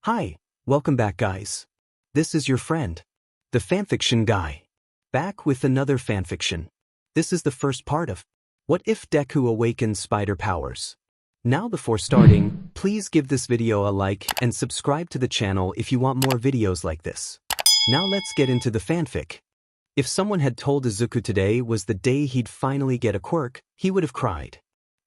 Hi, welcome back guys. This is your friend, the fanfiction guy. Back with another fanfiction. This is the first part of What If Deku Awakens Spider Powers. Now before starting, please give this video a like and subscribe to the channel if you want more videos like this. Now let's get into the fanfic. If someone had told Izuku today was the day he'd finally get a quirk, he would have cried.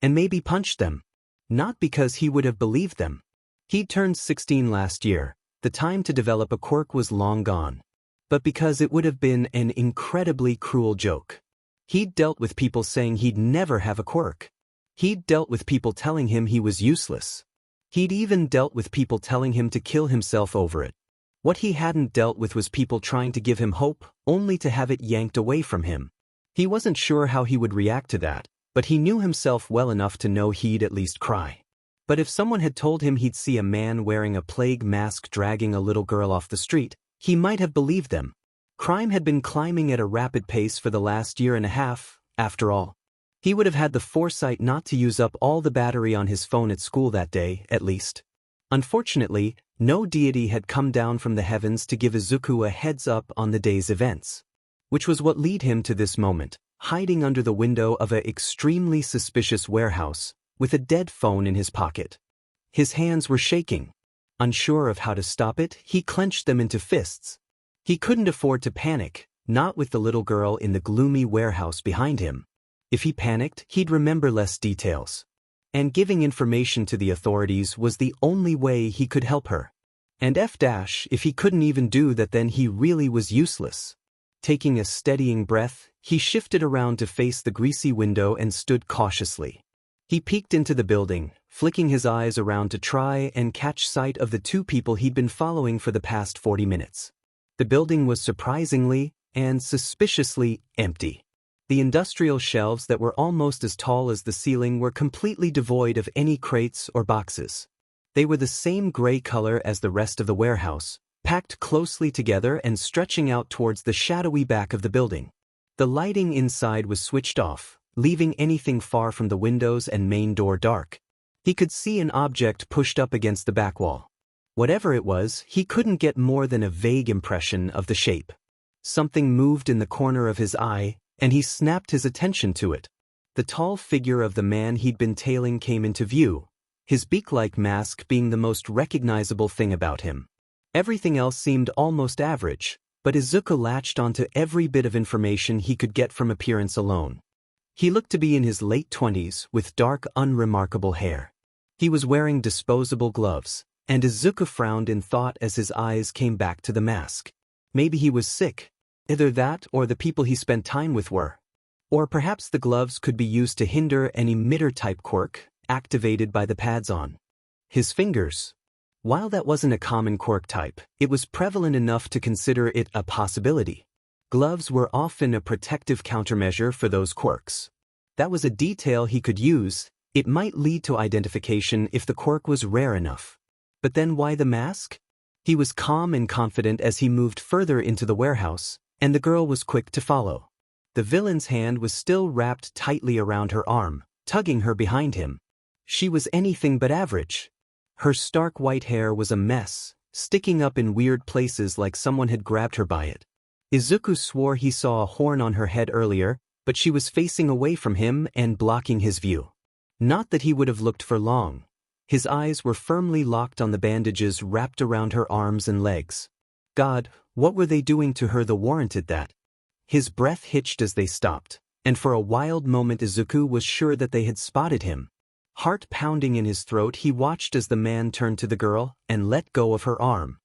And maybe punched them. Not because he would have believed them. He'd turned 16 last year, the time to develop a quirk was long gone. But because it would have been an incredibly cruel joke. He'd dealt with people saying he'd never have a quirk. He'd dealt with people telling him he was useless. He'd even dealt with people telling him to kill himself over it. What he hadn't dealt with was people trying to give him hope, only to have it yanked away from him. He wasn't sure how he would react to that, but he knew himself well enough to know he'd at least cry. But if someone had told him he'd see a man wearing a plague mask dragging a little girl off the street, he might have believed them. Crime had been climbing at a rapid pace for the last year and a half, after all. He would have had the foresight not to use up all the battery on his phone at school that day, at least. Unfortunately, no deity had come down from the heavens to give Izuku a heads up on the day's events. Which was what led him to this moment, hiding under the window of an extremely suspicious warehouse, with a dead phone in his pocket. His hands were shaking. Unsure of how to stop it, he clenched them into fists. He couldn't afford to panic, not with the little girl in the gloomy warehouse behind him. If he panicked, he'd remember less details. And giving information to the authorities was the only way he could help her. And if he couldn't even do that, then he really was useless. Taking a steadying breath, he shifted around to face the greasy window and stood cautiously. He peeked into the building, flicking his eyes around to try and catch sight of the two people he'd been following for the past 40 minutes. The building was surprisingly and suspiciously empty. The industrial shelves that were almost as tall as the ceiling were completely devoid of any crates or boxes. They were the same gray color as the rest of the warehouse, packed closely together and stretching out towards the shadowy back of the building. The lighting inside was switched off, leaving anything far from the windows and main door dark. He could see an object pushed up against the back wall. Whatever it was, he couldn't get more than a vague impression of the shape. Something moved in the corner of his eye, and he snapped his attention to it. The tall figure of the man he'd been tailing came into view, his beak-like mask being the most recognizable thing about him. Everything else seemed almost average, but Izuku latched onto every bit of information he could get from appearance alone. He looked to be in his late 20s with dark, unremarkable hair. He was wearing disposable gloves, and Izuku frowned in thought as his eyes came back to the mask. Maybe he was sick. Either that or the people he spent time with were. Or perhaps the gloves could be used to hinder an emitter-type quirk, activated by the pads on his fingers. While that wasn't a common quirk type, it was prevalent enough to consider it a possibility. Gloves were often a protective countermeasure for those quirks. That was a detail he could use. It might lead to identification if the quirk was rare enough. But then why the mask? He was calm and confident as he moved further into the warehouse, and the girl was quick to follow. The villain's hand was still wrapped tightly around her arm, tugging her behind him. She was anything but average. Her stark white hair was a mess, sticking up in weird places like someone had grabbed her by it. Izuku swore he saw a horn on her head earlier, but she was facing away from him and blocking his view. Not that he would have looked for long. His eyes were firmly locked on the bandages wrapped around her arms and legs. God, what were they doing to her that warranted that? His breath hitched as they stopped, and for a wild moment Izuku was sure that they had spotted him. Heart pounding in his throat, he watched as the man turned to the girl and let go of her arm.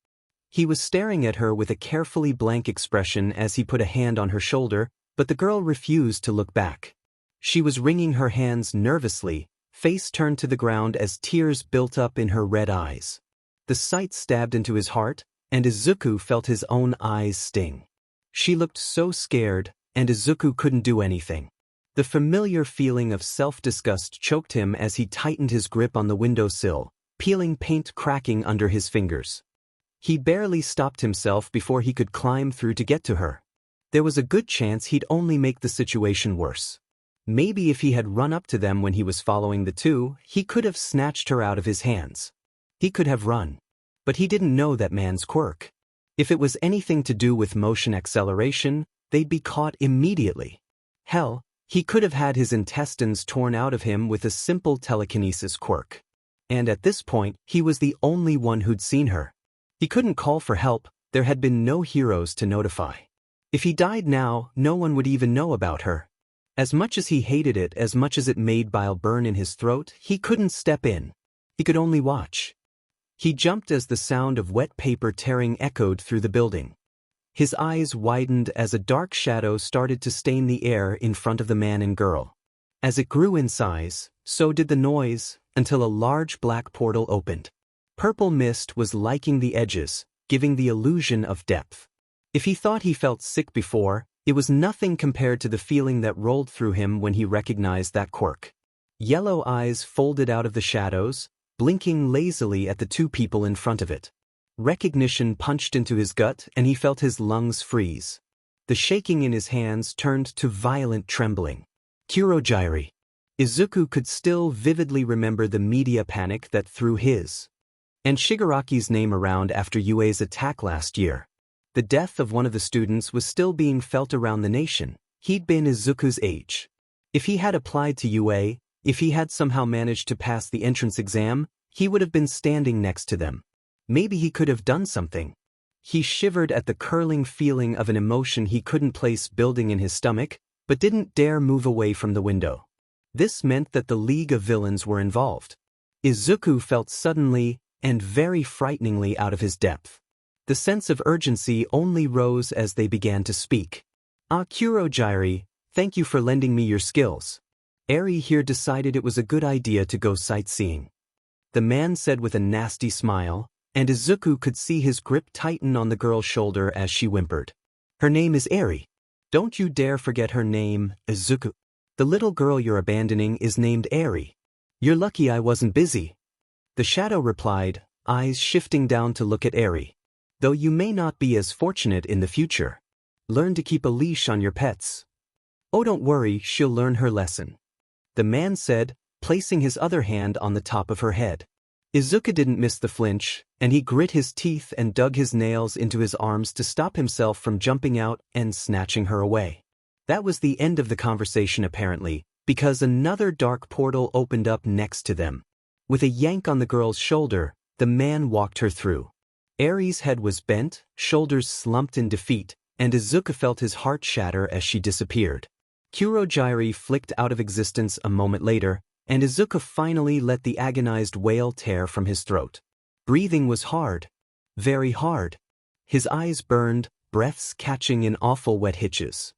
He was staring at her with a carefully blank expression as he put a hand on her shoulder, but the girl refused to look back. She was wringing her hands nervously, face turned to the ground as tears built up in her red eyes. The sight stabbed into his heart, and Izuku felt his own eyes sting. She looked so scared, and Izuku couldn't do anything. The familiar feeling of self-disgust choked him as he tightened his grip on the windowsill, peeling paint cracking under his fingers. He barely stopped himself before he could climb through to get to her. There was a good chance he'd only make the situation worse. Maybe if he had run up to them when he was following the two, he could have snatched her out of his hands. He could have run. But he didn't know that man's quirk. If it was anything to do with motion acceleration, they'd be caught immediately. Hell, he could have had his intestines torn out of him with a simple telekinesis quirk. And at this point, he was the only one who'd seen her. He couldn't call for help, there had been no heroes to notify. If he died now, no one would even know about her. As much as he hated it, as much as it made bile burn in his throat, he couldn't step in. He could only watch. He jumped as the sound of wet paper tearing echoed through the building. His eyes widened as a dark shadow started to stain the air in front of the man and girl. As it grew in size, so did the noise, until a large black portal opened. Purple mist was liking the edges, giving the illusion of depth. If he thought he felt sick before, it was nothing compared to the feeling that rolled through him when he recognized that quirk. Yellow eyes folded out of the shadows, blinking lazily at the two people in front of it. Recognition punched into his gut and he felt his lungs freeze. The shaking in his hands turned to violent trembling. Kurogyri. Izuku could still vividly remember the media panic that threw his and Shigaraki's name around after Yue's attack last year. The death of one of the students was still being felt around the nation. He'd been Izuku's age. If he had applied to Yue, if he had somehow managed to pass the entrance exam, he would have been standing next to them. Maybe he could have done something. He shivered at the curling feeling of an emotion he couldn't place building in his stomach, but didn't dare move away from the window. This meant that the League of Villains were involved. Izuku felt suddenly and very frighteningly out of his depth. The sense of urgency only rose as they began to speak. Kurogyri, thank you for lending me your skills. Eri here decided it was a good idea to go sightseeing. The man said with a nasty smile, and Izuku could see his grip tighten on the girl's shoulder as she whimpered. Her name is Eri. Don't you dare forget her name, Izuku. The little girl you're abandoning is named Eri. You're lucky I wasn't busy. The shadow replied, eyes shifting down to look at Eri. Though you may not be as fortunate in the future. Learn to keep a leash on your pets. Oh, don't worry, she'll learn her lesson. The man said, placing his other hand on the top of her head. Izuku didn't miss the flinch, and he grit his teeth and dug his nails into his arms to stop himself from jumping out and snatching her away. That was the end of the conversation apparently, because another dark portal opened up next to them. With a yank on the girl's shoulder, the man walked her through. Eri's head was bent, shoulders slumped in defeat, and Izuku felt his heart shatter as she disappeared. Kurogyri flicked out of existence a moment later, and Izuku finally let the agonized wail tear from his throat. Breathing was hard. Very hard. His eyes burned, breaths catching in awful wet hitches.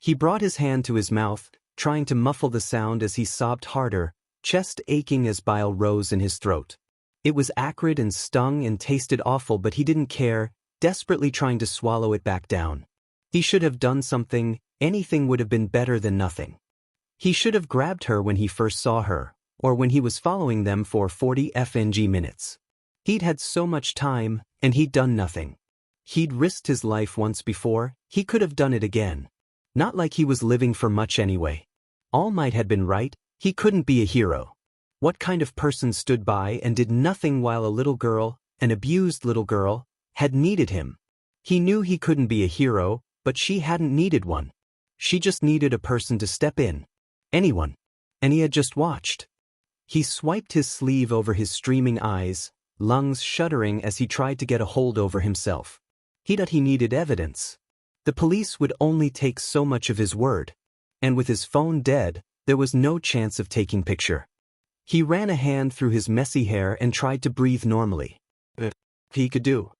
He brought his hand to his mouth, trying to muffle the sound as he sobbed harder, chest aching as bile rose in his throat. It was acrid and stung and tasted awful, but he didn't care, desperately trying to swallow it back down. He should have done something, anything would have been better than nothing. He should have grabbed her when he first saw her, or when he was following them for 40 FNG minutes. He'd had so much time, and he'd done nothing. He'd risked his life once before, he could have done it again. Not like he was living for much anyway. All Might had been right, he couldn't be a hero. What kind of person stood by and did nothing while a little girl, an abused little girl, had needed him? He knew he couldn't be a hero, but she hadn't needed one. She just needed a person to step in. Anyone. And he had just watched. He swiped his sleeve over his streaming eyes, lungs shuddering as he tried to get a hold over himself. He needed evidence. The police would only take so much of his word. And with his phone dead, there was no chance of taking picture. He ran a hand through his messy hair and tried to breathe normally. If he could do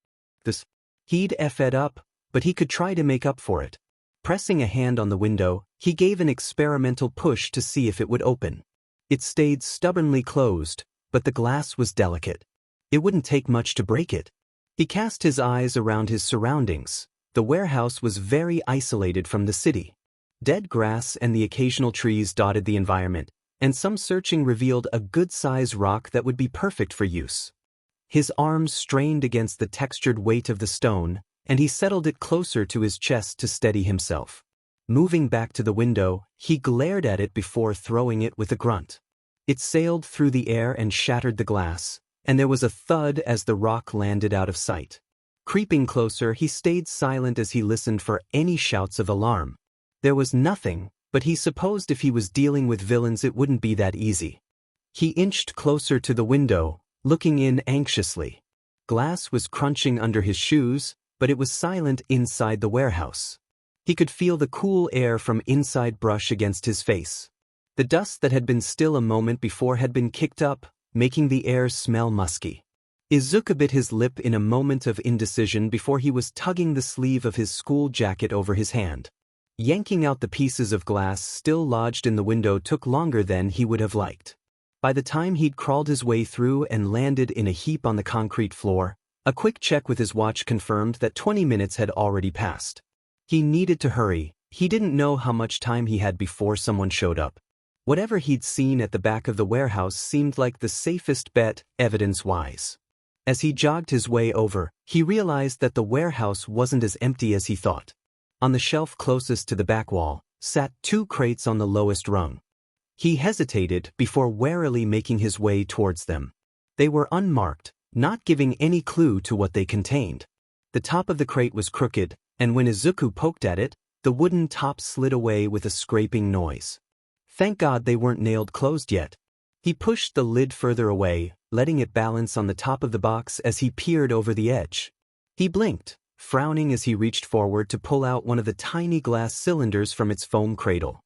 this, he'd F'd up, but he could try to make up for it. Pressing a hand on the window, he gave an experimental push to see if it would open. It stayed stubbornly closed, but the glass was delicate. It wouldn't take much to break it. He cast his eyes around his surroundings. The warehouse was very isolated from the city. Dead grass and the occasional trees dotted the environment, and some searching revealed a good-sized rock that would be perfect for use. His arms strained against the textured weight of the stone, and he settled it closer to his chest to steady himself. Moving back to the window, he glared at it before throwing it with a grunt. It sailed through the air and shattered the glass, and there was a thud as the rock landed out of sight. Creeping closer, he stayed silent as he listened for any shouts of alarm. There was nothing, but he supposed if he was dealing with villains it wouldn't be that easy. He inched closer to the window, looking in anxiously. Glass was crunching under his shoes, but it was silent inside the warehouse. He could feel the cool air from inside brush against his face. The dust that had been still a moment before had been kicked up, making the air smell musky. Izuku bit his lip in a moment of indecision before he was tugging the sleeve of his school jacket over his hand. Yanking out the pieces of glass still lodged in the window took longer than he would have liked. By the time he'd crawled his way through and landed in a heap on the concrete floor, a quick check with his watch confirmed that 20 minutes had already passed. He needed to hurry. He didn't know how much time he had before someone showed up. Whatever he'd seen at the back of the warehouse seemed like the safest bet, evidence-wise. As he jogged his way over, he realized that the warehouse wasn't as empty as he thought. On the shelf closest to the back wall sat 2 crates on the lowest rung. He hesitated before warily making his way towards them. They were unmarked, not giving any clue to what they contained. The top of the crate was crooked, and when Izuku poked at it, the wooden top slid away with a scraping noise. Thank God they weren't nailed closed yet. He pushed the lid further away, letting it balance on the top of the box as he peered over the edge. He blinked, frowning as he reached forward to pull out one of the tiny glass cylinders from its foam cradle.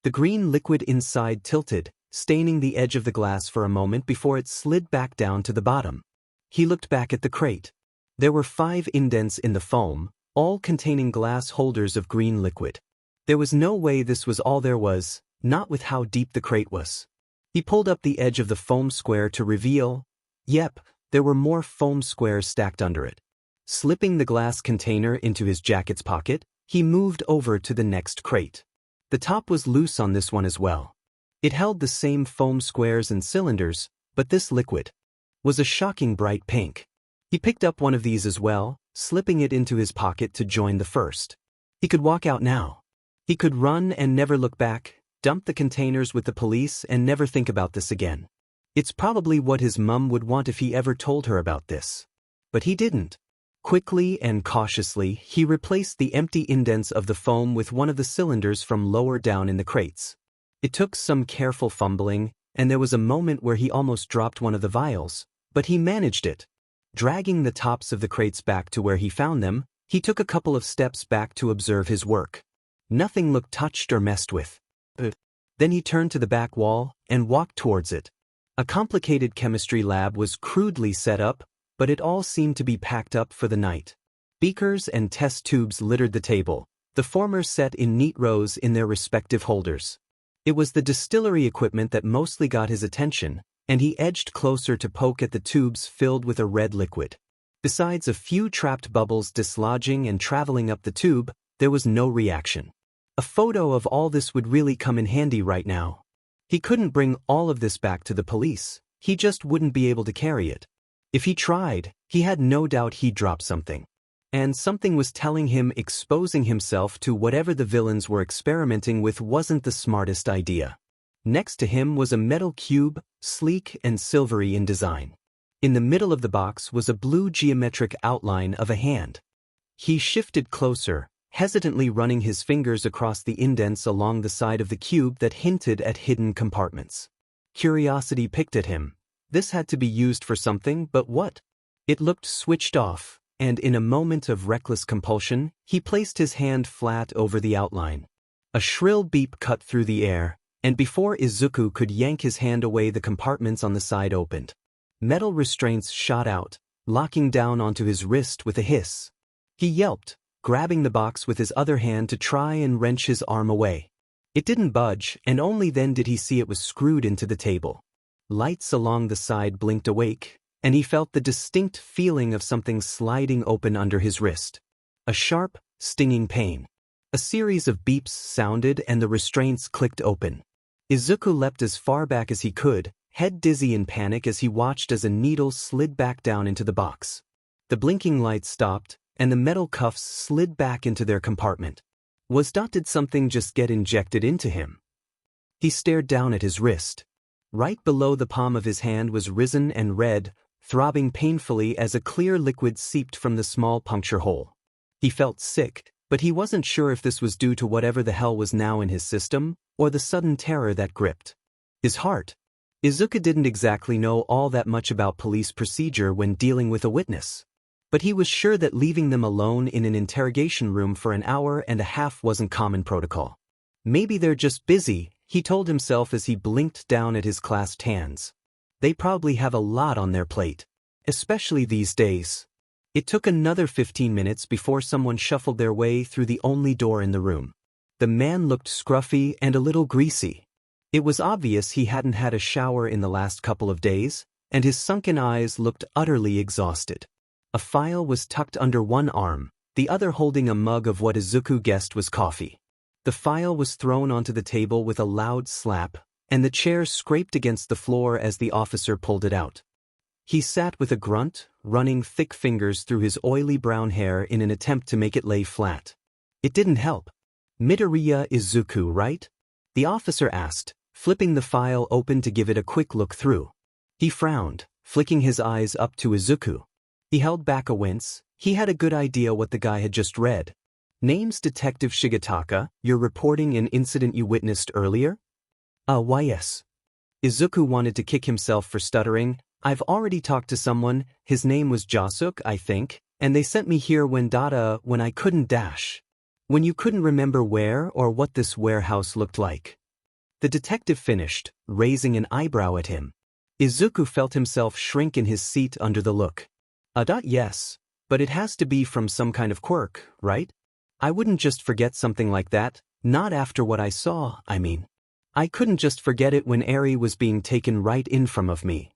The green liquid inside tilted, staining the edge of the glass for a moment before it slid back down to the bottom. He looked back at the crate. There were 5 indents in the foam, all containing glass holders of green liquid. There was no way this was all there was, not with how deep the crate was. He pulled up the edge of the foam square to reveal, yep, there were more foam squares stacked under it. Slipping the glass container into his jacket's pocket, he moved over to the next crate. The top was loose on this one as well. It held the same foam squares and cylinders, but this liquid was a shocking bright pink. He picked up one of these as well, slipping it into his pocket to join the first. He could walk out now. He could run and never look back, dump the containers with the police and never think about this again. It's probably what his mum would want if he ever told her about this. But he didn't. Quickly and cautiously, he replaced the empty indents of the foam with one of the cylinders from lower down in the crates. It took some careful fumbling, and there was a moment where he almost dropped one of the vials, but he managed it. Dragging the tops of the crates back to where he found them, he took a couple of steps back to observe his work. Nothing looked touched or messed with. Then he turned to the back wall and walked towards it. A complicated chemistry lab was crudely set up, but it all seemed to be packed up for the night. Beakers and test tubes littered the table, the former set in neat rows in their respective holders. It was the distillery equipment that mostly got his attention, and he edged closer to poke at the tubes filled with a red liquid. Besides a few trapped bubbles dislodging and traveling up the tube, there was no reaction. A photo of all this would really come in handy right now. He couldn't bring all of this back to the police, he just wouldn't be able to carry it. If he tried, he had no doubt he'd drop something. And something was telling him exposing himself to whatever the villains were experimenting with wasn't the smartest idea. Next to him was a metal cube, sleek and silvery in design. In the middle of the box was a blue geometric outline of a hand. He shifted closer, hesitantly running his fingers across the indents along the side of the cube that hinted at hidden compartments. Curiosity picked at him. This had to be used for something, but what? It looked switched off, and in a moment of reckless compulsion, he placed his hand flat over the outline. A shrill beep cut through the air, and before Izuku could yank his hand away, the compartments on the side opened. Metal restraints shot out, locking down onto his wrist with a hiss. He yelped, grabbing the box with his other hand to try and wrench his arm away. It didn't budge, and only then did he see it was screwed into the table. Lights along the side blinked awake, and he felt the distinct feeling of something sliding open under his wrist. A sharp, stinging pain. A series of beeps sounded and the restraints clicked open. Izuku leapt as far back as he could, head dizzy in panic as he watched as a needle slid back down into the box. The blinking lights stopped, and the metal cuffs slid back into their compartment. Did something just get injected into him? He stared down at his wrist. Right below the palm of his hand was risen and red, throbbing painfully as a clear liquid seeped from the small puncture hole. He felt sick, but he wasn't sure if this was due to whatever the hell was now in his system, or the sudden terror that gripped his heart. Izuku didn't exactly know all that much about police procedure when dealing with a witness. But he was sure that leaving them alone in an interrogation room for an hour and a half wasn't common protocol. Maybe they're just busy, he told himself as he blinked down at his clasped hands. They probably have a lot on their plate. Especially these days. It took another 15 minutes before someone shuffled their way through the only door in the room. The man looked scruffy and a little greasy. It was obvious he hadn't had a shower in the last couple of days, and his sunken eyes looked utterly exhausted. A file was tucked under one arm, the other holding a mug of what Izuku guessed was coffee. The file was thrown onto the table with a loud slap, and the chair scraped against the floor as the officer pulled it out. He sat with a grunt, running thick fingers through his oily brown hair in an attempt to make it lay flat. It didn't help. Midoriya Izuku, right? The officer asked, flipping the file open to give it a quick look through. He frowned, flicking his eyes up to Izuku. He held back a wince. He had a good idea what the guy had just read. Name's Detective Shigetaka, you're reporting an incident you witnessed earlier? Why yes. Izuku wanted to kick himself for stuttering. I've already talked to someone, his name was Jasuke, I think, and they sent me here when I couldn't dash. When you couldn't remember where or what this warehouse looked like. The detective finished, raising an eyebrow at him. Izuku felt himself shrink in his seat under the look. Yes, but it has to be from some kind of quirk, right? I wouldn't just forget something like that, not after what I saw, I mean. I couldn't just forget it when Eri was being taken right in front of me.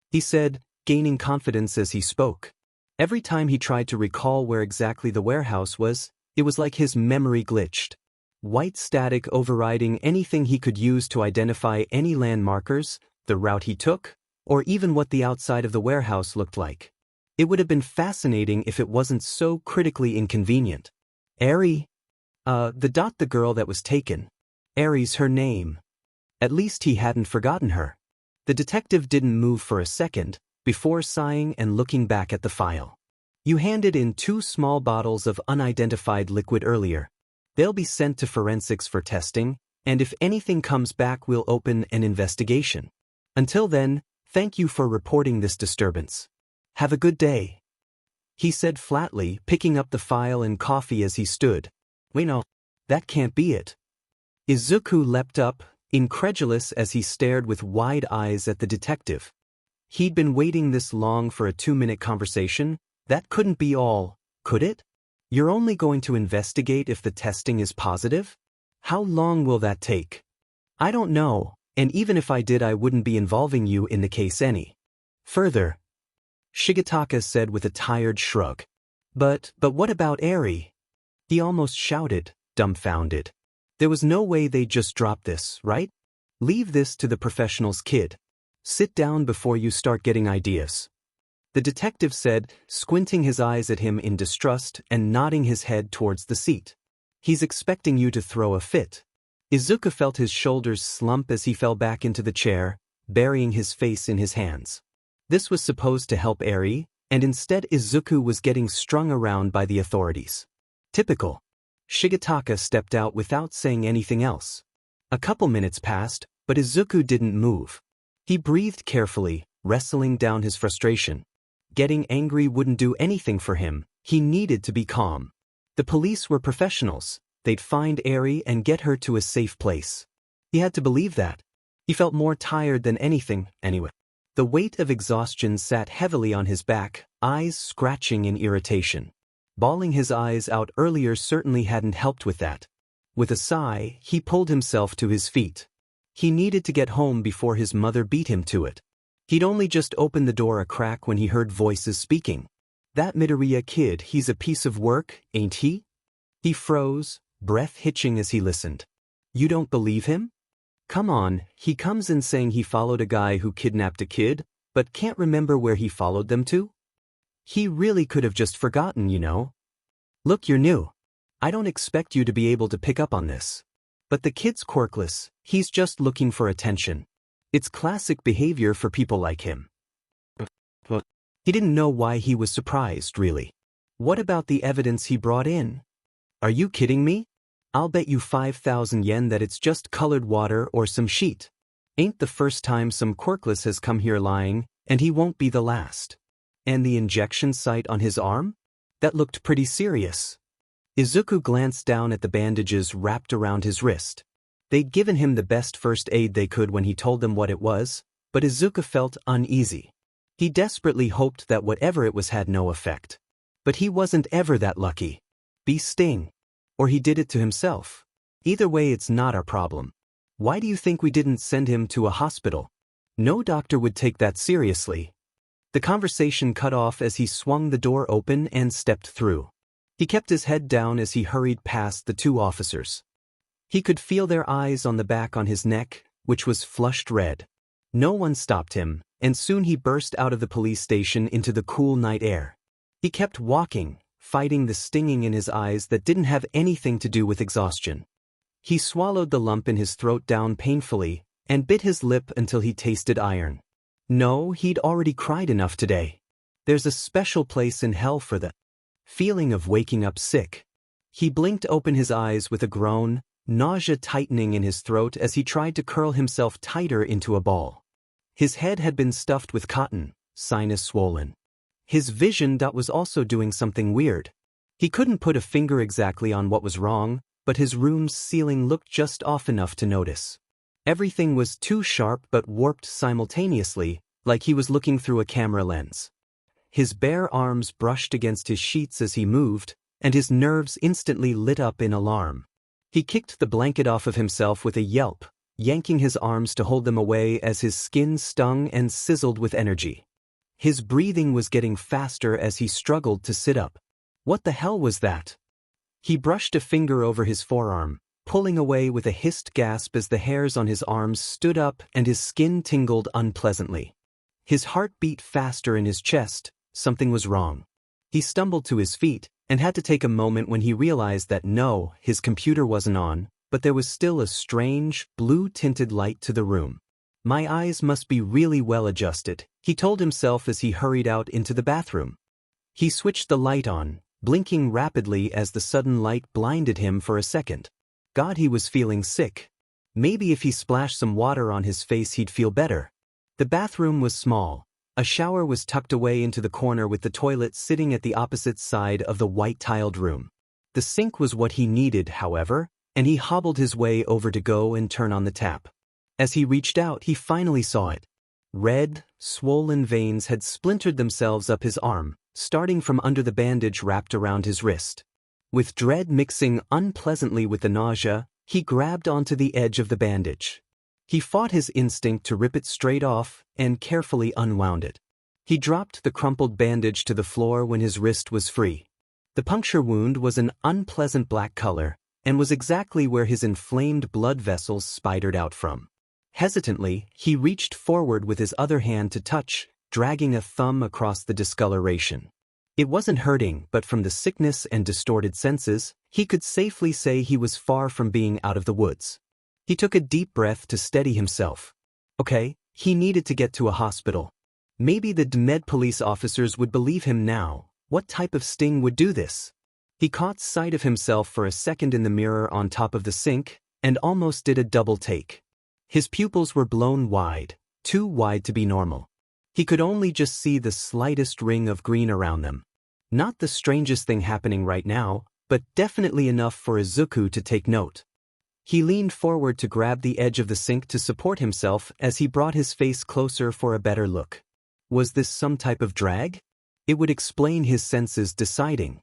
He said, gaining confidence as he spoke. Every time he tried to recall where exactly the warehouse was, it was like his memory glitched. White static overriding anything he could use to identify any landmarkers, the route he took, or even what the outside of the warehouse looked like. It would have been fascinating if it wasn't so critically inconvenient. Eri? The girl that was taken. Eri's her name. At least he hadn't forgotten her. The detective didn't move for a second, before sighing and looking back at the file. You handed in 2 small bottles of unidentified liquid earlier. They'll be sent to forensics for testing, and if anything comes back we'll open an investigation. Until then, thank you for reporting this disturbance. Have a good day. He said flatly, picking up the file and coffee as he stood. Wait no, that can't be it. Izuku leapt up, incredulous as he stared with wide eyes at the detective. He'd been waiting this long for a 2-minute conversation. That couldn't be all, could it? You're only going to investigate if the testing is positive? How long will that take? I don't know, and even if I did I wouldn't be involving you in the case any further. Shigetaka said with a tired shrug. But what about Eri? He almost shouted, dumbfounded. There was no way they'd just drop this, right? Leave this to the professionals, kid. Sit down before you start getting ideas. The detective said, squinting his eyes at him in distrust and nodding his head towards the seat. He's expecting you to throw a fit. Izuku felt his shoulders slump as he fell back into the chair, burying his face in his hands. This was supposed to help Eri, and instead Izuku was getting strung around by the authorities. Typical. Shigetaka stepped out without saying anything else. A couple minutes passed, but Izuku didn't move. He breathed carefully, wrestling down his frustration. Getting angry wouldn't do anything for him. He needed to be calm. The police were professionals. They'd find Eri and get her to a safe place. He had to believe that. He felt more tired than anything, anyway. The weight of exhaustion sat heavily on his back, eyes scratching in irritation. Bawling his eyes out earlier certainly hadn't helped with that. With a sigh, he pulled himself to his feet. He needed to get home before his mother beat him to it. He'd only just opened the door a crack when he heard voices speaking. That Midoriya kid, he's a piece of work, ain't he? He froze, breath hitching as he listened. You don't believe him? Come on, he comes in saying he followed a guy who kidnapped a kid, but can't remember where he followed them to? He really could have just forgotten, you know. Look, you're new. I don't expect you to be able to pick up on this. But the kid's quirkless, he's just looking for attention. It's classic behavior for people like him. He didn't know why he was surprised, really. What about the evidence he brought in? Are you kidding me? I'll bet you 5,000 yen that it's just colored water or some sheet. Ain't the first time some quirkless has come here lying, and he won't be the last. And the injection site on his arm? That looked pretty serious. Izuku glanced down at the bandages wrapped around his wrist. They'd given him the best first aid they could when he told them what it was, but Izuku felt uneasy. He desperately hoped that whatever it was had no effect. But he wasn't ever that lucky. Bee sting. Or he did it to himself. Either way, it's not our problem. Why do you think we didn't send him to a hospital? No doctor would take that seriously. The conversation cut off as he swung the door open and stepped through. He kept his head down as he hurried past the two officers. He could feel their eyes on the back on his neck, which was flushed red. No one stopped him, and soon he burst out of the police station into the cool night air. He kept walking, fighting the stinging in his eyes that didn't have anything to do with exhaustion. He swallowed the lump in his throat down painfully and bit his lip until he tasted iron. No, he'd already cried enough today. There's a special place in hell for the feeling of waking up sick. He blinked open his eyes with a groan, nausea tightening in his throat as he tried to curl himself tighter into a ball. His head had been stuffed with cotton, sinus swollen. His vision was also doing something weird. He couldn't put a finger exactly on what was wrong, but his room's ceiling looked just off enough to notice. Everything was too sharp but warped simultaneously, like he was looking through a camera lens. His bare arms brushed against his sheets as he moved, and his nerves instantly lit up in alarm. He kicked the blanket off of himself with a yelp, yanking his arms to hold them away as his skin stung and sizzled with energy. His breathing was getting faster as he struggled to sit up. What the hell was that? He brushed a finger over his forearm, pulling away with a hissed gasp as the hairs on his arms stood up and his skin tingled unpleasantly. His heart beat faster in his chest. Something was wrong. He stumbled to his feet and had to take a moment when he realized that no, his computer wasn't on, but there was still a strange, blue-tinted light to the room. My eyes must be really well adjusted, he told himself as he hurried out into the bathroom. He switched the light on, blinking rapidly as the sudden light blinded him for a second. God, he was feeling sick. Maybe if he splashed some water on his face he'd feel better. The bathroom was small. A shower was tucked away into the corner with the toilet sitting at the opposite side of the white-tiled room. The sink was what he needed, however, and he hobbled his way over to go and turn on the tap. As he reached out, he finally saw it. Red, swollen veins had splintered themselves up his arm, starting from under the bandage wrapped around his wrist. With dread mixing unpleasantly with the nausea, he grabbed onto the edge of the bandage. He fought his instinct to rip it straight off and carefully unwound it. He dropped the crumpled bandage to the floor when his wrist was free. The puncture wound was an unpleasant black color and was exactly where his inflamed blood vessels spidered out from. Hesitantly, he reached forward with his other hand to touch, dragging a thumb across the discoloration. It wasn't hurting, but from the sickness and distorted senses, he could safely say he was far from being out of the woods. He took a deep breath to steady himself. Okay, he needed to get to a hospital. Maybe the DMED police officers would believe him now. What type of sting would do this? He caught sight of himself for a second in the mirror on top of the sink, and almost did a double take. His pupils were blown wide, too wide to be normal. He could only just see the slightest ring of green around them. Not the strangest thing happening right now, but definitely enough for Izuku to take note. He leaned forward to grab the edge of the sink to support himself as he brought his face closer for a better look. Was this some type of drag? It would explain his senses deciding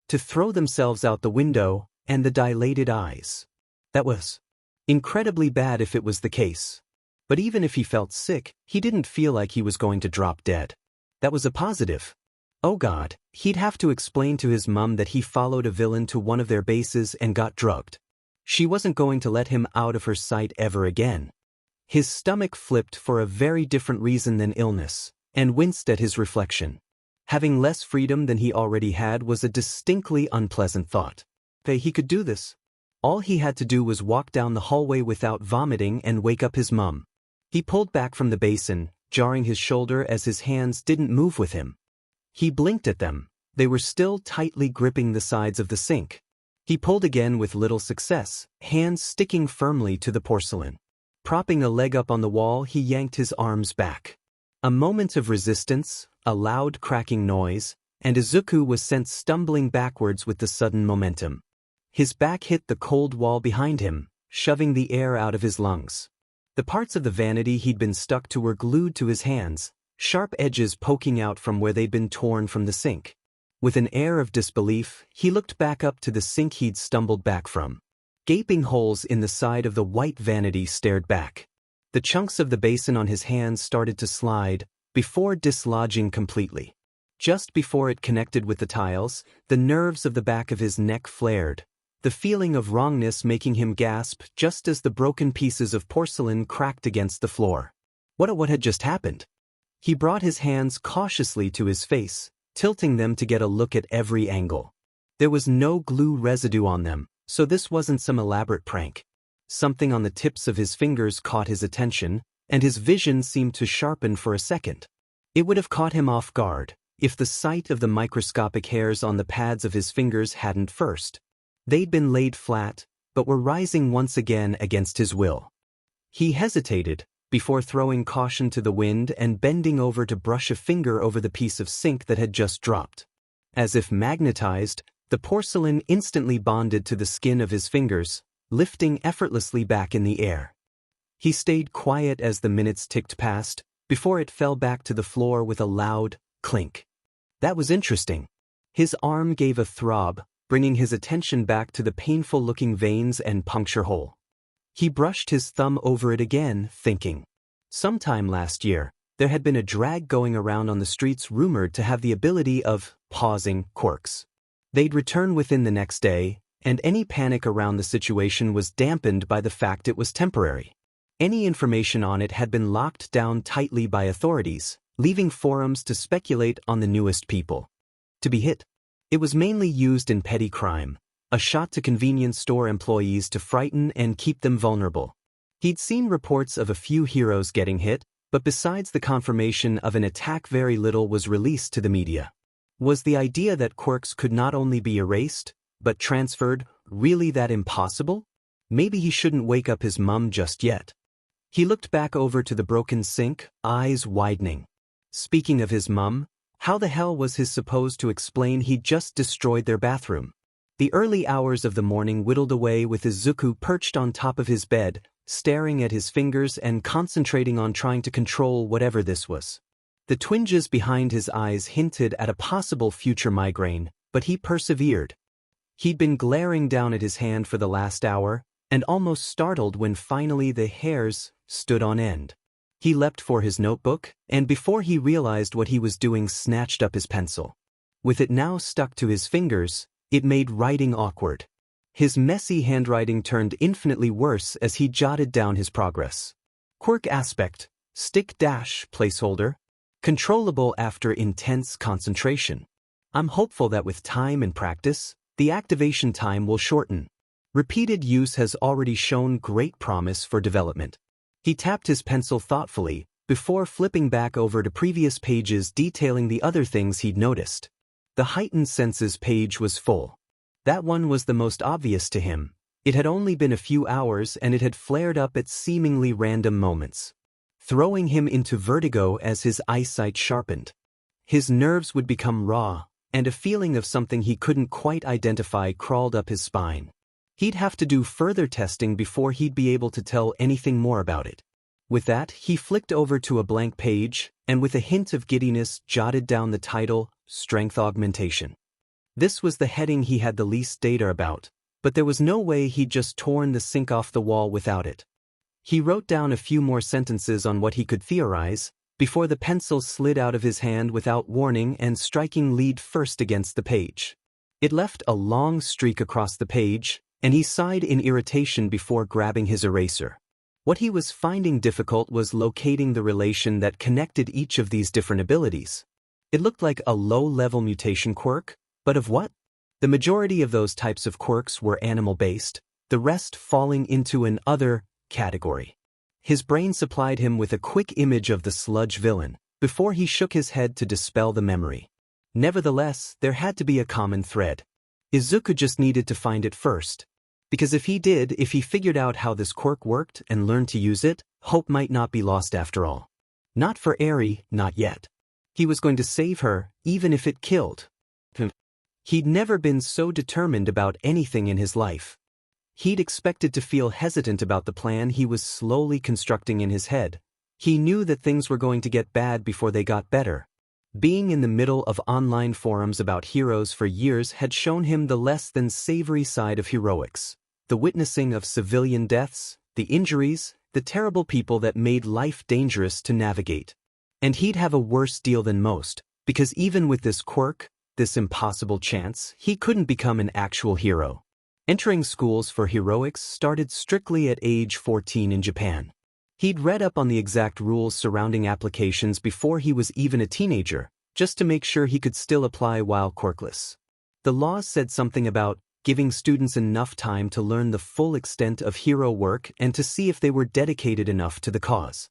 to throw themselves out the window and the dilated eyes. That was incredibly bad if it was the case. But even if he felt sick, he didn't feel like he was going to drop dead. That was a positive. Oh God, he'd have to explain to his mum that he followed a villain to one of their bases and got drugged. She wasn't going to let him out of her sight ever again. His stomach flipped for a very different reason than illness, and winced at his reflection. Having less freedom than he already had was a distinctly unpleasant thought. He could do this. All he had to do was walk down the hallway without vomiting and wake up his mum. He pulled back from the basin, jarring his shoulder as his hands didn't move with him. He blinked at them. They were still tightly gripping the sides of the sink. He pulled again with little success, hands sticking firmly to the porcelain. Propping a leg up on the wall, he yanked his arms back. A moment of resistance, a loud cracking noise, and Izuku was sent stumbling backwards with the sudden momentum. His back hit the cold wall behind him, shoving the air out of his lungs. The parts of the vanity he'd been stuck to were glued to his hands, sharp edges poking out from where they'd been torn from the sink. With an air of disbelief, he looked back up to the sink he'd stumbled back from. Gaping holes in the side of the white vanity stared back. The chunks of the basin on his hands started to slide, before dislodging completely. Just before it connected with the tiles, the nerves of the back of his neck flared, the feeling of wrongness making him gasp just as the broken pieces of porcelain cracked against the floor. What had just happened? He brought his hands cautiously to his face, tilting them to get a look at every angle. There was no glue residue on them, so this wasn't some elaborate prank. Something on the tips of his fingers caught his attention, and his vision seemed to sharpen for a second. It would have caught him off guard if the sight of the microscopic hairs on the pads of his fingers hadn't first. They'd been laid flat, but were rising once again against his will. He hesitated, before throwing caution to the wind and bending over to brush a finger over the piece of sink that had just dropped. As if magnetized, the porcelain instantly bonded to the skin of his fingers, lifting effortlessly back in the air. He stayed quiet as the minutes ticked past, before it fell back to the floor with a loud clink. That was interesting. His arm gave a throb, bringing his attention back to the painful-looking veins and puncture hole. He brushed his thumb over it again, thinking. Sometime last year, there had been a drag going around on the streets rumored to have the ability of pausing quirks. They'd return within the next day, and any panic around the situation was dampened by the fact it was temporary. Any information on it had been locked down tightly by authorities, leaving forums to speculate on the newest people to be hit. It was mainly used in petty crime, a shot to convenience store employees to frighten and keep them vulnerable. He'd seen reports of a few heroes getting hit, but besides the confirmation of an attack, very little was released to the media. Was the idea that quirks could not only be erased, but transferred, really that impossible? Maybe he shouldn't wake up his mum just yet. He looked back over to the broken sink, eyes widening. Speaking of his mum, how the hell was he supposed to explain he'd just destroyed their bathroom? The early hours of the morning whittled away with Izuku perched on top of his bed, staring at his fingers and concentrating on trying to control whatever this was. The twinges behind his eyes hinted at a possible future migraine, but he persevered. He'd been glaring down at his hand for the last hour, and almost startled when finally the hairs stood on end. He leapt for his notebook, and before he realized what he was doing, snatched up his pencil. With it now stuck to his fingers, it made writing awkward. His messy handwriting turned infinitely worse as he jotted down his progress. Quirk aspect, stick dash placeholder, controllable after intense concentration. I'm hopeful that with time and practice, the activation time will shorten. Repeated use has already shown great promise for development. He tapped his pencil thoughtfully, before flipping back over to previous pages detailing the other things he'd noticed. The heightened senses page was full. That one was the most obvious to him. It had only been a few hours and it had flared up at seemingly random moments, throwing him into vertigo as his eyesight sharpened. His nerves would become raw, and a feeling of something he couldn't quite identify crawled up his spine. He'd have to do further testing before he'd be able to tell anything more about it. With that, he flicked over to a blank page, and with a hint of giddiness jotted down the title, Strength Augmentation. This was the heading he had the least data about, but there was no way he'd just torn the sink off the wall without it. He wrote down a few more sentences on what he could theorize, before the pencil slid out of his hand without warning and striking lead first against the page. It left a long streak across the page, and he sighed in irritation before grabbing his eraser. What he was finding difficult was locating the relation that connected each of these different abilities. It looked like a low-level mutation quirk, but of what? The majority of those types of quirks were animal-based, the rest falling into an other category. His brain supplied him with a quick image of the sludge villain, before he shook his head to dispel the memory. Nevertheless, there had to be a common thread. Izuku just needed to find it first. Because if he figured out how this quirk worked and learned to use it, hope might not be lost after all. Not for Eri, not yet. He was going to save her, even if it killed. He'd never been so determined about anything in his life. He'd expected to feel hesitant about the plan he was slowly constructing in his head. He knew that things were going to get bad before they got better. Being in the middle of online forums about heroes for years had shown him the less than savory side of heroics. The witnessing of civilian deaths, the injuries, the terrible people that made life dangerous to navigate. And he'd have a worse deal than most, because even with this quirk, this impossible chance, he couldn't become an actual hero. Entering schools for heroics started strictly at age 14 in Japan. He'd read up on the exact rules surrounding applications before he was even a teenager, just to make sure he could still apply while quirkless. The laws said something about giving students enough time to learn the full extent of hero work and to see if they were dedicated enough to the cause.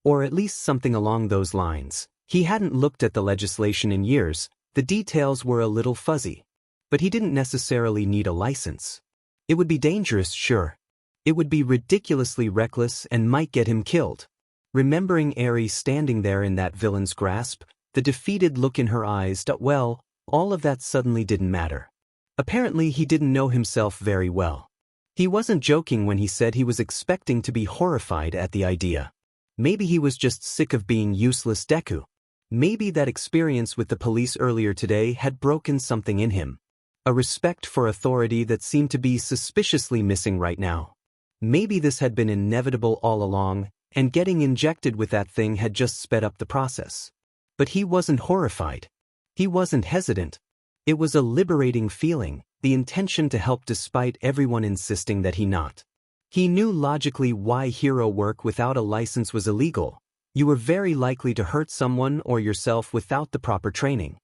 Or at least something along those lines. He hadn't looked at the legislation in years, the details were a little fuzzy. But he didn't necessarily need a license. It would be dangerous, sure. It would be ridiculously reckless and might get him killed. Remembering Eri standing there in that villain's grasp, the defeated look in her eyes, well, all of that suddenly didn't matter. Apparently he didn't know himself very well. He wasn't joking when he said he was expecting to be horrified at the idea. Maybe he was just sick of being useless Deku. Maybe that experience with the police earlier today had broken something in him. A respect for authority that seemed to be suspiciously missing right now. Maybe this had been inevitable all along, and getting injected with that thing had just sped up the process. But he wasn't horrified. He wasn't hesitant. It was a liberating feeling, the intention to help despite everyone insisting that he not. He knew logically why hero work without a license was illegal. You were very likely to hurt someone or yourself without the proper training.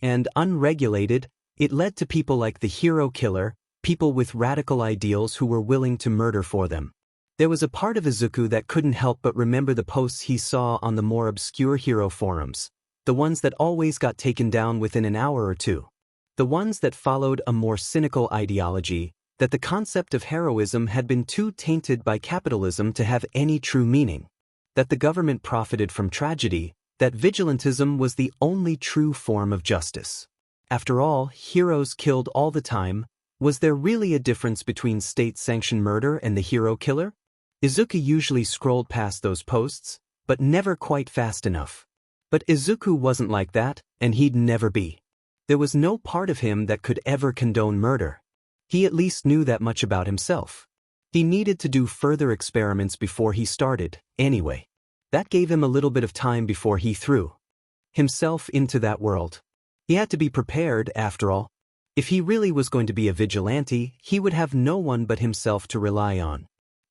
And unregulated, it led to people like the hero killer, people with radical ideals who were willing to murder for them. There was a part of Izuku that couldn't help but remember the posts he saw on the more obscure hero forums, the ones that always got taken down within an hour or two. The ones that followed a more cynical ideology, that the concept of heroism had been too tainted by capitalism to have any true meaning. That the government profited from tragedy, that vigilantism was the only true form of justice. After all, heroes killed all the time. Was there really a difference between state-sanctioned murder and the hero killer? Izuku usually scrolled past those posts, but never quite fast enough. But Izuku wasn't like that, and he'd never be. There was no part of him that could ever condone murder. He at least knew that much about himself. He needed to do further experiments before he started, anyway. That gave him a little bit of time before he threw himself into that world. He had to be prepared, after all. If he really was going to be a vigilante, he would have no one but himself to rely on.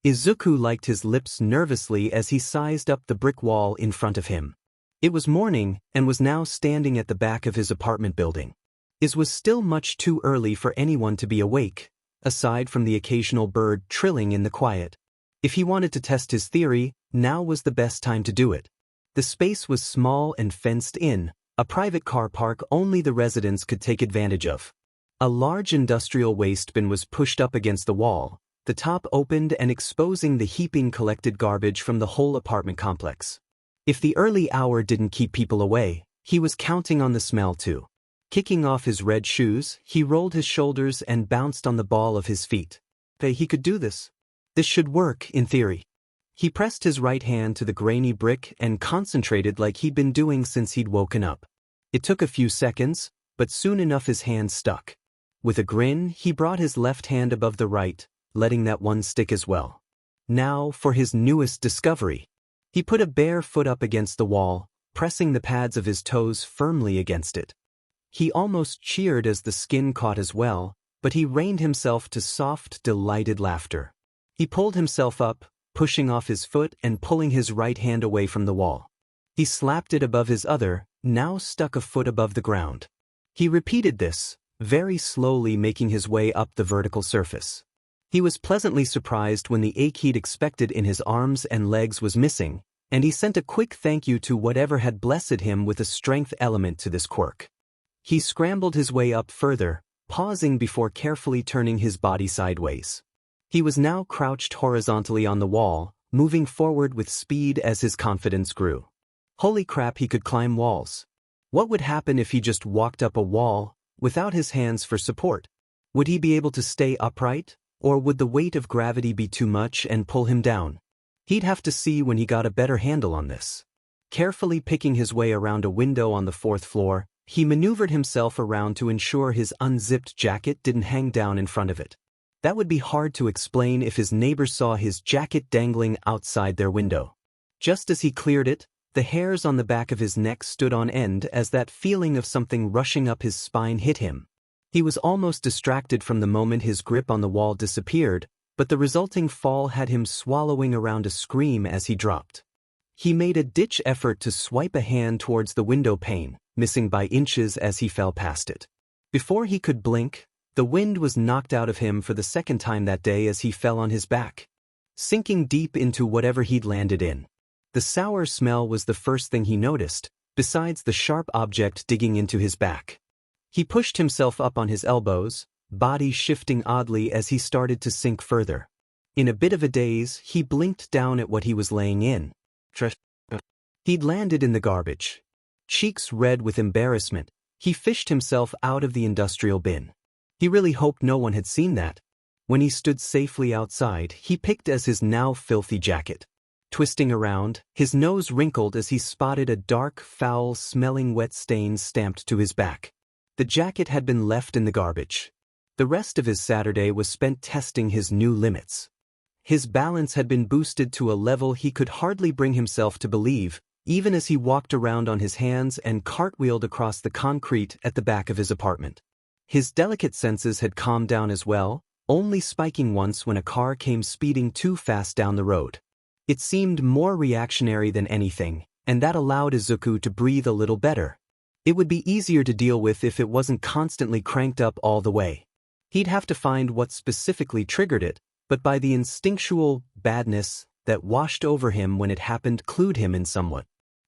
Izuku liked his lips nervously as he sized up the brick wall in front of him. It was morning, and was now standing at the back of his apartment building. It was still much too early for anyone to be awake, aside from the occasional bird trilling in the quiet. If he wanted to test his theory, now was the best time to do it. The space was small and fenced in, a private car park only the residents could take advantage of. A large industrial waste bin was pushed up against the wall, the top opened and exposing the heaping collected garbage from the whole apartment complex. If the early hour didn't keep people away, he was counting on the smell too. Kicking off his red shoes, he rolled his shoulders and bounced on the ball of his feet. He could do this. This should work, in theory. He pressed his right hand to the grainy brick and concentrated like he'd been doing since he'd woken up. It took a few seconds, but soon enough his hand stuck. With a grin, he brought his left hand above the right, letting that one stick as well. Now for his newest discovery. He put a bare foot up against the wall, pressing the pads of his toes firmly against it. He almost cheered as the skin caught as well, but he reined himself to soft, delighted laughter. He pulled himself up, pushing off his foot and pulling his right hand away from the wall. He slapped it above his other, now stuck a foot above the ground. He repeated this, very slowly making his way up the vertical surface. He was pleasantly surprised when the ache he'd expected in his arms and legs was missing, and he sent a quick thank you to whatever had blessed him with a strength element to this quirk. He scrambled his way up further, pausing before carefully turning his body sideways. He was now crouched horizontally on the wall, moving forward with speed as his confidence grew. Holy crap, he could climb walls. What would happen if he just walked up a wall, without his hands for support? Would he be able to stay upright, or would the weight of gravity be too much and pull him down? He'd have to see when he got a better handle on this. Carefully picking his way around a window on the 4th floor, he maneuvered himself around to ensure his unzipped jacket didn't hang down in front of it. That would be hard to explain if his neighbors saw his jacket dangling outside their window. Just as he cleared it, the hairs on the back of his neck stood on end as that feeling of something rushing up his spine hit him. He was almost distracted from the moment his grip on the wall disappeared, but the resulting fall had him swallowing around a scream as he dropped. He made a ditch effort to swipe a hand towards the window pane, missing by inches as he fell past it. Before he could blink, the wind was knocked out of him for the second time that day as he fell on his back, sinking deep into whatever he'd landed in. The sour smell was the first thing he noticed, besides the sharp object digging into his back. He pushed himself up on his elbows, body shifting oddly as he started to sink further. In a bit of a daze, he blinked down at what he was laying in. He'd landed in the garbage. Cheeks red with embarrassment, he fished himself out of the industrial bin. He really hoped no one had seen that. When he stood safely outside, he picked at his now filthy jacket. Twisting around, his nose wrinkled as he spotted a dark, foul-smelling wet stain stamped to his back. The jacket had been left in the garbage. The rest of his Saturday was spent testing his new limits. His balance had been boosted to a level he could hardly bring himself to believe, even as he walked around on his hands and cartwheeled across the concrete at the back of his apartment. His delicate senses had calmed down as well, only spiking once when a car came speeding too fast down the road. It seemed more reactionary than anything, and that allowed Izuku to breathe a little better. It would be easier to deal with if it wasn't constantly cranked up all the way. He'd have to find what specifically triggered it, but by the instinctual badness that washed over him when it happened clued him in somewhat.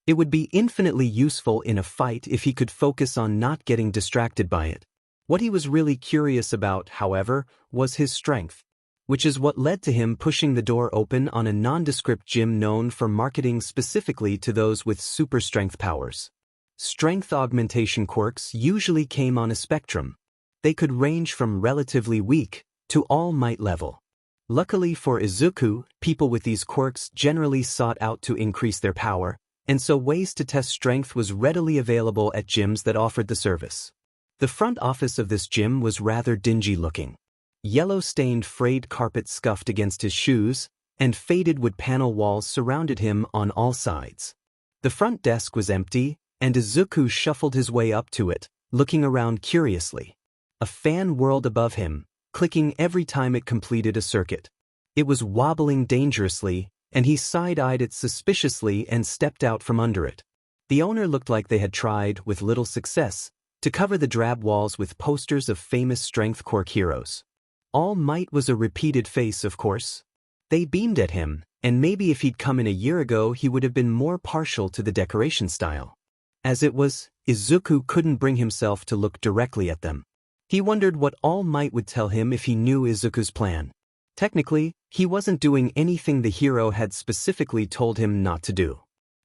It would be infinitely useful in a fight if he could focus on not getting distracted by it. What he was really curious about, however, was his strength, which is what led to him pushing the door open on a nondescript gym known for marketing specifically to those with super strength powers. Strength augmentation quirks usually came on a spectrum. They could range from relatively weak to all-might level. Luckily for Izuku, people with these quirks generally sought out to increase their power, and so ways to test strength was readily available at gyms that offered the service. The front office of this gym was rather dingy-looking. Yellow-stained frayed carpet scuffed against his shoes, and faded wood panel walls surrounded him on all sides. The front desk was empty, and Izuku shuffled his way up to it, looking around curiously. A fan whirled above him, clicking every time it completed a circuit. It was wobbling dangerously, and he side-eyed it suspiciously and stepped out from under it. The owner looked like they had tried, with little success, to cover the drab walls with posters of famous strength quirk heroes. All Might was a repeated face, of course. They beamed at him, and maybe if he'd come in a year ago he would have been more partial to the decoration style. As it was, Izuku couldn't bring himself to look directly at them. He wondered what All Might would tell him if he knew Izuku's plan. Technically, he wasn't doing anything the hero had specifically told him not to do.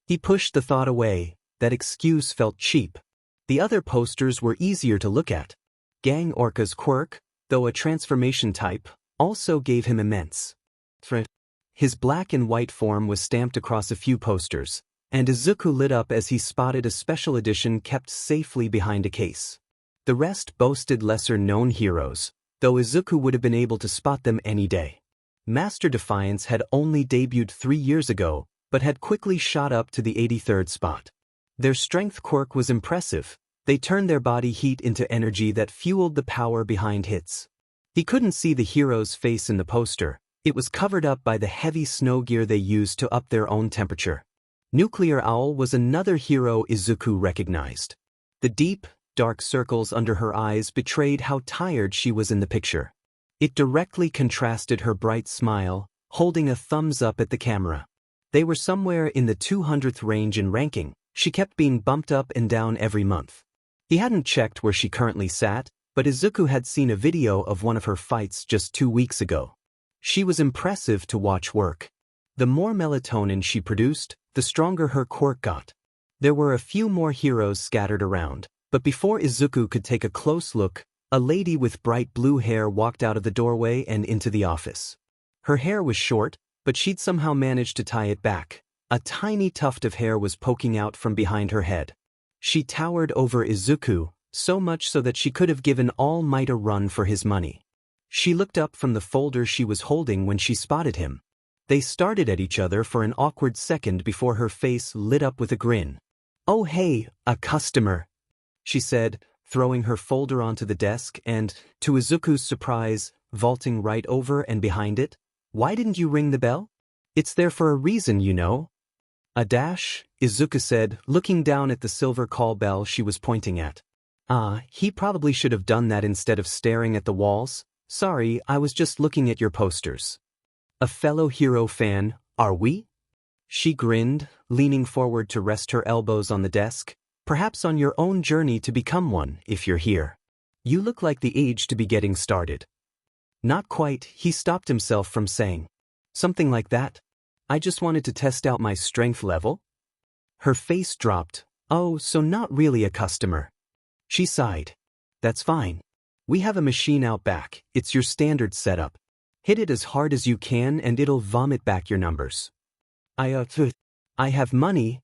He pushed the thought away. That excuse felt cheap. The other posters were easier to look at. Gang Orca's quirk, though a transformation type, also gave him immense threat. His black and white form was stamped across a few posters, and Izuku lit up as he spotted a special edition kept safely behind a case. The rest boasted lesser-known heroes, though Izuku would have been able to spot them any day. Master Defiance had only debuted 3 years ago, but had quickly shot up to the 83rd spot. Their strength quirk was impressive. They turned their body heat into energy that fueled the power behind hits. He couldn't see the hero's face in the poster. It was covered up by the heavy snow gear they used to up their own temperature. Nuclear Owl was another hero Izuku recognized. The deep, dark circles under her eyes betrayed how tired she was in the picture. It directly contrasted her bright smile, holding a thumbs up at the camera. They were somewhere in the 200th range in ranking. She kept being bumped up and down every month. He hadn't checked where she currently sat, but Izuku had seen a video of one of her fights just 2 weeks ago. She was impressive to watch work. The more melatonin she produced, the stronger her quirk got. There were a few more heroes scattered around, but before Izuku could take a close look, a lady with bright blue hair walked out of the doorway and into the office. Her hair was short, but she'd somehow managed to tie it back. A tiny tuft of hair was poking out from behind her head. She towered over Izuku, so much so that she could have given All Might a run for his money. She looked up from the folder she was holding when she spotted him. They started at each other for an awkward second before her face lit up with a grin. "Oh hey, a customer," she said, throwing her folder onto the desk and, to Izuku's surprise, vaulting right over and behind it. "Why didn't you ring the bell? It's there for a reason, you know." "A dash," Izuku said, looking down at the silver call bell she was pointing at. He probably should have done that instead of staring at the walls. "Sorry, I was just looking at your posters." "A fellow hero fan, are we?" She grinned, leaning forward to rest her elbows on the desk. "Perhaps on your own journey to become one, if you're here. You look like the age to be getting started." "Not quite," he stopped himself from saying. "Something like that. I just wanted to test out my strength level." Her face dropped. "Oh, so not really a customer." She sighed. "That's fine. We have a machine out back. It's your standard setup. Hit it as hard as you can and it'll vomit back your numbers." I have money,"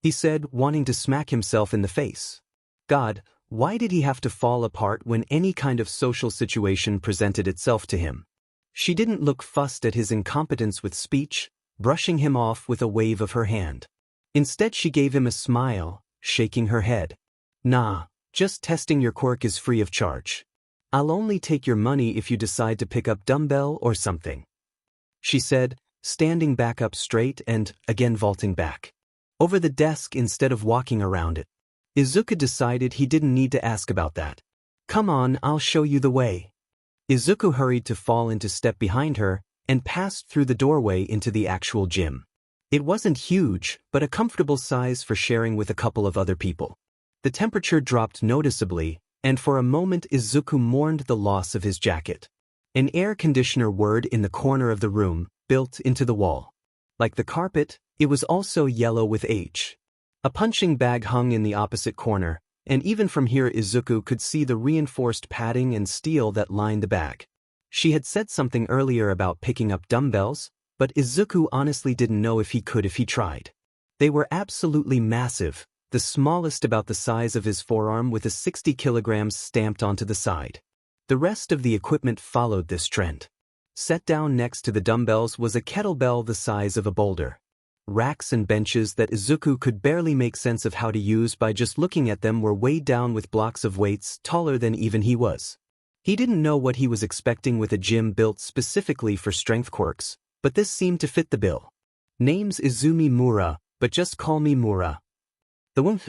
he said, wanting to smack himself in the face. God, why did he have to fall apart when any kind of social situation presented itself to him? She didn't look fussed at his incompetence with speech, brushing him off with a wave of her hand. Instead she gave him a smile, shaking her head. "Nah, just testing your quirk is free of charge. I'll only take your money if you decide to pick up dumbbell or something," she said, standing back up straight and, again vaulting back over the desk instead of walking around it. Izuku decided he didn't need to ask about that. "Come on, I'll show you the way." Izuku hurried to fall into step behind her and passed through the doorway into the actual gym. It wasn't huge, but a comfortable size for sharing with a couple of other people. The temperature dropped noticeably, and for a moment Izuku mourned the loss of his jacket. An air conditioner whirred in the corner of the room, built into the wall. Like the carpet, it was also yellow with age. A punching bag hung in the opposite corner, and even from here Izuku could see the reinforced padding and steel that lined the bag. She had said something earlier about picking up dumbbells, but Izuku honestly didn't know if he could if he tried. They were absolutely massive, the smallest about the size of his forearm with a 60 kilograms stamped onto the side. The rest of the equipment followed this trend. Set down next to the dumbbells was a kettlebell the size of a boulder. Racks and benches that Izuku could barely make sense of how to use by just looking at them were weighed down with blocks of weights taller than even he was. He didn't know what he was expecting with a gym built specifically for strength quirks, but this seemed to fit the bill. "Name's Izumi Mura, but just call me Mura," the woman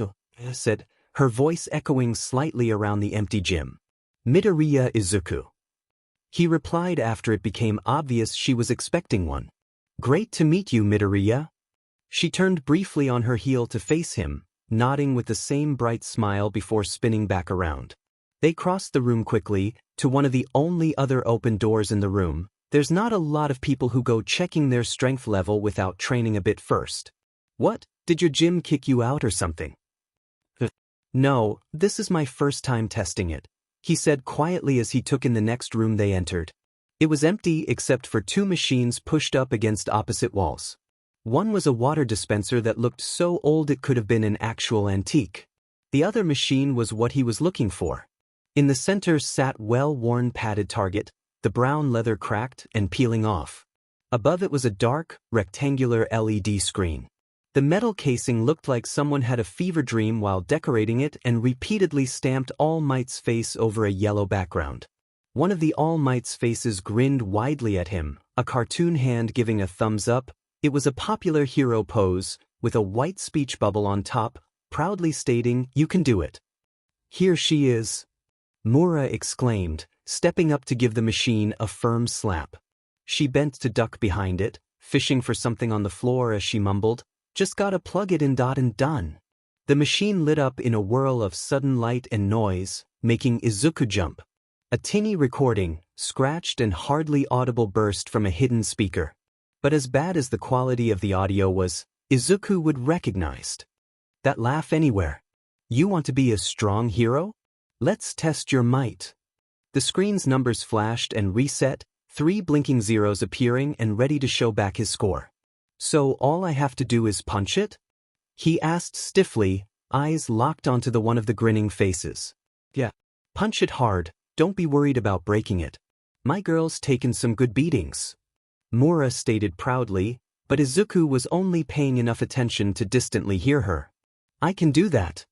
said, her voice echoing slightly around the empty gym. "Midoriya Izuku," he replied after it became obvious she was expecting one. "Great to meet you, Midoriya." She turned briefly on her heel to face him, nodding with the same bright smile before spinning back around. They crossed the room quickly, to one of the only other open doors in the room. There's not a lot of people who go checking their strength level without training a bit first. "What, did your gym kick you out or something?" "No, this is my first time testing it," he said quietly as he took in the next room they entered. It was empty except for 2 machines pushed up against opposite walls. One was a water dispenser that looked so old it could have been an actual antique. The other machine was what he was looking for. In the center sat well-worn padded target, the brown leather cracked and peeling off. Above it was a dark, rectangular LED screen. The metal casing looked like someone had a fever dream while decorating it and repeatedly stamped All Might's face over a yellow background. One of the All Might's faces grinned widely at him, a cartoon hand giving a thumbs up. It was a popular hero pose, with a white speech bubble on top, proudly stating, "You can do it." "Here she is," Mura exclaimed, stepping up to give the machine a firm slap. She bent to duck behind it, fishing for something on the floor as she mumbled, "Just gotta plug it in and done." The machine lit up in a whirl of sudden light and noise, making Izuku jump. A tinny recording, scratched and hardly audible, burst from a hidden speaker. But as bad as the quality of the audio was, Izuku would recognize that laugh anywhere. You want to be a strong hero? Let's test your might. The screen's numbers flashed and reset, 3 blinking zeros appearing and ready to show back his score. So all I have to do is punch it? He asked stiffly, eyes locked onto the one of the grinning faces. Yeah. Punch it hard, don't be worried about breaking it. My girl's taken some good beatings. Mura stated proudly, but Izuku was only paying enough attention to distantly hear her. I can do that,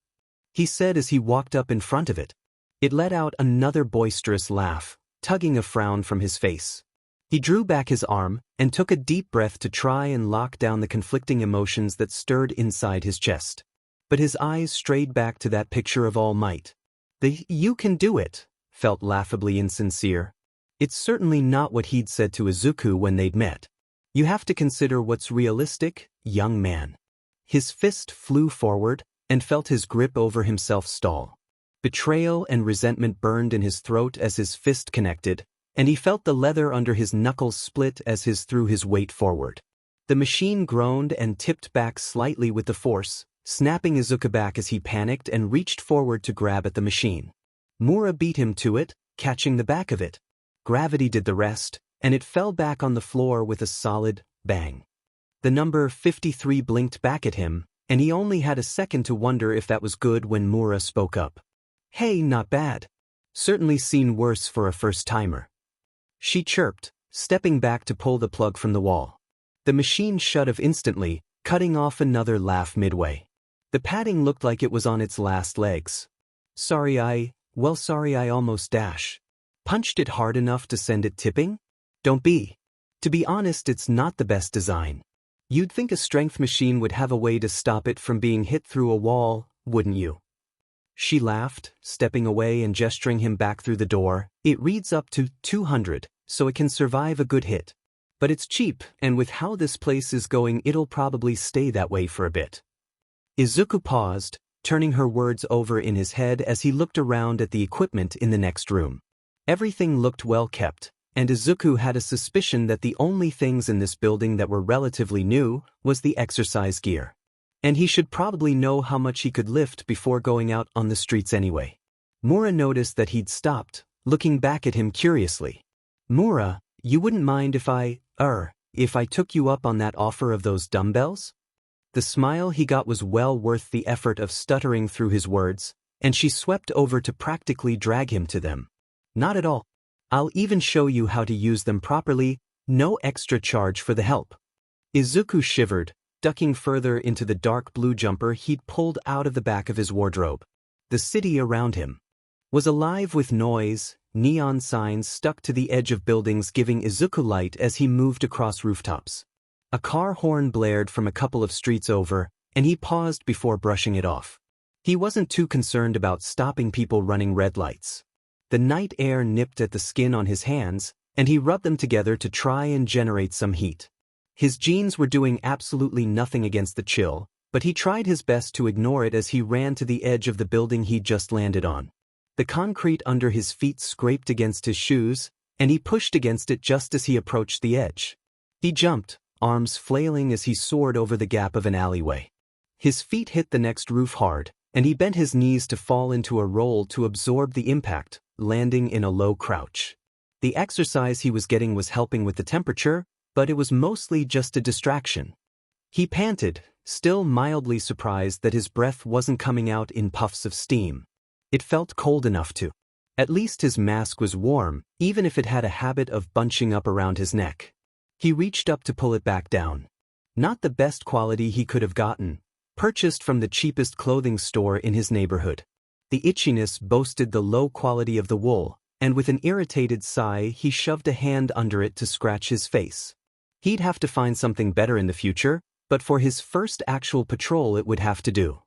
he said as he walked up in front of it. It let out another boisterous laugh, tugging a frown from his face. He drew back his arm and took a deep breath to try and lock down the conflicting emotions that stirred inside his chest. But his eyes strayed back to that picture of All Might. The "you can do it" felt laughably insincere. It's certainly not what he'd said to Izuku when they'd met. You have to consider what's realistic, young man. His fist flew forward and felt his grip over himself stall. Betrayal and resentment burned in his throat as his fist connected, and he felt the leather under his knuckles split as his threw his weight forward. The machine groaned and tipped back slightly with the force, snapping Izuku back as he panicked and reached forward to grab at the machine. Mura beat him to it, catching the back of it. Gravity did the rest, and it fell back on the floor with a solid bang. The number 53 blinked back at him, and he only had a second to wonder if that was good when Mura spoke up. Hey, not bad. Certainly seen worse for a first-timer. She chirped, stepping back to pull the plug from the wall. The machine shut off instantly, cutting off another laugh midway. The padding looked like it was on its last legs. Sorry I almost punched it hard enough to send it tipping? Don't be. To be honest, it's not the best design. You'd think a strength machine would have a way to stop it from being hit through a wall, wouldn't you? She laughed, stepping away and gesturing him back through the door. It reads up to 200, so it can survive a good hit. But it's cheap, and with how this place is going, it'll probably stay that way for a bit. Izuku paused, turning her words over in his head as he looked around at the equipment in the next room. Everything looked well kept, and Izuku had a suspicion that the only things in this building that were relatively new was the exercise gear. And he should probably know how much he could lift before going out on the streets anyway. Mura noticed that he'd stopped, looking back at him curiously. Mura, you wouldn't mind if I took you up on that offer of those dumbbells? The smile he got was well worth the effort of stuttering through his words, and she swept over to practically drag him to them. Not at all. I'll even show you how to use them properly, no extra charge for the help. Izuku shivered, ducking further into the dark blue jumper he'd pulled out of the back of his wardrobe. The city around him was alive with noise, neon signs stuck to the edge of buildings giving Izuku light as he moved across rooftops. A car horn blared from a couple of streets over, and he paused before brushing it off. He wasn't too concerned about stopping people running red lights. The night air nipped at the skin on his hands, and he rubbed them together to try and generate some heat. His jeans were doing absolutely nothing against the chill, but he tried his best to ignore it as he ran to the edge of the building he'd just landed on. The concrete under his feet scraped against his shoes, and he pushed against it just as he approached the edge. He jumped, arms flailing as he soared over the gap of an alleyway. His feet hit the next roof hard, and he bent his knees to fall into a roll to absorb the impact, landing in a low crouch. The exercise he was getting was helping with the temperature, but it was mostly just a distraction. He panted, still mildly surprised that his breath wasn't coming out in puffs of steam. It felt cold enough to. At least his mask was warm, even if it had a habit of bunching up around his neck. He reached up to pull it back down. Not the best quality he could have gotten, purchased from the cheapest clothing store in his neighborhood. The itchiness boasted the low quality of the wool, and with an irritated sigh he shoved a hand under it to scratch his face. He'd have to find something better in the future, but for his first actual patrol it would have to do.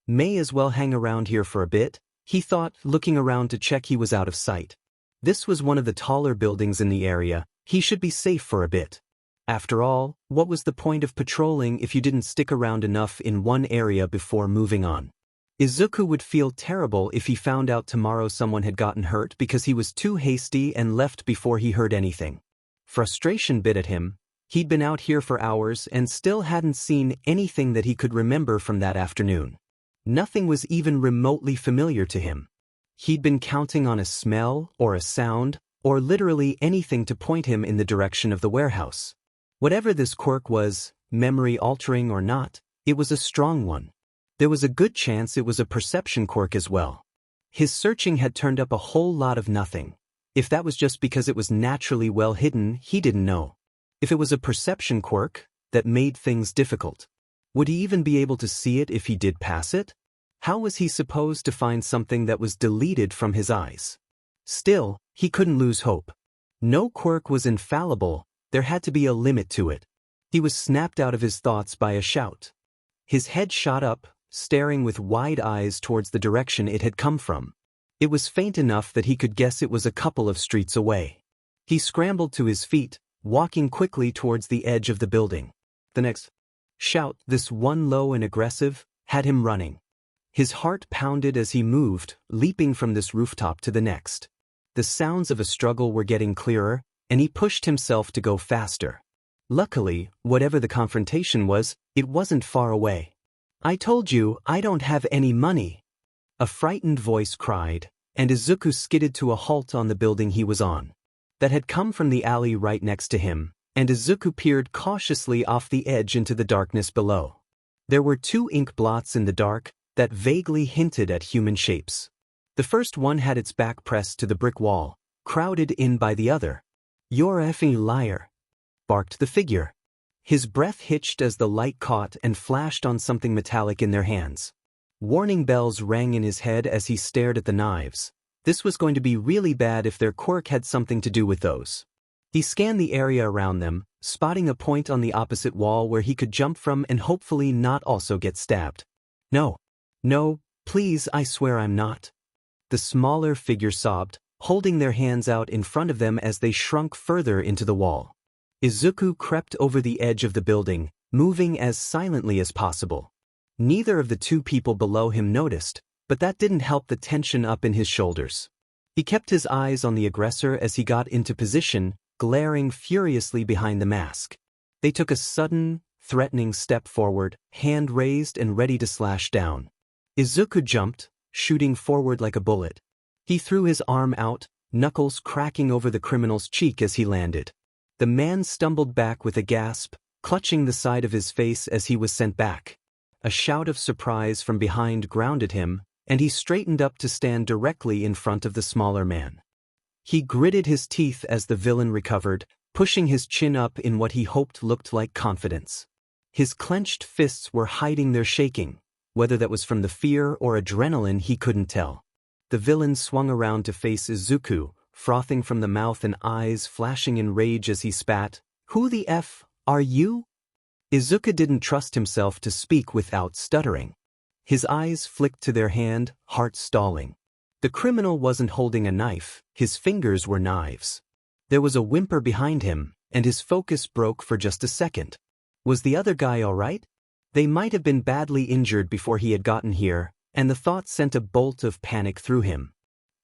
May as well hang around here for a bit, he thought, looking around to check he was out of sight. This was one of the taller buildings in the area, he should be safe for a bit. After all, what was the point of patrolling if you didn't stick around enough in one area before moving on? Izuku would feel terrible if he found out tomorrow someone had gotten hurt because he was too hasty and left before he heard anything. Frustration bit at him. He'd been out here for hours and still hadn't seen anything that he could remember from that afternoon. Nothing was even remotely familiar to him. He'd been counting on a smell or a sound or literally anything to point him in the direction of the warehouse. Whatever this quirk was, memory-altering or not, it was a strong one. There was a good chance it was a perception quirk as well. His searching had turned up a whole lot of nothing. If that was just because it was naturally well hidden, he didn't know. If it was a perception quirk, that made things difficult. Would he even be able to see it if he did pass it? How was he supposed to find something that was deleted from his eyes? Still, he couldn't lose hope. No quirk was infallible, there had to be a limit to it. He was snapped out of his thoughts by a shout. His head shot up, staring with wide eyes towards the direction it had come from. It was faint enough that he could guess it was a couple of streets away. He scrambled to his feet, walking quickly towards the edge of the building. The next shout, this one low and aggressive, had him running. His heart pounded as he moved, leaping from this rooftop to the next. The sounds of a struggle were getting clearer, and he pushed himself to go faster. Luckily, whatever the confrontation was, it wasn't far away. "I told you, I don't have any money," a frightened voice cried, and Izuku skidded to a halt on the building he was on. That had come from the alley right next to him, and Izuku peered cautiously off the edge into the darkness below. There were two ink blots in the dark that vaguely hinted at human shapes. The first one had its back pressed to the brick wall, crowded in by the other. "You're effing liar," barked the figure. His breath hitched as the light caught and flashed on something metallic in their hands. Warning bells rang in his head as he stared at the knives. This was going to be really bad if their quirk had something to do with those. He scanned the area around them, spotting a point on the opposite wall where he could jump from and hopefully not also get stabbed. "No. No, please, I swear I'm not." The smaller figure sobbed, holding their hands out in front of them as they shrunk further into the wall. Izuku crept over the edge of the building, moving as silently as possible. Neither of the two people below him noticed, but that didn't help the tension up in his shoulders. He kept his eyes on the aggressor as he got into position, glaring furiously behind the mask. They took a sudden, threatening step forward, hand raised and ready to slash down. Izuku jumped, shooting forward like a bullet. He threw his arm out, knuckles cracking over the criminal's cheek as he landed. The man stumbled back with a gasp, clutching the side of his face as he was sent back. A shout of surprise from behind grounded him, and he straightened up to stand directly in front of the smaller man. He gritted his teeth as the villain recovered, pushing his chin up in what he hoped looked like confidence. His clenched fists were hiding their shaking. Whether that was from the fear or adrenaline he couldn't tell. The villain swung around to face Izuku, frothing from the mouth and eyes flashing in rage as he spat. "Who the F are you?" Izuku didn't trust himself to speak without stuttering. His eyes flicked to their hand, heart stalling. The criminal wasn't holding a knife, his fingers were knives. There was a whimper behind him, and his focus broke for just a second. Was the other guy all right? They might have been badly injured before he had gotten here, and the thought sent a bolt of panic through him.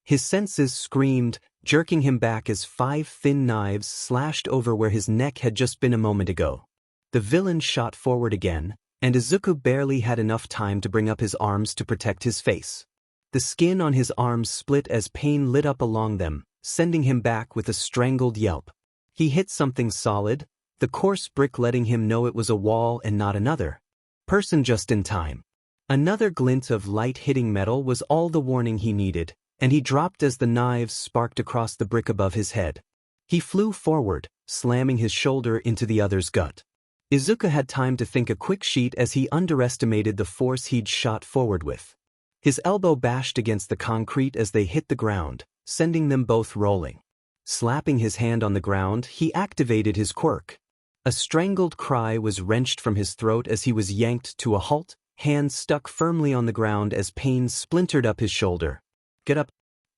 His senses screamed, jerking him back as 5 thin knives slashed over where his neck had just been a moment ago. The villain shot forward again, and Izuku barely had enough time to bring up his arms to protect his face. The skin on his arms split as pain lit up along them, sending him back with a strangled yelp. He hit something solid, the coarse brick letting him know it was a wall and not another person just in time. Another glint of light hitting metal was all the warning he needed, and he dropped as the knives sparked across the brick above his head. He flew forward, slamming his shoulder into the other's gut. Izuku had time to think a quick sheet as he underestimated the force he'd shot forward with. His elbow bashed against the concrete as they hit the ground, sending them both rolling. Slapping his hand on the ground, he activated his quirk. A strangled cry was wrenched from his throat as he was yanked to a halt, hands stuck firmly on the ground as pain splintered up his shoulder. "Get up!"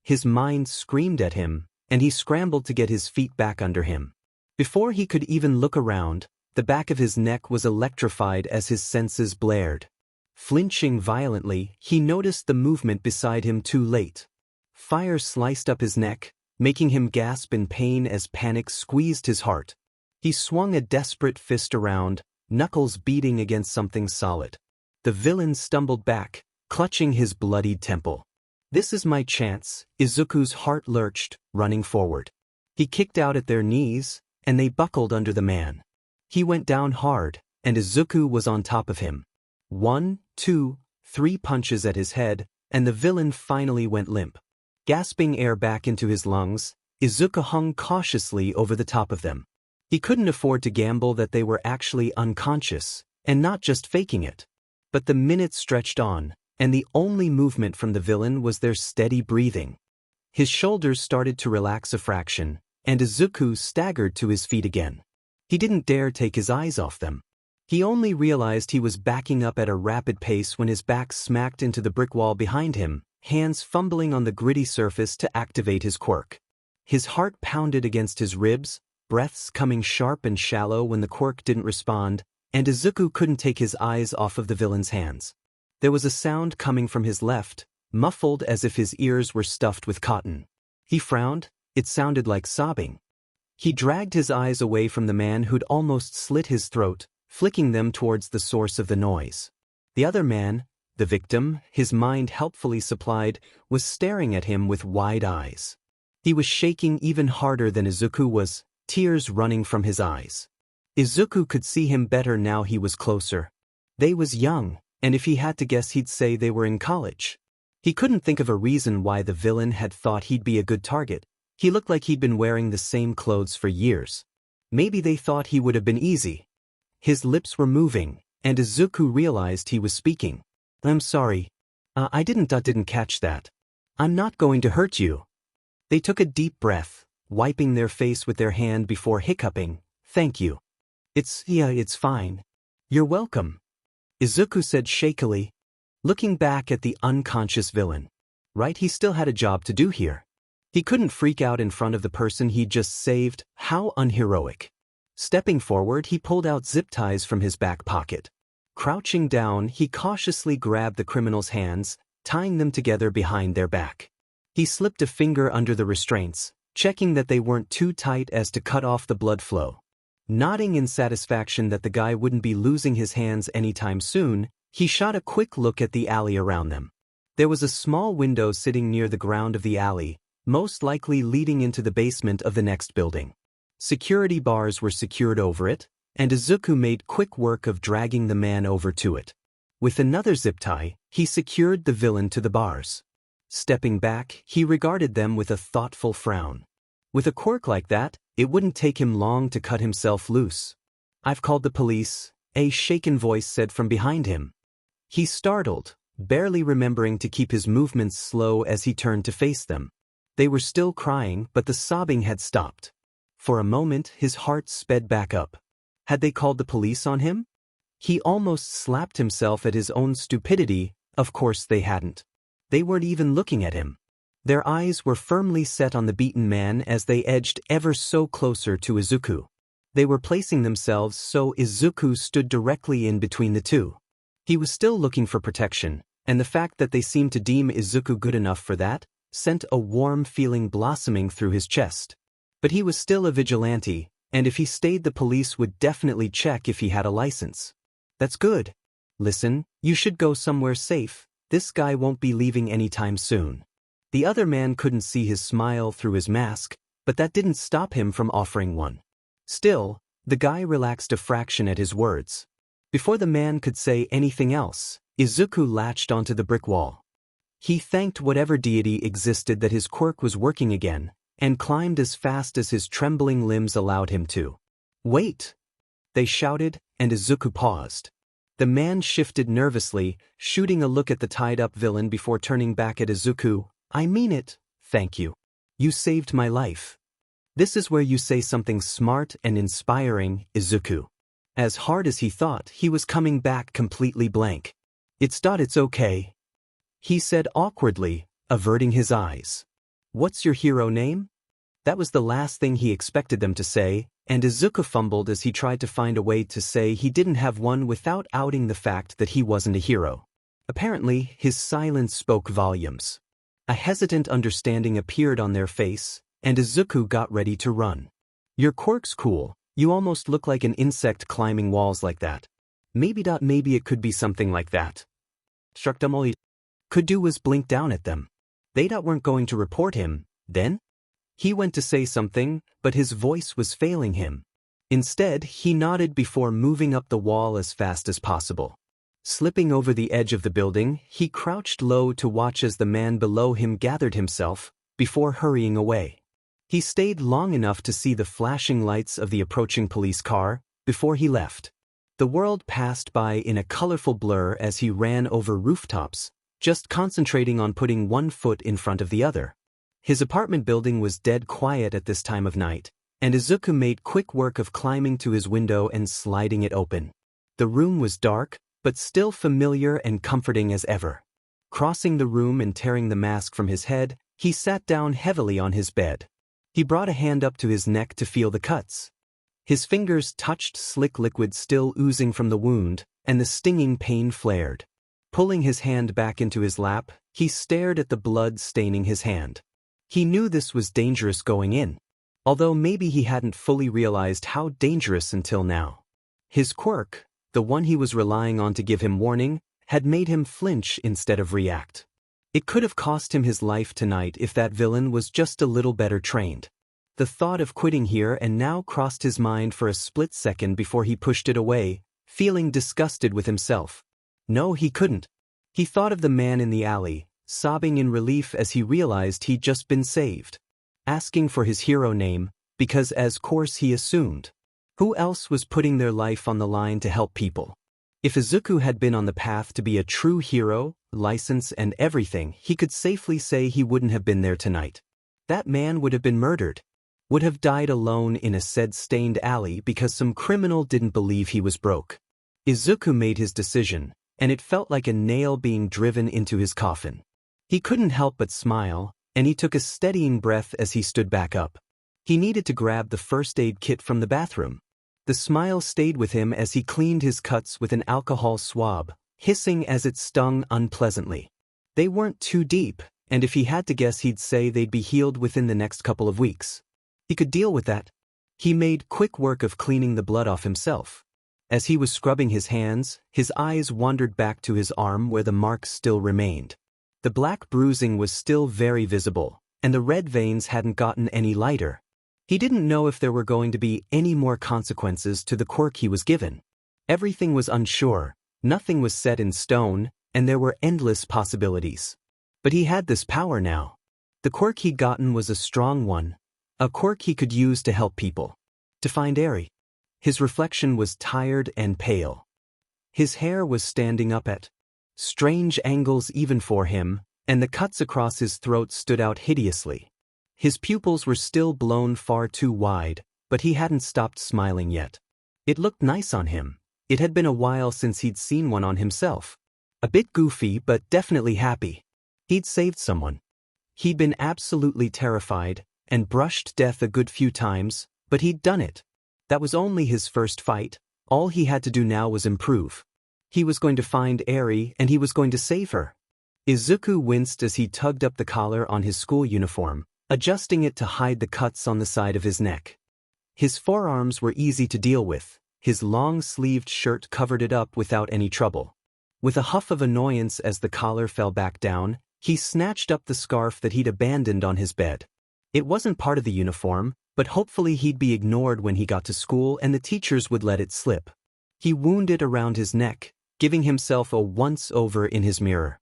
His mind screamed at him, and he scrambled to get his feet back under him. Before he could even look around, the back of his neck was electrified as his senses blared. Flinching violently, he noticed the movement beside him too late. Fire sliced up his neck, making him gasp in pain as panic squeezed his heart. He swung a desperate fist around, knuckles beating against something solid. The villain stumbled back, clutching his bloodied temple. "This is my chance," Izuku's heart lurched, running forward. He kicked out at their knees, and they buckled under the man. He went down hard, and Izuku was on top of him. 1, 2, 3 punches at his head, and the villain finally went limp. Gasping air back into his lungs, Izuku hung cautiously over the top of them. He couldn't afford to gamble that they were actually unconscious, and not just faking it. But the minutes stretched on, and the only movement from the villain was their steady breathing. His shoulders started to relax a fraction, and Izuku staggered to his feet again. He didn't dare take his eyes off them. He only realized he was backing up at a rapid pace when his back smacked into the brick wall behind him, hands fumbling on the gritty surface to activate his quirk. His heart pounded against his ribs, breaths coming sharp and shallow when the quirk didn't respond, and Izuku couldn't take his eyes off of the villain's hands. There was a sound coming from his left, muffled as if his ears were stuffed with cotton. He frowned. It sounded like sobbing. He dragged his eyes away from the man who'd almost slit his throat, flicking them towards the source of the noise. The other man, the victim, his mind helpfully supplied, was staring at him with wide eyes. He was shaking even harder than Izuku was, tears running from his eyes. Izuku could see him better now he was closer. They was young, and if he had to guess he'd say they were in college. He couldn't think of a reason why the villain had thought he'd be a good target. He looked like he'd been wearing the same clothes for years. Maybe they thought he would have been easy. His lips were moving, and Izuku realized he was speaking. "I'm sorry. I didn't catch that. I'm not going to hurt you." They took a deep breath, wiping their face with their hand before hiccuping. "Thank you." It's fine. You're welcome," Izuku said shakily, looking back at the unconscious villain. Right, he still had a job to do here. He couldn't freak out in front of the person he'd just saved. How unheroic. Stepping forward, he pulled out zip ties from his back pocket. Crouching down, he cautiously grabbed the criminal's hands, tying them together behind their back. He slipped a finger under the restraints, checking that they weren't too tight as to cut off the blood flow. Nodding in satisfaction that the guy wouldn't be losing his hands anytime soon, he shot a quick look at the alley around them. There was a small window sitting near the ground of the alley, most likely leading into the basement of the next building. Security bars were secured over it, and Izuku made quick work of dragging the man over to it. With another zip tie, he secured the villain to the bars. Stepping back, he regarded them with a thoughtful frown. With a quirk like that, it wouldn't take him long to cut himself loose. "I've called the police," a shaken voice said from behind him. He startled, barely remembering to keep his movements slow as he turned to face them. They were still crying, but the sobbing had stopped. For a moment, his heart sped back up. Had they called the police on him? He almost slapped himself at his own stupidity. Of course they hadn't. They weren't even looking at him. Their eyes were firmly set on the beaten man as they edged ever so closer to Izuku. They were placing themselves so Izuku stood directly in between the two. He was still looking for protection, and the fact that they seemed to deem Izuku good enough for that sent a warm feeling blossoming through his chest. But he was still a vigilante, and if he stayed the police would definitely check if he had a license. "That's good. Listen, you should go somewhere safe. This guy won't be leaving anytime soon." The other man couldn't see his smile through his mask, but that didn't stop him from offering one. Still, the guy relaxed a fraction at his words. Before the man could say anything else, Izuku latched onto the brick wall. He thanked whatever deity existed that his quirk was working again, and climbed as fast as his trembling limbs allowed him to. "Wait!" they shouted, and Izuku paused. The man shifted nervously, shooting a look at the tied-up villain before turning back at Izuku. "I mean it, thank you. You saved my life." This is where you say something smart and inspiring, Izuku. As hard as he thought, he was coming back completely blank. It's okay," he said awkwardly, averting his eyes. "What's your hero name?" That was the last thing he expected them to say, and Izuku fumbled as he tried to find a way to say he didn't have one without outing the fact that he wasn't a hero. Apparently, his silence spoke volumes. A hesitant understanding appeared on their face, and Izuku got ready to run. Your quirk's cool, you almost look like an insect climbing walls like that. Maybe it could be something like that. Shrugged. Kudu was blinked down at them. They weren't going to report him, then? He went to say something, but his voice was failing him. Instead, he nodded before moving up the wall as fast as possible. Slipping over the edge of the building, he crouched low to watch as the man below him gathered himself, before hurrying away. He stayed long enough to see the flashing lights of the approaching police car, before he left. The world passed by in a colorful blur as he ran over rooftops, just concentrating on putting one foot in front of the other. His apartment building was dead quiet at this time of night, and Izuku made quick work of climbing to his window and sliding it open. The room was dark, but still familiar and comforting as ever. Crossing the room and tearing the mask from his head, he sat down heavily on his bed. He brought a hand up to his neck to feel the cuts. His fingers touched slick liquid still oozing from the wound, and the stinging pain flared. Pulling his hand back into his lap, he stared at the blood staining his hand. He knew this was dangerous going in, although maybe he hadn't fully realized how dangerous until now. His quirk, the one he was relying on to give him warning, had made him flinch instead of react. It could have cost him his life tonight if that villain was just a little better trained. The thought of quitting here and now crossed his mind for a split second before he pushed it away, feeling disgusted with himself. No, he couldn't. He thought of the man in the alley, sobbing in relief as he realized he'd just been saved. Asking for his hero name, because as course he assumed. Who else was putting their life on the line to help people? If Izuku had been on the path to be a true hero, license and everything, he could safely say he wouldn't have been there tonight. That man would have been murdered. Would have died alone in a said-stained alley because some criminal didn't believe he was broke. Izuku made his decision, and it felt like a nail being driven into his coffin. He couldn't help but smile, and he took a steadying breath as he stood back up. He needed to grab the first aid kit from the bathroom. The smile stayed with him as he cleaned his cuts with an alcohol swab, hissing as it stung unpleasantly. They weren't too deep, and if he had to guess he'd say they'd be healed within the next couple of weeks. He could deal with that. He made quick work of cleaning the blood off himself. As he was scrubbing his hands, his eyes wandered back to his arm where the marks still remained. The black bruising was still very visible, and the red veins hadn't gotten any lighter. He didn't know if there were going to be any more consequences to the quirk he was given. Everything was unsure, nothing was set in stone, and there were endless possibilities. But he had this power now. The quirk he'd gotten was a strong one, a quirk he could use to help people. To find Eri. His reflection was tired and pale. His hair was standing up at strange angles even for him, and the cuts across his throat stood out hideously. His pupils were still blown far too wide, but he hadn't stopped smiling yet. It looked nice on him. It had been a while since he'd seen one on himself. A bit goofy, but definitely happy. He'd saved someone. He'd been absolutely terrified, and brushed death a good few times, but he'd done it. That was only his first fight. All he had to do now was improve. He was going to find Eri, and he was going to save her. Izuku winced as he tugged up the collar on his school uniform, adjusting it to hide the cuts on the side of his neck. His forearms were easy to deal with. His long-sleeved shirt covered it up without any trouble. With a huff of annoyance as the collar fell back down, he snatched up the scarf that he'd abandoned on his bed. It wasn't part of the uniform, but hopefully he'd be ignored when he got to school and the teachers would let it slip. He wound it around his neck, giving himself a once-over in his mirror.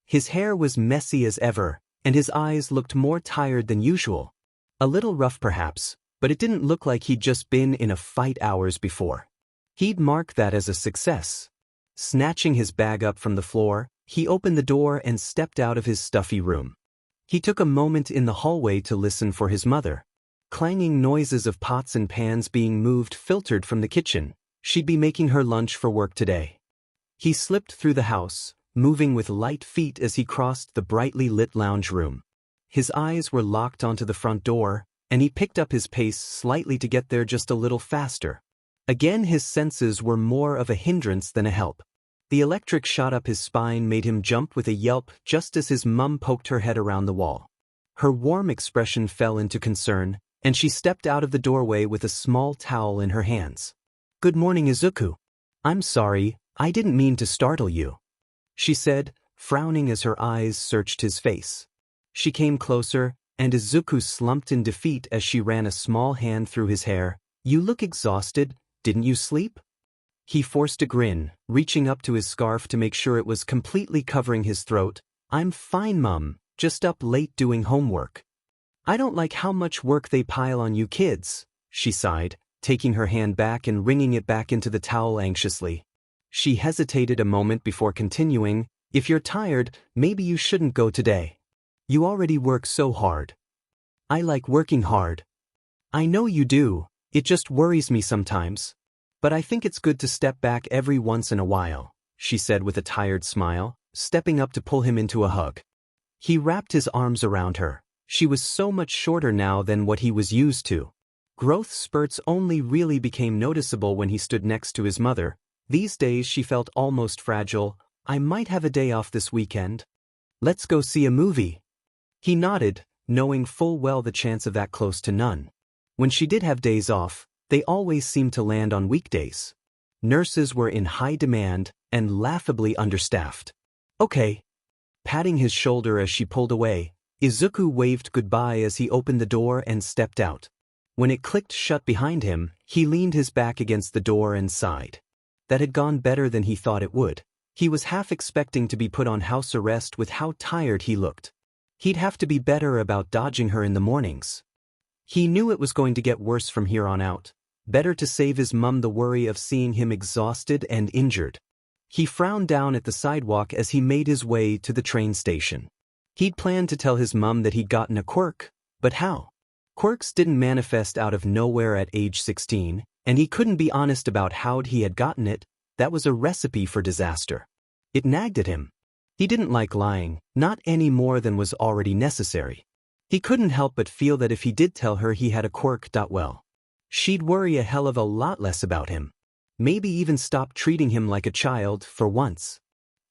His hair was messy as ever, and his eyes looked more tired than usual. A little rough perhaps, but it didn't look like he'd just been in a fight hours before. He'd mark that as a success. Snatching his bag up from the floor, he opened the door and stepped out of his stuffy room. He took a moment in the hallway to listen for his mother. Clanging noises of pots and pans being moved filtered from the kitchen. She'd be making her lunch for work today. He slipped through the house, moving with light feet as he crossed the brightly lit lounge room. His eyes were locked onto the front door, and he picked up his pace slightly to get there just a little faster. Again, his senses were more of a hindrance than a help. The electric shot up his spine made him jump with a yelp just as his mum poked her head around the wall. Her warm expression fell into concern, and she stepped out of the doorway with a small towel in her hands. "Good morning, Izuku. I'm sorry, I didn't mean to startle you," she said, frowning as her eyes searched his face. She came closer, and Izuku slumped in defeat as she ran a small hand through his hair. "You look exhausted, didn't you sleep?" He forced a grin, reaching up to his scarf to make sure it was completely covering his throat. "I'm fine, Mum, just up late doing homework." "I don't like how much work they pile on you kids," she sighed, taking her hand back and wringing it back into the towel anxiously. She hesitated a moment before continuing, "If you're tired, maybe you shouldn't go today. You already work so hard." "I like working hard." "I know you do, it just worries me sometimes. But I think it's good to step back every once in a while," she said with a tired smile, stepping up to pull him into a hug. He wrapped his arms around her. She was so much shorter now than what he was used to. Growth spurts only really became noticeable when he stood next to his mother. These days she felt almost fragile. "I might have a day off this weekend. Let's go see a movie." He nodded, knowing full well the chance of that close to none. When she did have days off, they always seemed to land on weekdays. Nurses were in high demand and laughably understaffed. "Okay." Patting his shoulder as she pulled away, Izuku waved goodbye as he opened the door and stepped out. When it clicked shut behind him, he leaned his back against the door and sighed. That had gone better than he thought it would. He was half expecting to be put on house arrest with how tired he looked. He'd have to be better about dodging her in the mornings. He knew it was going to get worse from here on out. Better to save his mum the worry of seeing him exhausted and injured. He frowned down at the sidewalk as he made his way to the train station. He'd planned to tell his mum that he'd gotten a quirk, but how? Quirks didn't manifest out of nowhere at age 16, and he couldn't be honest about how he had gotten it. That was a recipe for disaster. It nagged at him. He didn't like lying, not any more than was already necessary. He couldn't help but feel that if he did tell her he had a quirk, well, she'd worry a hell of a lot less about him. Maybe even stop treating him like a child for once.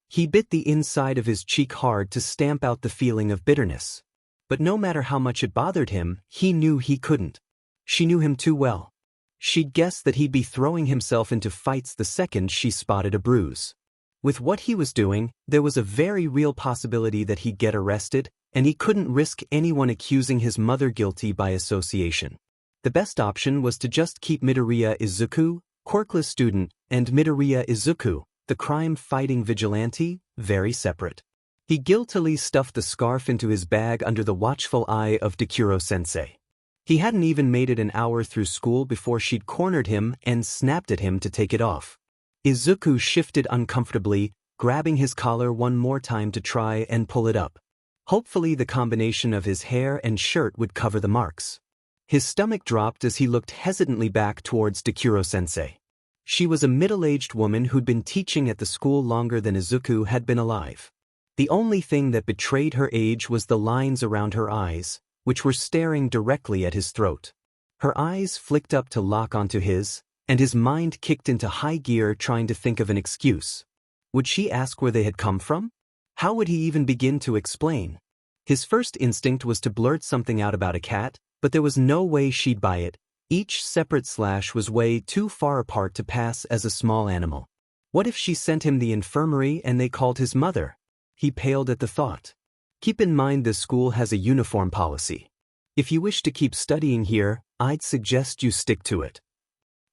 He bit the inside of his cheek hard to stamp out the feeling of bitterness. But no matter how much it bothered him, he knew he couldn't. She knew him too well. She'd guessed that he'd be throwing himself into fights the second she spotted a bruise. With what he was doing, there was a very real possibility that he'd get arrested, and he couldn't risk anyone accusing his mother guilty by association. The best option was to just keep Midoriya Izuku, quirkless student, and Midoriya Izuku, the crime-fighting vigilante, very separate. He guiltily stuffed the scarf into his bag under the watchful eye of Dekuro-sensei. He hadn't even made it an hour through school before she'd cornered him and snapped at him to take it off. Izuku shifted uncomfortably, grabbing his collar one more time to try and pull it up. Hopefully the combination of his hair and shirt would cover the marks. His stomach dropped as he looked hesitantly back towards Dekuro-sensei. She was a middle-aged woman who'd been teaching at the school longer than Izuku had been alive. The only thing that betrayed her age was the lines around her eyes, which were staring directly at his throat. Her eyes flicked up to lock onto his, and his mind kicked into high gear trying to think of an excuse. Would she ask where they had come from? How would he even begin to explain? His first instinct was to blurt something out about a cat, but there was no way she'd buy it. Each separate slash was way too far apart to pass as a small animal. What if she sent him the infirmary and they called his mother? He paled at the thought. Keep in mind this school has a uniform policy. If you wish to keep studying here, I'd suggest you stick to it.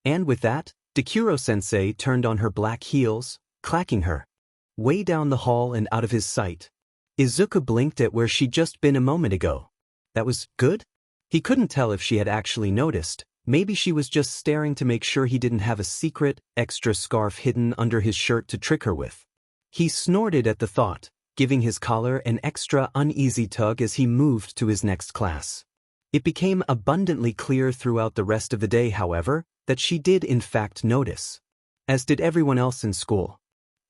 And with that, Dekuro-sensei turned on her black heels, clacking her. Way down the hall and out of his sight. Izuku blinked at where she'd just been a moment ago. That was good? He couldn't tell if she had actually noticed. Maybe she was just staring to make sure he didn't have a secret, extra scarf hidden under his shirt to trick her with. He snorted at the thought, giving his collar an extra uneasy tug as he moved to his next class. It became abundantly clear throughout the rest of the day, however, that she did in fact notice. As did everyone else in school.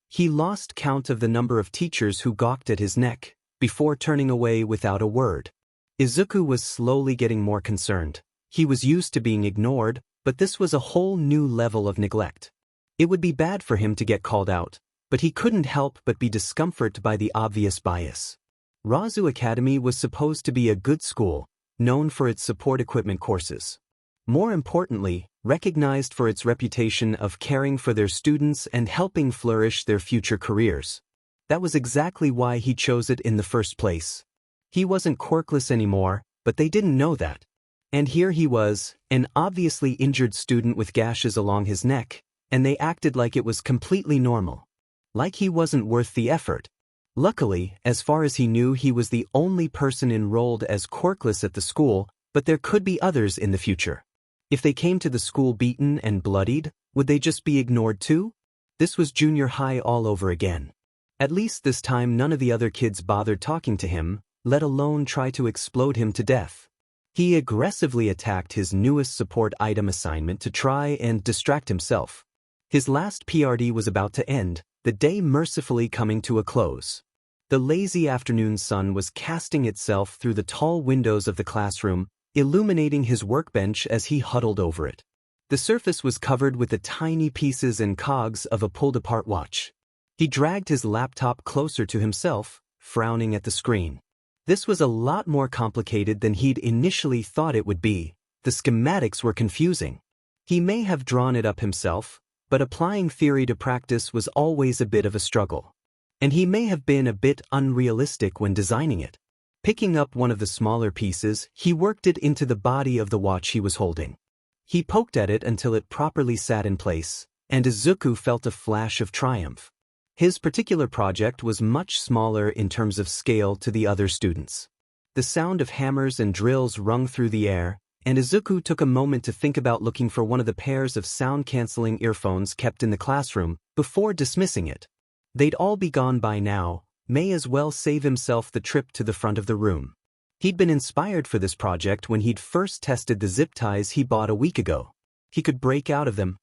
He lost count of the number of teachers who gawked at his neck, before turning away without a word. Izuku was slowly getting more concerned. He was used to being ignored, but this was a whole new level of neglect. It would be bad for him to get called out, but he couldn't help but be discomforted by the obvious bias. Razu Academy was supposed to be a good school, known for its support equipment courses. More importantly, recognized for its reputation of caring for their students and helping flourish their future careers. That was exactly why he chose it in the first place. He wasn't quirkless anymore, but they didn't know that. And here he was, an obviously injured student with gashes along his neck, and they acted like it was completely normal. Like he wasn't worth the effort. Luckily, as far as he knew, he was the only person enrolled as quirkless at the school, but there could be others in the future. If they came to the school beaten and bloodied, would they just be ignored too? This was junior high all over again. At least this time none of the other kids bothered talking to him, let alone try to explode him to death. He aggressively attacked his newest support item assignment to try and distract himself. His last PRD was about to end, the day mercifully coming to a close. The lazy afternoon sun was casting itself through the tall windows of the classroom, illuminating his workbench as he huddled over it. The surface was covered with the tiny pieces and cogs of a pulled-apart watch. He dragged his laptop closer to himself, frowning at the screen. This was a lot more complicated than he'd initially thought it would be. The schematics were confusing. He may have drawn it up himself, but applying theory to practice was always a bit of a struggle. And he may have been a bit unrealistic when designing it. Picking up one of the smaller pieces, he worked it into the body of the watch he was holding. He poked at it until it properly sat in place, and Izuku felt a flash of triumph. His particular project was much smaller in terms of scale to the other students. The sound of hammers and drills rung through the air, and Izuku took a moment to think about looking for one of the pairs of sound-canceling earphones kept in the classroom before dismissing it. They'd all be gone by now, may as well save himself the trip to the front of the room. He'd been inspired for this project when he'd first tested the zip ties he bought a week ago. He could break out of them.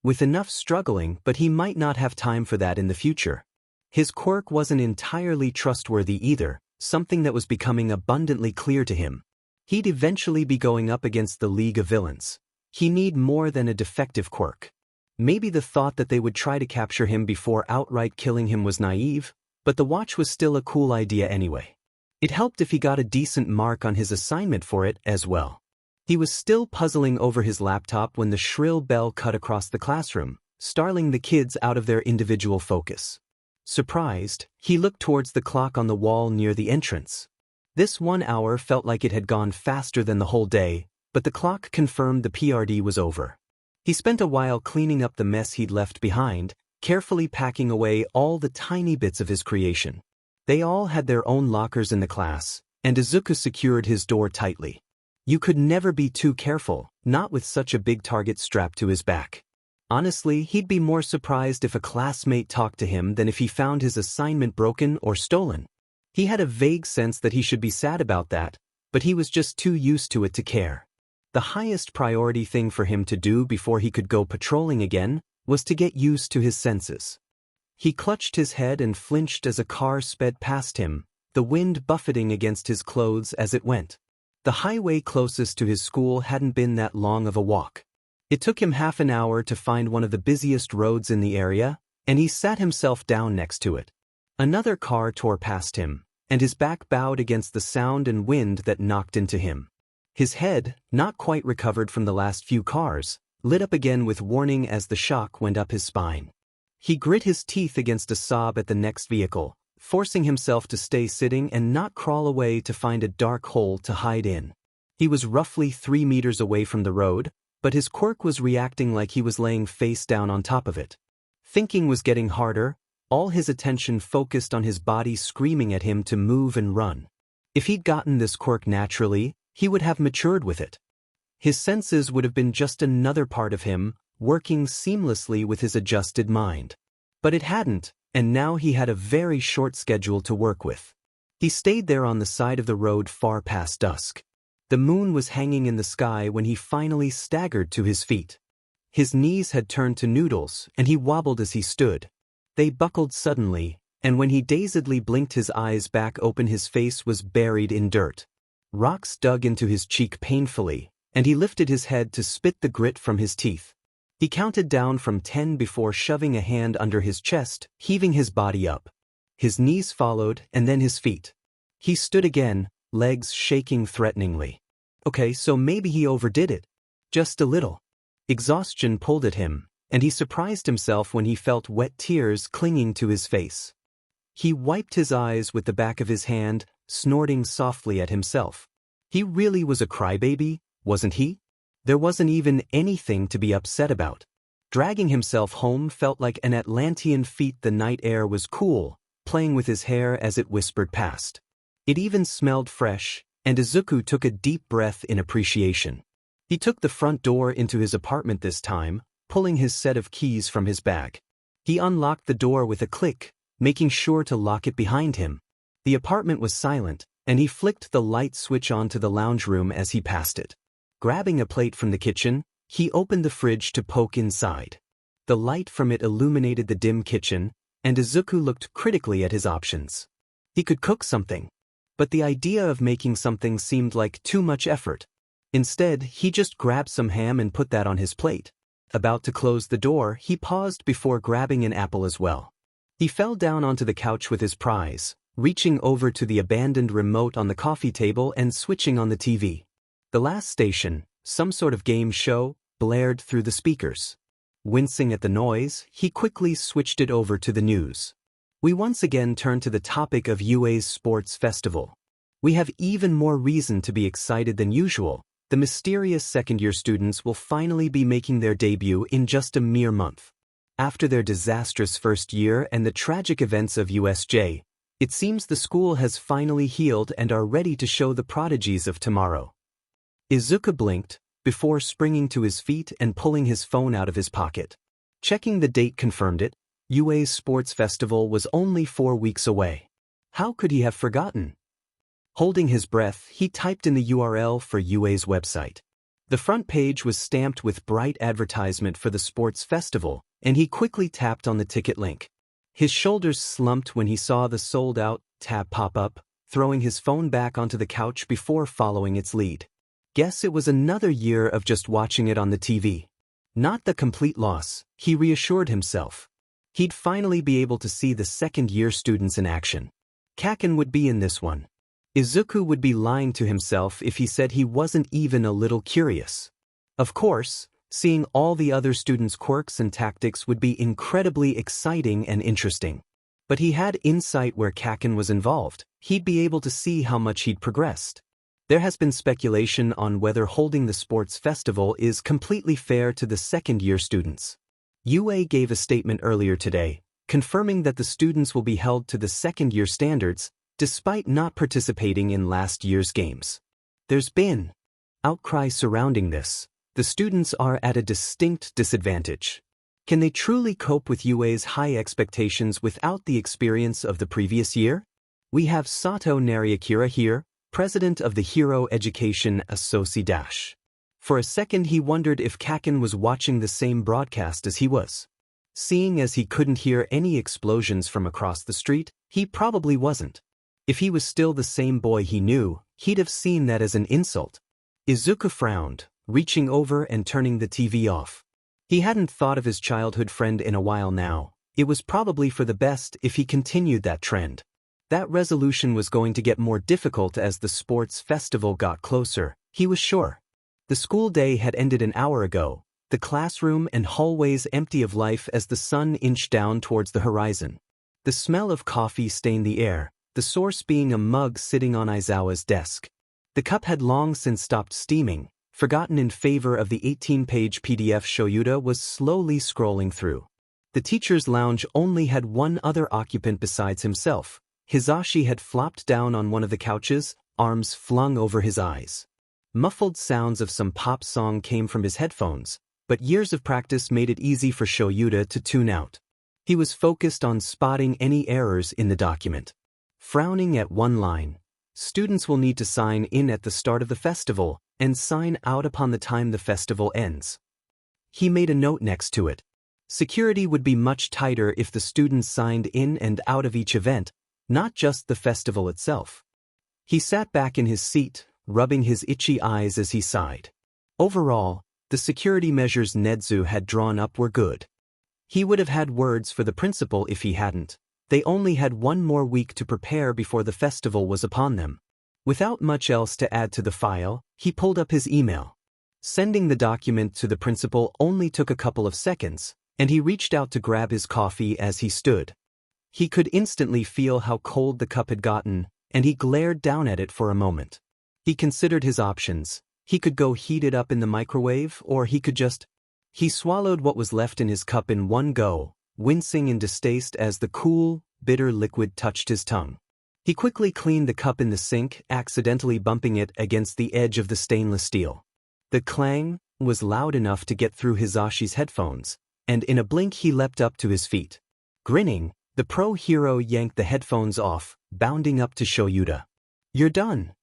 With enough struggling, but he might not have time for that in the future. His quirk wasn't entirely trustworthy either, something that was becoming abundantly clear to him. He'd eventually be going up against the League of Villains. He need more than a defective quirk. Maybe the thought that they would try to capture him before outright killing him was naive, but the watch was still a cool idea anyway. It helped if he got a decent mark on his assignment for it as well. He was still puzzling over his laptop when the shrill bell cut across the classroom, startling the kids out of their individual focus. Surprised, he looked towards the clock on the wall near the entrance. This 1 hour felt like it had gone faster than the whole day, but the clock confirmed the PRD was over. He spent a while cleaning up the mess he'd left behind, carefully packing away all the tiny bits of his creation. They all had their own lockers in the class, and Izuku secured his door tightly. You could never be too careful, not with such a big target strapped to his back. Honestly, he'd be more surprised if a classmate talked to him than if he found his assignment broken or stolen. He had a vague sense that he should be sad about that, but he was just too used to it to care. The highest priority thing for him to do before he could go patrolling again was to get used to his senses. He clutched his head and flinched as a car sped past him, the wind buffeting against his clothes as it went. The highway closest to his school hadn't been that long of a walk. It took him half an hour to find one of the busiest roads in the area, and he sat himself down next to it. Another car tore past him, and his back bowed against the sound and wind that knocked into him. His head, not quite recovered from the last few cars, lit up again with warning as the shock went up his spine. He grit his teeth against a sob at the next vehicle, forcing himself to stay sitting and not crawl away to find a dark hole to hide in. He was roughly 3 meters away from the road, but his quirk was reacting like he was laying face down on top of it. Thinking was getting harder, all his attention focused on his body screaming at him to move and run. If he'd gotten this quirk naturally, he would have matured with it. His senses would have been just another part of him, working seamlessly with his adjusted mind. But it hadn't, and now he had a very short schedule to work with. He stayed there on the side of the road far past dusk. The moon was hanging in the sky when he finally staggered to his feet. His knees had turned to noodles, and he wobbled as he stood. They buckled suddenly, and when he dazedly blinked his eyes back open, his face was buried in dirt. Rocks dug into his cheek painfully, and he lifted his head to spit the grit from his teeth. He counted down from 10 before shoving a hand under his chest, heaving his body up. His knees followed, and then his feet. He stood again, legs shaking threateningly. Okay, so maybe he overdid it. Just a little. Exhaustion pulled at him, and he surprised himself when he felt wet tears clinging to his face. He wiped his eyes with the back of his hand, snorting softly at himself. He really was a crybaby, wasn't he? There wasn't even anything to be upset about. Dragging himself home felt like an Atlantean feat. The night air was cool, playing with his hair as it whispered past. It even smelled fresh, and Izuku took a deep breath in appreciation. He took the front door into his apartment this time, pulling his set of keys from his bag. He unlocked the door with a click, making sure to lock it behind him. The apartment was silent, and he flicked the light switch onto the lounge room as he passed it. Grabbing a plate from the kitchen, he opened the fridge to poke inside. The light from it illuminated the dim kitchen, and Izuku looked critically at his options. He could cook something, but the idea of making something seemed like too much effort. Instead, he just grabbed some ham and put that on his plate. About to close the door, he paused before grabbing an apple as well. He fell down onto the couch with his prize, reaching over to the abandoned remote on the coffee table and switching on the TV. The last station, some sort of game show, blared through the speakers. Wincing at the noise, he quickly switched it over to the news. We once again turn to the topic of UA's sports festival. We have even more reason to be excited than usual. The mysterious second-year students will finally be making their debut in just a mere month. After their disastrous first year and the tragic events of USJ, it seems the school has finally healed and are ready to show the prodigies of tomorrow. Izuku blinked, before springing to his feet and pulling his phone out of his pocket. Checking the date confirmed it. UA's sports festival was only 4 weeks away. How could he have forgotten? Holding his breath, he typed in the URL for UA's website. The front page was stamped with bright advertisement for the sports festival, and he quickly tapped on the ticket link. His shoulders slumped when he saw the sold-out tab pop up, throwing his phone back onto the couch before following its lead. Guess it was another year of just watching it on the TV. Not the complete loss, he reassured himself. He'd finally be able to see the second-year students in action. Kaken would be in this one. Izuku would be lying to himself if he said he wasn't even a little curious. Of course, seeing all the other students' quirks and tactics would be incredibly exciting and interesting. But he had insight where Kaken was involved. He'd be able to see how much he'd progressed. There has been speculation on whether holding the sports festival is completely fair to the second-year students. UA gave a statement earlier today, confirming that the students will be held to the second-year standards, despite not participating in last year's games. There's been outcry surrounding this. The students are at a distinct disadvantage. Can they truly cope with UA's high expectations without the experience of the previous year? We have Sato Nariakira here, president of the Hero Education Association. For a second he wondered if Kaken was watching the same broadcast as he was. Seeing as he couldn't hear any explosions from across the street, he probably wasn't. If he was still the same boy he knew, he'd have seen that as an insult. Izuku frowned, reaching over and turning the TV off. He hadn't thought of his childhood friend in a while now. It was probably for the best if he continued that trend. That resolution was going to get more difficult as the sports festival got closer, he was sure. The school day had ended an hour ago, the classroom and hallways empty of life as the sun inched down towards the horizon. The smell of coffee stained the air, the source being a mug sitting on Aizawa's desk. The cup had long since stopped steaming, forgotten in favor of the 18-page PDF Shoyuta was slowly scrolling through. The teacher's lounge only had one other occupant besides himself. Hizashi had flopped down on one of the couches, arms flung over his eyes. Muffled sounds of some pop song came from his headphones, but years of practice made it easy for Shoyuta to tune out. He was focused on spotting any errors in the document. Frowning at one line, students will need to sign in at the start of the festival and sign out upon the time the festival ends. He made a note next to it. Security would be much tighter if the students signed in and out of each event, not just the festival itself. He sat back in his seat, rubbing his itchy eyes as he sighed. Overall, the security measures Nezu had drawn up were good. He would have had words for the principal if he hadn't. They only had one more week to prepare before the festival was upon them. Without much else to add to the file, he pulled up his email. Sending the document to the principal only took a couple of seconds, and he reached out to grab his coffee as he stood. He could instantly feel how cold the cup had gotten, and he glared down at it for a moment. He considered his options. He could go heat it up in the microwave, or he could just... He swallowed what was left in his cup in one go, wincing in distaste as the cool, bitter liquid touched his tongue. He quickly cleaned the cup in the sink, accidentally bumping it against the edge of the stainless steel. The clang was loud enough to get through Hizashi's headphones, and in a blink he leapt up to his feet. Grinning, the pro hero yanked the headphones off, bounding up to Shoyuta. "You're done?"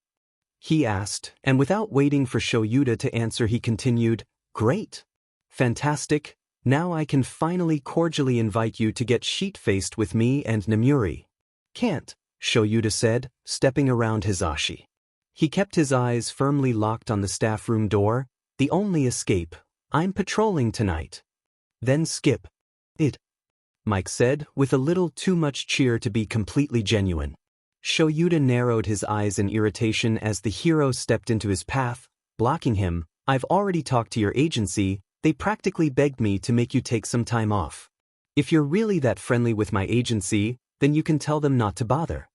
he asked, and without waiting for Shoyuta to answer he continued, "Great. Fantastic. Now I can finally cordially invite you to get sheet-faced with me and Namuri." "Can't," Shoyuta said, stepping around Hizashi. He kept his eyes firmly locked on the staff room door. "The only escape. I'm patrolling tonight." "Then skip it," Mike said, with a little too much cheer to be completely genuine. Shoyuta narrowed his eyes in irritation as the hero stepped into his path, blocking him. "I've already talked to your agency. They practically begged me to make you take some time off. If you're really that friendly with my agency, then you can tell them not to bother,"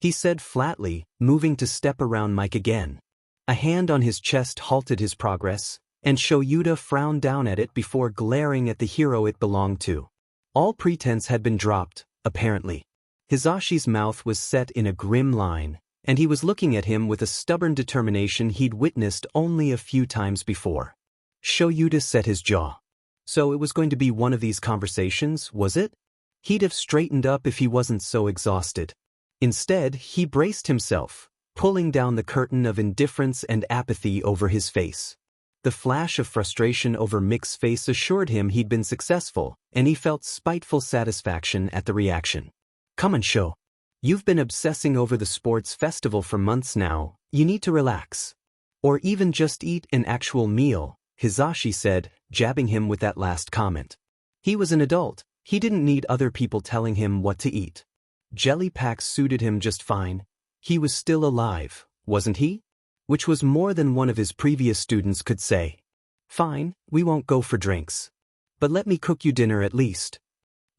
he said flatly, moving to step around Mike again. A hand on his chest halted his progress, and Shoyuta frowned down at it before glaring at the hero it belonged to. All pretense had been dropped, apparently. Hizashi's mouth was set in a grim line, and he was looking at him with a stubborn determination he'd witnessed only a few times before. Shoyuta set his jaw. So it was going to be one of these conversations, was it? He'd have straightened up if he wasn't so exhausted. Instead, he braced himself, pulling down the curtain of indifference and apathy over his face. The flash of frustration over Mick's face assured him he'd been successful, and he felt spiteful satisfaction at the reaction. "Come on, Sho. You've been obsessing over the sports festival for months now. You need to relax. Or even just eat an actual meal," Hizashi said, jabbing him with that last comment. He was an adult. He didn't need other people telling him what to eat. Jelly packs suited him just fine. He was still alive, wasn't he? Which was more than one of his previous students could say. "Fine, we won't go for drinks. But let me cook you dinner at least."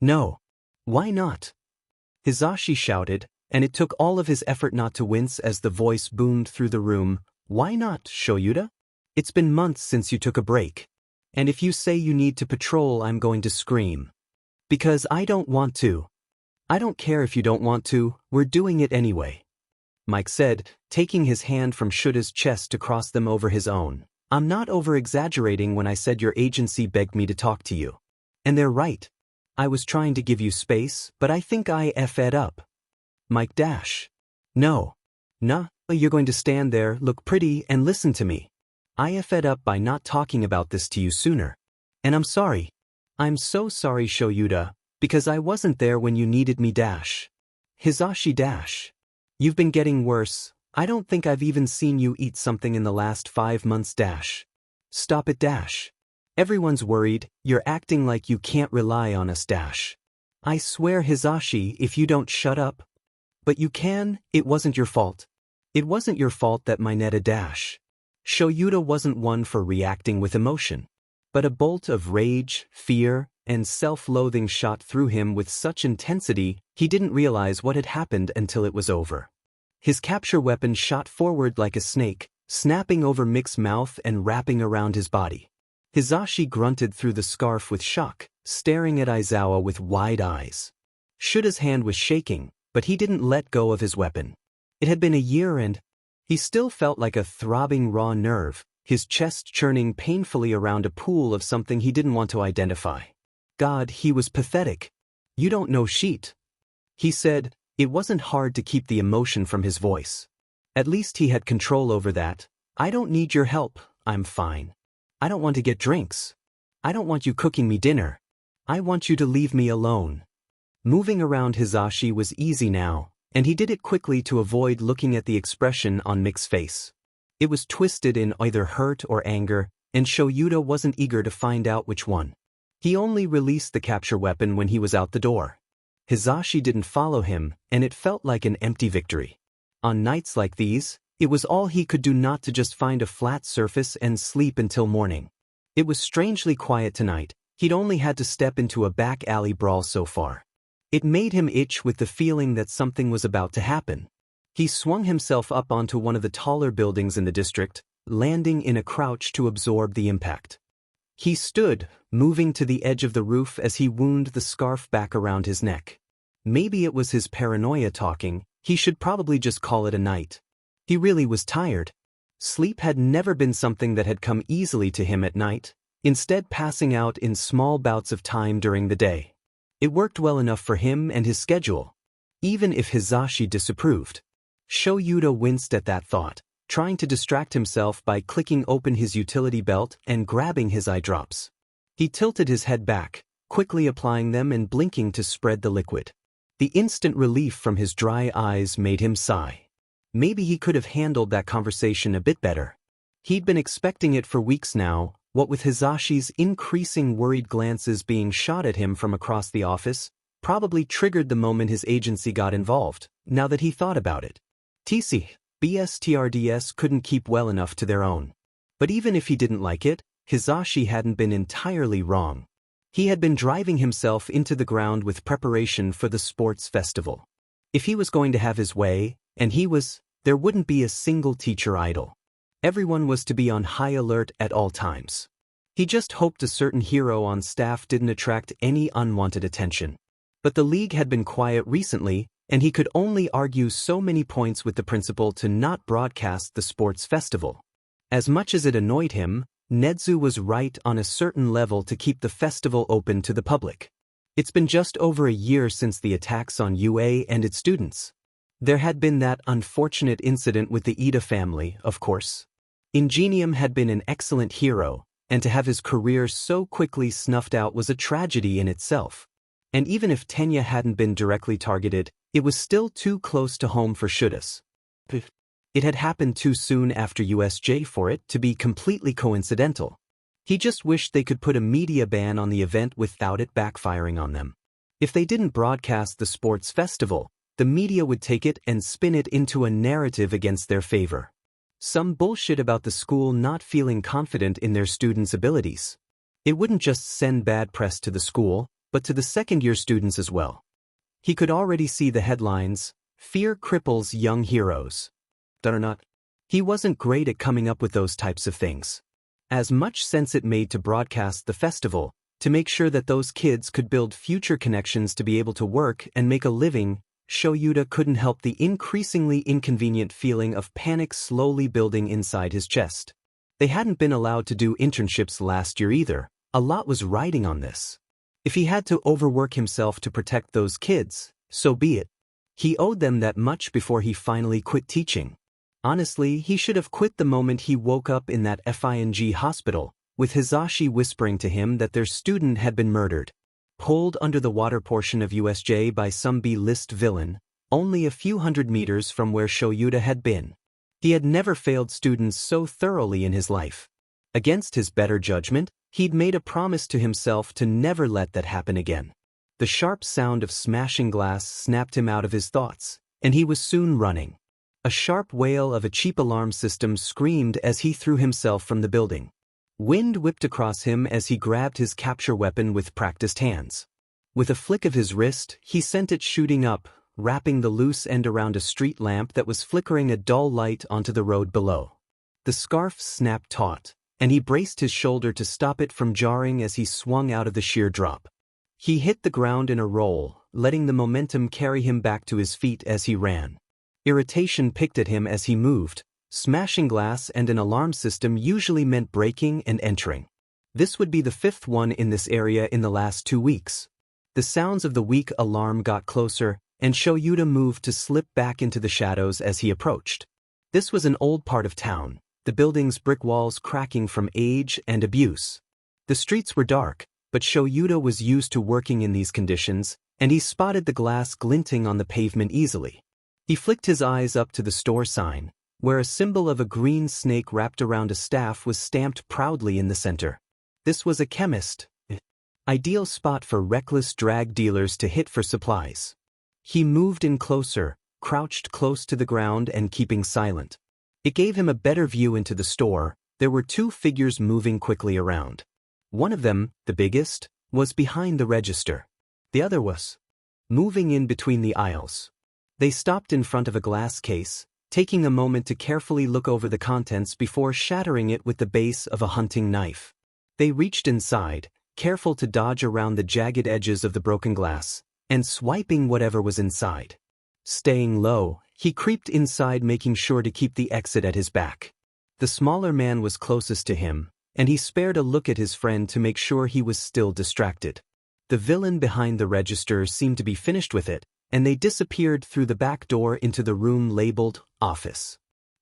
"No. Why not?" Hizashi shouted, and it took all of his effort not to wince as the voice boomed through the room. "Why not, Shoyuta? It's been months since you took a break. And if you say you need to patrol, I'm going to scream. Because I don't want to." "I don't care if you don't want to, we're doing it anyway," Mike said, taking his hand from Shuta's chest to cross them over his own. "I'm not over-exaggerating when I said your agency begged me to talk to you. And they're right. I was trying to give you space, but I think I F'd up." Mike dash. "No. Nah, you're going to stand there, look pretty, and listen to me. I F'd up by not talking about this to you sooner. And I'm sorry. I'm so sorry, Shoyuta, because I wasn't there when you needed me dash. Hizashi dash. You've been getting worse. I don't think I've even seen you eat something in the last 5 months dash. Stop it dash. Everyone's worried, you're acting like you can't rely on us dash. I swear Hizashi, if you don't shut up. But you can, it wasn't your fault. It wasn't your fault that Mineta dash." Shoyuta wasn't one for reacting with emotion. But a bolt of rage, fear, and self-loathing shot through him with such intensity, he didn't realize what had happened until it was over. His capture weapon shot forward like a snake, snapping over Mick's mouth and wrapping around his body. Hizashi grunted through the scarf with shock, staring at Aizawa with wide eyes. Shuta's hand was shaking, but he didn't let go of his weapon. It had been a year and he still felt like a throbbing raw nerve, his chest churning painfully around a pool of something he didn't want to identify. God, he was pathetic. "You don't know sheet," he said. It wasn't hard to keep the emotion from his voice. At least he had control over that. "I don't need your help, I'm fine. I don't want to get drinks. I don't want you cooking me dinner. I want you to leave me alone." Moving around Hizashi was easy now, and he did it quickly to avoid looking at the expression on Mick's face. It was twisted in either hurt or anger, and Shoyuta wasn't eager to find out which one. He only released the capture weapon when he was out the door. Hizashi didn't follow him, and it felt like an empty victory. On nights like these, it was all he could do not to just find a flat surface and sleep until morning. It was strangely quiet tonight. He'd only had to step into a back alley brawl so far. It made him itch with the feeling that something was about to happen. He swung himself up onto one of the taller buildings in the district, landing in a crouch to absorb the impact. He stood, moving to the edge of the roof as he wound the scarf back around his neck. Maybe it was his paranoia talking. He should probably just call it a night. He really was tired. Sleep had never been something that had come easily to him at night, instead passing out in small bouts of time during the day. It worked well enough for him and his schedule, even if Hizashi disapproved. Shoyuta winced at that thought, trying to distract himself by clicking open his utility belt and grabbing his eye drops. He tilted his head back, quickly applying them and blinking to spread the liquid. The instant relief from his dry eyes made him sigh. Maybe he could have handled that conversation a bit better. He'd been expecting it for weeks now, what with Hizashi's increasing worried glances being shot at him from across the office, probably triggered the moment his agency got involved, now that he thought about it. TC, BSTRDS couldn't keep well enough to their own. But even if he didn't like it, Hizashi hadn't been entirely wrong. He had been driving himself into the ground with preparation for the sports festival. If he was going to have his way, and he was, there wouldn't be a single teacher idle. Everyone was to be on high alert at all times. He just hoped a certain hero on staff didn't attract any unwanted attention. But the league had been quiet recently, and he could only argue so many points with the principal to not broadcast the sports festival. As much as it annoyed him, Nedzu was right on a certain level to keep the festival open to the public. It's been just over a year since the attacks on UA and its students. There had been that unfortunate incident with the Ida family, of course. Ingenium had been an excellent hero, and to have his career so quickly snuffed out was a tragedy in itself. And even if Tenya hadn't been directly targeted, it was still too close to home for Shudas. It had happened too soon after USJ for it to be completely coincidental. He just wished they could put a media ban on the event without it backfiring on them. If they didn't broadcast the sports festival, the media would take it and spin it into a narrative against their favor. Some bullshit about the school not feeling confident in their students' abilities. It wouldn't just send bad press to the school, but to the second-year students as well. He could already see the headlines, "Fear cripples young heroes." He wasn't great at coming up with those types of things. As much sense it made to broadcast the festival, to make sure that those kids could build future connections to be able to work and make a living, Shoyuta couldn't help the increasingly inconvenient feeling of panic slowly building inside his chest. They hadn't been allowed to do internships last year either. A lot was riding on this. If he had to overwork himself to protect those kids, so be it. He owed them that much before he finally quit teaching. Honestly, he should have quit the moment he woke up in that FING hospital, with Hizashi whispering to him that their student had been murdered. Pulled under the water portion of USJ by some B-list villain, only a few hundred meters from where Shoyuta had been. He had never failed students so thoroughly in his life. Against his better judgment, he'd made a promise to himself to never let that happen again. The sharp sound of smashing glass snapped him out of his thoughts, and he was soon running. A sharp wail of a cheap alarm system screamed as he threw himself from the building. Wind whipped across him as he grabbed his capture weapon with practiced hands. With a flick of his wrist, he sent it shooting up, wrapping the loose end around a street lamp that was flickering a dull light onto the road below. The scarf snapped taut, and he braced his shoulder to stop it from jarring as he swung out of the sheer drop. He hit the ground in a roll, letting the momentum carry him back to his feet as he ran. Irritation picked at him as he moved. Smashing glass and an alarm system usually meant breaking and entering. This would be the fifth one in this area in the last 2 weeks. The sounds of the weak alarm got closer, and Shoyuta moved to slip back into the shadows as he approached. This was an old part of town, the building's brick walls cracking from age and abuse. The streets were dark, but Shoyuta was used to working in these conditions, and he spotted the glass glinting on the pavement easily. He flicked his eyes up to the store sign, where a symbol of a green snake wrapped around a staff was stamped proudly in the center. This was a chemist. Ideal spot for reckless drag dealers to hit for supplies. He moved in closer, crouched close to the ground and keeping silent. It gave him a better view into the store. There were two figures moving quickly around. One of them, the biggest, was behind the register. The other was moving in between the aisles. They stopped in front of a glass case, taking a moment to carefully look over the contents before shattering it with the base of a hunting knife. They reached inside, careful to dodge around the jagged edges of the broken glass, and swiping whatever was inside. Staying low, he creeped inside, making sure to keep the exit at his back. The smaller man was closest to him, and he spared a look at his friend to make sure he was still distracted. The villain behind the register seemed to be finished with it, and they disappeared through the back door into the room labeled office.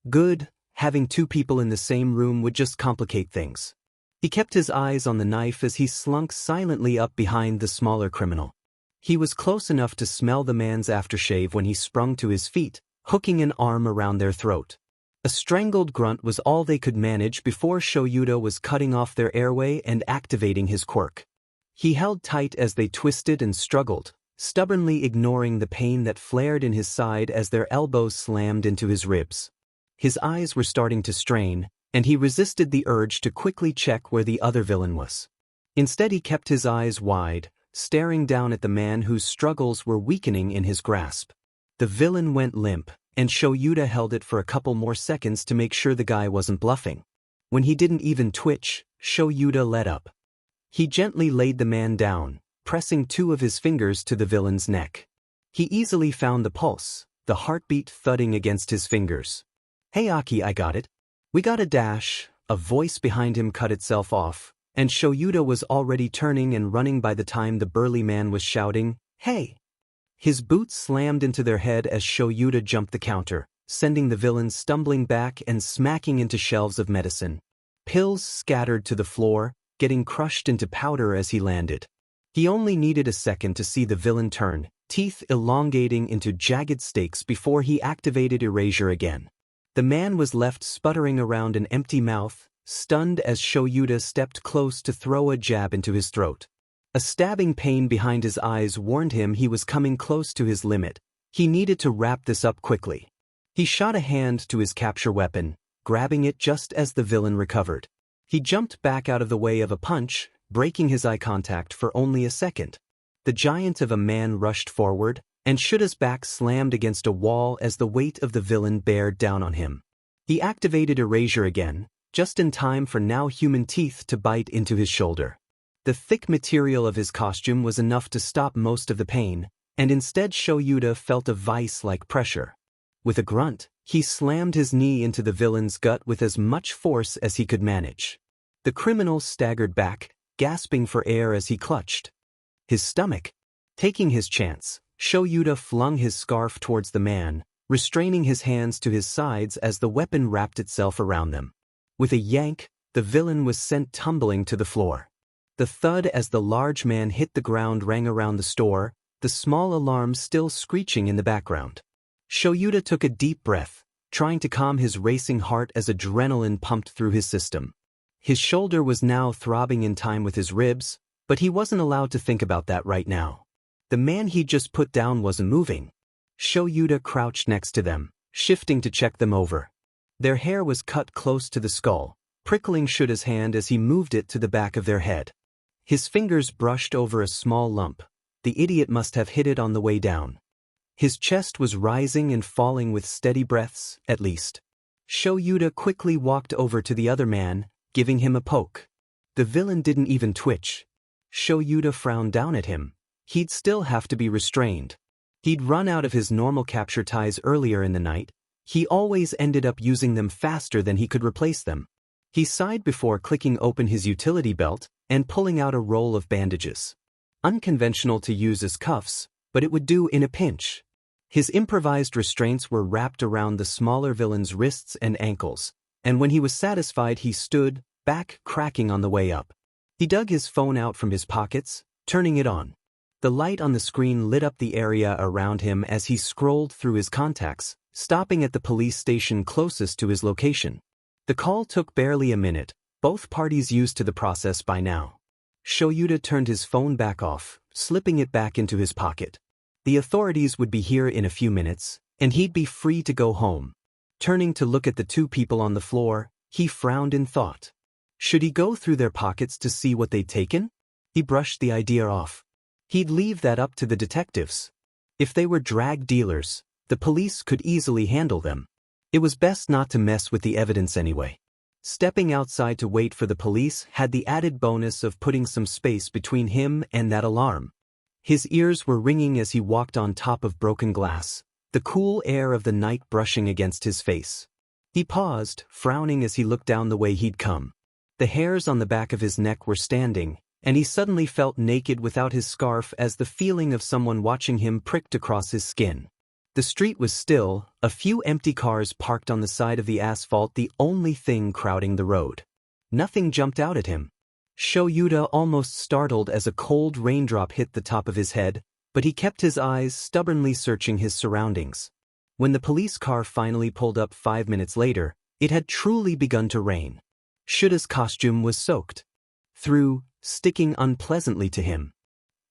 Good, having two people in the same room would just complicate things. He kept his eyes on the knife as he slunk silently up behind the smaller criminal. He was close enough to smell the man's aftershave when he sprung to his feet, hooking an arm around their throat. A strangled grunt was all they could manage before Shoyuda was cutting off their airway and activating his quirk. He held tight as they twisted and struggled, stubbornly ignoring the pain that flared in his side as their elbows slammed into his ribs. His eyes were starting to strain, and he resisted the urge to quickly check where the other villain was. Instead, he kept his eyes wide, staring down at the man whose struggles were weakening in his grasp. The villain went limp, and Shoyuda held it for a couple more seconds to make sure the guy wasn't bluffing. When he didn't even twitch, Shoyuda let up. He gently laid the man down, pressing two of his fingers to the villain's neck. He easily found the pulse, the heartbeat thudding against his fingers. "Hey Aki, I got it. We got a dash." A voice behind him cut itself off, and Shoyuda was already turning and running by the time the burly man was shouting, "Hey!" His boots slammed into their head as Shoyuda jumped the counter, sending the villain stumbling back and smacking into shelves of medicine. Pills scattered to the floor, getting crushed into powder as he landed. He only needed a second to see the villain turn, teeth elongating into jagged stakes before he activated erasure again. The man was left sputtering around an empty mouth, stunned as Shoyuda stepped close to throw a jab into his throat. A stabbing pain behind his eyes warned him he was coming close to his limit. He needed to wrap this up quickly. He shot a hand to his capture weapon, grabbing it just as the villain recovered. He jumped back out of the way of a punch, breaking his eye contact for only a second. The giant of a man rushed forward, and Shuda's back slammed against a wall as the weight of the villain bared down on him. He activated erasure again, just in time for now human teeth to bite into his shoulder. The thick material of his costume was enough to stop most of the pain, and instead Shoyuda felt a vice-like pressure. With a grunt, he slammed his knee into the villain's gut with as much force as he could manage. The criminal staggered back, gasping for air as he clutched his stomach. Taking his chance, Shoyuda flung his scarf towards the man, restraining his hands to his sides as the weapon wrapped itself around them. With a yank, the villain was sent tumbling to the floor. The thud as the large man hit the ground rang around the store, the small alarm still screeching in the background. Shoyuda took a deep breath, trying to calm his racing heart as adrenaline pumped through his system. His shoulder was now throbbing in time with his ribs, but he wasn't allowed to think about that right now. The man he just put down wasn't moving. Shoyuda crouched next to them, shifting to check them over. Their hair was cut close to the skull, prickling Shuda's hand as he moved it to the back of their head. His fingers brushed over a small lump. The idiot must have hit it on the way down. His chest was rising and falling with steady breaths, at least. Shoyuda quickly walked over to the other man, giving him a poke. The villain didn't even twitch. Shoyuda frowned down at him. He'd still have to be restrained. He'd run out of his normal capture ties earlier in the night. He always ended up using them faster than he could replace them. He sighed before clicking open his utility belt and pulling out a roll of bandages. Unconventional to use as cuffs, but it would do in a pinch. His improvised restraints were wrapped around the smaller villain's wrists and ankles, and when he was satisfied he stood, back cracking on the way up. He dug his phone out from his pockets, turning it on. The light on the screen lit up the area around him as he scrolled through his contacts, stopping at the police station closest to his location. The call took barely a minute, both parties used to the process by now. Shoyuta turned his phone back off, slipping it back into his pocket. The authorities would be here in a few minutes, and he'd be free to go home. Turning to look at the two people on the floor, he frowned in thought. Should he go through their pockets to see what they'd taken? He brushed the idea off. He'd leave that up to the detectives. If they were drug dealers, the police could easily handle them. It was best not to mess with the evidence anyway. Stepping outside to wait for the police had the added bonus of putting some space between him and that alarm. His ears were ringing as he walked on top of broken glass, the cool air of the night brushing against his face. He paused, frowning as he looked down the way he'd come. The hairs on the back of his neck were standing, and he suddenly felt naked without his scarf as the feeling of someone watching him pricked across his skin. The street was still, a few empty cars parked on the side of the asphalt, the only thing crowding the road. Nothing jumped out at him. Shoyuta almost startled as a cold raindrop hit the top of his head, but he kept his eyes stubbornly searching his surroundings. When the police car finally pulled up 5 minutes later, it had truly begun to rain. Shuta's costume was soaked through, sticking unpleasantly to him.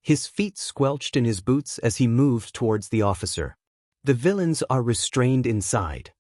His feet squelched in his boots as he moved towards the officer. "The villains are restrained inside,"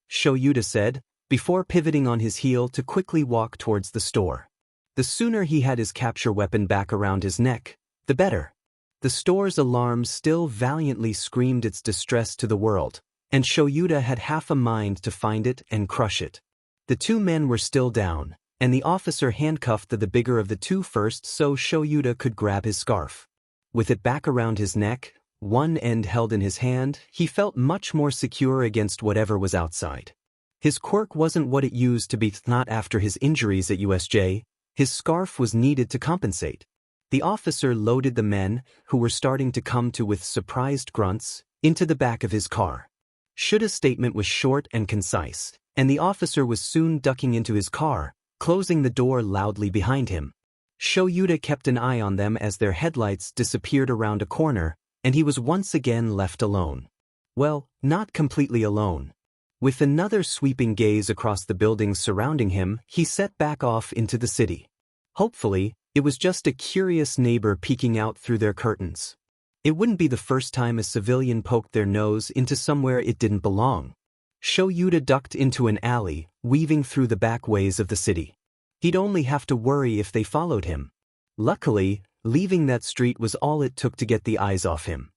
Shoyuta said, before pivoting on his heel to quickly walk towards the store. The sooner he had his capture weapon back around his neck, the better. The store's alarm still valiantly screamed its distress to the world, and Shoyuta had half a mind to find it and crush it. The two men were still down, and the officer handcuffed the bigger of the two first so Shoyuta could grab his scarf. With it back around his neck, one end held in his hand, he felt much more secure against whatever was outside. His quirk wasn't what it used to be, not after his injuries at USJ. His scarf was needed to compensate. The officer loaded the men, who were starting to come to with surprised grunts, into the back of his car. Shuta's statement was short and concise, and the officer was soon ducking into his car, closing the door loudly behind him. Shoyuta kept an eye on them as their headlights disappeared around a corner, and he was once again left alone. Well, not completely alone. With another sweeping gaze across the buildings surrounding him, he set back off into the city. Hopefully, it was just a curious neighbor peeking out through their curtains. It wouldn't be the first time a civilian poked their nose into somewhere it didn't belong. Shoyuta ducked into an alley, weaving through the back ways of the city. He'd only have to worry if they followed him. Luckily, leaving that street was all it took to get the eyes off him.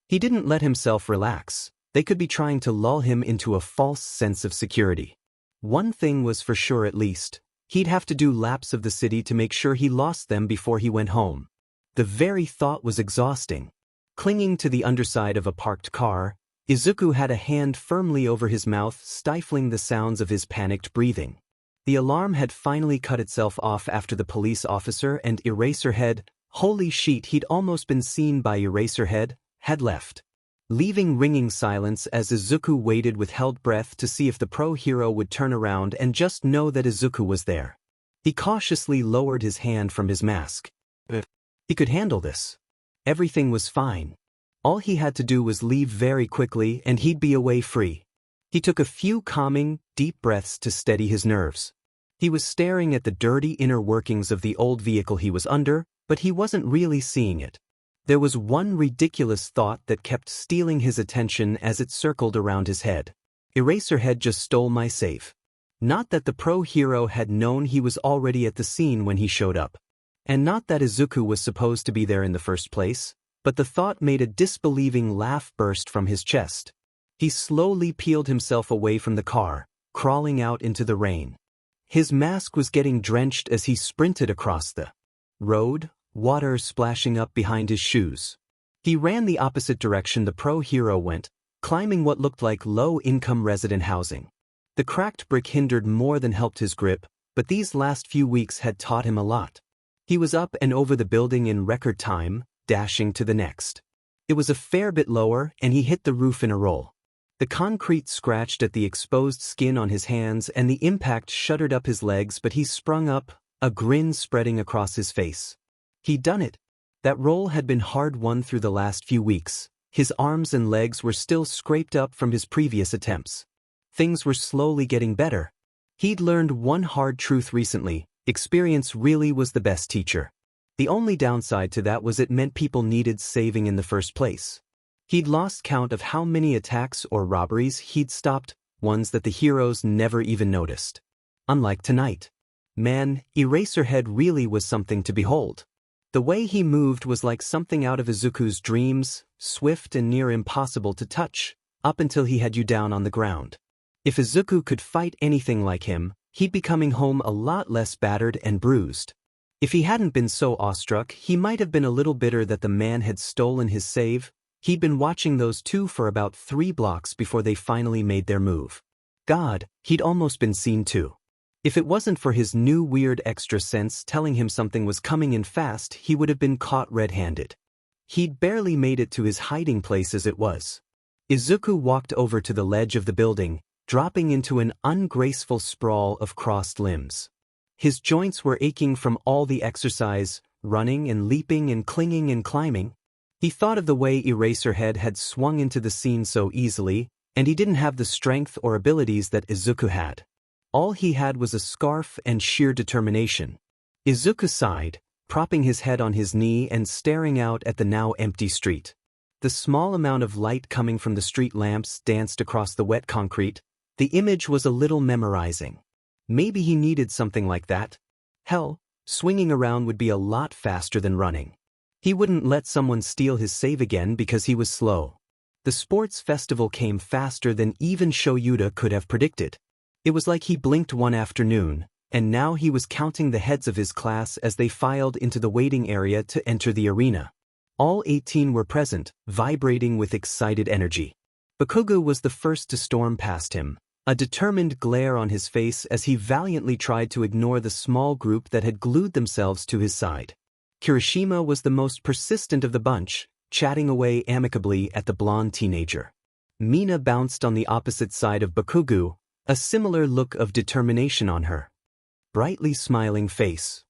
He didn't let himself relax. They could be trying to lull him into a false sense of security. One thing was for sure at least. He'd have to do laps of the city to make sure he lost them before he went home. The very thought was exhausting. Clinging to the underside of a parked car, Izuku had a hand firmly over his mouth, stifling the sounds of his panicked breathing. The alarm had finally cut itself off after the police officer and Eraserhead, holy shit, he'd almost been seen by Eraserhead, had left. Leaving ringing silence as Izuku waited with held breath to see if the pro-hero would turn around and just know that Izuku was there. He cautiously lowered his hand from his mask. He could handle this. Everything was fine. All he had to do was leave very quickly and he'd be away free. He took a few calming, deep breaths to steady his nerves. He was staring at the dirty inner workings of the old vehicle he was under, but he wasn't really seeing it. There was one ridiculous thought that kept stealing his attention as it circled around his head. Eraserhead just stole my safe. Not that the pro-hero had known he was already at the scene when he showed up. And not that Izuku was supposed to be there in the first place, but the thought made a disbelieving laugh burst from his chest. He slowly peeled himself away from the car, crawling out into the rain. His mask was getting drenched as he sprinted across the road, water splashing up behind his shoes. He ran the opposite direction the pro-hero went, climbing what looked like low-income resident housing. The cracked brick hindered more than helped his grip, but these last few weeks had taught him a lot. He was up and over the building in record time, dashing to the next. It was a fair bit lower, and he hit the roof in a roll. The concrete scratched at the exposed skin on his hands, and the impact shuddered up his legs, but he sprung up, a grin spreading across his face. He'd done it. That role had been hard-won through the last few weeks. His arms and legs were still scraped up from his previous attempts. Things were slowly getting better. He'd learned one hard truth recently: experience really was the best teacher. The only downside to that was it meant people needed saving in the first place. He'd lost count of how many attacks or robberies he'd stopped, ones that the heroes never even noticed. Unlike tonight. Man, Eraserhead really was something to behold. The way he moved was like something out of Izuku's dreams, swift and near impossible to touch, up until he had you down on the ground. If Izuku could fight anything like him, he'd be coming home a lot less battered and bruised. If he hadn't been so awestruck, he might have been a little bitter that the man had stolen his save. He'd been watching those two for about 3 blocks before they finally made their move. God, he'd almost been seen too. If it wasn't for his new weird extra sense telling him something was coming in fast, he would have been caught red-handed. He'd barely made it to his hiding place as it was. Izuku walked over to the ledge of the building, dropping into an ungraceful sprawl of crossed limbs. His joints were aching from all the exercise, running and leaping and clinging and climbing. He thought of the way Eraserhead had swung into the scene so easily, and he didn't have the strength or abilities that Izuku had. All he had was a scarf and sheer determination. Izuku sighed, propping his head on his knee and staring out at the now empty street. The small amount of light coming from the street lamps danced across the wet concrete. The image was a little memorizing. Maybe he needed something like that. Hell, swinging around would be a lot faster than running. He wouldn't let someone steal his save again because he was slow. The sports festival came faster than even Shoyuta could have predicted. It was like he blinked one afternoon, and now he was counting the heads of his class as they filed into the waiting area to enter the arena. All 18 were present, vibrating with excited energy. Bakugo was the first to storm past him, a determined glare on his face as he valiantly tried to ignore the small group that had glued themselves to his side. Kirishima was the most persistent of the bunch, chatting away amicably at the blonde teenager. Mina bounced on the opposite side of Bakugo, a similar look of determination on her brightly smiling face.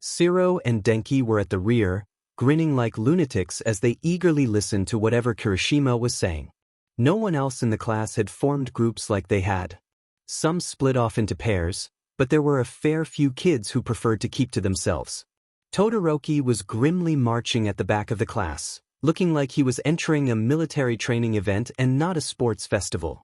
Shiro and Denki were at the rear, grinning like lunatics as they eagerly listened to whatever Kirishima was saying. No one else in the class had formed groups like they had. Some split off into pairs, but there were a fair few kids who preferred to keep to themselves. Todoroki was grimly marching at the back of the class, looking like he was entering a military training event and not a sports festival.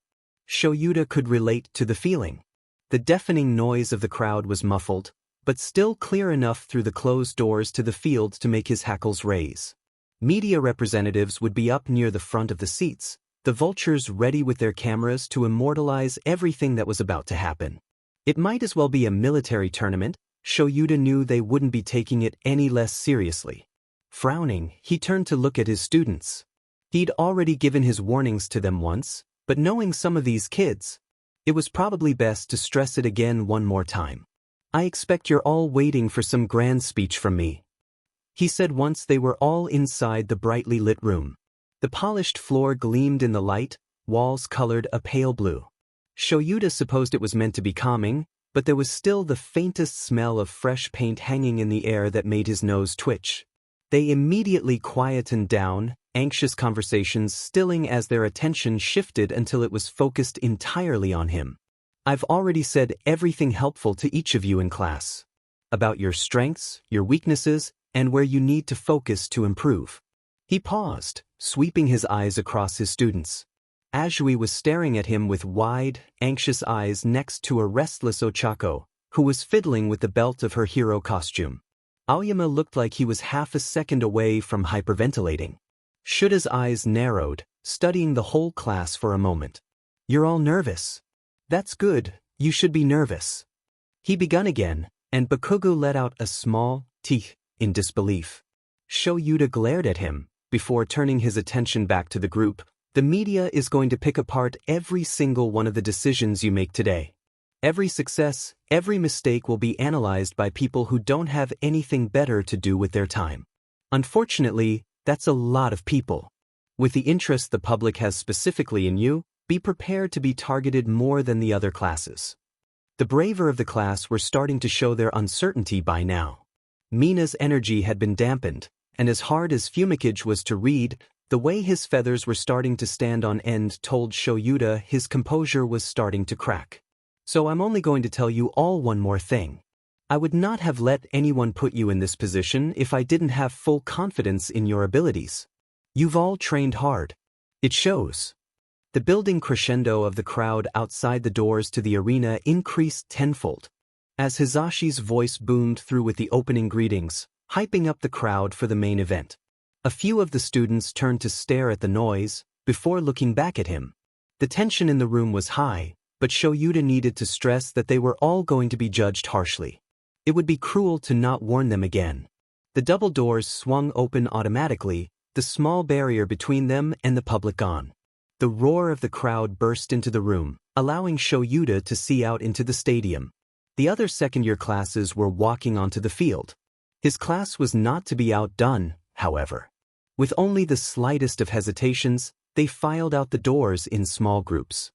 Shoyuta could relate to the feeling. The deafening noise of the crowd was muffled, but still clear enough through the closed doors to the field to make his hackles raise. Media representatives would be up near the front of the seats, the vultures ready with their cameras to immortalize everything that was about to happen. It might as well be a military tournament. Shoyuta knew they wouldn't be taking it any less seriously. Frowning, he turned to look at his students. He'd already given his warnings to them once, but knowing some of these kids, it was probably best to stress it again one more time. I expect you're all waiting for some grand speech from me, he said once they were all inside the brightly lit room. The polished floor gleamed in the light, walls colored a pale blue. Shoyuta supposed it was meant to be calming, but there was still the faintest smell of fresh paint hanging in the air that made his nose twitch. They immediately quietened down, anxious conversations stilling as their attention shifted until it was focused entirely on him. I've already said everything helpful to each of you in class. About your strengths, your weaknesses, and where you need to focus to improve. He paused, sweeping his eyes across his students. Azui was staring at him with wide, anxious eyes next to a restless Ochako, who was fiddling with the belt of her hero costume. Aoyama looked like he was half a second away from hyperventilating. Shuta's eyes narrowed, studying the whole class for a moment. You're all nervous. That's good, you should be nervous. He begun again, and Bakugo let out a small teeth in disbelief. Shoyuta glared at him, before turning his attention back to the group. The media is going to pick apart every single one of the decisions you make today. Every success, every mistake will be analyzed by people who don't have anything better to do with their time. Unfortunately, that's a lot of people. With the interest the public has specifically in you, be prepared to be targeted more than the other classes. The braver of the class were starting to show their uncertainty by now. Mina's energy had been dampened, and as hard as Fumikage was to read, the way his feathers were starting to stand on end told Shoyuta his composure was starting to crack. So I'm only going to tell you all one more thing. I would not have let anyone put you in this position if I didn't have full confidence in your abilities. You've all trained hard. It shows. The building crescendo of the crowd outside the doors to the arena increased tenfold, as Hizashi's voice boomed through with the opening greetings, hyping up the crowd for the main event. A few of the students turned to stare at the noise, before looking back at him. The tension in the room was high, but Shoyuta needed to stress that they were all going to be judged harshly. It would be cruel to not warn them again. The double doors swung open automatically, the small barrier between them and the public gone. The roar of the crowd burst into the room, allowing Shoyuta to see out into the stadium. The other second-year classes were walking onto the field. His class was not to be outdone, however. With only the slightest of hesitations, they filed out the doors in small groups.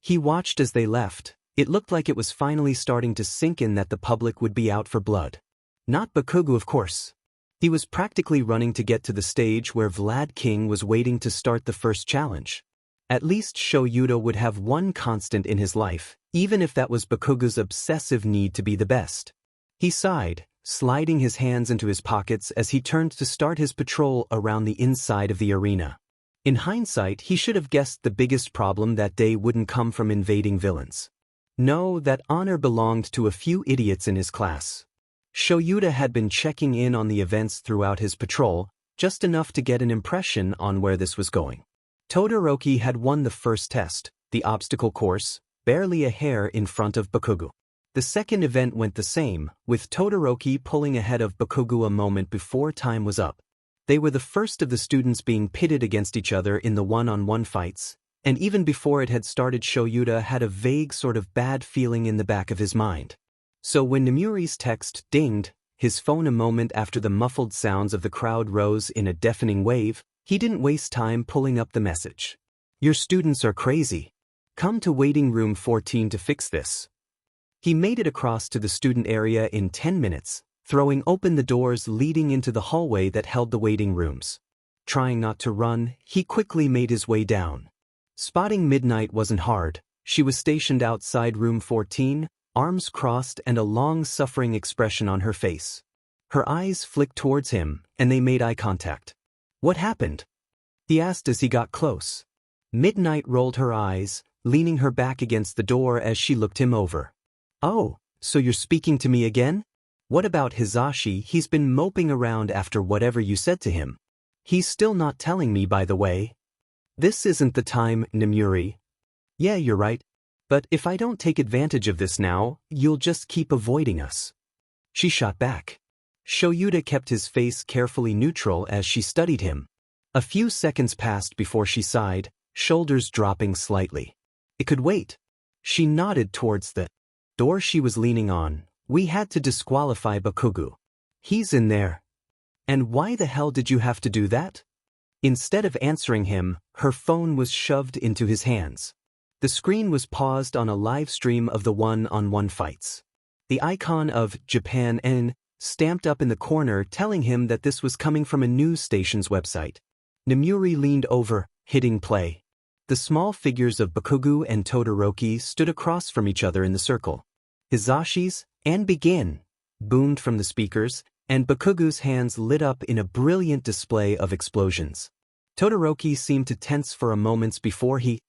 He watched as they left. It looked like it was finally starting to sink in that the public would be out for blood. Not Bakugo, of course. He was practically running to get to the stage where Vlad King was waiting to start the first challenge. At least Shoyuta would have one constant in his life, even if that was Bakugo's obsessive need to be the best. He sighed, sliding his hands into his pockets as he turned to start his patrol around the inside of the arena. In hindsight, he should have guessed the biggest problem that day wouldn't come from invading villains. No, that honor belonged to a few idiots in his class. Shoyuta had been checking in on the events throughout his patrol, just enough to get an impression on where this was going. Todoroki had won the first test, the obstacle course, barely a hair in front of Bakugo. The second event went the same, with Todoroki pulling ahead of Bakugo a moment before time was up. They were the first of the students being pitted against each other in the one-on-one fights, and even before it had started, Shoyuta had a vague sort of bad feeling in the back of his mind. So when Nemuri's text dinged, his phone a moment after the muffled sounds of the crowd rose in a deafening wave, he didn't waste time pulling up the message. "Your students are crazy. Come to waiting room 14 to fix this." He made it across to the student area in 10 minutes, throwing open the doors leading into the hallway that held the waiting rooms. Trying not to run, he quickly made his way down. Spotting Midnight wasn't hard. She was stationed outside room 14, arms crossed and a long-suffering expression on her face. Her eyes flicked towards him, and they made eye contact. "What happened?" he asked as he got close. Midnight rolled her eyes, leaning her back against the door as she looked him over. "Oh, so you're speaking to me again? What about Hizashi? He's been moping around after whatever you said to him. He's still not telling me, by the way." "This isn't the time, Nemuri." "Yeah, you're right. But if I don't take advantage of this now, you'll just keep avoiding us." She shot back. Shoyuta kept his face carefully neutral as she studied him. A few seconds passed before she sighed, shoulders dropping slightly. "It could wait." She nodded towards the door she was leaning on. "We had to disqualify Bakugo. He's in there." "And why the hell did you have to do that?" Instead of answering him, her phone was shoved into his hands. The screen was paused on a live stream of the one-on-one fights. The icon of Japan N stamped up in the corner telling him that this was coming from a news station's website. Nemuri leaned over, hitting play. The small figures of Bakugo and Todoroki stood across from each other in the circle. Hizashi's "and begin" boomed from the speakers, and Bakugo's hands lit up in a brilliant display of explosions. Todoroki seemed to tense for a moment before he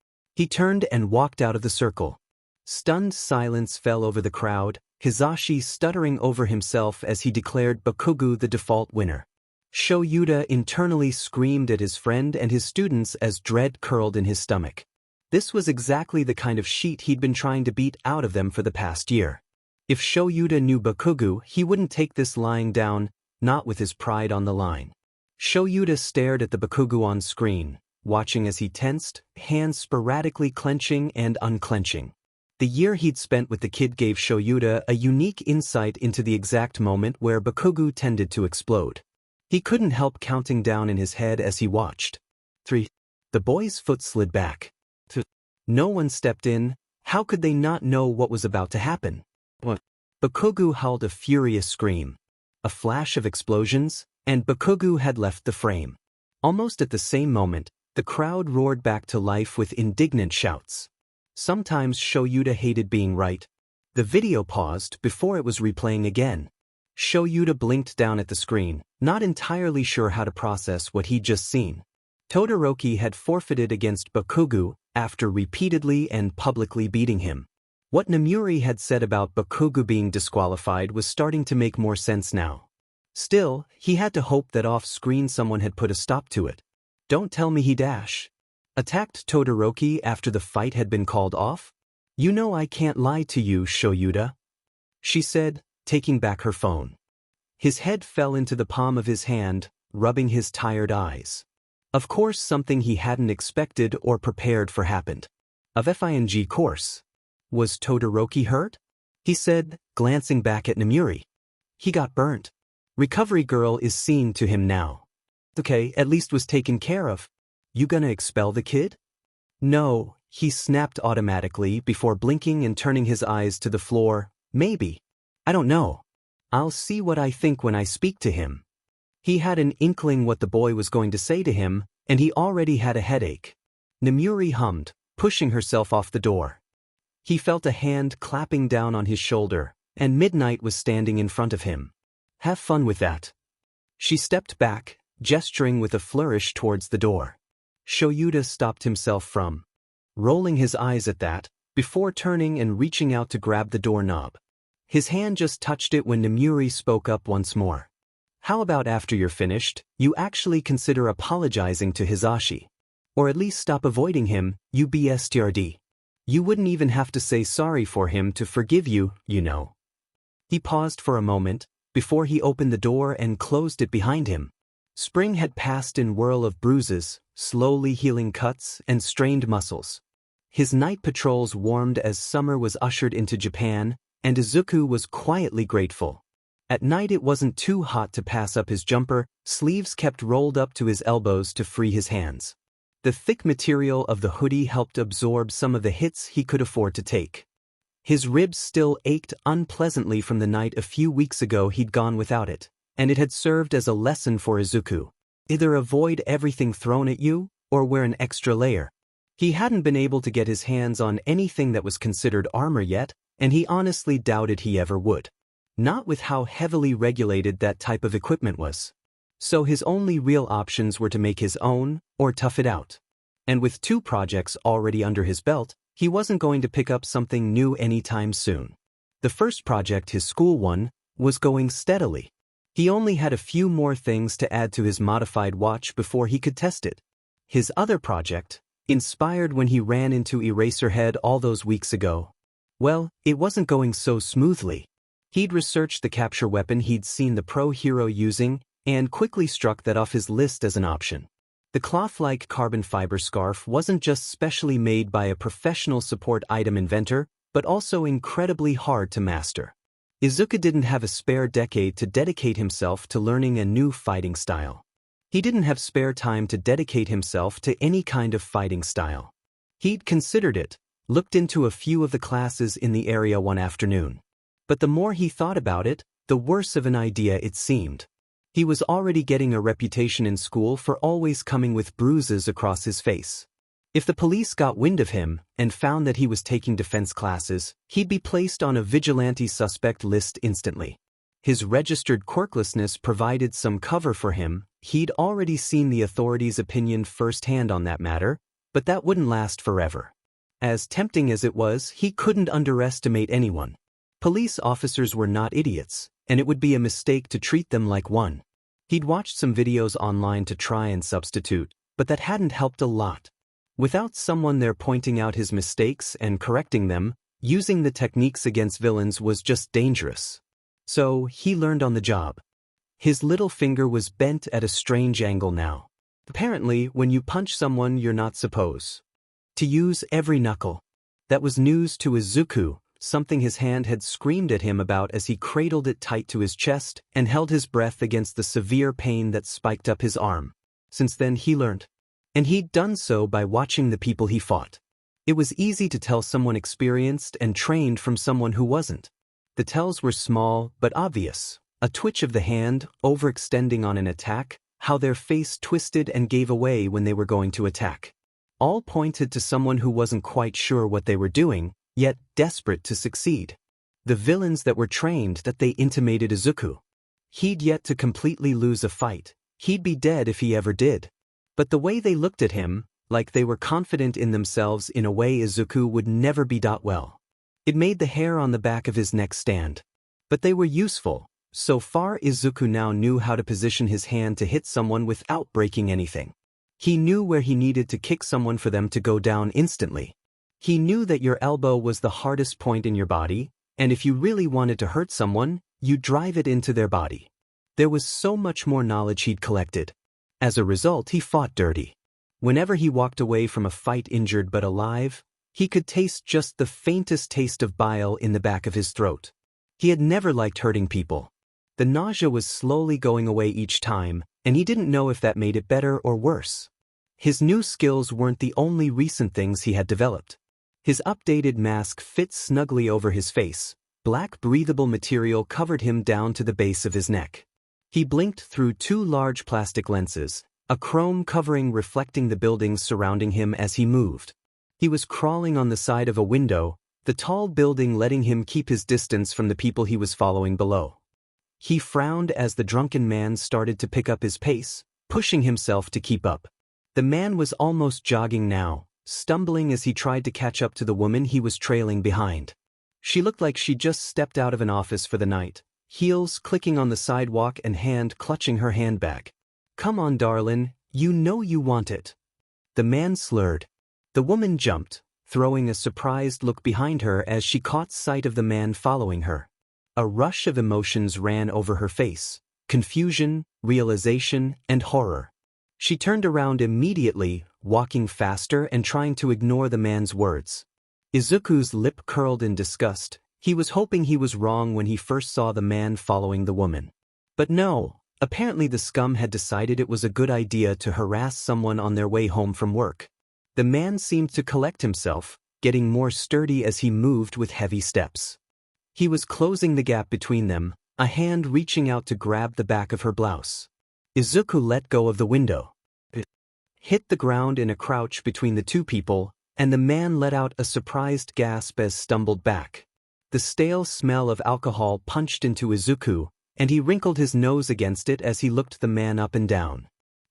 turned and walked out of the circle. Stunned silence fell over the crowd, Hizashi stuttering over himself as he declared Bakugo the default winner. Shoyuta internally screamed at his friend and his students as dread curled in his stomach. This was exactly the kind of sheet he'd been trying to beat out of them for the past year. If Shoyuta knew Bakugo, he wouldn't take this lying down, not with his pride on the line. Shoyuta stared at the Bakugo on screen, watching as he tensed, hands sporadically clenching and unclenching. The year he'd spent with the kid gave Shoyuta a unique insight into the exact moment where Bakugo tended to explode. He couldn't help counting down in his head as he watched. 3. The boy's foot slid back. 2. No one stepped in. How could they not know what was about to happen? 1. Bakugo howled a furious scream. A flash of explosions, and Bakugu had left the frame. Almost at the same moment, the crowd roared back to life with indignant shouts. Sometimes Shoyuta hated being right. The video paused before it was replaying again. Shoyuta blinked down at the screen, not entirely sure how to process what he'd just seen. Todoroki had forfeited against Bakugu after repeatedly and publicly beating him. What Namuri had said about Bakugu being disqualified was starting to make more sense now. Still, he had to hope that off-screen someone had put a stop to it. Don't tell me he attacked Todoroki after the fight had been called off? You know I can't lie to you, Shoyuta, she said, taking back her phone. His head fell into the palm of his hand, rubbing his tired eyes. Of course something he hadn't expected or prepared for happened. Of FING course. Was Todoroki hurt? He said, glancing back at Namuri. He got burnt. Recovery girl is seen to him now. Okay, at least was taken care of. You gonna expel the kid? No, he snapped automatically before blinking and turning his eyes to the floor. Maybe. I don't know. I'll see what I think when I speak to him. He had an inkling what the boy was going to say to him, and he already had a headache. Namuri hummed, pushing herself off the door. He felt a hand clapping down on his shoulder, and Midnight was standing in front of him. Have fun with that. She stepped back, gesturing with a flourish towards the door. Shoyuta stopped himself from rolling his eyes at that, before turning and reaching out to grab the doorknob. His hand just touched it when Namuri spoke up once more. How about after you're finished, you actually consider apologizing to Hisashi? Or at least stop avoiding him, you bstrd. You wouldn't even have to say sorry for him to forgive you, you know. He paused for a moment, before he opened the door and closed it behind him. Spring had passed in whirl of bruises, slowly healing cuts and strained muscles. His night patrols warmed as summer was ushered into Japan, and Izuku was quietly grateful. At night it wasn't too hot to pass up his jumper, sleeves kept rolled up to his elbows to free his hands. The thick material of the hoodie helped absorb some of the hits he could afford to take. His ribs still ached unpleasantly from the night a few weeks ago he'd gone without it, and it had served as a lesson for Izuku. Either avoid everything thrown at you, or wear an extra layer. He hadn't been able to get his hands on anything that was considered armor yet, and he honestly doubted he ever would. Not with how heavily regulated that type of equipment was. So his only real options were to make his own, or tough it out. And with 2 projects already under his belt, he wasn't going to pick up something new anytime soon. The first project, his school one, was going steadily. He only had a few more things to add to his modified watch before he could test it. His other project, inspired when he ran into Eraserhead all those weeks ago, well, it wasn't going so smoothly. He'd researched the capture weapon he'd seen the pro hero using, and quickly struck that off his list as an option. The cloth-like carbon fiber scarf wasn't just specially made by a professional support item inventor, but also incredibly hard to master. Izuku didn't have a spare decade to dedicate himself to learning a new fighting style. He didn't have spare time to dedicate himself to any kind of fighting style. He'd considered it, looked into a few of the classes in the area one afternoon. But the more he thought about it, the worse of an idea it seemed. He was already getting a reputation in school for always coming with bruises across his face. If the police got wind of him and found that he was taking defense classes, he'd be placed on a vigilante suspect list instantly. His registered quirklessness provided some cover for him. He'd already seen the authorities' opinion firsthand on that matter, but that wouldn't last forever. As tempting as it was, he couldn't underestimate anyone. Police officers were not idiots, and it would be a mistake to treat them like one. He'd watched some videos online to try and substitute, but that hadn't helped a lot. Without someone there pointing out his mistakes and correcting them, using the techniques against villains was just dangerous. So he learned on the job. His little finger was bent at a strange angle now. Apparently, when you punch someone you're not supposed to use every knuckle. That was news to Izuku, something his hand had screamed at him about as he cradled it tight to his chest and held his breath against the severe pain that spiked up his arm. Since then he learned. And he'd done so by watching the people he fought. It was easy to tell someone experienced and trained from someone who wasn't. The tells were small but obvious. A twitch of the hand, overextending on an attack, how their face twisted and gave away when they were going to attack. All pointed to someone who wasn't quite sure what they were doing, yet desperate to succeed. The villains that were trained that they intimated Izuku. He'd yet to completely lose a fight. He'd be dead if he ever did. But the way they looked at him, like they were confident in themselves in a way Izuku would never be. Well. It made the hair on the back of his neck stand. But they were useful. So far Izuku now knew how to position his hand to hit someone without breaking anything. He knew where he needed to kick someone for them to go down instantly. He knew that your elbow was the hardest point in your body, and if you really wanted to hurt someone, you drive it into their body. There was so much more knowledge he'd collected. As a result, he fought dirty. Whenever he walked away from a fight injured but alive, he could taste just the faintest taste of bile in the back of his throat. He had never liked hurting people. The nausea was slowly going away each time, and he didn't know if that made it better or worse. His new skills weren't the only recent things he had developed. His updated mask fit snugly over his face. Black breathable material covered him down to the base of his neck. He blinked through 2 large plastic lenses, a chrome covering reflecting the buildings surrounding him as he moved. He was crawling on the side of a window, the tall building letting him keep his distance from the people he was following below. He frowned as the drunken man started to pick up his pace, pushing himself to keep up. The man was almost jogging now, stumbling as he tried to catch up to the woman he was trailing behind. She looked like she'd just stepped out of an office for the night, heels clicking on the sidewalk and hand clutching her handbag. "Come on, darlin', you know you want it." The man slurred. The woman jumped, throwing a surprised look behind her as she caught sight of the man following her. A rush of emotions ran over her face: confusion, realization, and horror. She turned around immediately, walking faster and trying to ignore the man's words. Izuku's lip curled in disgust. He was hoping he was wrong when he first saw the man following the woman. But no, apparently the scum had decided it was a good idea to harass someone on their way home from work. The man seemed to collect himself, getting more sturdy as he moved with heavy steps. He was closing the gap between them, a hand reaching out to grab the back of her blouse. Izuku let go of the window. It hit the ground in a crouch between the two people, and the man let out a surprised gasp as stumbled back. The stale smell of alcohol punched into Izuku, and he wrinkled his nose against it as he looked the man up and down.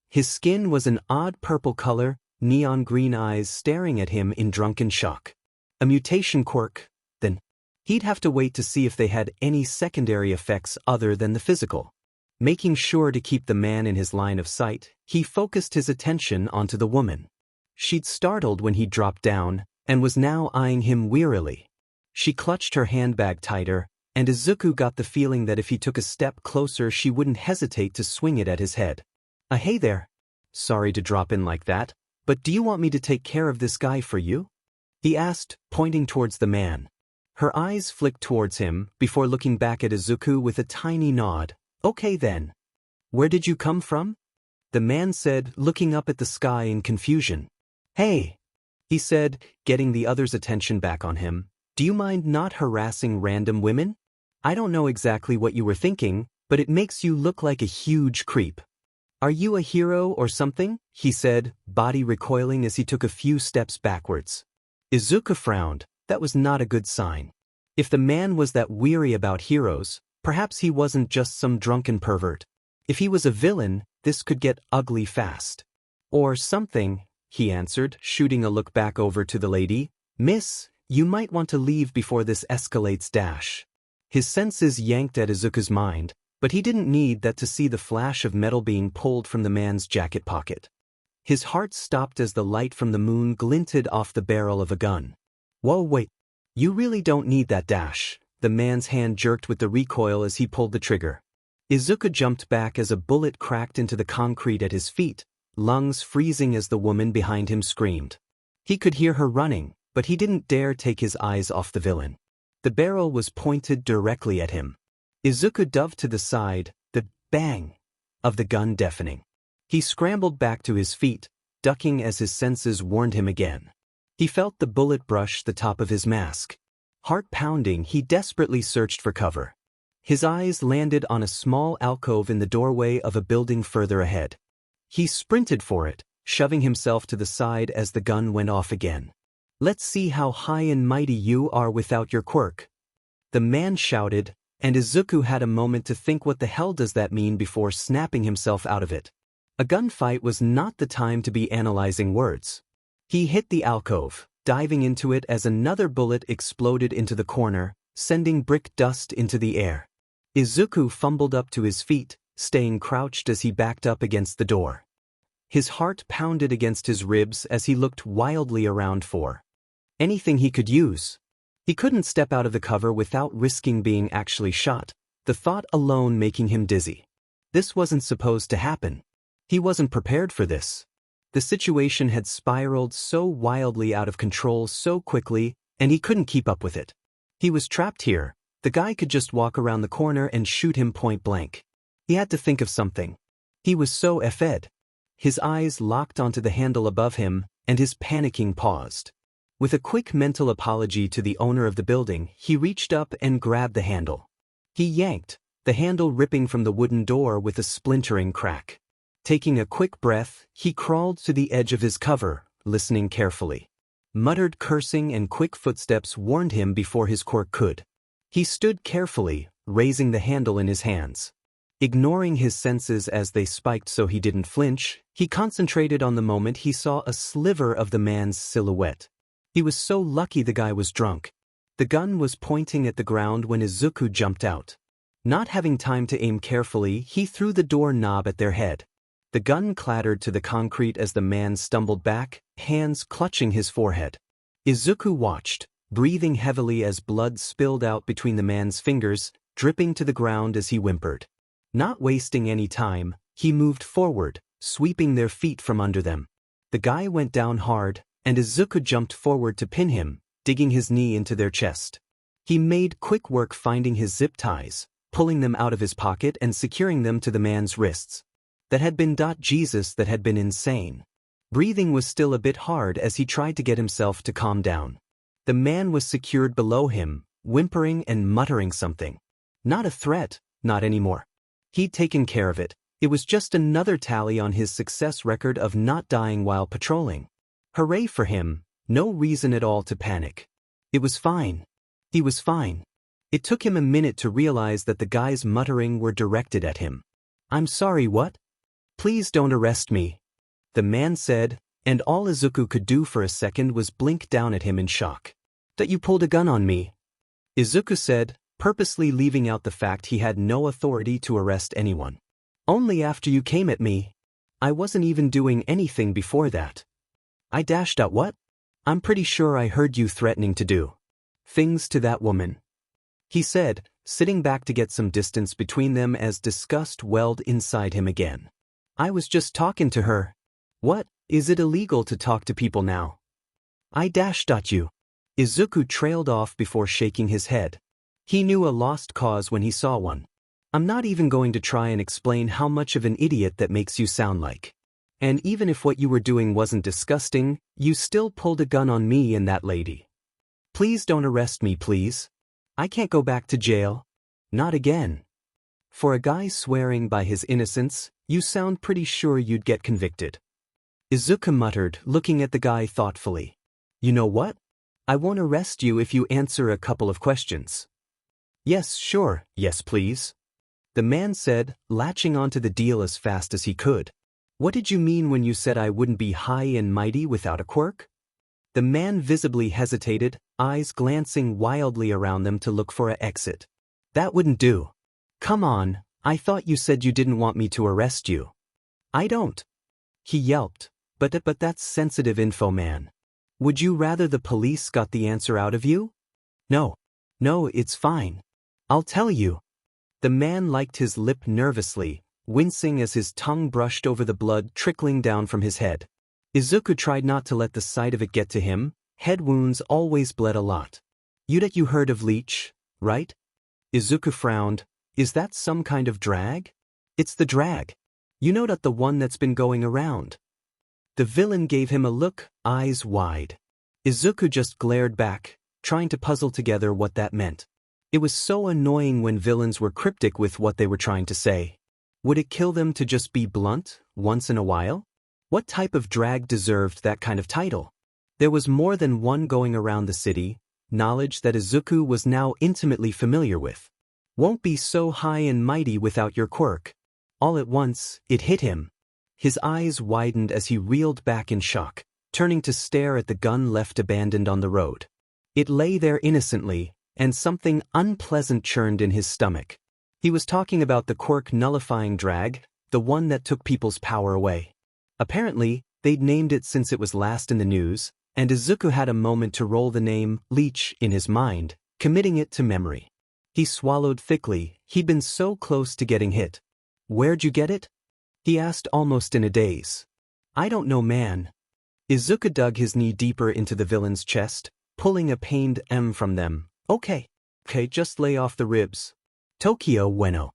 His skin was an odd purple color, neon green eyes staring at him in drunken shock. A mutation quirk, then. He'd have to wait to see if they had any secondary effects other than the physical. Making sure to keep the man in his line of sight, he focused his attention onto the woman. She'd startled when he dropped down, and was now eyeing him wearily. She clutched her handbag tighter, and Izuku got the feeling that if he took a step closer she wouldn't hesitate to swing it at his head. Hey there. Sorry to drop in like that, but do you want me to take care of this guy for you?" he asked, pointing towards the man. Her eyes flicked towards him, before looking back at Izuku with a tiny nod. "Okay then. Where did you come from?" the man said, looking up at the sky in confusion. "Hey," he said, getting the other's attention back on him. "Do you mind not harassing random women? I don't know exactly what you were thinking, but it makes you look like a huge creep." "Are you a hero or something?" he said, body recoiling as he took a few steps backwards. Izuku frowned. That was not a good sign. If the man was that weary about heroes, perhaps he wasn't just some drunken pervert. If he was a villain, this could get ugly fast. "Or something," he answered, shooting a look back over to the lady. "Miss, you might want to leave before this escalates dash." His senses yanked at Izuku's mind, but he didn't need that to see the flash of metal being pulled from the man's jacket pocket. His heart stopped as the light from the moon glinted off the barrel of a gun. "Whoa, wait. You really don't need that dash." The man's hand jerked with the recoil as he pulled the trigger. Izuku jumped back as a bullet cracked into the concrete at his feet, lungs freezing as the woman behind him screamed. He could hear her running, but he didn't dare take his eyes off the villain. The barrel was pointed directly at him. Izuku dove to the side, the bang of the gun deafening. He scrambled back to his feet, ducking as his senses warned him again. He felt the bullet brush the top of his mask. Heart pounding, he desperately searched for cover. His eyes landed on a small alcove in the doorway of a building further ahead. He sprinted for it, shoving himself to the side as the gun went off again. "Let's see how high and mighty you are without your quirk," the man shouted, and Izuku had a moment to think what the hell does that mean before snapping himself out of it. A gunfight was not the time to be analyzing words. He hit the alcove, diving into it as another bullet exploded into the corner, sending brick dust into the air. Izuku fumbled up to his feet, staying crouched as he backed up against the door. His heart pounded against his ribs as he looked wildly around for anything he could use. He couldn't step out of the cover without risking being actually shot, the thought alone making him dizzy. This wasn't supposed to happen. He wasn't prepared for this. The situation had spiraled so wildly out of control so quickly, and he couldn't keep up with it. He was trapped here. The guy could just walk around the corner and shoot him point blank. He had to think of something. He was so effed. His eyes locked onto the handle above him, and his panicking paused. With a quick mental apology to the owner of the building, he reached up and grabbed the handle. He yanked, the handle ripping from the wooden door with a splintering crack. Taking a quick breath, he crawled to the edge of his cover, listening carefully. Muttered cursing and quick footsteps warned him before his quirk could. He stood carefully, raising the handle in his hands. Ignoring his senses as they spiked so he didn't flinch, he concentrated on the moment he saw a sliver of the man's silhouette. He was so lucky the guy was drunk. The gun was pointing at the ground when Izuku jumped out. Not having time to aim carefully, he threw the door knob at their head. The gun clattered to the concrete as the man stumbled back, hands clutching his forehead. Izuku watched, breathing heavily as blood spilled out between the man's fingers, dripping to the ground as he whimpered. Not wasting any time, he moved forward, sweeping their feet from under them. The guy went down hard, and Izuku jumped forward to pin him, digging his knee into their chest. He made quick work finding his zip ties, pulling them out of his pocket and securing them to the man's wrists. That had been Jesus, that had been insane. Breathing was still a bit hard as he tried to get himself to calm down. The man was secured below him, whimpering and muttering something. Not a threat, not anymore. He'd taken care of it. It was just another tally on his success record of not dying while patrolling. Hooray for him, no reason at all to panic. It was fine. He was fine. It took him a minute to realize that the guy's muttering were directed at him. "I'm sorry, what? Please don't arrest me," the man said, and all Izuku could do for a second was blink down at him in shock. "That you pulled a gun on me," Izuku said, purposely leaving out the fact he had no authority to arrest anyone. "Only after you came at me. I wasn't even doing anything before that." "I dashed out what? I'm pretty sure I heard you threatening to do things to that woman," he said, sitting back to get some distance between them as disgust welled inside him again. "I was just talking to her." "What, is it illegal to talk to people now?" "I dashed at you." Izuku trailed off before shaking his head. He knew a lost cause when he saw one. "I'm not even going to try and explain how much of an idiot that makes you sound like. And even if what you were doing wasn't disgusting, you still pulled a gun on me and that lady. Please don't arrest me, please. I can't go back to jail. Not again. For a guy swearing by his innocence, you sound pretty sure you'd get convicted." Izuku muttered, looking at the guy thoughtfully. "You know what? I won't arrest you if you answer a couple of questions." "Yes, sure, yes please," the man said, latching onto the deal as fast as he could. "What did you mean when you said I wouldn't be high and mighty without a quirk?" The man visibly hesitated, eyes glancing wildly around them to look for an exit. "That wouldn't do. Come on, I thought you said you didn't want me to arrest you." "I don't," he yelped, but that's sensitive info, man. Would you rather the police got the answer out of you?" No, it's fine. I'll tell you." The man licked his lip nervously, wincing as his tongue brushed over the blood trickling down from his head. Izuku tried not to let the sight of it get to him. Head wounds always bled a lot. You heard of leech, right?" Izuku frowned. "Is that some kind of drag?" "It's the drag. You know that the one that's been going around." The villain gave him a look, eyes wide. Izuku just glared back, trying to puzzle together what that meant. It was so annoying when villains were cryptic with what they were trying to say. Would it kill them to just be blunt, once in a while? What type of drag deserved that kind of title? There was more than one going around the city, knowledge that Izuku was now intimately familiar with. Won't be so high and mighty without your quirk. All at once, it hit him. His eyes widened as he reeled back in shock, turning to stare at the gun left abandoned on the road. It lay there innocently, and something unpleasant churned in his stomach. He was talking about the quirk nullifying drag, the one that took people's power away. Apparently, they'd named it since it was last in the news, and Izuku had a moment to roll the name Leech in his mind, committing it to memory. He swallowed thickly. He'd been so close to getting hit. Where'd you get it? He asked almost in a daze. I don't know, man. Izuku dug his knee deeper into the villain's chest, pulling a pained M from them. Okay, just lay off the ribs. Tokyo Ueno.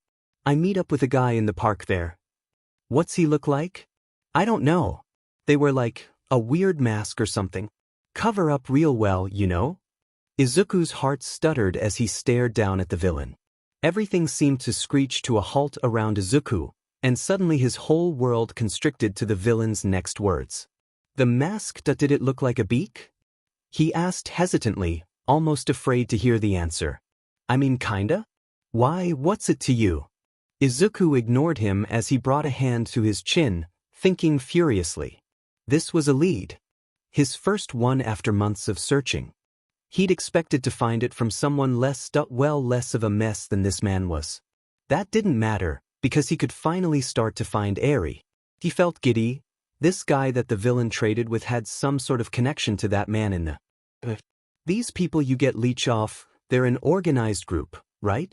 I meet up with a guy in the park there. What's he look like? I don't know. They wear like a weird mask or something. Cover up real well, you know? Izuku's heart stuttered as he stared down at the villain. Everything seemed to screech to a halt around Izuku, and suddenly his whole world constricted to the villain's next words. The mask, did it look like a beak? He asked hesitantly, almost afraid to hear the answer. I mean kinda? Why, what's it to you? Izuku ignored him as he brought a hand to his chin, thinking furiously. This was a lead. His first one after months of searching. He'd expected to find it from someone less of a mess than this man was. That didn't matter, because he could finally start to find Eri. He felt giddy. This guy that the villain traded with had some sort of connection to that man in the... These people you get leech off, they're an organized group, right?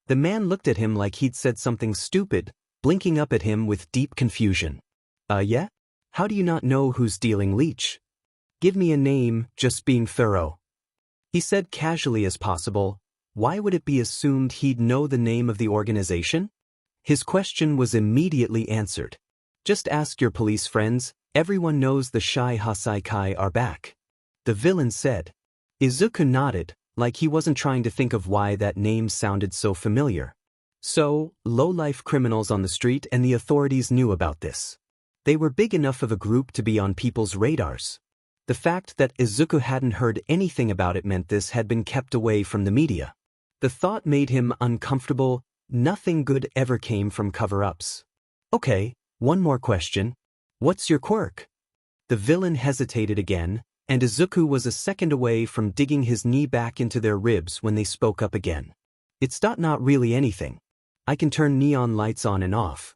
The man looked at him like he'd said something stupid, blinking up at him with deep confusion. Yeah? How do you not know who's dealing leech? Give me a name, just being thorough. He said casually as possible. Why would it be assumed he'd know the name of the organization? His question was immediately answered. Just ask your police friends, everyone knows the Shai Hasaikai are back. The villain said. Izuku nodded, like he wasn't trying to think of why that name sounded so familiar. So, low-life criminals on the street and the authorities knew about this. They were big enough of a group to be on people's radars. The fact that Izuku hadn't heard anything about it meant this had been kept away from the media. The thought made him uncomfortable. Nothing good ever came from cover-ups. Okay, one more question. What's your quirk? The villain hesitated again, and Izuku was a second away from digging his knee back into their ribs when they spoke up again. It's not really anything. I can turn neon lights on and off.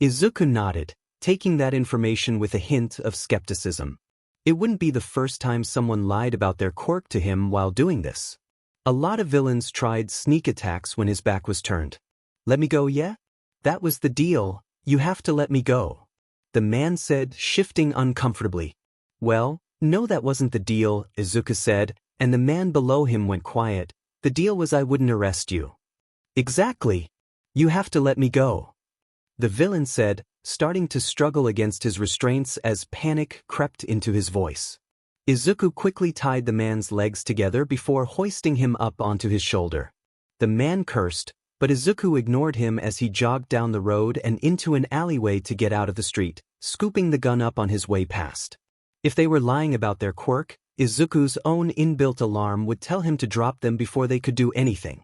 Izuku nodded, taking that information with a hint of skepticism. It wouldn't be the first time someone lied about their quirk to him while doing this. A lot of villains tried sneak attacks when his back was turned. Let me go, yeah? That was the deal. You have to let me go. The man said, shifting uncomfortably. Well, no, that wasn't the deal, Izuku said, and the man below him went quiet. The deal was I wouldn't arrest you. Exactly. You have to let me go. The villain said, starting to struggle against his restraints as panic crept into his voice. Izuku quickly tied the man's legs together before hoisting him up onto his shoulder. The man cursed, but Izuku ignored him as he jogged down the road and into an alleyway to get out of the street, scooping the gun up on his way past. If they were lying about their quirk, Izuku's own inbuilt alarm would tell him to drop them before they could do anything.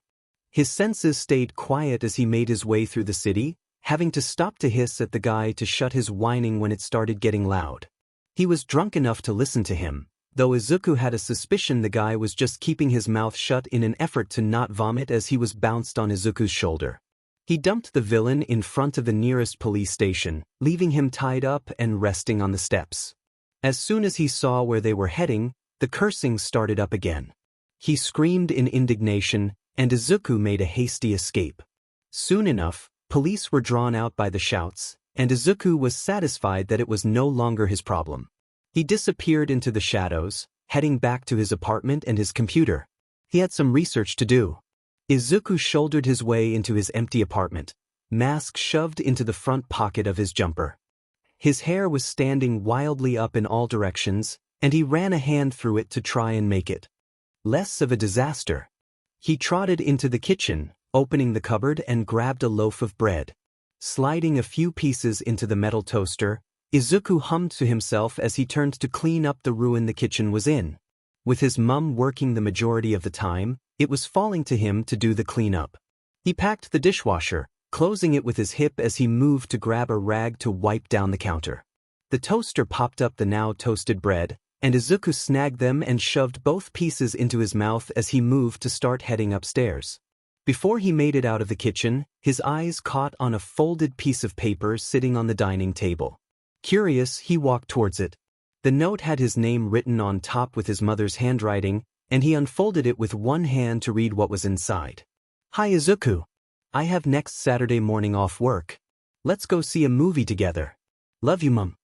His senses stayed quiet as he made his way through the city, having to stop to hiss at the guy to shut his whining when it started getting loud. He was drunk enough to listen to him, though Izuku had a suspicion the guy was just keeping his mouth shut in an effort to not vomit as he was bounced on Izuku's shoulder. He dumped the villain in front of the nearest police station, leaving him tied up and resting on the steps. As soon as he saw where they were heading, the cursing started up again. He screamed in indignation, and Izuku made a hasty escape. Soon enough, police were drawn out by the shouts, and Izuku was satisfied that it was no longer his problem. He disappeared into the shadows, heading back to his apartment and his computer. He had some research to do. Izuku shouldered his way into his empty apartment, mask shoved into the front pocket of his jumper. His hair was standing wildly up in all directions, and he ran a hand through it to try and make it less of a disaster. He trotted into the kitchen, opening the cupboard and grabbed a loaf of bread. Sliding a few pieces into the metal toaster, Izuku hummed to himself as he turned to clean up the ruin the kitchen was in. With his mum working the majority of the time, it was falling to him to do the cleanup. He packed the dishwasher, closing it with his hip as he moved to grab a rag to wipe down the counter. The toaster popped up the now toasted bread, and Izuku snagged them and shoved both pieces into his mouth as he moved to start heading upstairs. Before he made it out of the kitchen, his eyes caught on a folded piece of paper sitting on the dining table. Curious, he walked towards it. The note had his name written on top with his mother's handwriting, and he unfolded it with one hand to read what was inside. "Hi Izuku. I have next Saturday morning off work. Let's go see a movie together. Love you, Mum."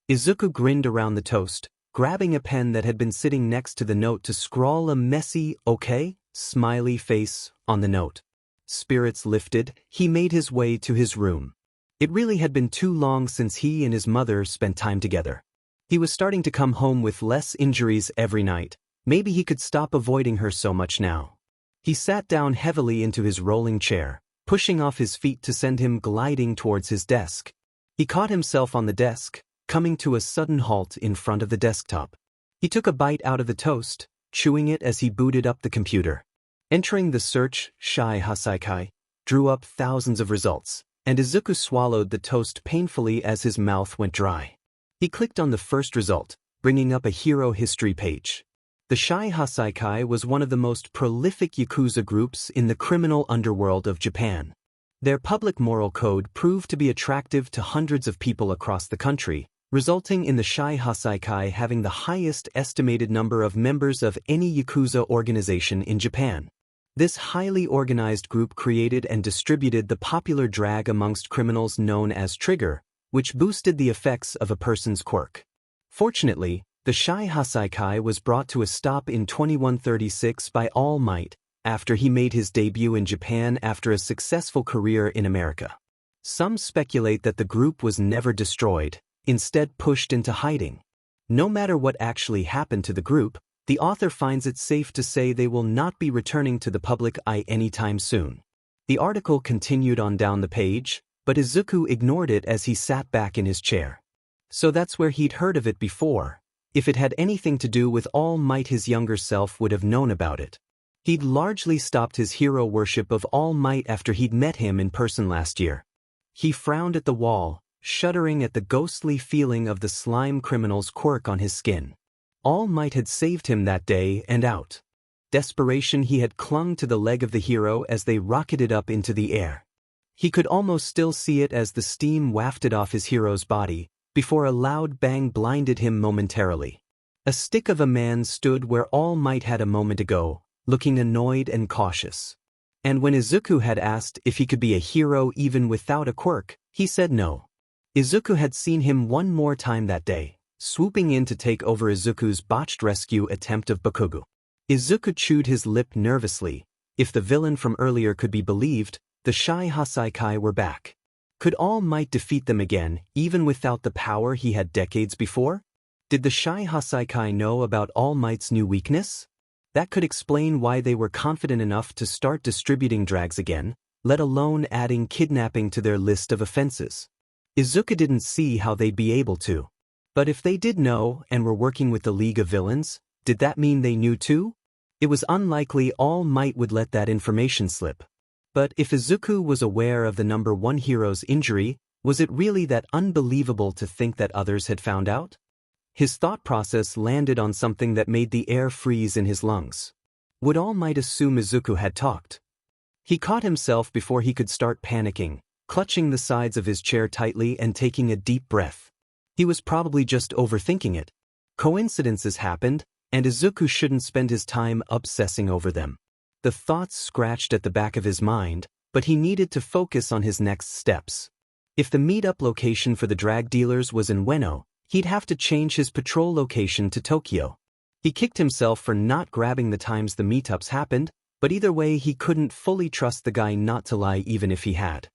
Izuku grinned around the toast, grabbing a pen that had been sitting next to the note to scrawl a messy, "okay" smiley face on the note. Spirits lifted, he made his way to his room. It really had been too long since he and his mother spent time together. He was starting to come home with less injuries every night. Maybe he could stop avoiding her so much now. He sat down heavily into his rolling chair, pushing off his feet to send him gliding towards his desk. He caught himself on the desk, coming to a sudden halt in front of the desktop. He took a bite out of the toast, chewing it as he booted up the computer. Entering the search, Shai Hasaikai, drew up thousands of results, and Izuku swallowed the toast painfully as his mouth went dry. He clicked on the first result, bringing up a hero history page. The Shai Hasaikai was one of the most prolific Yakuza groups in the criminal underworld of Japan. Their public moral code proved to be attractive to hundreds of people across the country, resulting in the Shai Hasaikai having the highest estimated number of members of any Yakuza organization in Japan. This highly organized group created and distributed the popular drag amongst criminals known as trigger, which boosted the effects of a person's quirk. Fortunately, the Shai Hasaikai was brought to a stop in 2136 by All Might, after he made his debut in Japan after a successful career in America. Some speculate that the group was never destroyed, instead pushed into hiding. No matter what actually happened to the group, the author finds it safe to say they will not be returning to the public eye anytime soon. The article continued on down the page, but Izuku ignored it as he sat back in his chair. So that's where he'd heard of it before. If it had anything to do with All Might, his younger self would have known about it. He'd largely stopped his hero worship of All Might after he'd met him in person last year. He frowned at the wall, shuddering at the ghostly feeling of the slime criminal's quirk on his skin. All Might had saved him that day and out. Desperation, he had clung to the leg of the hero as they rocketed up into the air. He could almost still see it as the steam wafted off his hero's body, before a loud bang blinded him momentarily. A stick of a man stood where All Might had a moment ago, looking annoyed and cautious. And when Izuku had asked if he could be a hero even without a quirk, he said no. Izuku had seen him one more time that day, swooping in to take over Izuku's botched rescue attempt of Bakugo. Izuku chewed his lip nervously. If the villain from earlier could be believed, the Shai Hasaikai were back. Could All Might defeat them again, even without the power he had decades before? Did the Shai Hasaikai know about All Might's new weakness? That could explain why they were confident enough to start distributing drags again, let alone adding kidnapping to their list of offenses. Izuku didn't see how they'd be able to. But if they did know and were working with the League of Villains, did that mean they knew too? It was unlikely All Might would let that information slip. But if Izuku was aware of the number one hero's injury, was it really that unbelievable to think that others had found out? His thought process landed on something that made the air freeze in his lungs. Would All Might assume Izuku had talked? He caught himself before he could start panicking, clutching the sides of his chair tightly and taking a deep breath. He was probably just overthinking it. Coincidences happened, and Izuku shouldn't spend his time obsessing over them. The thoughts scratched at the back of his mind, but he needed to focus on his next steps. If the meet-up location for the drag dealers was in Ueno, he'd have to change his patrol location to Tokyo. He kicked himself for not grabbing the times the meetups happened, but either way he couldn't fully trust the guy not to lie even if he had.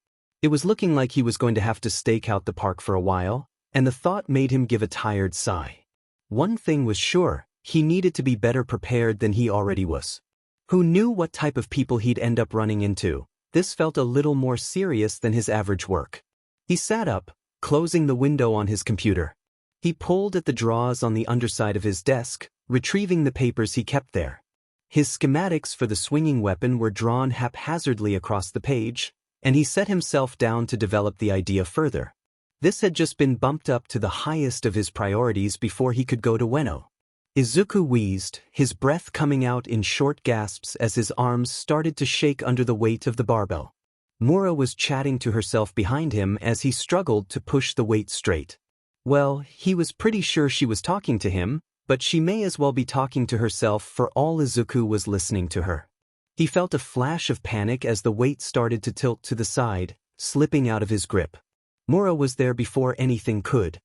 It was looking like he was going to have to stake out the park for a while, and the thought made him give a tired sigh. One thing was sure, he needed to be better prepared than he already was. Who knew what type of people he'd end up running into? This felt a little more serious than his average work. He sat up, closing the window on his computer. He pulled at the drawers on the underside of his desk, retrieving the papers he kept there. His schematics for the swinging weapon were drawn haphazardly across the page, and he set himself down to develop the idea further. This had just been bumped up to the highest of his priorities before he could go to Ueno. Izuku wheezed, his breath coming out in short gasps as his arms started to shake under the weight of the barbell. Mura was chatting to herself behind him as he struggled to push the weight straight. Well, he was pretty sure she was talking to him, but she may as well be talking to herself for all Izuku was listening to her. He felt a flash of panic as the weight started to tilt to the side, slipping out of his grip. Mura was there before anything could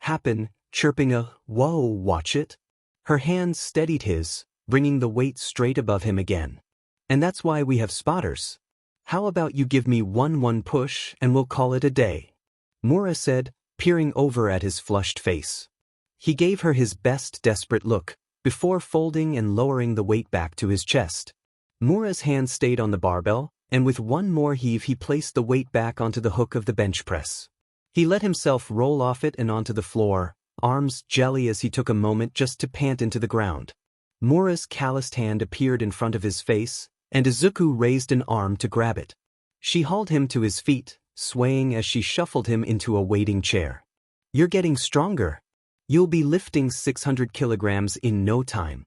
happen, chirping a, "Whoa, watch it." Her hands steadied his, bringing the weight straight above him again. "And that's why we have spotters. How about you give me one push and we'll call it a day?" Mura said, peering over at his flushed face. He gave her his best desperate look, before folding and lowering the weight back to his chest. Mura's hand stayed on the barbell, and with one more heave he placed the weight back onto the hook of the bench press. He let himself roll off it and onto the floor, arms jelly as he took a moment just to pant into the ground. Mura's calloused hand appeared in front of his face, and Izuku raised an arm to grab it. She hauled him to his feet, swaying as she shuffled him into a waiting chair. "You're getting stronger. You'll be lifting 600 kilograms in no time,"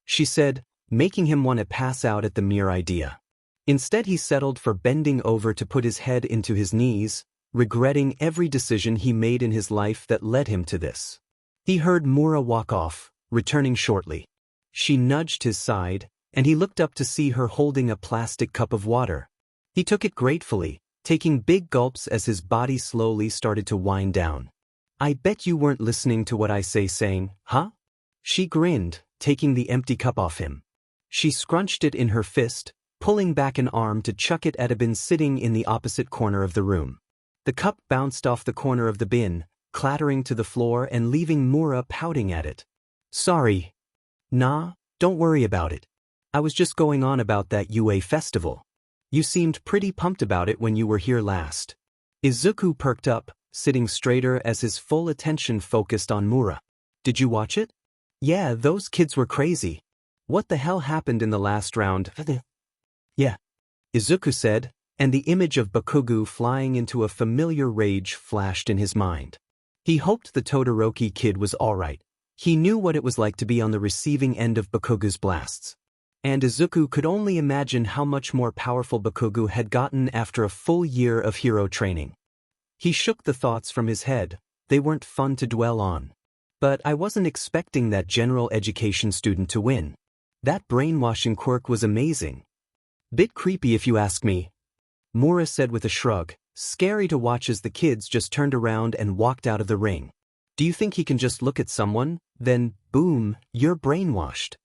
she said, making him want to pass out at the mere idea. Instead he settled for bending over to put his head into his knees, regretting every decision he made in his life that led him to this. He heard Mura walk off, returning shortly. She nudged his side, and he looked up to see her holding a plastic cup of water. He took it gratefully, taking big gulps as his body slowly started to wind down. "I bet you weren't listening to what I saying, huh?" She grinned, taking the empty cup off him. She scrunched it in her fist, pulling back an arm to chuck it at a bin sitting in the opposite corner of the room. The cup bounced off the corner of the bin, clattering to the floor and leaving Mura pouting at it. "Sorry." "Nah, don't worry about it. I was just going on about that UA festival. You seemed pretty pumped about it when you were here last." Izuku perked up, sitting straighter as his full attention focused on Mura. "Did you watch it?" "Yeah, those kids were crazy. What the hell happened in the last round?" "Yeah," Izuku said, and the image of Bakugo flying into a familiar rage flashed in his mind. He hoped the Todoroki kid was alright. He knew what it was like to be on the receiving end of Bakugo's blasts. And Izuku could only imagine how much more powerful Bakugo had gotten after a full year of hero training. He shook the thoughts from his head. They weren't fun to dwell on. "But I wasn't expecting that general education student to win. That brainwashing quirk was amazing. Bit creepy if you ask me," Mura said with a shrug, scary to watch as the kids just turned around and walked out of the ring. "Do you think he can just look at someone, then, boom, you're brainwashed?"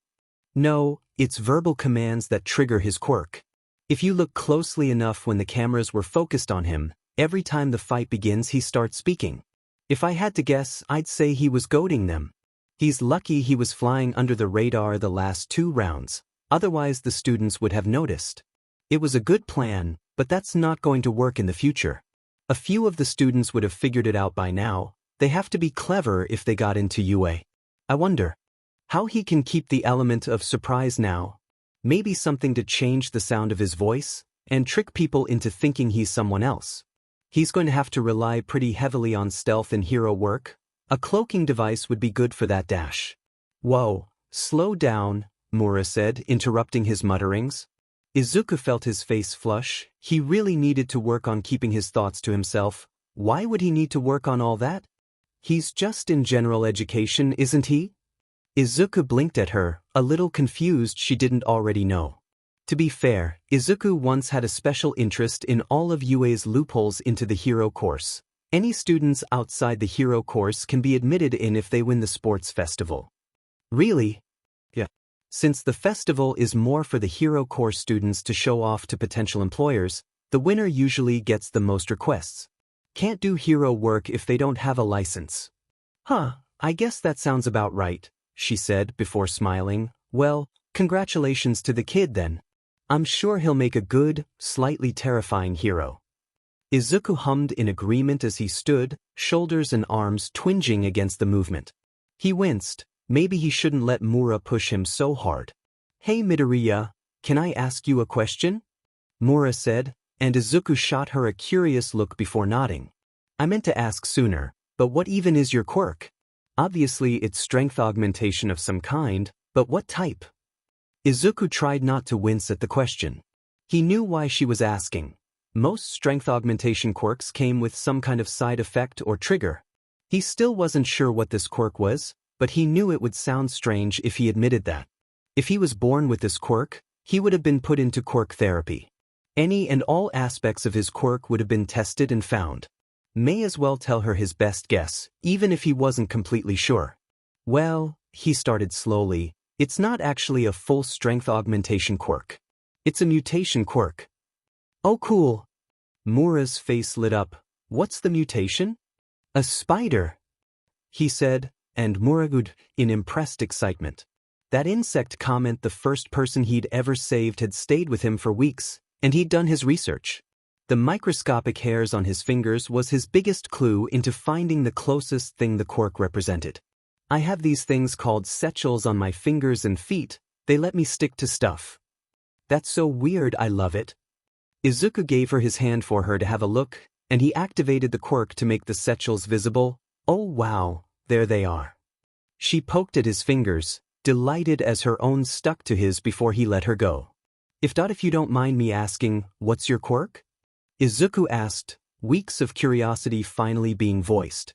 "No, it's verbal commands that trigger his quirk. If you look closely enough when the cameras were focused on him, every time the fight begins he starts speaking. If I had to guess, I'd say he was goading them. He's lucky he was flying under the radar the last 2 rounds, otherwise the students would have noticed. It was a good plan, but that's not going to work in the future. A few of the students would have figured it out by now. They have to be clever if they got into UA. I wonder how he can keep the element of surprise now. Maybe something to change the sound of his voice and trick people into thinking he's someone else. He's going to have to rely pretty heavily on stealth and hero work. A cloaking device would be good for that dash." "Whoa, slow down," Mura said, interrupting his mutterings. Izuku felt his face flush. He really needed to work on keeping his thoughts to himself. Why would he need to work on all that? He's just in general education, isn't he? Izuku blinked at her, a little confused she didn't already know. To be fair, Izuku once had a special interest in all of UA's loopholes into the hero course. Any students outside the hero course can be admitted in if they win the sports festival. Really? Yeah. Since the festival is more for the hero course students to show off to potential employers, the winner usually gets the most requests. Can't do hero work if they don't have a license. "Huh, I guess that sounds about right," she said before smiling. "Well, Congratulations to the kid then. I'm sure he'll make a good, slightly terrifying hero. Izuku hummed in agreement as he stood, shoulders and arms twinging against the movement. He winced. Maybe he shouldn't let Mura push him so hard. Hey Midoriya, can I ask you a question? Mura said, and Izuku shot her a curious look before nodding. I meant to ask sooner, but what even is your quirk? Obviously it's strength augmentation of some kind, but what type? Izuku tried not to wince at the question. He knew why she was asking. Most strength augmentation quirks came with some kind of side effect or trigger. He still wasn't sure what this quirk was, but he knew it would sound strange if he admitted that. If he was born with this quirk, he would have been put into quirk therapy. Any and all aspects of his quirk would have been tested and found. May as well tell her his best guess, even if he wasn't completely sure. Well, he started slowly, it's not actually a full strength augmentation quirk. It's a mutation quirk. Oh cool. Mura's face lit up. What's the mutation? A spider, he said, and Muragud, in impressed excitement. That insect comment the first person he'd ever saved had stayed with him for weeks, and he'd done his research. The microscopic hairs on his fingers was his biggest clue into finding the closest thing the quirk represented. I have these things called setchels on my fingers and feet, they let me stick to stuff. That's so weird, I love it. Izuku gave her his hand for her to have a look, and he activated the quirk to make the setchels visible. Oh wow, there they are. She poked at his fingers, delighted as her own stuck to his before he let her go. If you don't mind me asking, what's your quirk? Izuku asked, weeks of curiosity finally being voiced.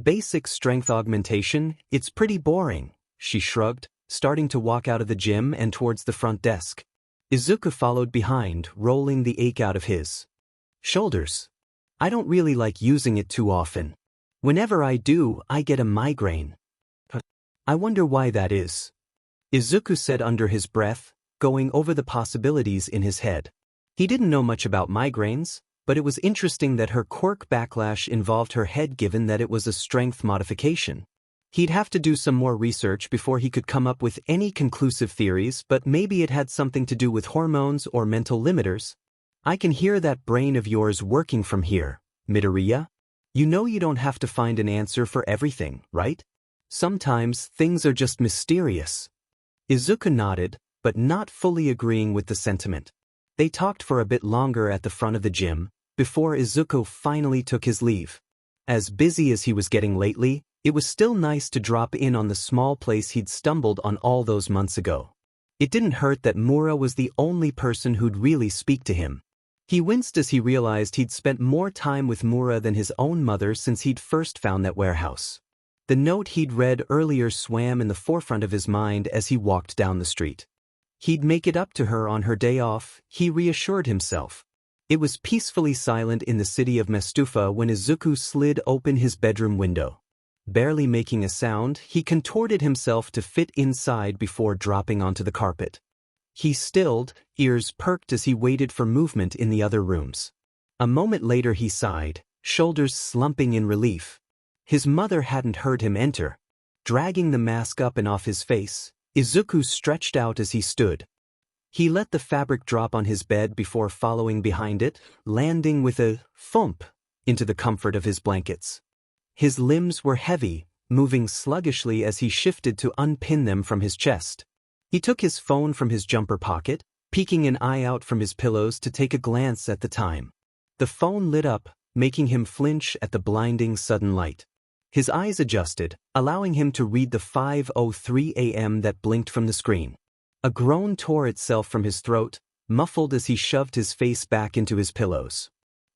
Basic strength augmentation, it's pretty boring, she shrugged, starting to walk out of the gym and towards the front desk. Izuku followed behind, rolling the ache out of his shoulders. I don't really like using it too often. Whenever I do, I get a migraine. I wonder why that is. Izuku said under his breath, going over the possibilities in his head. He didn't know much about migraines, but it was interesting that her quirk backlash involved her head given that it was a strength modification. He'd have to do some more research before he could come up with any conclusive theories, but maybe it had something to do with hormones or mental limiters. I can hear that brain of yours working from here, Midoriya. You know you don't have to find an answer for everything, right? Sometimes things are just mysterious. Izuku nodded, but not fully agreeing with the sentiment. They talked for a bit longer at the front of the gym, before Izuku finally took his leave. As busy as he was getting lately, it was still nice to drop in on the small place he'd stumbled on all those months ago. It didn't hurt that Mura was the only person who'd really speak to him. He winced as he realized he'd spent more time with Mura than his own mother since he'd first found that warehouse. The note he'd read earlier swam in the forefront of his mind as he walked down the street. He'd make it up to her on her day off, he reassured himself. It was peacefully silent in the city of Mestufa when Izuku slid open his bedroom window. Barely making a sound, he contorted himself to fit inside before dropping onto the carpet. He stilled, ears perked as he waited for movement in the other rooms. A moment later he sighed, shoulders slumping in relief. His mother hadn't heard him enter. Dragging the mask up and off his face, Izuku stretched out as he stood. He let the fabric drop on his bed before following behind it, landing with a thump into the comfort of his blankets. His limbs were heavy, moving sluggishly as he shifted to unpin them from his chest. He took his phone from his jumper pocket, peeking an eye out from his pillows to take a glance at the time. The phone lit up, making him flinch at the blinding sudden light. His eyes adjusted, allowing him to read the 5:03 a.m. that blinked from the screen. A groan tore itself from his throat, muffled as he shoved his face back into his pillows.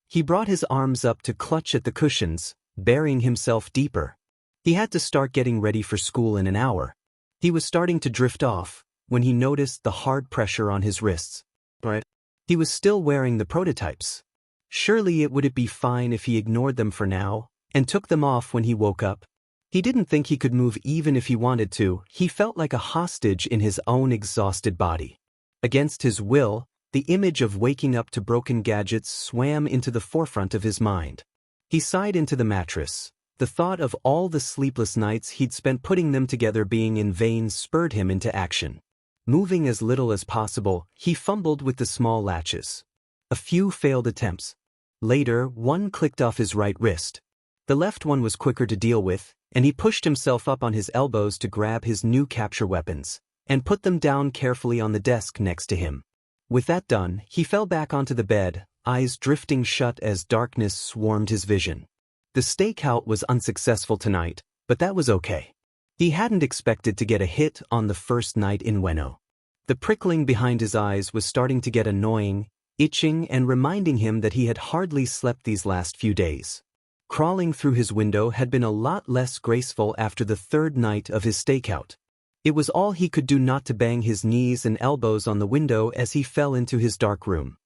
He brought his arms up to clutch at the cushions, burying himself deeper. He had to start getting ready for school in an hour. He was starting to drift off, when he noticed the hard pressure on his wrists. Right. He was still wearing the prototypes. Surely it would be fine if he ignored them for now, and took them off when he woke up. He didn't think he could move even if he wanted to. He felt like a hostage in his own exhausted body. Against his will, the image of waking up to broken gadgets swam into the forefront of his mind. He sighed into the mattress. The thought of all the sleepless nights he'd spent putting them together being in vain spurred him into action. Moving as little as possible, he fumbled with the small latches. A few failed attempts. Later, one clicked off his right wrist. The left one was quicker to deal with, and he pushed himself up on his elbows to grab his new capture weapons, and put them down carefully on the desk next to him. With that done, he fell back onto the bed, eyes drifting shut as darkness swarmed his vision. The stakeout was unsuccessful tonight, but that was okay. He hadn't expected to get a hit on the first night in Ueno. The prickling behind his eyes was starting to get annoying, itching and reminding him that he had hardly slept these last few days. Crawling through his window had been a lot less graceful after the third night of his stakeout. It was all he could do not to bang his knees and elbows on the window as he fell into his dark room.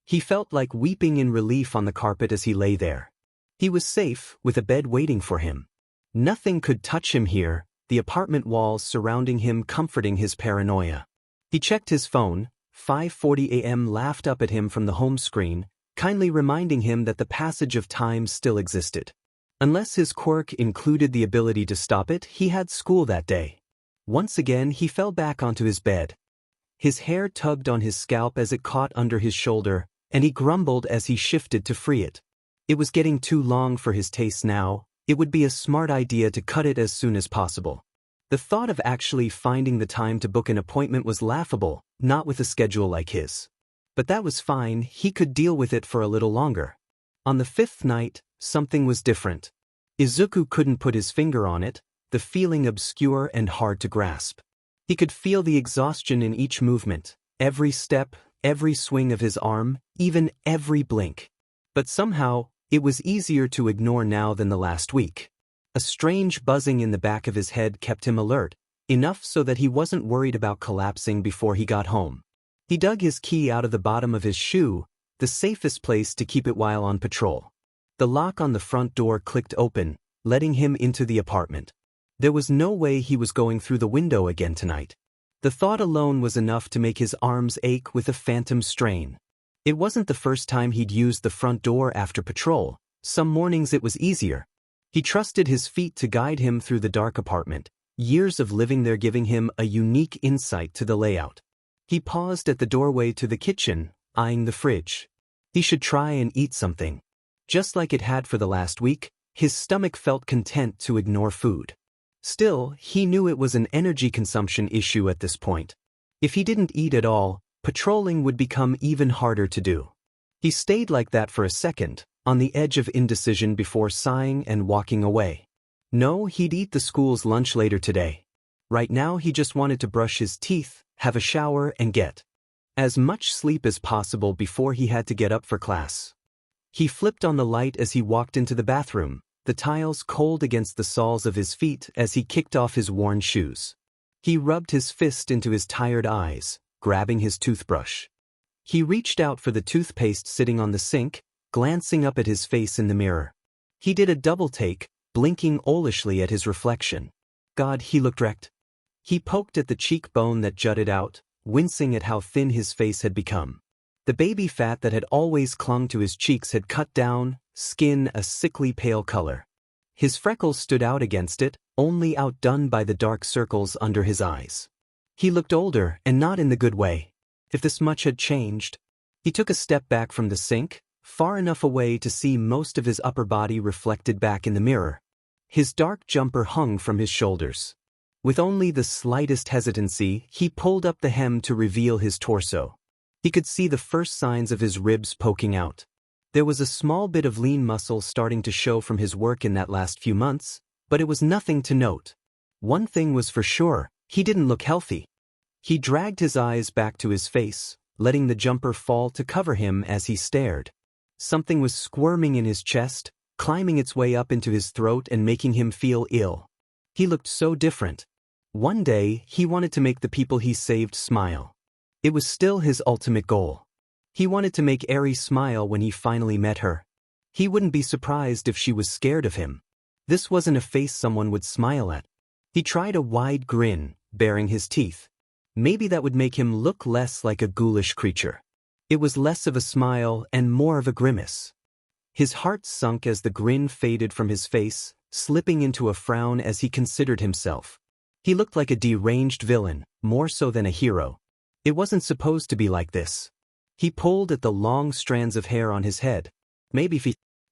He felt like weeping in relief on the carpet as he lay there. He was safe, with a bed waiting for him. Nothing could touch him here, the apartment walls surrounding him comforting his paranoia. He checked his phone. 5:40 a.m. laughed up at him from the home screen, kindly reminding him that the passage of time still existed. Unless his quirk included the ability to stop it, he had school that day. Once again, he fell back onto his bed. His hair tugged on his scalp as it caught under his shoulder, and he grumbled as he shifted to free it. It was getting too long for his taste now. It would be a smart idea to cut it as soon as possible. The thought of actually finding the time to book an appointment was laughable, not with a schedule like his. But that was fine, he could deal with it for a little longer. On the fifth night, something was different. Izuku couldn't put his finger on it, the feeling obscure and hard to grasp. He could feel the exhaustion in each movement, every step, every swing of his arm, even every blink. But somehow, it was easier to ignore now than the last week. A strange buzzing in the back of his head kept him alert, enough so that he wasn't worried about collapsing before he got home. He dug his key out of the bottom of his shoe, the safest place to keep it while on patrol. The lock on the front door clicked open, letting him into the apartment. There was no way he was going through the window again tonight. The thought alone was enough to make his arms ache with a phantom strain. It wasn't the first time he'd used the front door after patrol. Some mornings it was easier. He trusted his feet to guide him through the dark apartment, years of living there giving him a unique insight to the layout. He paused at the doorway to the kitchen, eyeing the fridge. He should try and eat something. Just like it had for the last week, his stomach felt content to ignore food. Still, he knew it was an energy consumption issue at this point. If he didn't eat at all, patrolling would become even harder to do. He stayed like that for a second, on the edge of indecision before sighing and walking away. No, he'd eat the school's lunch later today. Right now he just wanted to brush his teeth, have a shower and get as much sleep as possible before he had to get up for class. He flipped on the light as he walked into the bathroom, the tiles cold against the soles of his feet as he kicked off his worn shoes. He rubbed his fist into his tired eyes, grabbing his toothbrush. He reached out for the toothpaste sitting on the sink, glancing up at his face in the mirror. He did a double take, blinking owlishly at his reflection. God, he looked wrecked. He poked at the cheekbone that jutted out, wincing at how thin his face had become. The baby fat that had always clung to his cheeks had cut down, skin a sickly pale color. His freckles stood out against it, only outdone by the dark circles under his eyes. He looked older, and not in the good way. If this much had changed. He took a step back from the sink, far enough away to see most of his upper body reflected back in the mirror. His dark jumper hung from his shoulders. With only the slightest hesitancy, he pulled up the hem to reveal his torso. He could see the first signs of his ribs poking out. There was a small bit of lean muscle starting to show from his work in that last few months, but it was nothing to note. One thing was for sure, he didn't look healthy. He dragged his eyes back to his face, letting the jumper fall to cover him as he stared. Something was squirming in his chest, climbing its way up into his throat and making him feel ill. He looked so different. One day, he wanted to make the people he saved smile. It was still his ultimate goal. He wanted to make Eri smile when he finally met her. He wouldn't be surprised if she was scared of him. This wasn't a face someone would smile at. He tried a wide grin, baring his teeth. Maybe that would make him look less like a ghoulish creature. It was less of a smile and more of a grimace. His heart sunk as the grin faded from his face, slipping into a frown as he considered himself. He looked like a deranged villain, more so than a hero. It wasn't supposed to be like this. He pulled at the long strands of hair on his head. Maybe if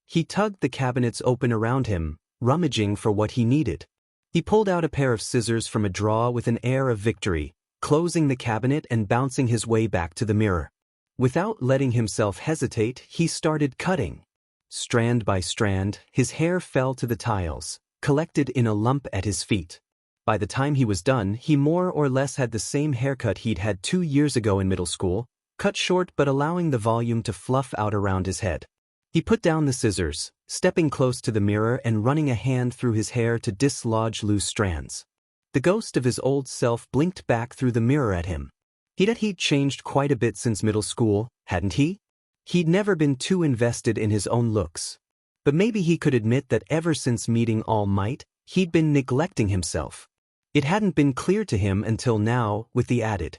he tugged the cabinets open around him, rummaging for what he needed. He pulled out a pair of scissors from a drawer with an air of victory, closing the cabinet and bouncing his way back to the mirror. Without letting himself hesitate, he started cutting. Strand by strand, his hair fell to the tiles, collected in a lump at his feet. By the time he was done, he more or less had the same haircut he'd had 2 years ago in middle school, cut short but allowing the volume to fluff out around his head. He put down the scissors, stepping close to the mirror and running a hand through his hair to dislodge loose strands. The ghost of his old self blinked back through the mirror at him. He'd changed quite a bit since middle school, hadn't he? He'd never been too invested in his own looks. But maybe he could admit that ever since meeting All Might, he'd been neglecting himself. It hadn't been clear to him until now, with the added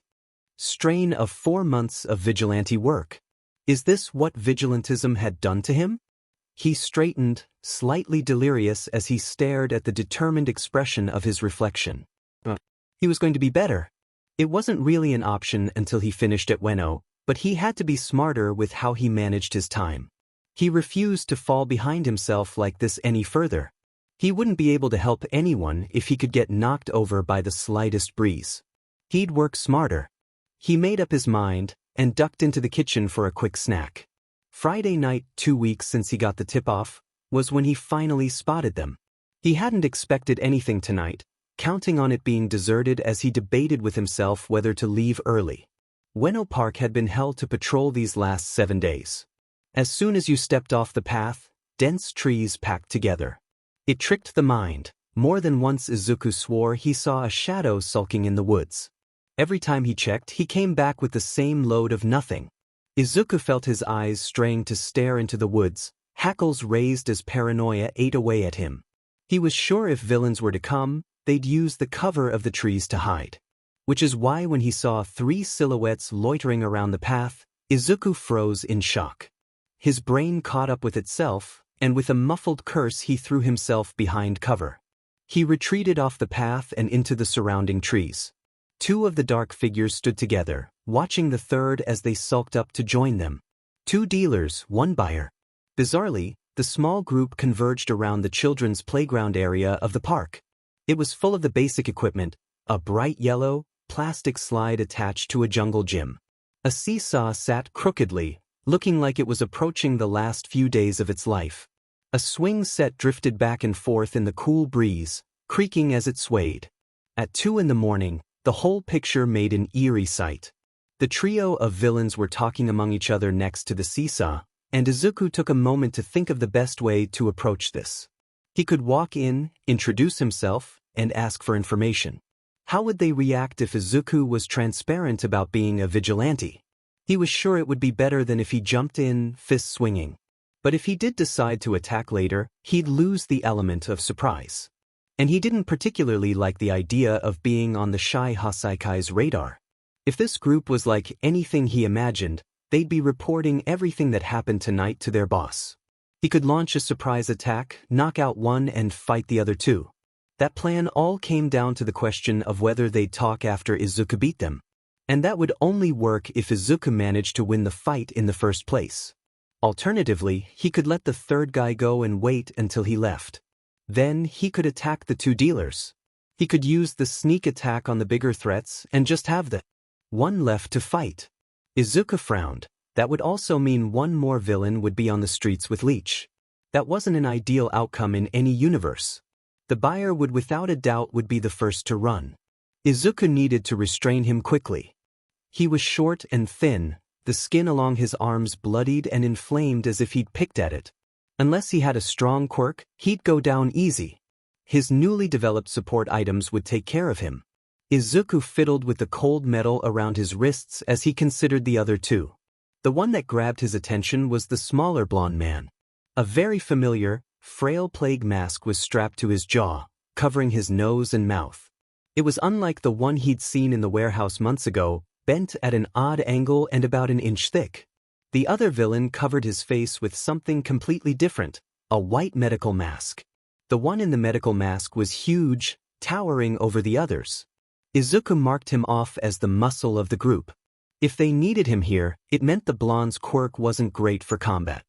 strain of 4 months of vigilante work. Is this what vigilantism had done to him? He straightened, slightly delirious as he stared at the determined expression of his reflection. He was going to be better. It wasn't really an option until he finished at Ueno, but he had to be smarter with how he managed his time. He refused to fall behind himself like this any further. He wouldn't be able to help anyone if he could get knocked over by the slightest breeze. He'd work smarter. He made up his mind and ducked into the kitchen for a quick snack. Friday night, 2 weeks since he got the tip-off, was when he finally spotted them. He hadn't expected anything tonight, counting on it being deserted as he debated with himself whether to leave early. Ueno Park had been held to patrol these last 7 days. As soon as you stepped off the path, dense trees packed together. It tricked the mind. More than once Izuku swore he saw a shadow sulking in the woods. Every time he checked, he came back with the same load of nothing. Izuku felt his eyes straying to stare into the woods, hackles raised as paranoia ate away at him. He was sure if villains were to come, they'd use the cover of the trees to hide. Which is why when he saw 3 silhouettes loitering around the path, Izuku froze in shock. His brain caught up with itself, and with a muffled curse he threw himself behind cover. He retreated off the path and into the surrounding trees. 2 of the dark figures stood together, watching the third as they sulked up to join them. 2 dealers, 1 buyer. Bizarrely, the small group converged around the children's playground area of the park. It was full of the basic equipment, a bright yellow, plastic slide attached to a jungle gym. A seesaw sat crookedly, looking like it was approaching the last few days of its life. A swing set drifted back and forth in the cool breeze, creaking as it swayed. At 2 in the morning, the whole picture made an eerie sight. The trio of villains were talking among each other next to the seesaw, and Izuku took a moment to think of the best way to approach this. He could walk in, introduce himself, and ask for information. How would they react if Izuku was transparent about being a vigilante? He was sure it would be better than if he jumped in, fists swinging. But if he did decide to attack later, he'd lose the element of surprise. And he didn't particularly like the idea of being on the Shy Hasaikai's radar. If this group was like anything he imagined, they'd be reporting everything that happened tonight to their boss. He could launch a surprise attack, knock out one and fight the other 2. That plan all came down to the question of whether they'd talk after Izuku beat them. And that would only work if Izuku managed to win the fight in the first place. Alternatively, he could let the third guy go and wait until he left. Then he could attack the 2 dealers. He could use the sneak attack on the bigger threats and just have the one left to fight. Izuku frowned. That would also mean 1 more villain would be on the streets with Leech. That wasn't an ideal outcome in any universe. The buyer would without a doubt would be the first to run. Izuku needed to restrain him quickly. He was short and thin, the skin along his arms bloodied and inflamed as if he'd picked at it. Unless he had a strong quirk, he'd go down easy. His newly developed support items would take care of him. Izuku fiddled with the cold metal around his wrists as he considered the other 2. The one that grabbed his attention was the smaller blonde man. A very familiar, frail plague mask was strapped to his jaw, covering his nose and mouth. It was unlike the one he'd seen in the warehouse months ago, bent at an odd angle and about an inch thick. The other villain covered his face with something completely different, a white medical mask. The one in the medical mask was huge, towering over the others. Izuku marked him off as the muscle of the group. If they needed him here, it meant the blonde's quirk wasn't great for combat.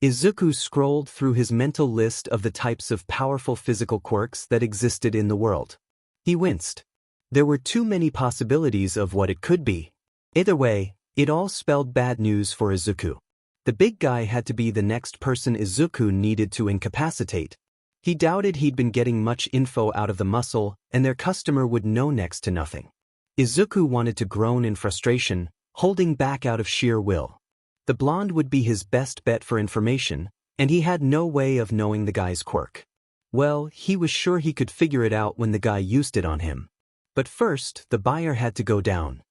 Izuku scrolled through his mental list of the types of powerful physical quirks that existed in the world. He winced. There were too many possibilities of what it could be. Either way, it all spelled bad news for Izuku. The big guy had to be the next person Izuku needed to incapacitate. He doubted he'd been getting much info out of the muscle, and their customer would know next to nothing. Izuku wanted to groan in frustration, holding back out of sheer will. The blonde would be his best bet for information, and he had no way of knowing the guy's quirk. Well, he was sure he could figure it out when the guy used it on him. But first, the buyer had to go down.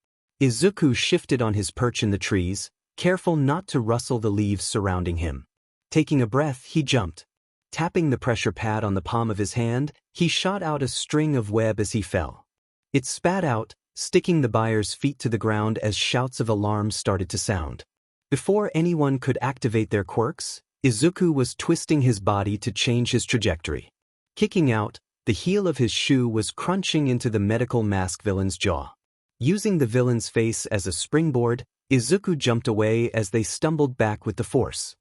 Izuku shifted on his perch in the trees, careful not to rustle the leaves surrounding him. Taking a breath, he jumped. Tapping the pressure pad on the palm of his hand, he shot out a string of web as he fell. It spat out, sticking the buyer's feet to the ground as shouts of alarm started to sound. Before anyone could activate their quirks, Izuku was twisting his body to change his trajectory. Kicking out, the heel of his shoe was crunching into the medical mask villain's jaw. Using the villain's face as a springboard, Izuku jumped away as they stumbled back with the force.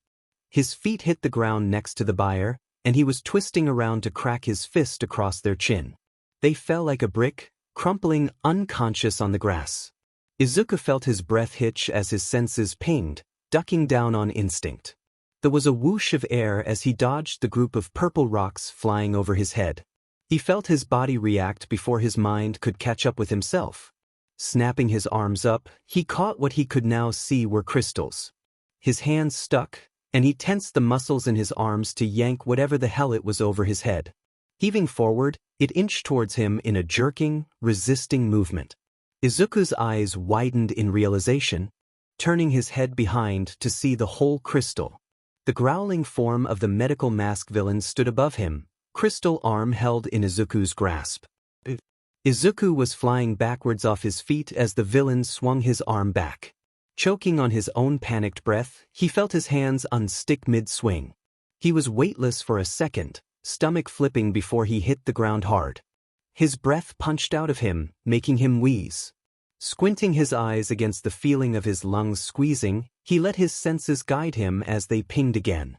His feet hit the ground next to the buyer, and he was twisting around to crack his fist across their chin. They fell like a brick, crumpling unconscious on the grass. Izuku felt his breath hitch as his senses pinged, ducking down on instinct. There was a whoosh of air as he dodged the group of purple rocks flying over his head. He felt his body react before his mind could catch up with himself. Snapping his arms up, he caught what he could now see were crystals. His hands stuck, and he tensed the muscles in his arms to yank whatever the hell it was over his head. Heaving forward, it inched towards him in a jerking, resisting movement. Izuku's eyes widened in realization, turning his head behind to see the whole crystal. The growling form of the medical mask villain stood above him, crystal arm held in Izuku's grasp. Izuku was flying backwards off his feet as the villain swung his arm back. Choking on his own panicked breath, he felt his hands unstick mid-swing. He was weightless for a second, stomach flipping before he hit the ground hard. His breath punched out of him, making him wheeze. Squinting his eyes against the feeling of his lungs squeezing, he let his senses guide him as they pinged again.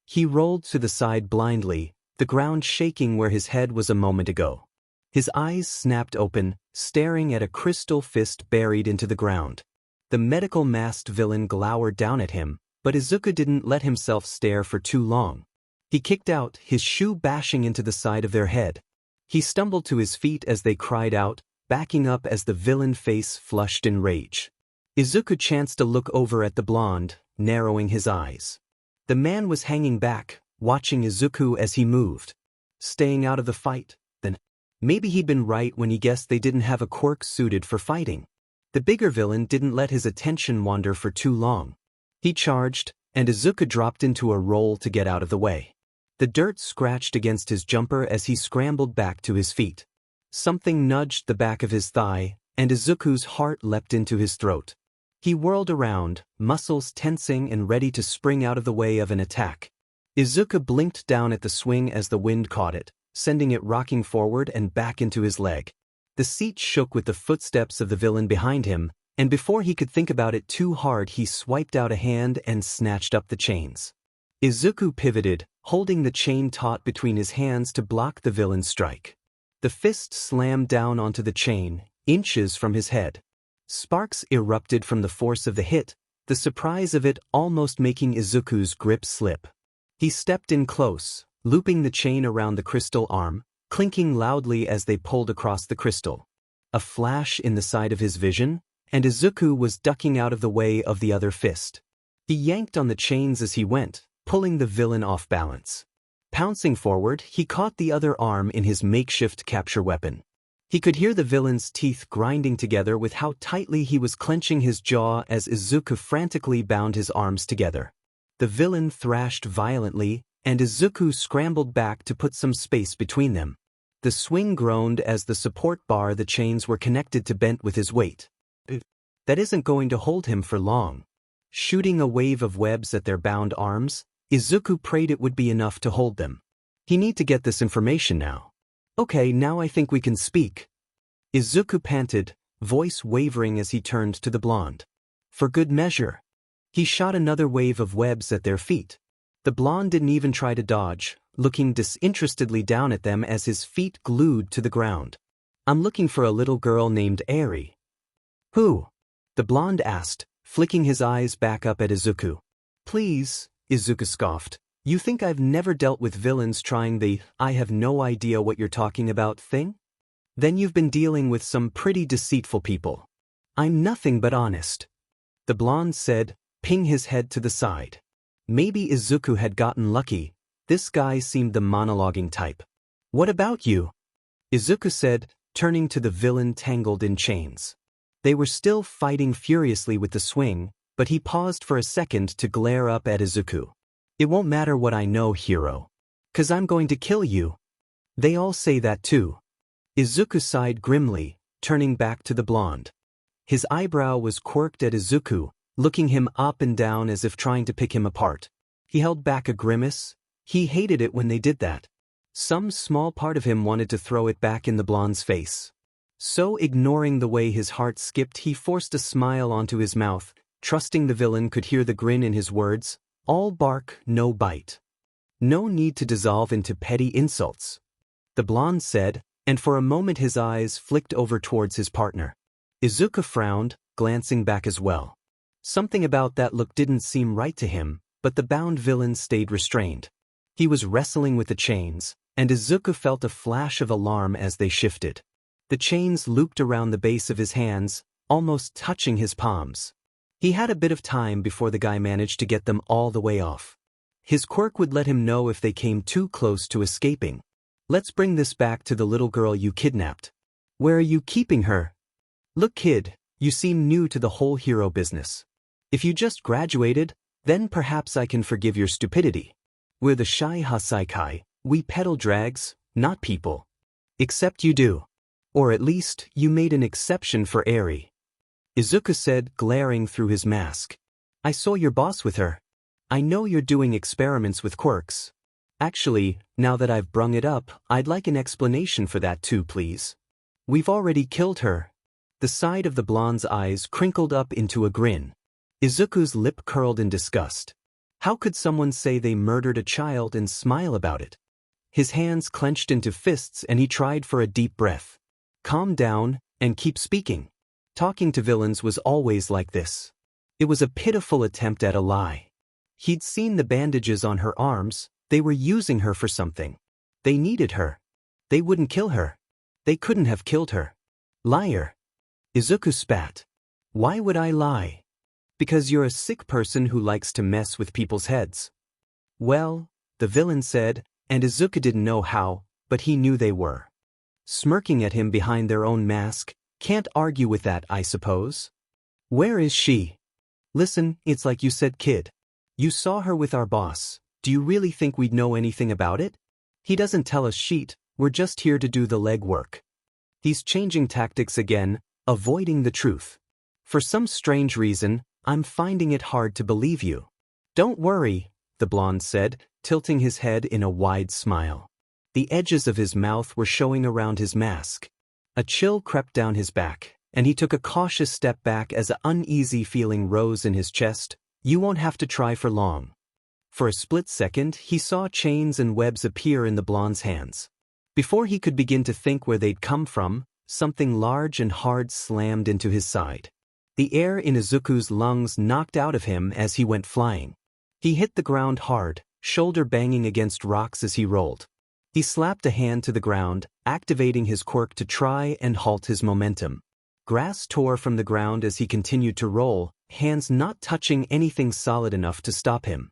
He rolled to the side blindly, the ground shaking where his head was a moment ago. His eyes snapped open, staring at a crystal fist buried into the ground. The medical masked villain glowered down at him, but Izuku didn't let himself stare for too long. He kicked out, his shoe bashing into the side of their head. He stumbled to his feet as they cried out, backing up as the villain face flushed in rage. Izuku chanced to look over at the blonde, narrowing his eyes. The man was hanging back, watching Izuku as he moved. Staying out of the fight, then. Maybe he'd been right when he guessed they didn't have a quirk suited for fighting. The bigger villain didn't let his attention wander for too long. He charged, and Izuku dropped into a roll to get out of the way. The dirt scratched against his jumper as he scrambled back to his feet. Something nudged the back of his thigh, and Izuku's heart leapt into his throat. He whirled around, muscles tensing and ready to spring out of the way of an attack. Izuku blinked down at the swing as the wind caught it, sending it rocking forward and back into his leg. The seat shook with the footsteps of the villain behind him, and before he could think about it too hard he swiped out a hand and snatched up the chains. Izuku pivoted, holding the chain taut between his hands to block the villain's strike. The fist slammed down onto the chain, inches from his head. Sparks erupted from the force of the hit, the surprise of it almost making Izuku's grip slip. He stepped in close, looping the chain around the crystal arm, clinking loudly as they pulled across the crystal. A flash in the side of his vision, and Izuku was ducking out of the way of the other fist. He yanked on the chains as he went, pulling the villain off balance. Pouncing forward, he caught the other arm in his makeshift capture weapon. He could hear the villain's teeth grinding together with how tightly he was clenching his jaw as Izuku frantically bound his arms together. The villain thrashed violently, and Izuku scrambled back to put some space between them. The swing groaned as the support bar the chains were connected to bent with his weight. That isn't going to hold him for long. Shooting a wave of webs at their bound arms, Izuku prayed it would be enough to hold them. He need to get this information now. Okay, now I think we can speak. Izuku panted, voice wavering as he turned to the blonde. For good measure. He shot another wave of webs at their feet. The blonde didn't even try to dodge, looking disinterestedly down at them as his feet glued to the ground. I'm looking for a little girl named Eri. Who? The blonde asked, flicking his eyes back up at Izuku. Please, Izuku scoffed. You think I've never dealt with villains trying the "I have no idea what you're talking about" thing? Then you've been dealing with some pretty deceitful people. I'm nothing but honest. The blonde said, ping his head to the side. Maybe Izuku had gotten lucky. This guy seemed the monologuing type. What about you? Izuku said, turning to the villain tangled in chains. They were still fighting furiously with the swing, but he paused for a second to glare up at Izuku. It won't matter what I know, hero. 'Cause I'm going to kill you. They all say that too. Izuku sighed grimly, turning back to the blonde. His eyebrow was quirked at Izuku, looking him up and down as if trying to pick him apart. He held back a grimace. He hated it when they did that. Some small part of him wanted to throw it back in the blonde's face. So ignoring the way his heart skipped, he forced a smile onto his mouth, trusting the villain could hear the grin in his words. All bark, no bite. No need to dissolve into petty insults. The blonde said, and for a moment his eyes flicked over towards his partner. Izuku frowned, glancing back as well. Something about that look didn't seem right to him, but the bound villain stayed restrained. He was wrestling with the chains, and Izuku felt a flash of alarm as they shifted. The chains looped around the base of his hands, almost touching his palms. He had a bit of time before the guy managed to get them all the way off. His quirk would let him know if they came too close to escaping. Let's bring this back to the little girl you kidnapped. Where are you keeping her? Look, kid, you seem new to the whole hero business. If you just graduated, then perhaps I can forgive your stupidity. We're the Shy Hasaikai, we pedal drags, not people. Except you do. Or at least, you made an exception for Eri. Izuku said, glaring through his mask. I saw your boss with her. I know you're doing experiments with quirks. Actually, now that I've brung it up, I'd like an explanation for that too, please. We've already killed her. The side of the blonde's eyes crinkled up into a grin. Izuku's lip curled in disgust. How could someone say they murdered a child and smile about it? His hands clenched into fists and he tried for a deep breath. Calm down, and keep speaking. Talking to villains was always like this. It was a pitiful attempt at a lie. He'd seen the bandages on her arms. They were using her for something. They needed her. They wouldn't kill her. They couldn't have killed her. Liar. Izuku spat. Why would I lie? Because you're a sick person who likes to mess with people's heads. Well, the villain said, and Izuku didn't know how, but he knew they were. Smirking at him behind their own mask. Can't argue with that, I suppose. Where is she? Listen, it's like you said, kid. You saw her with our boss. Do you really think we'd know anything about it? He doesn't tell us shit, we're just here to do the legwork. He's changing tactics again, avoiding the truth. For some strange reason, I'm finding it hard to believe you. Don't worry, the blonde said, tilting his head in a wide smile. The edges of his mouth were showing around his mask. A chill crept down his back, and he took a cautious step back as an uneasy feeling rose in his chest. You won't have to try for long. For a split second, he saw chains and webs appear in the blonde's hands. Before he could begin to think where they'd come from, something large and hard slammed into his side. The air in Izuku's lungs knocked out of him as he went flying. He hit the ground hard, shoulder banging against rocks as he rolled. He slapped a hand to the ground, activating his quirk to try and halt his momentum. Grass tore from the ground as he continued to roll, hands not touching anything solid enough to stop him.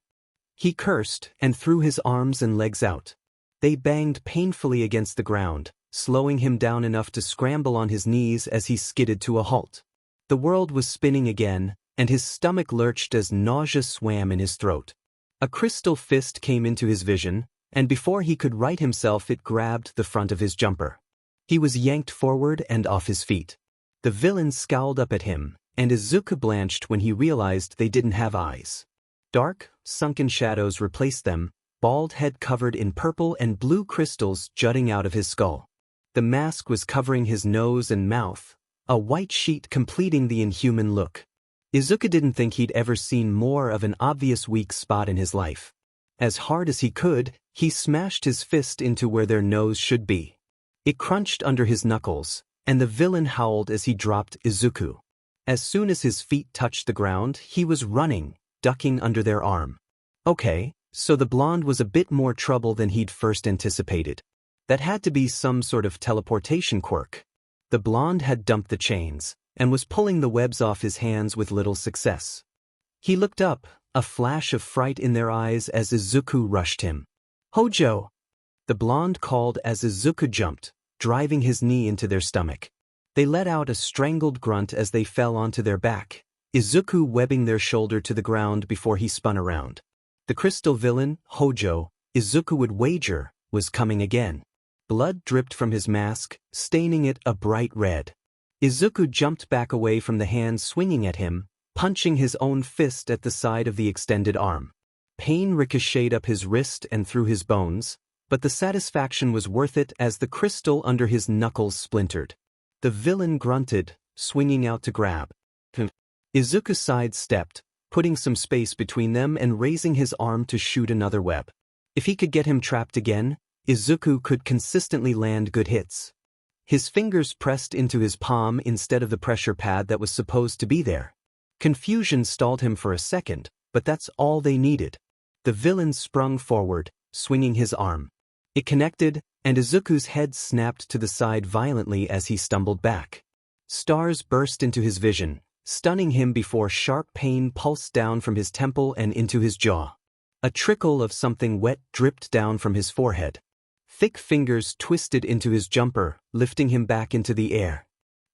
He cursed and threw his arms and legs out. They banged painfully against the ground, slowing him down enough to scramble on his knees as he skidded to a halt. The world was spinning again, and his stomach lurched as nausea swam in his throat. A crystal fist came into his vision, and before he could right himself it grabbed the front of his jumper. He was yanked forward and off his feet. The villain scowled up at him, and Izuku blanched when he realized they didn't have eyes. Dark, sunken shadows replaced them, bald head covered in purple and blue crystals jutting out of his skull. The mask was covering his nose and mouth, a white sheet completing the inhuman look. Izuku didn't think he'd ever seen more of an obvious weak spot in his life. As hard as he could, he smashed his fist into where their nose should be. It crunched under his knuckles, and the villain howled as he dropped Izuku. As soon as his feet touched the ground, he was running, ducking under their arm. Okay, so the blonde was a bit more trouble than he'd first anticipated. That had to be some sort of teleportation quirk. The blonde had dumped the chains, and was pulling the webs off his hands with little success. He looked up, a flash of fright in their eyes as Izuku rushed him. "Hojo!" The blonde called as Izuku jumped, driving his knee into their stomach. They let out a strangled grunt as they fell onto their back, Izuku webbing their shoulder to the ground before he spun around. The crystal villain, Hojo, Izuku would wager, was coming again. Blood dripped from his mask, staining it a bright red. Izuku jumped back away from the hand swinging at him, punching his own fist at the side of the extended arm. Pain ricocheted up his wrist and through his bones, but the satisfaction was worth it as the crystal under his knuckles splintered. The villain grunted, swinging out to grab. Izuku sidestepped, putting some space between them and raising his arm to shoot another web. If he could get him trapped again, Izuku could consistently land good hits. His fingers pressed into his palm instead of the pressure pad that was supposed to be there. Confusion stalled him for a second, but that's all they needed. The villain sprung forward, swinging his arm. It connected, and Izuku's head snapped to the side violently as he stumbled back. Stars burst into his vision, stunning him before sharp pain pulsed down from his temple and into his jaw. A trickle of something wet dripped down from his forehead. Thick fingers twisted into his jumper, lifting him back into the air.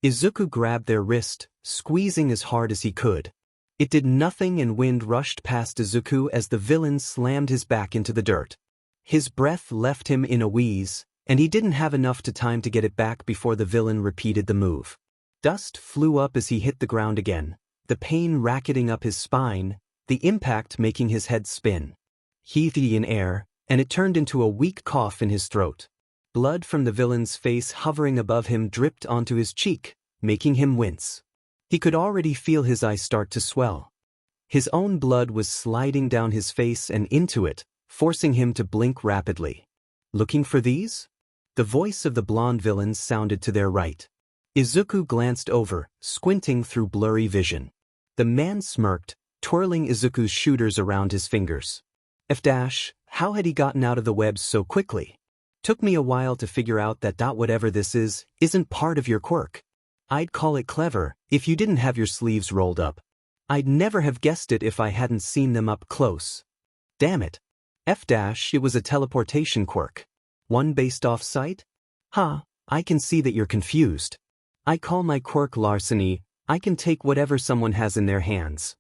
Izuku grabbed their wrist, squeezing as hard as he could. It did nothing and wind rushed past Izuku as the villain slammed his back into the dirt. His breath left him in a wheeze, and he didn't have enough time to get it back before the villain repeated the move. Dust flew up as he hit the ground again, the pain racketing up his spine, the impact making his head spin. He breathed in air, and it turned into a weak cough in his throat. Blood from the villain's face hovering above him dripped onto his cheek, making him wince. He could already feel his eyes start to swell. His own blood was sliding down his face and into it, forcing him to blink rapidly. "Looking for these?" The voice of the blonde villain sounded to their right. Izuku glanced over, squinting through blurry vision. The man smirked, twirling Izuku's shooters around his fingers. How had he gotten out of the webs so quickly? Took me a while to figure out that whatever this is, isn't part of your quirk. I'd call it clever, if you didn't have your sleeves rolled up. I'd never have guessed it if I hadn't seen them up close. Damn it. It was a teleportation quirk. One based off sight? I can see that you're confused. I call my quirk larceny. I can take whatever someone has in their hands.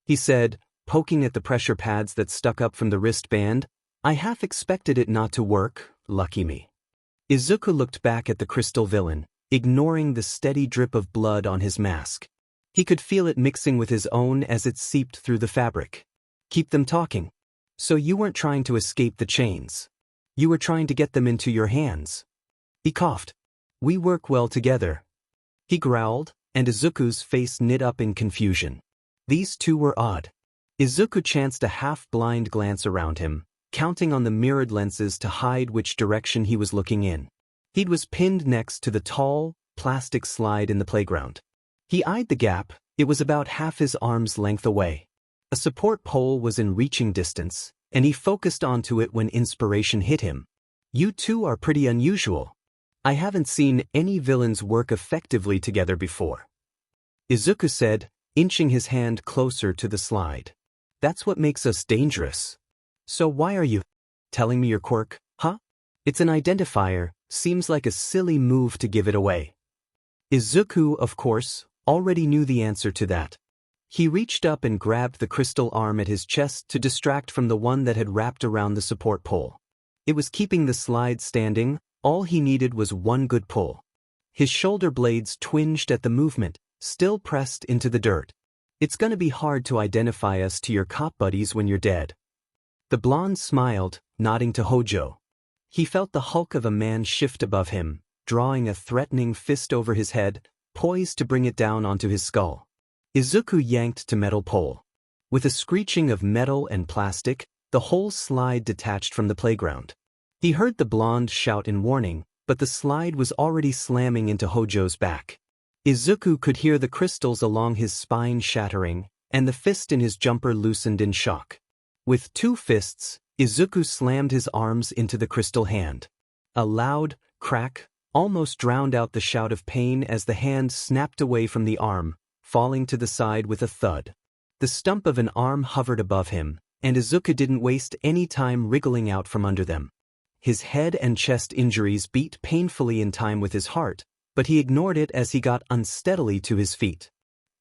He said, poking at the pressure pads that stuck up from the wristband. I half expected it not to work, lucky me. Izuku looked back at the crystal villain, ignoring the steady drip of blood on his mask. He could feel it mixing with his own as it seeped through the fabric. Keep them talking. So you weren't trying to escape the chains. You were trying to get them into your hands. He coughed. We work well together. He growled, and Izuku's face knit up in confusion. These two were odd. Izuku chanced a half-blind glance around him, counting on the mirrored lenses to hide which direction he was looking in. He was pinned next to the tall, plastic slide in the playground. He eyed the gap. It was about half his arm's length away. A support pole was in reaching distance, and he focused onto it when inspiration hit him. You two are pretty unusual. I haven't seen any villains work effectively together before. Izuku said, inching his hand closer to the slide. That's what makes us dangerous. So why are you telling me your quirk, huh? It's an identifier, seems like a silly move to give it away. Izuku, of course, already knew the answer to that. He reached up and grabbed the crystal arm at his chest to distract from the one that had wrapped around the support pole. It was keeping the slide standing, all he needed was one good pull. His shoulder blades twinged at the movement, still pressed into the dirt. It's gonna be hard to identify us to your cop buddies when you're dead. The blonde smiled, nodding to Hojo. He felt the hulk of a man shift above him, drawing a threatening fist over his head, poised to bring it down onto his skull. Izuku yanked to metal pole. With a screeching of metal and plastic, the whole slide detached from the playground. He heard the blonde shout in warning, but the slide was already slamming into Hojo's back. Izuku could hear the crystals along his spine shattering, and the fist in his jumper loosened in shock. With two fists, Izuku slammed his arms into the crystal hand. A loud crack almost drowned out the shout of pain as the hand snapped away from the arm, falling to the side with a thud. The stump of an arm hovered above him, and Izuku didn't waste any time wriggling out from under them. His head and chest injuries beat painfully in time with his heart, but he ignored it as he got unsteadily to his feet.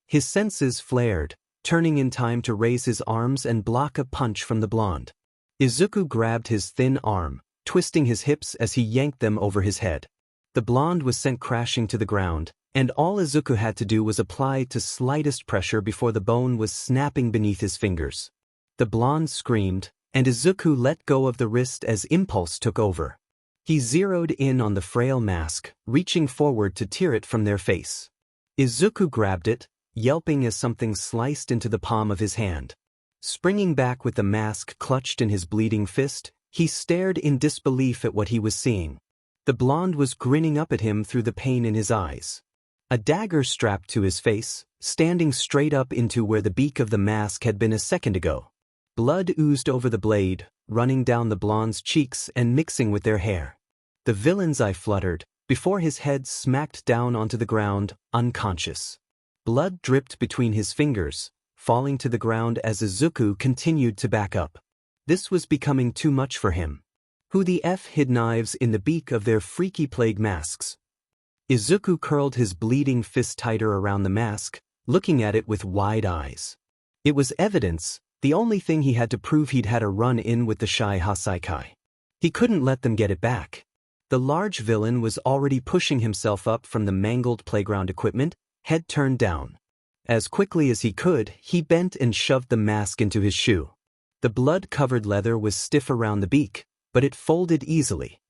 His senses flared, turning in time to raise his arms and block a punch from the blonde. Izuku grabbed his thin arm, twisting his hips as he yanked them over his head. The blonde was sent crashing to the ground, and all Izuku had to do was apply to slightest pressure before the bone was snapping beneath his fingers. The blonde screamed, and Izuku let go of the wrist as impulse took over. He zeroed in on the frail mask, reaching forward to tear it from their face. Izuku grabbed it, yelping as something sliced into the palm of his hand. Springing back with the mask clutched in his bleeding fist, he stared in disbelief at what he was seeing. The blonde was grinning up at him through the pain in his eyes. A dagger strapped to his face, standing straight up into where the beak of the mask had been a second ago. Blood oozed over the blade, running down the blonde's cheeks and mixing with their hair. The villain's eye fluttered, before his head smacked down onto the ground, unconscious. Blood dripped between his fingers, falling to the ground as Izuku continued to back up. This was becoming too much for him. Who the F hid knives in the beak of their freaky plague masks? Izuku curled his bleeding fist tighter around the mask, looking at it with wide eyes. It was evidence, the only thing he had to prove he'd had a run-in with the Shy Hasaikai. He couldn't let them get it back. The large villain was already pushing himself up from the mangled playground equipment, head turned down. As quickly as he could, he bent and shoved the mask into his shoe. The blood-covered leather was stiff around the beak, but it folded easily.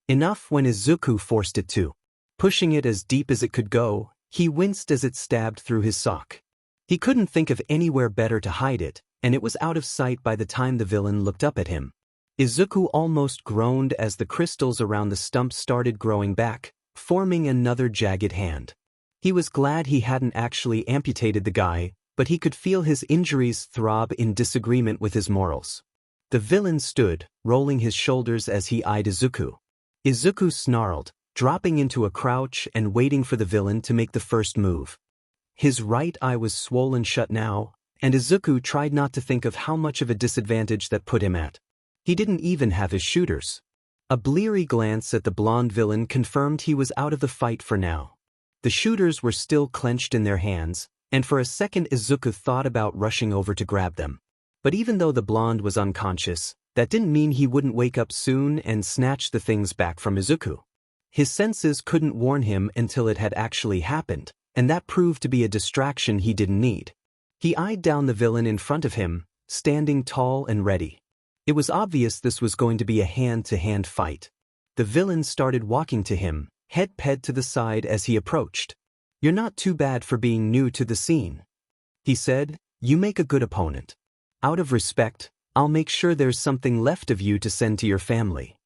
Enough when Izuku forced it to. Pushing it as deep as it could go, he winced as it stabbed through his sock. He couldn't think of anywhere better to hide it, and it was out of sight by the time the villain looked up at him. Izuku almost groaned as the crystals around the stump started growing back, forming another jagged hand. He was glad he hadn't actually amputated the guy, but he could feel his injuries throb in disagreement with his morals. The villain stood, rolling his shoulders as he eyed Izuku. Izuku snarled, dropping into a crouch and waiting for the villain to make the first move. His right eye was swollen shut now, and Izuku tried not to think of how much of a disadvantage that put him at. He didn't even have his shooters. A bleary glance at the blonde villain confirmed he was out of the fight for now. The shooters were still clenched in their hands, and for a second Izuku thought about rushing over to grab them. But even though the blonde was unconscious, that didn't mean he wouldn't wake up soon and snatch the things back from Izuku. His senses couldn't warn him until it had actually happened, and that proved to be a distraction he didn't need. He eyed down the villain in front of him, standing tall and ready. It was obvious this was going to be a hand-to-hand fight. The villain started walking to him, head ped to the side as he approached. "You're not too bad for being new to the scene," he said. "You make a good opponent. Out of respect, I'll make sure there's something left of you to send to your family."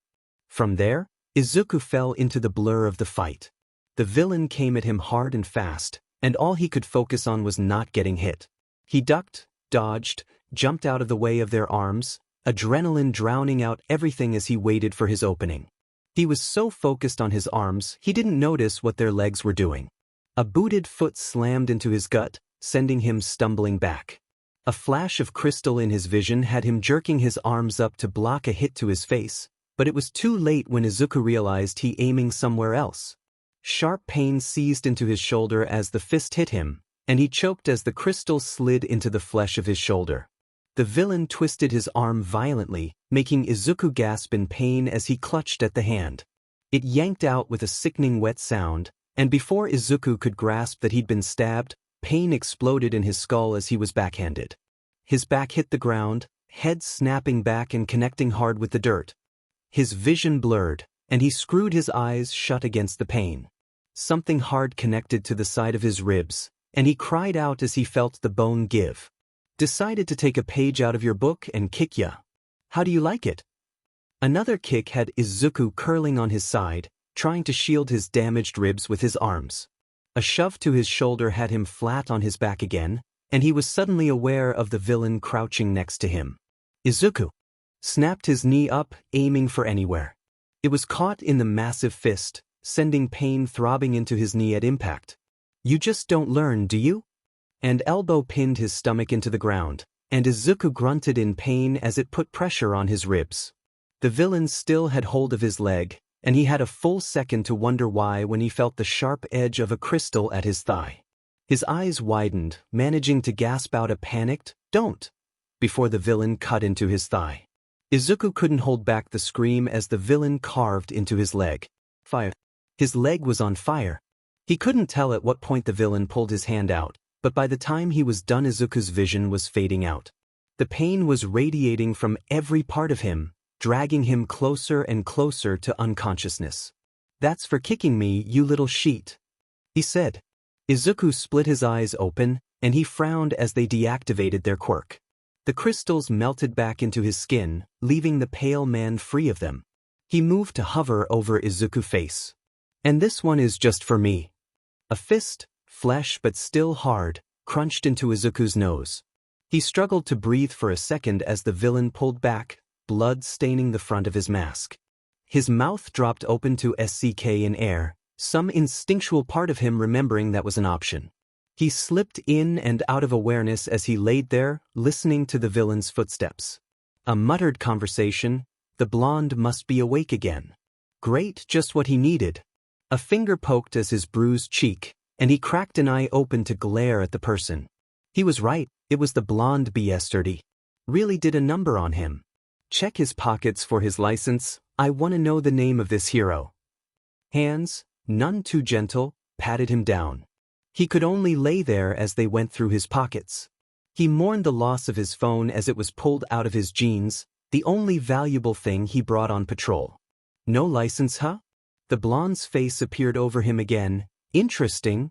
From there, Izuku fell into the blur of the fight. The villain came at him hard and fast, and all he could focus on was not getting hit. He ducked, dodged, jumped out of the way of their arms, adrenaline drowning out everything as he waited for his opening. He was so focused on his arms, he didn't notice what their legs were doing. A booted foot slammed into his gut, sending him stumbling back. A flash of crystal in his vision had him jerking his arms up to block a hit to his face, but it was too late when Izuku realized he aiming somewhere else. Sharp pain seized into his shoulder as the fist hit him, and he choked as the crystal slid into the flesh of his shoulder. The villain twisted his arm violently, making Izuku gasp in pain as he clutched at the hand. It yanked out with a sickening wet sound, and before Izuku could grasp that he'd been stabbed, pain exploded in his skull as he was backhanded. His back hit the ground, head snapping back and connecting hard with the dirt. His vision blurred, and he screwed his eyes shut against the pain. Something hard connected to the side of his ribs, and he cried out as he felt the bone give. Decided to take a page out of your book and kick ya. How do you like it? Another kick had Izuku curling on his side, trying to shield his damaged ribs with his arms. A shove to his shoulder had him flat on his back again, and he was suddenly aware of the villain crouching next to him. Izuku snapped his knee up, aiming for anywhere. It was caught in the massive fist, sending pain throbbing into his knee at impact. You just don't learn, do you? And elbow pinned his stomach into the ground, and Izuku grunted in pain as it put pressure on his ribs. The villain still had hold of his leg, and he had a full second to wonder why when he felt the sharp edge of a crystal at his thigh. His eyes widened, managing to gasp out a panicked, "Don't!" before the villain cut into his thigh. Izuku couldn't hold back the scream as the villain carved into his leg. Fire. His leg was on fire. He couldn't tell at what point the villain pulled his hand out, but by the time he was done Izuku's vision was fading out. The pain was radiating from every part of him, dragging him closer and closer to unconsciousness. "That's for kicking me, you little sheet," he said. Izuku split his eyes open, and he frowned as they deactivated their quirk. The crystals melted back into his skin, leaving the pale man free of them. He moved to hover over Izuku's face. "And this one is just for me." A fist, flesh but still hard, crunched into Izuku's nose. He struggled to breathe for a second as the villain pulled back, blood staining the front of his mask. His mouth dropped open to SCK in air, some instinctual part of him remembering that was an option. He slipped in and out of awareness as he laid there, listening to the villain's footsteps. A muttered conversation, "The blonde must be awake again." Great, just what he needed. A finger poked at his bruised cheek, and he cracked an eye open to glare at the person. He was right, it was the blonde bastard. Really did a number on him. Check his pockets for his license. I want to know the name of this hero. Hands, none too gentle, patted him down. He could only lay there as they went through his pockets. He mourned the loss of his phone as it was pulled out of his jeans, the only valuable thing he brought on patrol. No license, huh? The blonde's face appeared over him again. Interesting.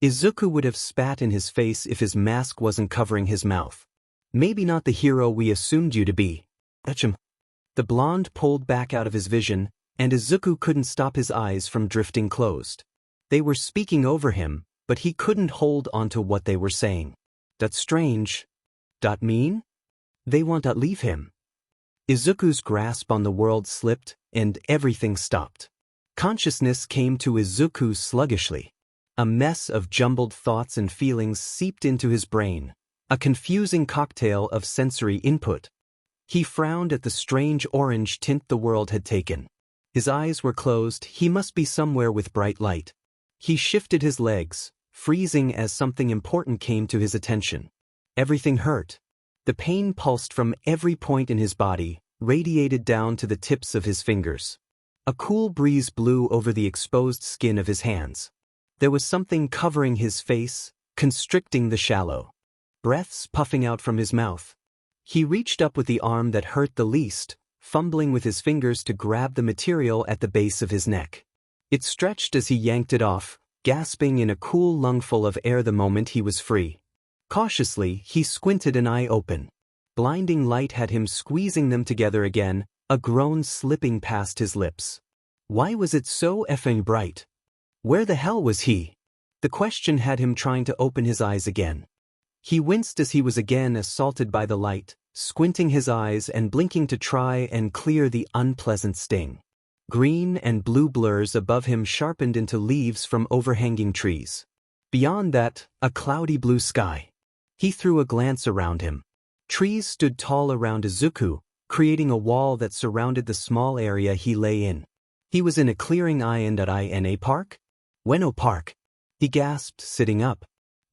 Izuku would have spat in his face if his mask wasn't covering his mouth. Maybe not the hero we assumed you to be. The blonde pulled back out of his vision, and Izuku couldn't stop his eyes from drifting closed. They were speaking over him, but he couldn't hold onto what they were saying. That's strange. That mean? They want to leave him. Izuku's grasp on the world slipped, and everything stopped. Consciousness came to Izuku sluggishly. A mess of jumbled thoughts and feelings seeped into his brain, a confusing cocktail of sensory input. He frowned at the strange orange tint the world had taken. His eyes were closed, he must be somewhere with bright light. He shifted his legs, freezing as something important came to his attention. Everything hurt. The pain pulsed from every point in his body, radiated down to the tips of his fingers. A cool breeze blew over the exposed skin of his hands. There was something covering his face, constricting the shallow. Breaths puffing out from his mouth. He reached up with the arm that hurt the least, fumbling with his fingers to grab the material at the base of his neck. It stretched as he yanked it off, gasping in a cool lungful of air the moment he was free. Cautiously, he squinted an eye open. Blinding light had him squeezing them together again, a groan slipping past his lips. Why was it so effing bright? Where the hell was he? The question had him trying to open his eyes again. He winced as he was again assaulted by the light, squinting his eyes and blinking to try and clear the unpleasant sting. Green and blue blurs above him sharpened into leaves from overhanging trees. Beyond that, a cloudy blue sky. He threw a glance around him. Trees stood tall around Izuku, creating a wall that surrounded the small area he lay in. He was in a clearing island at Ina Park? Ueno Park. He gasped, sitting up.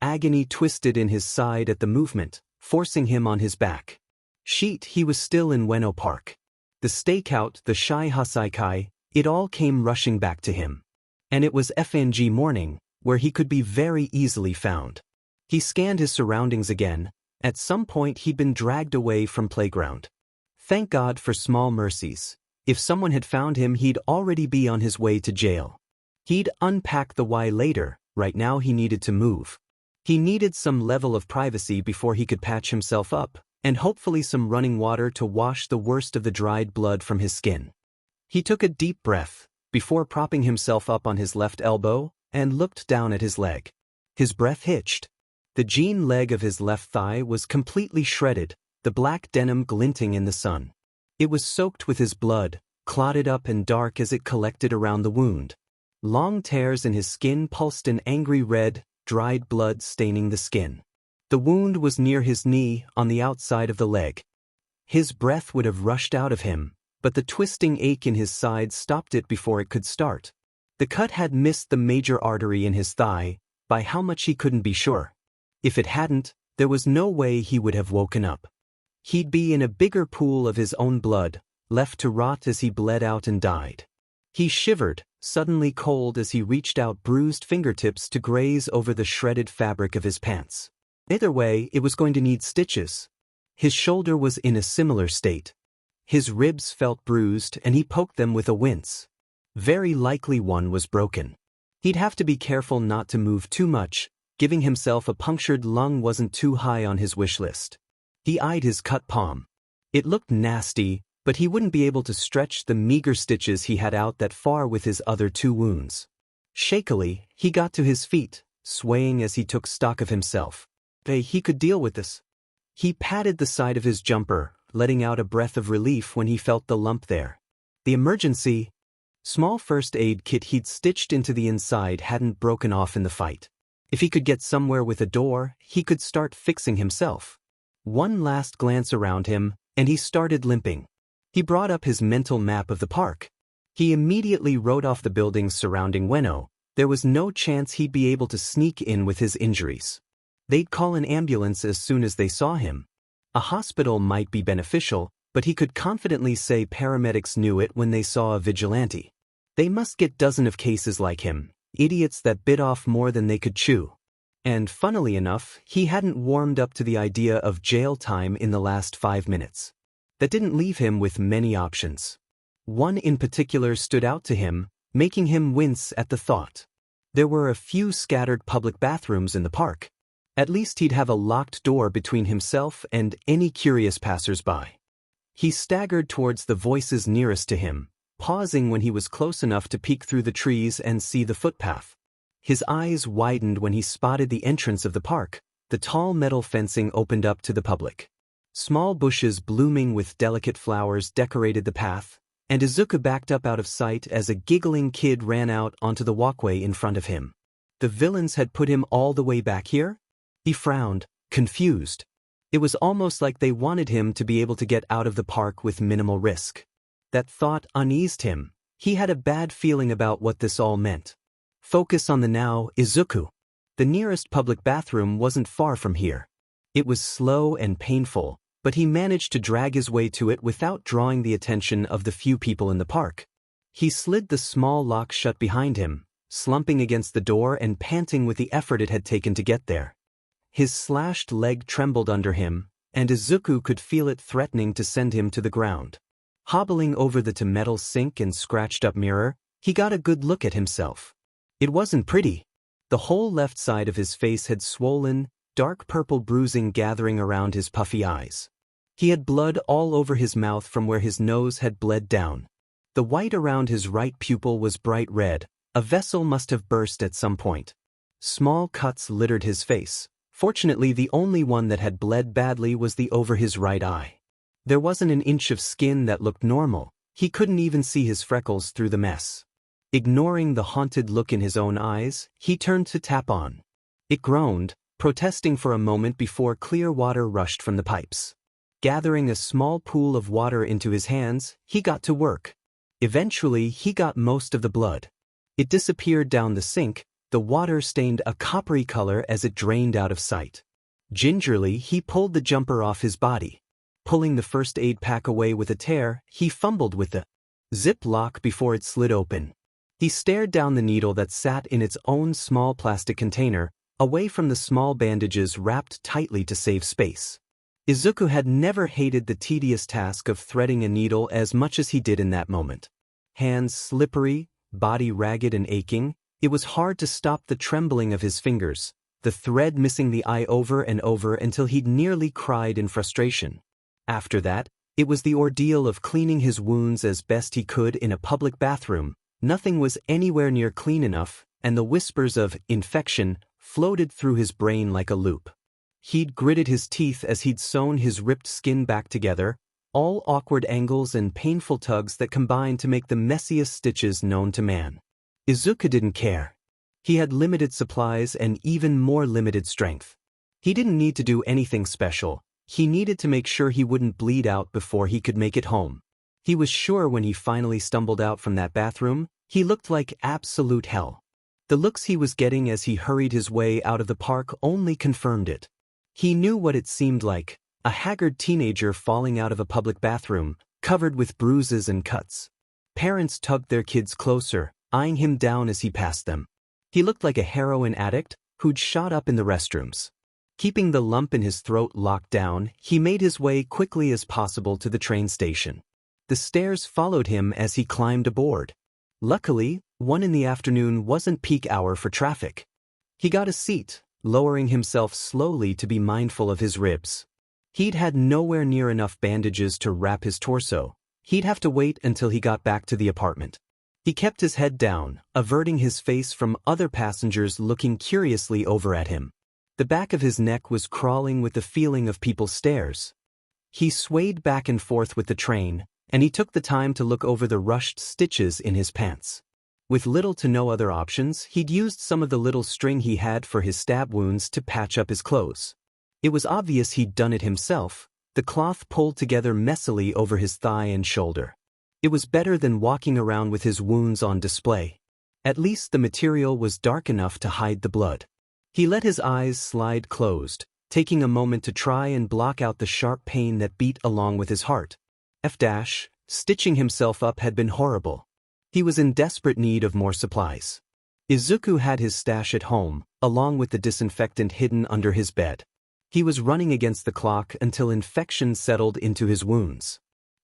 Agony twisted in his side at the movement, forcing him on his back. Sheet, he was still in Ueno Park. The stakeout, the shy Hasaikai, it all came rushing back to him. And it was FNG morning, where he could be very easily found. He scanned his surroundings again. At some point he'd been dragged away from playground. Thank God for small mercies. If someone had found him, he'd already be on his way to jail. He'd unpack the why later. Right now he needed to move. He needed some level of privacy before he could patch himself up, and hopefully some running water to wash the worst of the dried blood from his skin. He took a deep breath, before propping himself up on his left elbow, and looked down at his leg. His breath hitched. The jean leg of his left thigh was completely shredded, the black denim glinting in the sun. It was soaked with his blood, clotted up and dark as it collected around the wound. Long tears in his skin pulsed an angry red, dried blood staining the skin. The wound was near his knee, on the outside of the leg. His breath would have rushed out of him, but the twisting ache in his side stopped it before it could start. The cut had missed the major artery in his thigh, by how much he couldn't be sure. If it hadn't, there was no way he would have woken up. He'd be in a bigger pool of his own blood, left to rot as he bled out and died. He shivered, suddenly cold as he reached out bruised fingertips to graze over the shredded fabric of his pants. Either way, it was going to need stitches. His shoulder was in a similar state. His ribs felt bruised and he poked them with a wince. Very likely one was broken. He'd have to be careful not to move too much. Giving himself a punctured lung wasn't too high on his wish list. He eyed his cut palm. It looked nasty, but he wouldn't be able to stretch the meager stitches he had out that far with his other 2 wounds. Shakily, he got to his feet, swaying as he took stock of himself. He could deal with this. He patted the side of his jumper, letting out a breath of relief when he felt the lump there. The emergency, small first aid kit he'd stitched into the inside hadn't broken off in the fight. If he could get somewhere with a door, he could start fixing himself. One last glance around him, and he started limping. He brought up his mental map of the park. He immediately wrote off the buildings surrounding Ueno. There was no chance he'd be able to sneak in with his injuries. They'd call an ambulance as soon as they saw him. A hospital might be beneficial, but he could confidently say paramedics knew it when they saw a vigilante. They must get dozens of cases like him, idiots that bit off more than they could chew. And funnily enough, he hadn't warmed up to the idea of jail time in the last 5 minutes. That didn't leave him with many options. One in particular stood out to him, making him wince at the thought. There were a few scattered public bathrooms in the park. At least he'd have a locked door between himself and any curious passers-by. He staggered towards the voices nearest to him, pausing when he was close enough to peek through the trees and see the footpath. His eyes widened when he spotted the entrance of the park. The tall metal fencing opened up to the public. Small bushes blooming with delicate flowers decorated the path, and Izuku backed up out of sight as a giggling kid ran out onto the walkway in front of him. The villains had put him all the way back here? He frowned, confused. It was almost like they wanted him to be able to get out of the park with minimal risk. That thought uneased him. He had a bad feeling about what this all meant. Focus on the now, Izuku. The nearest public bathroom wasn't far from here. It was slow and painful, but he managed to drag his way to it without drawing the attention of the few people in the park. He slid the small lock shut behind him, slumping against the door and panting with the effort it had taken to get there. His slashed leg trembled under him, and Izuku could feel it threatening to send him to the ground. Hobbling over the metal sink and scratched-up mirror, he got a good look at himself. It wasn't pretty. The whole left side of his face had swollen, dark purple bruising gathering around his puffy eyes. He had blood all over his mouth from where his nose had bled down. The white around his right pupil was bright red. A vessel must have burst at some point. Small cuts littered his face. Fortunately, the only one that had bled badly was the over his right eye. There wasn't an inch of skin that looked normal. He couldn't even see his freckles through the mess. Ignoring the haunted look in his own eyes, he turned to tap on. It groaned, protesting for a moment before clear water rushed from the pipes. Gathering a small pool of water into his hands, he got to work. Eventually, he got most of the blood. It disappeared down the sink. The water stained a coppery color as it drained out of sight. Gingerly, he pulled the jumper off his body. Pulling the first aid pack away with a tear, he fumbled with the zip lock before it slid open. He stared down the needle that sat in its own small plastic container, away from the small bandages wrapped tightly to save space. Izuku had never hated the tedious task of threading a needle as much as he did in that moment. Hands slippery, body ragged and aching, it was hard to stop the trembling of his fingers, the thread missing the eye over and over until he'd nearly cried in frustration. After that, it was the ordeal of cleaning his wounds as best he could in a public bathroom. Nothing was anywhere near clean enough, and the whispers of infection floated through his brain like a loop. He'd gritted his teeth as he'd sewn his ripped skin back together, all awkward angles and painful tugs that combined to make the messiest stitches known to man. Izuku didn't care. He had limited supplies and even more limited strength. He didn't need to do anything special. He needed to make sure he wouldn't bleed out before he could make it home. He was sure when he finally stumbled out from that bathroom, he looked like absolute hell. The looks he was getting as he hurried his way out of the park only confirmed it. He knew what it seemed like, a haggard teenager falling out of a public bathroom, covered with bruises and cuts. Parents tugged their kids closer, eyeing him down as he passed them. He looked like a heroin addict who'd shot up in the restrooms. Keeping the lump in his throat locked down, he made his way quickly as possible to the train station. The stairs followed him as he climbed aboard. Luckily, 1 in the afternoon wasn't peak hour for traffic. He got a seat, lowering himself slowly to be mindful of his ribs. He'd had nowhere near enough bandages to wrap his torso. He'd have to wait until he got back to the apartment. He kept his head down, averting his face from other passengers looking curiously over at him. The back of his neck was crawling with the feeling of people's stares. He swayed back and forth with the train, and he took the time to look over the rushed stitches in his pants. With little to no other options, he'd used some of the little string he had for his stab wounds to patch up his clothes. It was obvious he'd done it himself, the cloth pulled together messily over his thigh and shoulder. It was better than walking around with his wounds on display. At least the material was dark enough to hide the blood. He let his eyes slide closed, taking a moment to try and block out the sharp pain that beat along with his heart. Stitching himself up had been horrible. He was in desperate need of more supplies. Izuku had his stash at home, along with the disinfectant hidden under his bed. He was running against the clock until infection settled into his wounds.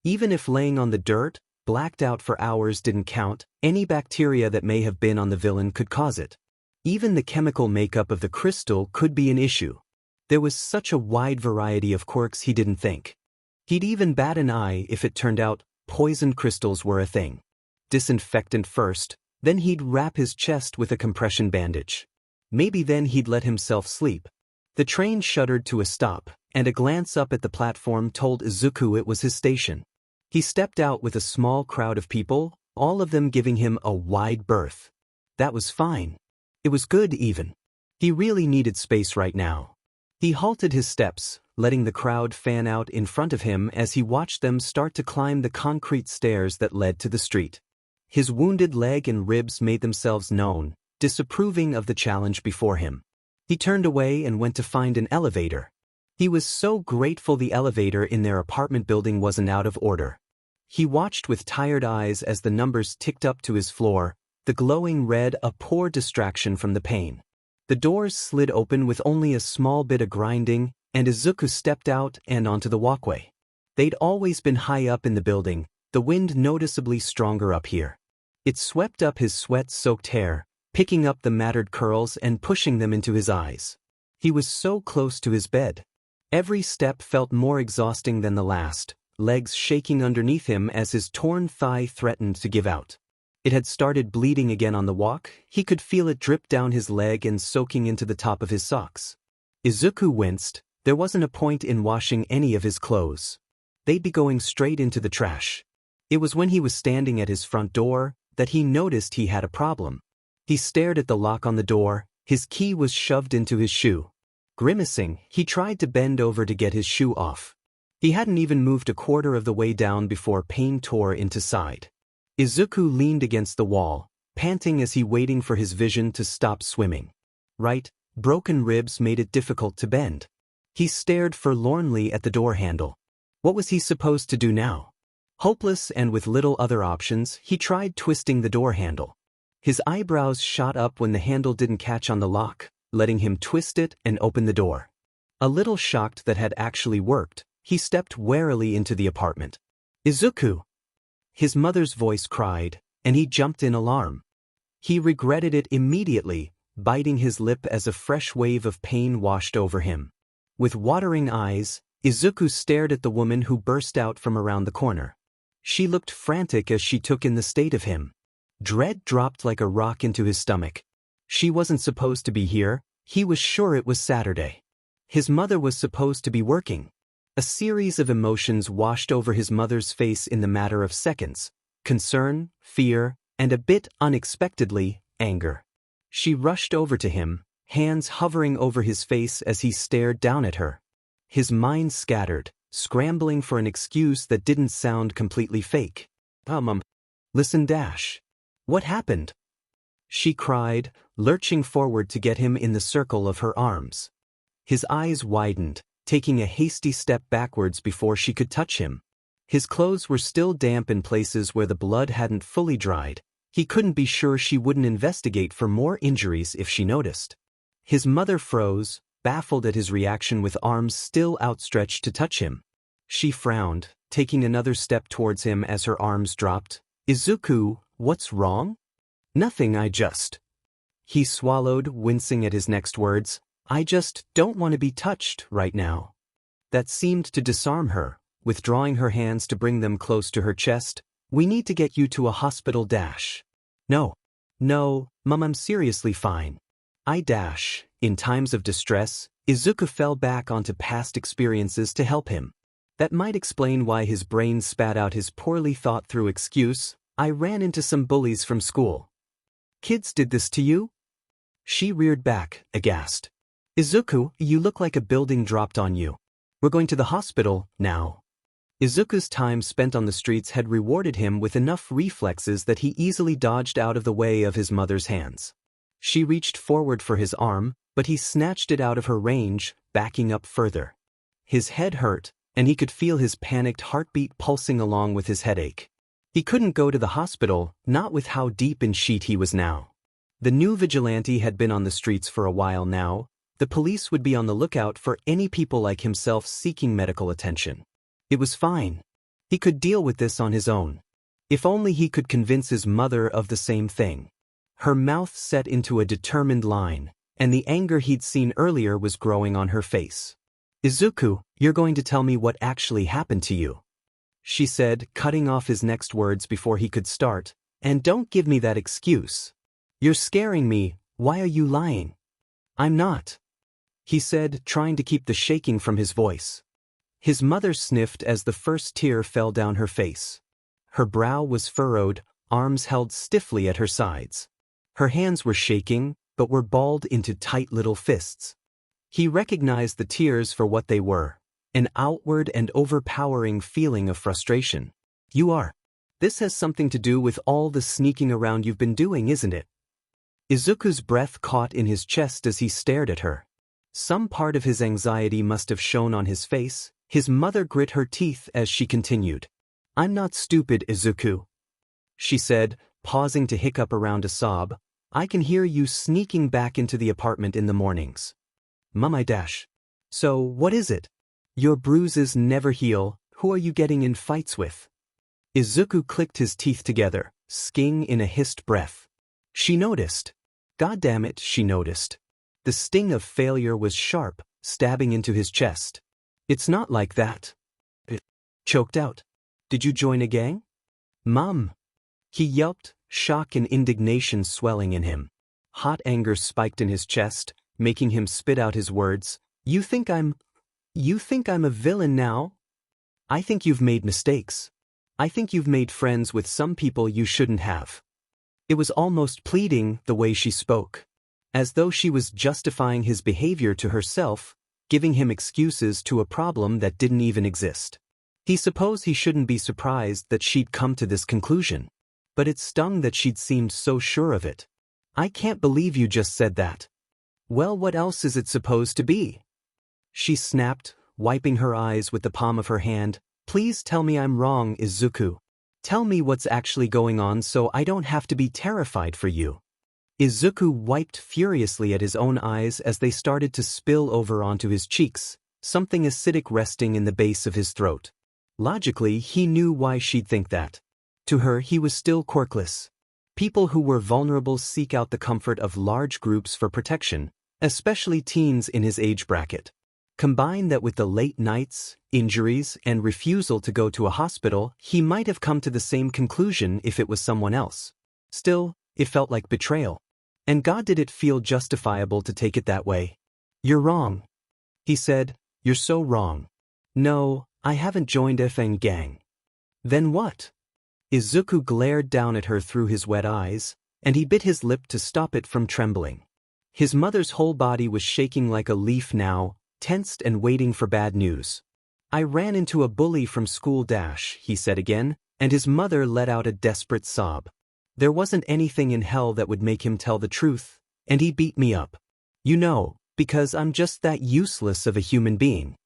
Even if laying on the dirt, blacked out for hours didn't count, any bacteria that may have been on the villain could cause it. Even the chemical makeup of the crystal could be an issue. There was such a wide variety of quirks he didn't think. He'd even bat an eye if it turned out poison crystals were a thing. Disinfectant first, then he'd wrap his chest with a compression bandage. Maybe then he'd let himself sleep. The train shuddered to a stop, and a glance up at the platform told Izuku it was his station. He stepped out with a small crowd of people, all of them giving him a wide berth. That was fine. It was good even. He really needed space right now. He halted his steps, letting the crowd fan out in front of him as he watched them start to climb the concrete stairs that led to the street. His wounded leg and ribs made themselves known, disapproving of the challenge before him. He turned away and went to find an elevator. He was so grateful the elevator in their apartment building wasn't out of order. He watched with tired eyes as the numbers ticked up to his floor, the glowing red a poor distraction from the pain. The doors slid open with only a small bit of grinding, and Izuku stepped out and onto the walkway. They'd always been high up in the building, the wind noticeably stronger up here. It swept up his sweat-soaked hair, picking up the matted curls and pushing them into his eyes. He was so close to his bed. Every step felt more exhausting than the last, legs shaking underneath him as his torn thigh threatened to give out. It had started bleeding again on the walk. He could feel it drip down his leg and soaking into the top of his socks. Izuku winced. There wasn't a point in washing any of his clothes. They'd be going straight into the trash. It was when he was standing at his front door that he noticed he had a problem. He stared at the lock on the door. His key was shoved into his shoe. Grimacing, he tried to bend over to get his shoe off. He hadn't even moved a quarter of the way down before pain tore into side. Izuku leaned against the wall, panting as he waiting for his vision to stop swimming. Broken ribs made it difficult to bend. He stared forlornly at the door handle. What was he supposed to do now? Hopeless and with little other options, he tried twisting the door handle. His eyebrows shot up when the handle didn't catch on the lock, letting him twist it and open the door. A little shocked that had actually worked, he stepped warily into the apartment. "Izuku!" His mother's voice cried, and he jumped in alarm. He regretted it immediately, biting his lip as a fresh wave of pain washed over him. With watering eyes, Izuku stared at the woman who burst out from around the corner. She looked frantic as she took in the state of him. Dread dropped like a rock into his stomach. She wasn't supposed to be here, he was sure it was Saturday. His mother was supposed to be working. A series of emotions washed over his mother's face in the matter of seconds: concern, fear, and a bit unexpectedly, anger. She rushed over to him, hands hovering over his face as he stared down at her. His mind scattered, scrambling for an excuse that didn't sound completely fake. Listen, What happened?" she cried, lurching forward to get him in the circle of her arms. His eyes widened, taking a hasty step backwards before she could touch him. His clothes were still damp in places where the blood hadn't fully dried. He couldn't be sure she wouldn't investigate for more injuries if she noticed. His mother froze, baffled at his reaction, with arms still outstretched to touch him. She frowned, taking another step towards him as her arms dropped. "Izuku, what's wrong?" "Nothing, He swallowed, wincing at his next words. "I just don't want to be touched right now." That seemed to disarm her, withdrawing her hands to bring them close to her chest. "We need to get you to a hospital, No, Mum, I'm seriously fine. In times of distress, Izuku fell back onto past experiences to help him. That might explain why his brain spat out his poorly thought through excuse: "I ran into some bullies from school." "Kids did this to you?" She reared back, aghast. "Izuku, you look like a building dropped on you. We're going to the hospital, now." Izuku's time spent on the streets had rewarded him with enough reflexes that he easily dodged out of the way of his mother's hands. She reached forward for his arm, but he snatched it out of her range, backing up further. His head hurt, and he could feel his panicked heartbeat pulsing along with his headache. He couldn't go to the hospital, not with how deep in shit he was now. The new vigilante had been on the streets for a while now. The police would be on the lookout for any people like himself seeking medical attention. It was fine. He could deal with this on his own. If only he could convince his mother of the same thing. Her mouth set into a determined line, and the anger he'd seen earlier was growing on her face. "Izuku, you're going to tell me what actually happened to you," she said, cutting off his next words before he could start. "And don't give me that excuse. You're scaring me. Why are you lying?" "I'm not," he said, trying to keep the shaking from his voice. His mother sniffed as the first tear fell down her face. Her brow was furrowed, arms held stiffly at her sides. Her hands were shaking, but were balled into tight little fists. He recognized the tears for what they were: an outward and overpowering feeling of frustration. "You are. This has something to do with all the sneaking around you've been doing, isn't it?" Izuku's breath caught in his chest as he stared at her. Some part of his anxiety must have shown on his face. His mother grit her teeth as she continued. "I'm not stupid, Izuku," she said, pausing to hiccup around a sob. "I can hear you sneaking back into the apartment in the mornings." "Mum, So, what is it? Your bruises never heal. Who are you getting in fights with?" Izuku clicked his teeth together, sking in a hissed breath. She noticed. Goddamn it, she noticed. The sting of failure was sharp, stabbing into his chest. "It's not like that." It choked out. "Did you join a gang?" "Mom!" He yelped, shock and indignation swelling in him. Hot anger spiked in his chest, making him spit out his words. You think I'm a villain now? I think you've made mistakes. I think you've made friends with some people you shouldn't have." It was almost pleading, the way she spoke. As though she was justifying his behavior to herself, giving him excuses to a problem that didn't even exist. He supposed he shouldn't be surprised that she'd come to this conclusion. But it stung that she'd seemed so sure of it. "I can't believe you just said that." "Well, what else is it supposed to be?" She snapped, wiping her eyes with the palm of her hand. "Please tell me I'm wrong, Izuku. Tell me what's actually going on so I don't have to be terrified for you." Izuku wiped furiously at his own eyes as they started to spill over onto his cheeks, something acidic resting in the base of his throat. Logically, he knew why she'd think that. To her, he was still quirkless. People who were vulnerable seek out the comfort of large groups for protection, especially teens in his age bracket. Combine that with the late nights, injuries, and refusal to go to a hospital, he might have come to the same conclusion if it was someone else. Still, it felt like betrayal. And God, did it feel justifiable to take it that way? "You're wrong," he said. "You're so wrong." "No, I haven't joined FN gang." "Then what?" Izuku glared down at her through his wet eyes, and he bit his lip to stop it from trembling. His mother's whole body was shaking like a leaf now, tensed and waiting for bad news. "I ran into a bully from school," he said again, and his mother let out a desperate sob. "There wasn't anything in hell that would make him tell the truth, and he beat me up. You know, because I'm just that useless of a human being."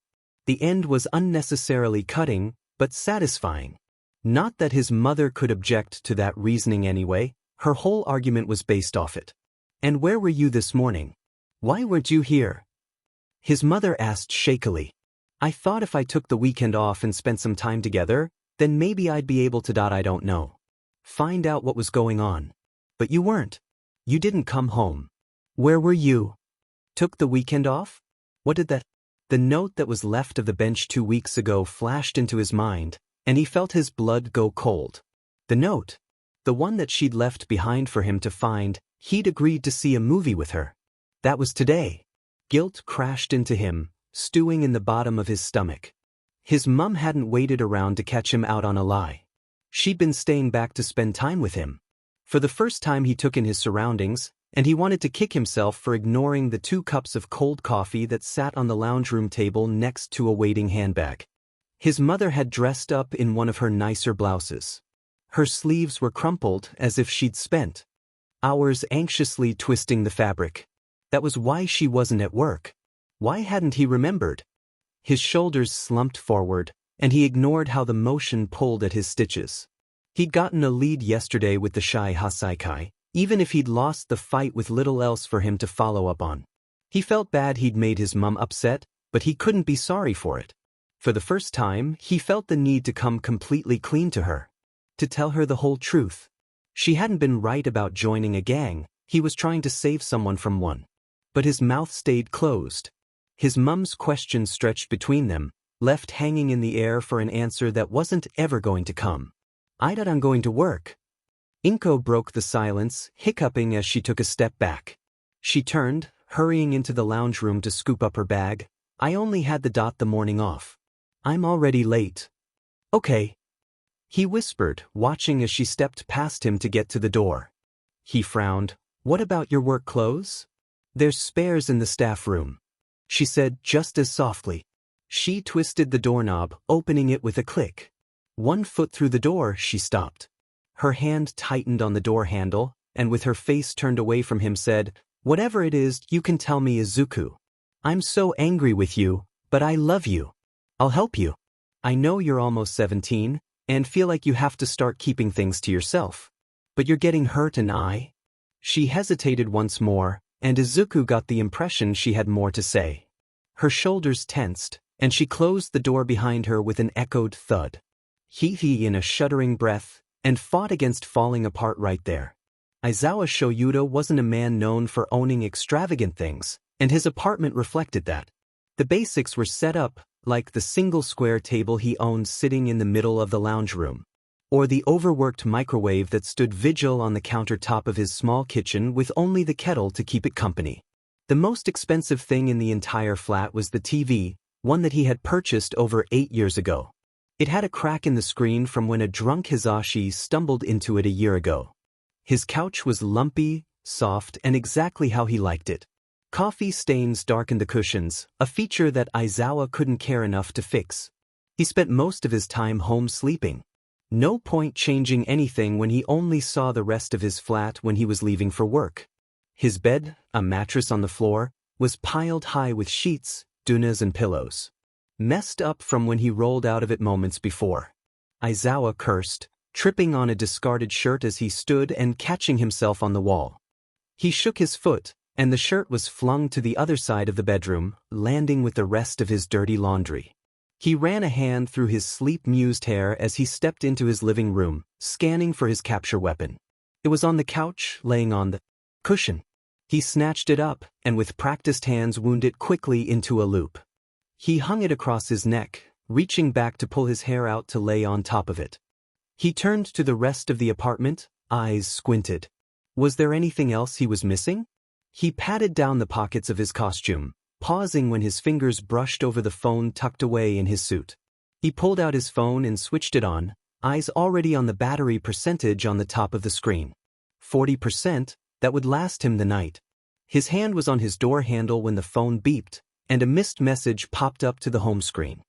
The end was unnecessarily cutting, but satisfying. Not that his mother could object to that reasoning anyway, her whole argument was based off it. "And where were you this morning? Why weren't you here?" His mother asked shakily. "I thought if I took the weekend off and spent some time together, then maybe I'd be able to I don't know. Find out what was going on. But you weren't. You didn't come home. Where were you? Took the weekend off? What did that—" The note that was left of the bench 2 weeks ago flashed into his mind, and he felt his blood go cold. The note. The one that she'd left behind for him to find. He'd agreed to see a movie with her. That was today. Guilt crashed into him, stewing in the bottom of his stomach. His mum hadn't waited around to catch him out on a lie. She'd been staying back to spend time with him. For the first time he took in his surroundings, and he wanted to kick himself for ignoring the 2 cups of cold coffee that sat on the lounge room table next to a waiting handbag. His mother had dressed up in one of her nicer blouses. Her sleeves were crumpled as if she'd spent hours anxiously twisting the fabric. That was why she wasn't at work. Why hadn't he remembered? His shoulders slumped forward, and he ignored how the motion pulled at his stitches. He'd gotten a lead yesterday with the Shy Hasaikai, even if he'd lost the fight with little else for him to follow up on. He felt bad he'd made his mum upset, but he couldn't be sorry for it. For the first time, he felt the need to come completely clean to her. To tell her the whole truth. She hadn't been right about joining a gang, he was trying to save someone from one. But his mouth stayed closed. His mum's question stretched between them, left hanging in the air for an answer that wasn't ever going to come. "I'm going to work." Inko broke the silence, hiccuping as she took a step back. She turned, hurrying into the lounge room to scoop up her bag. "I only had the morning off. I'm already late." "Okay," he whispered, watching as she stepped past him to get to the door. He frowned. "What about your work clothes?" "There's spares in the staff room," she said just as softly. She twisted the doorknob, opening it with a click. 1 foot through the door, she stopped. Her hand tightened on the door handle, and with her face turned away from him said, "Whatever it is, you can tell me, Izuku. I'm so angry with you, but I love you. I'll help you. I know you're almost 17, and feel like you have to start keeping things to yourself. But you're getting hurt and I—" She hesitated once more, and Izuku got the impression she had more to say. Her shoulders tensed, and she closed the door behind her with an echoed thud. He in a shuddering breath, and fought against falling apart right there. Aizawa Shoyuda wasn't a man known for owning extravagant things, and his apartment reflected that. The basics were set up, like the single square table he owned sitting in the middle of the lounge room, or the overworked microwave that stood vigil on the countertop of his small kitchen with only the kettle to keep it company. The most expensive thing in the entire flat was the TV, one that he had purchased over 8 years ago. It had a crack in the screen from when a drunk Hizashi stumbled into it a year ago. His couch was lumpy, soft, and exactly how he liked it. Coffee stains darkened the cushions, a feature that Aizawa couldn't care enough to fix. He spent most of his time home sleeping. No point changing anything when he only saw the rest of his flat when he was leaving for work. His bed, a mattress on the floor, was piled high with sheets, dunas and pillows. Messed up from when he rolled out of it moments before. Aizawa cursed, tripping on a discarded shirt as he stood and catching himself on the wall. He shook his foot, and the shirt was flung to the other side of the bedroom, landing with the rest of his dirty laundry. He ran a hand through his sleep-mused hair as he stepped into his living room, scanning for his capture weapon. It was on the couch, laying on the cushion. He snatched it up, and with practiced hands wound it quickly into a loop. He hung it across his neck, reaching back to pull his hair out to lay on top of it. He turned to the rest of the apartment, eyes squinted. Was there anything else he was missing? He patted down the pockets of his costume, pausing when his fingers brushed over the phone tucked away in his suit. He pulled out his phone and switched it on, eyes already on the battery percentage on the top of the screen. 40%, that would last him the night. His hand was on his door handle when the phone beeped, and a missed message popped up to the home screen.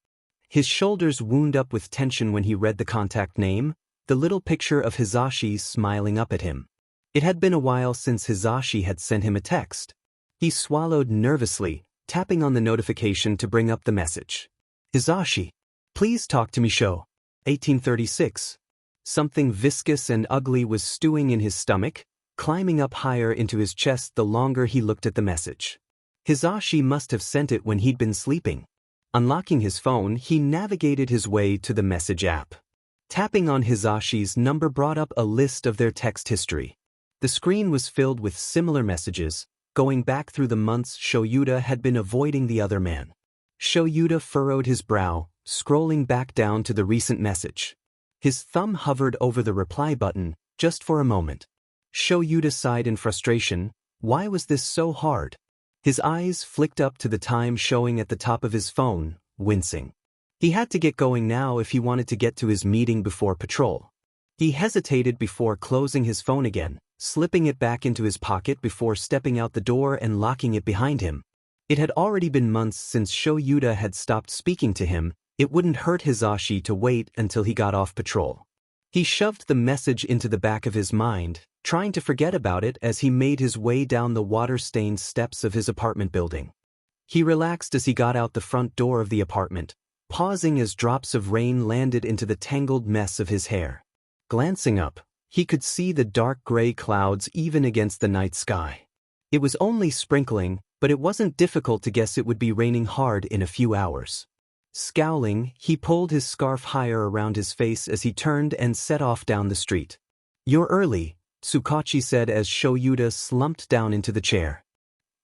His shoulders wound up with tension when he read the contact name, the little picture of Hizashi smiling up at him. It had been a while since Hizashi had sent him a text. He swallowed nervously, tapping on the notification to bring up the message. Hizashi. Please talk to me, Sho. 1836. Something viscous and ugly was stewing in his stomach, climbing up higher into his chest the longer he looked at the message. Hizashi must have sent it when he'd been sleeping. Unlocking his phone, he navigated his way to the message app. Tapping on Hizashi's number brought up a list of their text history. The screen was filled with similar messages, going back through the months Shoyuta had been avoiding the other man. Shoyuta furrowed his brow, scrolling back down to the recent message. His thumb hovered over the reply button, just for a moment. Shoyuta sighed in frustration. Why was this so hard? His eyes flicked up to the time showing at the top of his phone, wincing. He had to get going now if he wanted to get to his meeting before patrol. He hesitated before closing his phone again, slipping it back into his pocket before stepping out the door and locking it behind him. It had already been months since Shoyuta had stopped speaking to him. It wouldn't hurt Hizashi to wait until he got off patrol. He shoved the message into the back of his mind, trying to forget about it as he made his way down the water-stained steps of his apartment building. He relaxed as he got out the front door of the apartment, pausing as drops of rain landed into the tangled mess of his hair. Glancing up, he could see the dark gray clouds even against the night sky. It was only sprinkling, but it wasn't difficult to guess it would be raining hard in a few hours. Scowling, he pulled his scarf higher around his face as he turned and set off down the street. "You're early," Tsukachi said as Shoyuta slumped down into the chair.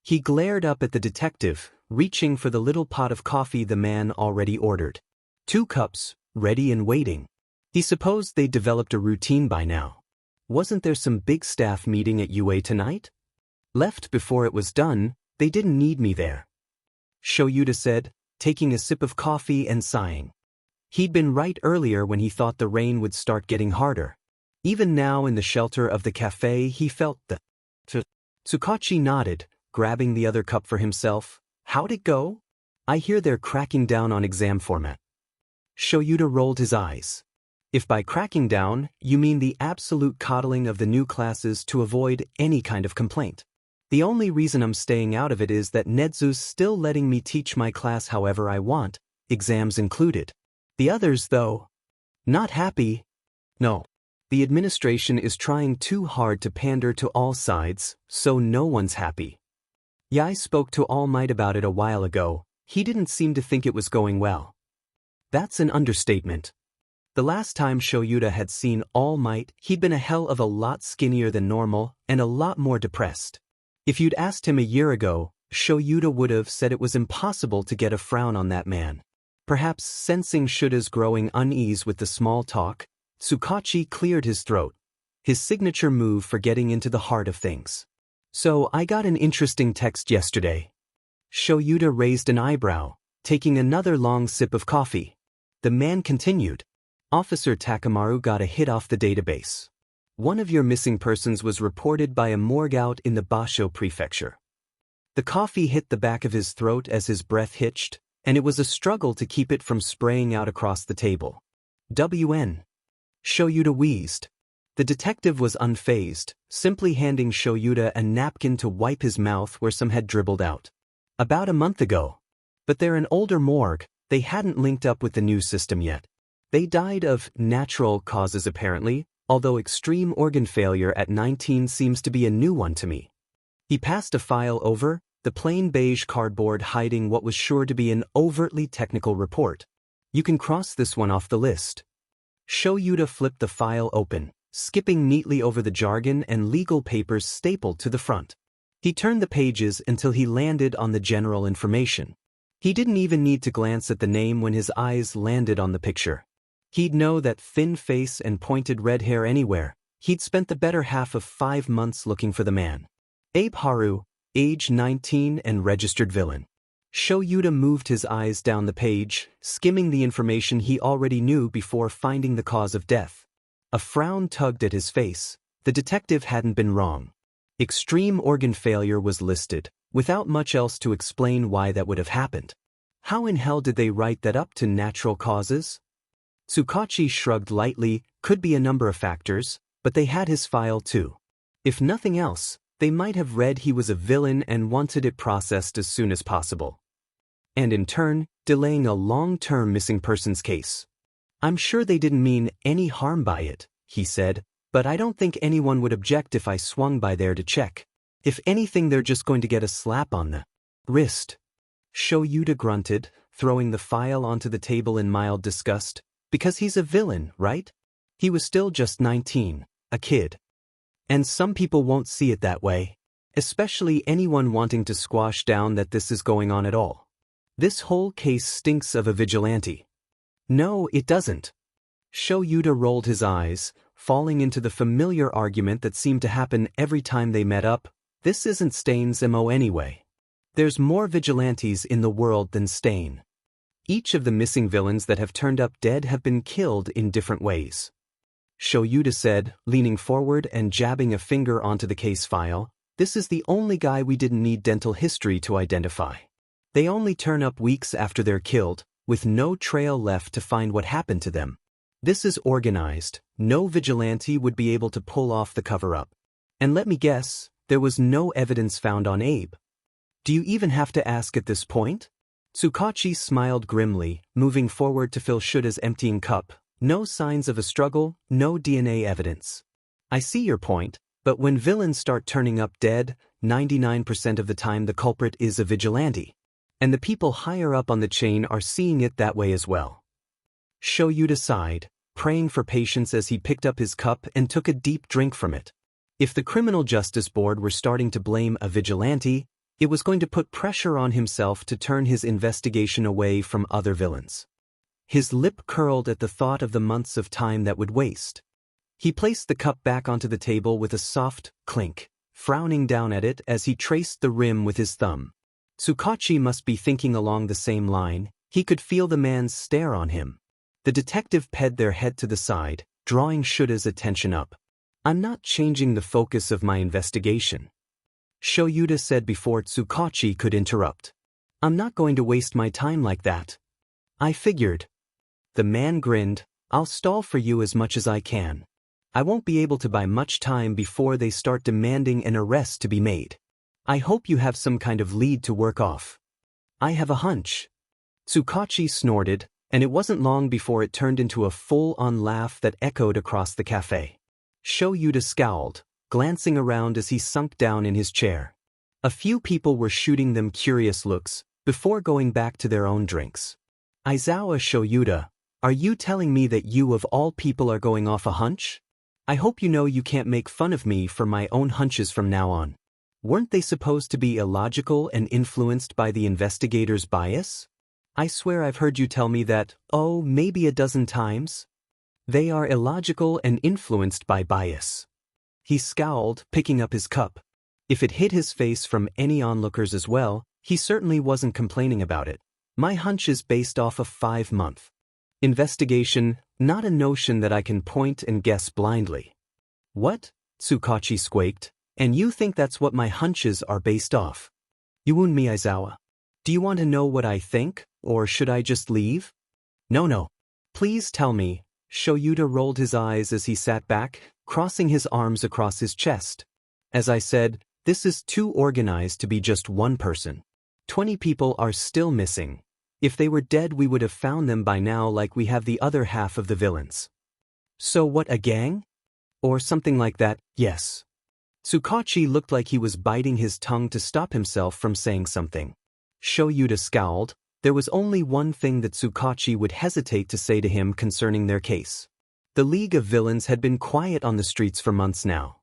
He glared up at the detective, reaching for the little pot of coffee the man already ordered. 2 cups, ready and waiting. He supposed they'd developed a routine by now. Wasn't there some big staff meeting at UA tonight? Left before it was done, they didn't need me there. Shoyuta said, taking a sip of coffee and sighing. He'd been right earlier when he thought the rain would start getting harder. Even now in the shelter of the cafe he felt the Tsukachi nodded, grabbing the other cup for himself. "How'd it go?" "I hear they're cracking down on exam format." Shoyuta rolled his eyes. "If by cracking down, you mean the absolute coddling of the new classes to avoid any kind of complaint. The only reason I'm staying out of it is that Nedzu's still letting me teach my class however I want, exams included. The others, though, not happy. No. The administration is trying too hard to pander to all sides, so no one's happy. Yai spoke to All Might about it a while ago. He didn't seem to think it was going well." That's an understatement. The last time Shoyuta had seen All Might, he'd been a hell of a lot skinnier than normal and a lot more depressed. If you'd asked him a year ago, Shoyuta would have said it was impossible to get a frown on that man. Perhaps sensing Shuta's growing unease with the small talk, Tsukachi cleared his throat, his signature move for getting into the heart of things. "So I got an interesting text yesterday." Shoyuta raised an eyebrow, taking another long sip of coffee. The man continued. "Officer Takamaru got a hit off the database. One of your missing persons was reported by a morgue out in the Basho prefecture." The coffee hit the back of his throat as his breath hitched, and it was a struggle to keep it from spraying out across the table. "WN." Shoyuta wheezed. The detective was unfazed, simply handing Shoyuta a napkin to wipe his mouth where some had dribbled out. "About a month ago. But they're an older morgue, they hadn't linked up with the new system yet. They died of natural causes apparently, although extreme organ failure at 19 seems to be a new one to me." He passed a file over, the plain beige cardboard hiding what was sure to be an overtly technical report. You can cross this one off the list. Shoyuta flipped the file open, skipping neatly over the jargon and legal papers stapled to the front. He turned the pages until he landed on the general information. He didn't even need to glance at the name when his eyes landed on the picture. He'd know that thin face and pointed red hair anywhere. He'd spent the better half of 5 months looking for the man. Abe Haru, age 19 and registered villain. Shoyuta moved his eyes down the page, skimming the information he already knew before finding the cause of death. A frown tugged at his face. The detective hadn't been wrong. Extreme organ failure was listed, without much else to explain why that would have happened. How in hell did they write that up to natural causes? Tsukachi shrugged lightly. Could be a number of factors, but they had his file too. If nothing else, they might have read he was a villain and wanted it processed as soon as possible. And in turn, delaying a long-term missing persons case. I'm sure they didn't mean any harm by it, he said, but I don't think anyone would object if I swung by there to check. If anything, they're just going to get a slap on the wrist. Shoyuta grunted, throwing the file onto the table in mild disgust. Because he's a villain, right? He was still just 19, a kid. And some people won't see it that way. Especially anyone wanting to squash down that this is going on at all. This whole case stinks of a vigilante. No, it doesn't. Shoyuta rolled his eyes, falling into the familiar argument that seemed to happen every time they met up. This isn't Stain's MO anyway. There's more vigilantes in the world than Stain. Each of the missing villains that have turned up dead have been killed in different ways. Shoyuta said, leaning forward and jabbing a finger onto the case file, this is the only guy we didn't need dental history to identify. They only turn up weeks after they're killed, with no trail left to find what happened to them. This is organized. No vigilante would be able to pull off the cover-up. And let me guess, there was no evidence found on Abe. Do you even have to ask at this point? Tsukachi smiled grimly, moving forward to fill Shuta's emptying cup. No signs of a struggle, no DNA evidence. I see your point, but when villains start turning up dead, 99% of the time the culprit is a vigilante. And the people higher up on the chain are seeing it that way as well. Shoyuta sighed, praying for patience as he picked up his cup and took a deep drink from it. If the Criminal Justice Board were starting to blame a vigilante, it was going to put pressure on himself to turn his investigation away from other villains. His lip curled at the thought of the months of time that would waste. He placed the cup back onto the table with a soft clink, frowning down at it as he traced the rim with his thumb. Tsukachi must be thinking along the same line. He could feel the man's stare on him. The detective ped their head to the side, drawing Shuta's attention up. I'm not changing the focus of my investigation, Shoyuta said before Tsukachi could interrupt. I'm not going to waste my time like that. I figured. The man grinned. I'll stall for you as much as I can. I won't be able to buy much time before they start demanding an arrest to be made. I hope you have some kind of lead to work off. I have a hunch. Tsukachi snorted, and it wasn't long before it turned into a full-on laugh that echoed across the cafe. Shoyuta scowled, glancing around as he sunk down in his chair. A few people were shooting them curious looks, before going back to their own drinks. Aizawa Shoyuta, are you telling me that you of all people are going off a hunch? I hope you know you can't make fun of me for my own hunches from now on. Weren't they supposed to be illogical and influenced by the investigator's bias? I swear I've heard you tell me that, oh, maybe a dozen times. They are illogical and influenced by bias. He scowled, picking up his cup. If it hit his face from any onlookers as well, he certainly wasn't complaining about it. My hunch is based off a 5-month investigation, not a notion that I can point and guess blindly. What? Tsukachi squeaked. And you think that's what my hunches are based off? You wound me, Aizawa. Do you want to know what I think, or should I just leave? No. Please tell me. Shoyuta rolled his eyes as he sat back, crossing his arms across his chest. As I said, this is too organized to be just one person. 20 people are still missing. If they were dead, we would have found them by now like we have the other half of the villains. So what, a gang? Or something like that? Yes. Tsukachi looked like he was biting his tongue to stop himself from saying something. Shoyuta scowled. There was only one thing that Tsukachi would hesitate to say to him concerning their case. The League of Villains had been quiet on the streets for months now.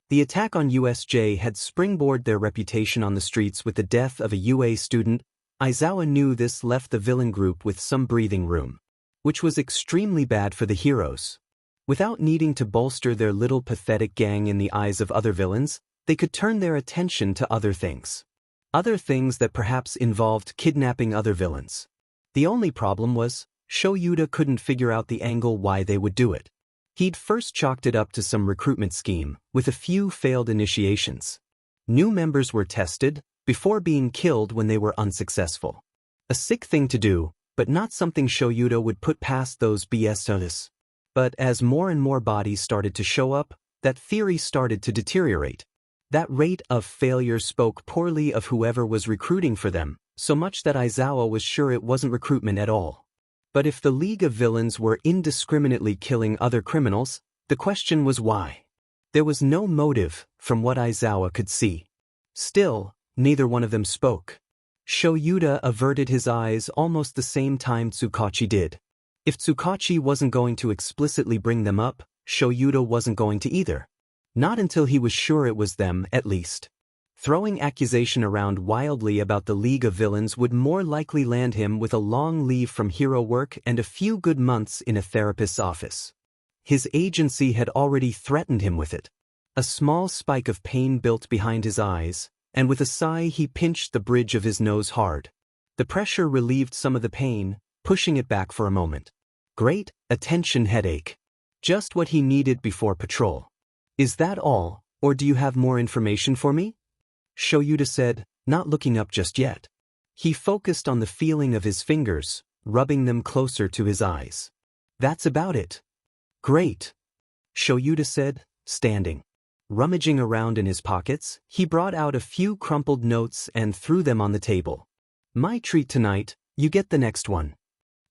The attack on USJ had springboarded their reputation on the streets with the death of a UA student. Aizawa knew this left the villain group with some breathing room, which was extremely bad for the heroes. Without needing to bolster their little pathetic gang in the eyes of other villains, they could turn their attention to other things. Other things that perhaps involved kidnapping other villains. The only problem was, Shoyuta couldn't figure out the angle why they would do it. He'd first chalked it up to some recruitment scheme, with a few failed initiations. New members were tested, before being killed when they were unsuccessful. A sick thing to do, but not something Shoyuta would put past those BS notice. But as more and more bodies started to show up, that theory started to deteriorate. That rate of failure spoke poorly of whoever was recruiting for them, so much that Aizawa was sure it wasn't recruitment at all. But if the League of Villains were indiscriminately killing other criminals, the question was why. There was no motive, from what Aizawa could see. Still, neither one of them spoke. Shoyuta averted his eyes almost the same time Tsukachi did. If Tsukachi wasn't going to explicitly bring them up, Shoyuta wasn't going to either. Not until he was sure it was them, at least. Throwing accusation around wildly about the League of Villains would more likely land him with a long leave from hero work and a few good months in a therapist's office. His agency had already threatened him with it. A small spike of pain built behind his eyes, and with a sigh he pinched the bridge of his nose hard. The pressure relieved some of the pain, pushing it back for a moment. Great, a tension headache. Just what he needed before patrol. Is that all, or do you have more information for me? Shoyuta said, not looking up just yet. He focused on the feeling of his fingers, rubbing them closer to his eyes. That's about it. Great. Shoyuta said, standing. Rummaging around in his pockets, he brought out a few crumpled notes and threw them on the table. My treat tonight, you get the next one.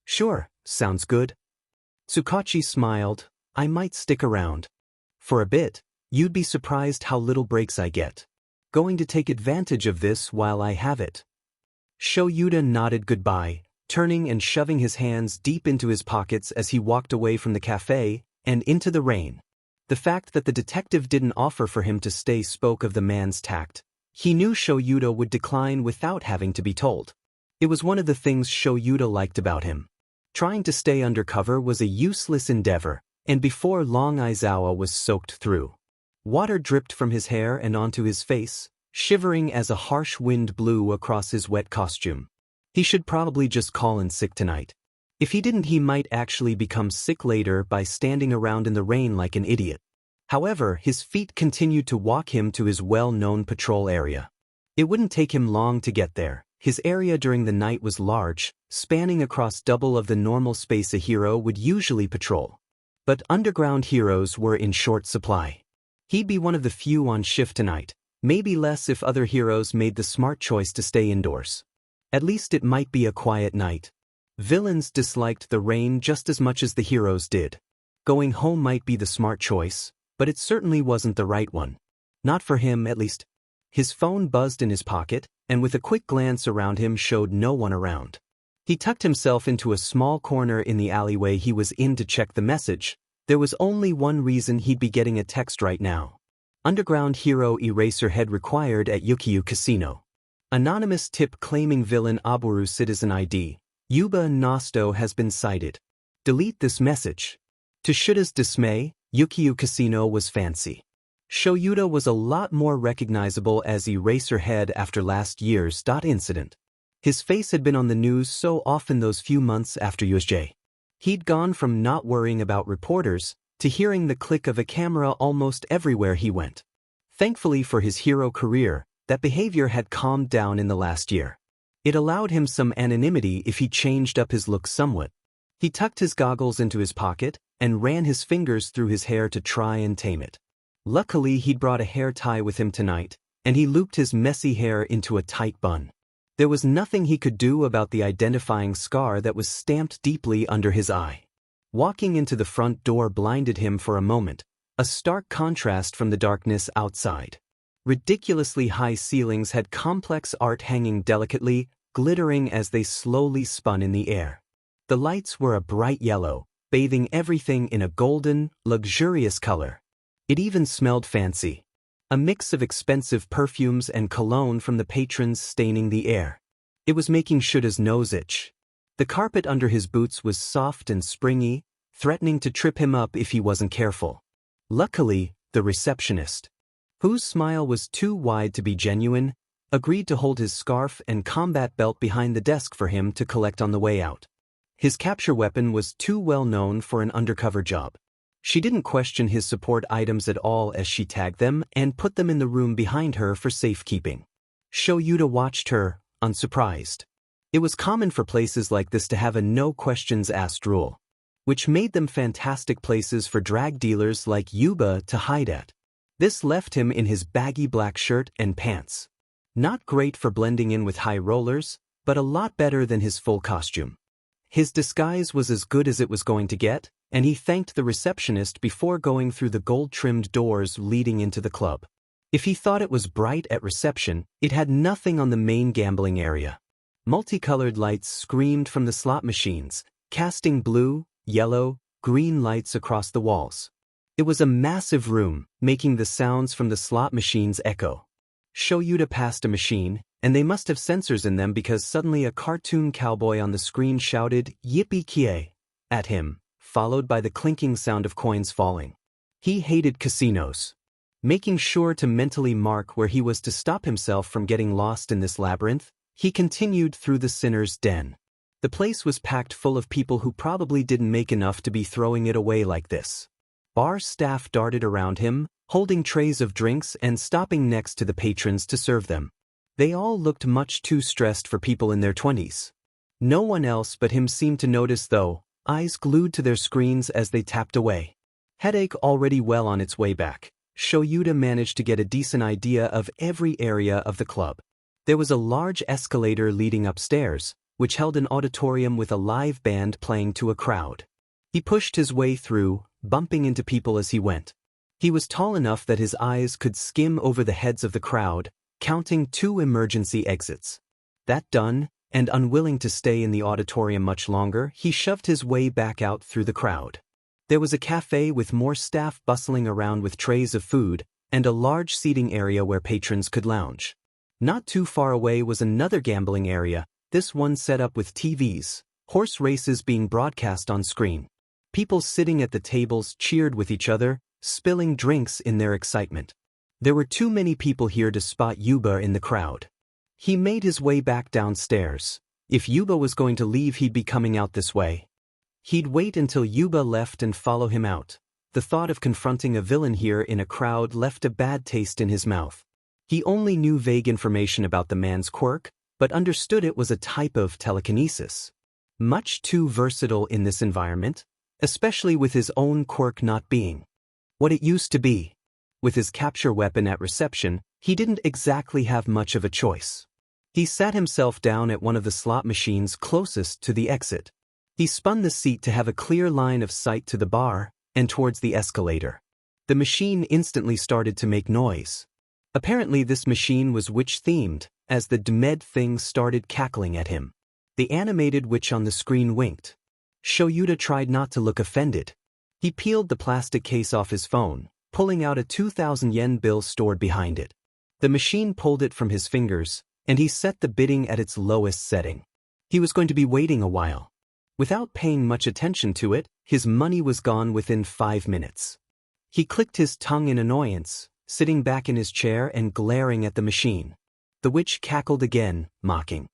Sure, sounds good. Tsukachi smiled, I might stick around. For a bit, you'd be surprised how little breaks I get. Going to take advantage of this while I have it. Shoyuta nodded goodbye, turning and shoving his hands deep into his pockets as he walked away from the cafe and into the rain. The fact that the detective didn't offer for him to stay spoke of the man's tact. He knew Shoyuta would decline without having to be told. It was one of the things Shoyuta liked about him. Trying to stay undercover was a useless endeavor, and before long Aizawa was soaked through. Water dripped from his hair and onto his face, shivering as a harsh wind blew across his wet costume. He should probably just call in sick tonight. If he didn't, he might actually become sick later by standing around in the rain like an idiot. However, his feet continued to walk him to his well-known patrol area. It wouldn't take him long to get there. His area during the night was large, spanning across double of the normal space a hero would usually patrol. But underground heroes were in short supply. He'd be one of the few on shift tonight, maybe less if other heroes made the smart choice to stay indoors. At least it might be a quiet night. Villains disliked the rain just as much as the heroes did. Going home might be the smart choice, but it certainly wasn't the right one. Not for him, at least. His phone buzzed in his pocket, and with a quick glance around him showed no one around. He tucked himself into a small corner in the alleyway he was in to check the message. There was only one reason he'd be getting a text right now. Underground hero Eraserhead required at Yukiyu Casino. Anonymous tip claiming villain Aboru citizen ID. Yuba Nosto has been cited. Delete this message. To Shuta's dismay, Yukiyu Casino was fancy. Shoyuta was a lot more recognizable as Eraserhead after last year's incident. His face had been on the news so often those few months after USJ. He'd gone from not worrying about reporters to hearing the click of a camera almost everywhere he went. Thankfully for his hero career, that behavior had calmed down in the last year. It allowed him some anonymity if he changed up his look somewhat. He tucked his goggles into his pocket and ran his fingers through his hair to try and tame it. Luckily he'd brought a hair tie with him tonight, and he looped his messy hair into a tight bun. There was nothing he could do about the identifying scar that was stamped deeply under his eye. Walking into the front door blinded him for a moment, a stark contrast from the darkness outside. Ridiculously high ceilings had complex art hanging delicately, glittering as they slowly spun in the air. The lights were a bright yellow, bathing everything in a golden, luxurious color. It even smelled fancy. A mix of expensive perfumes and cologne from the patrons staining the air. It was making Shuda's nose itch. The carpet under his boots was soft and springy, threatening to trip him up if he wasn't careful. Luckily, the receptionist, whose smile was too wide to be genuine, agreed to hold his scarf and combat belt behind the desk for him to collect on the way out. His capture weapon was too well known for an undercover job. She didn't question his support items at all as she tagged them and put them in the room behind her for safekeeping. Shoyuta watched her, unsurprised. It was common for places like this to have a no-questions-asked rule, which made them fantastic places for drag dealers like Yuba to hide at. This left him in his baggy black shirt and pants. Not great for blending in with high rollers, but a lot better than his full costume. His disguise was as good as it was going to get, and he thanked the receptionist before going through the gold-trimmed doors leading into the club. If he thought it was bright at reception, it had nothing on the main gambling area. Multicolored lights screamed from the slot machines, casting blue, yellow, green lights across the walls. It was a massive room, making the sounds from the slot machines echo. Shoyuta passed a machine, and they must have sensors in them because suddenly a cartoon cowboy on the screen shouted, "Yippee-ki-yay," at him, followed by the clinking sound of coins falling. He hated casinos. Making sure to mentally mark where he was to stop himself from getting lost in this labyrinth, he continued through the sinner's den. The place was packed full of people who probably didn't make enough to be throwing it away like this. Bar staff darted around him, holding trays of drinks and stopping next to the patrons to serve them. They all looked much too stressed for people in their 20s. No one else but him seemed to notice though, eyes glued to their screens as they tapped away. Headache already well on its way back, Shoyuta managed to get a decent idea of every area of the club. There was a large escalator leading upstairs, which held an auditorium with a live band playing to a crowd. He pushed his way through, bumping into people as he went. He was tall enough that his eyes could skim over the heads of the crowd, counting 2 emergency exits. That done, and unwilling to stay in the auditorium much longer, he shoved his way back out through the crowd. There was a cafe with more staff bustling around with trays of food, and a large seating area where patrons could lounge. Not too far away was another gambling area, this one set up with TVs, horse races being broadcast on screen. People sitting at the tables cheered with each other, spilling drinks in their excitement. There were too many people here to spot Yuba in the crowd. He made his way back downstairs. If Yuba was going to leave, he'd be coming out this way. He'd wait until Yuba left and follow him out. The thought of confronting a villain here in a crowd left a bad taste in his mouth. He only knew vague information about the man's quirk, but understood it was a type of telekinesis. Much too versatile in this environment, especially with his own quirk not being what it used to be. With his capture weapon at reception, he didn't exactly have much of a choice. He sat himself down at one of the slot machines closest to the exit. He spun the seat to have a clear line of sight to the bar and towards the escalator. The machine instantly started to make noise. Apparently this machine was witch-themed, as the Dmed thing started cackling at him. The animated witch on the screen winked. Shoyuta tried not to look offended. He peeled the plastic case off his phone, pulling out a 2,000 yen bill stored behind it. The machine pulled it from his fingers, and he set the bidding at its lowest setting. He was going to be waiting a while. Without paying much attention to it, his money was gone within 5 minutes. He clicked his tongue in annoyance, sitting back in his chair and glaring at the machine. The witch cackled again, mocking.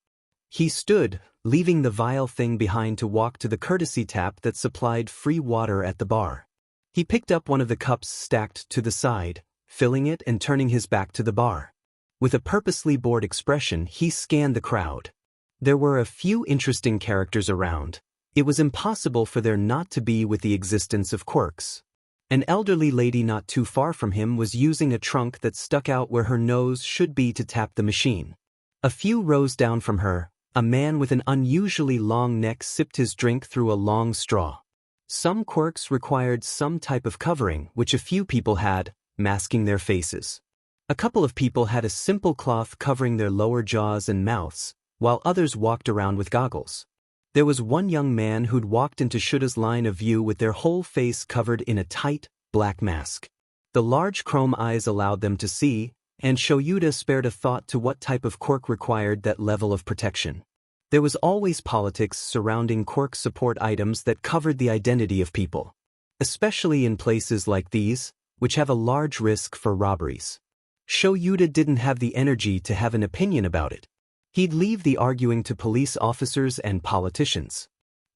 He stood, leaving the vile thing behind to walk to the courtesy tap that supplied free water at the bar. He picked up one of the cups stacked to the side, filling it and turning his back to the bar. With a purposely bored expression, he scanned the crowd. There were a few interesting characters around. It was impossible for there not to be with the existence of quirks. An elderly lady not too far from him was using a trunk that stuck out where her nose should be to tap the machine. A few rows down from her, a man with an unusually long neck sipped his drink through a long straw. Some quirks required some type of covering, which a few people had, masking their faces. A couple of people had a simple cloth covering their lower jaws and mouths, while others walked around with goggles. There was one young man who'd walked into Shura's line of view with their whole face covered in a tight, black mask. The large chrome eyes allowed them to see, and Shoyuta spared a thought to what type of quirk required that level of protection. There was always politics surrounding quirk support items that covered the identity of people, especially in places like these, which have a large risk for robberies. Shoyuta didn't have the energy to have an opinion about it. He'd leave the arguing to police officers and politicians.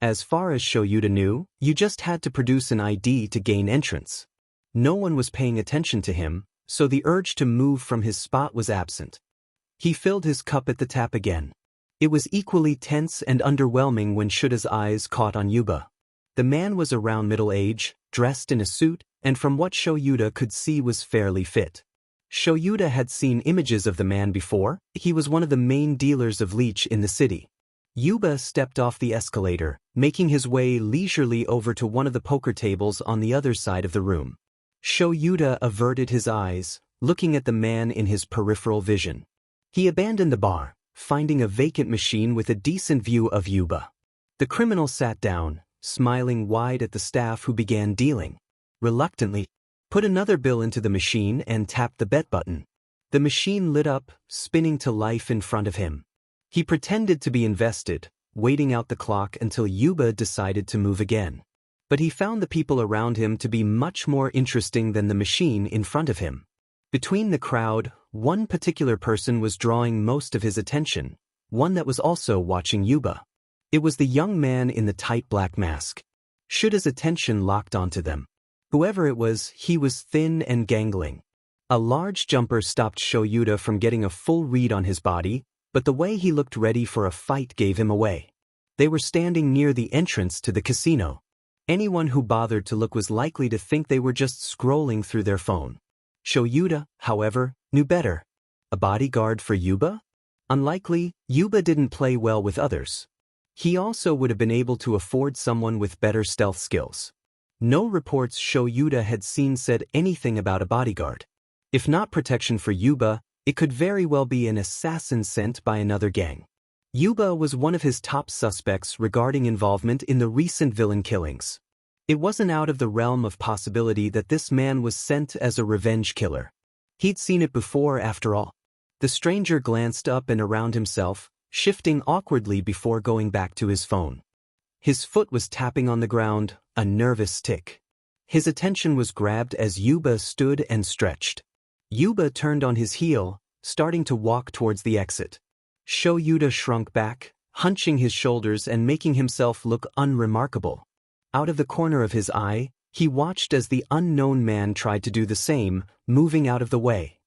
As far as Shoyuta knew, you just had to produce an ID to gain entrance. No one was paying attention to him, so the urge to move from his spot was absent. He filled his cup at the tap again. It was equally tense and underwhelming when Shura's eyes caught on Yuba. The man was around middle age, dressed in a suit, and from what Shoyuta could see was fairly fit. Shoyuta had seen images of the man before. He was one of the main dealers of leech in the city. Yuba stepped off the escalator, making his way leisurely over to one of the poker tables on the other side of the room. Shoyuta averted his eyes, looking at the man in his peripheral vision. He abandoned the bar, finding a vacant machine with a decent view of Yuba. The criminal sat down, smiling wide at the staff who began dealing. Reluctantly, put another bill into the machine and tapped the bet button. The machine lit up, spinning to life in front of him. He pretended to be invested, waiting out the clock until Yuba decided to move again. But he found the people around him to be much more interesting than the machine in front of him. Between the crowd, one particular person was drawing most of his attention, one that was also watching Yuba. It was the young man in the tight black mask. Shura's attention locked onto them. Whoever it was, he was thin and gangling. A large jumper stopped Shoyuta from getting a full read on his body, but the way he looked ready for a fight gave him away. They were standing near the entrance to the casino. Anyone who bothered to look was likely to think they were just scrolling through their phone. Shoyuta, however, knew better. A bodyguard for Yuba? Unlikely. Yuba didn't play well with others. He also would have been able to afford someone with better stealth skills. No reports Shoyuta had seen said anything about a bodyguard. If not protection for Yuba, it could very well be an assassin sent by another gang. Yuba was one of his top suspects regarding involvement in the recent villain killings. It wasn't out of the realm of possibility that this man was sent as a revenge killer. He'd seen it before, after all. The stranger glanced up and around himself, shifting awkwardly before going back to his phone. His foot was tapping on the ground, a nervous tick. His attention was grabbed as Yuba stood and stretched. Yuba turned on his heel, starting to walk towards the exit. Shoyuta shrunk back, hunching his shoulders and making himself look unremarkable. Out of the corner of his eye, he watched as the unknown man tried to do the same, moving out of the way.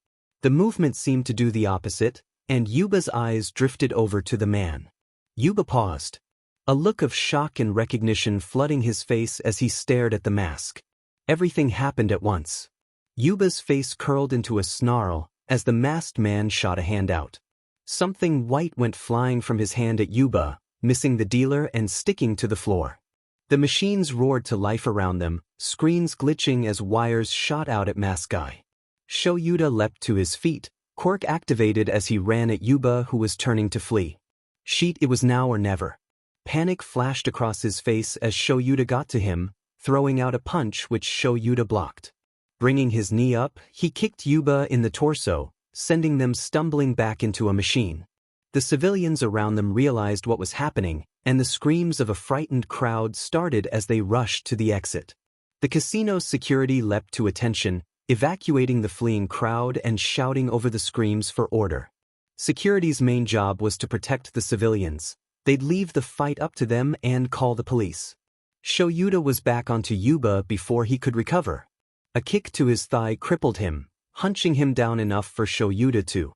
The movement seemed to do the opposite, and Yuba's eyes drifted over to the man. Yuba paused, a look of shock and recognition flooding his face as he stared at the mask. Everything happened at once. Yuba's face curled into a snarl as the masked man shot a hand out. Something white went flying from his hand at Yuba, missing the dealer and sticking to the floor. The machines roared to life around them, screens glitching as wires shot out at Mask Guy. Shoyuta leapt to his feet, quirk activated as he ran at Yuba, who was turning to flee. Sheet, it was now or never. Panic flashed across his face as Shoyuta got to him, throwing out a punch which Shoyuta blocked. Bringing his knee up, he kicked Yuba in the torso, sending them stumbling back into a machine. The civilians around them realized what was happening, and the screams of a frightened crowd started as they rushed to the exit. The casino's security leapt to attention, evacuating the fleeing crowd and shouting over the screams for order. Security's main job was to protect the civilians. They'd leave the fight up to them and call the police. Shoyuta was back onto Yuba before he could recover. A kick to his thigh crippled him, hunching him down enough for Shoyuta to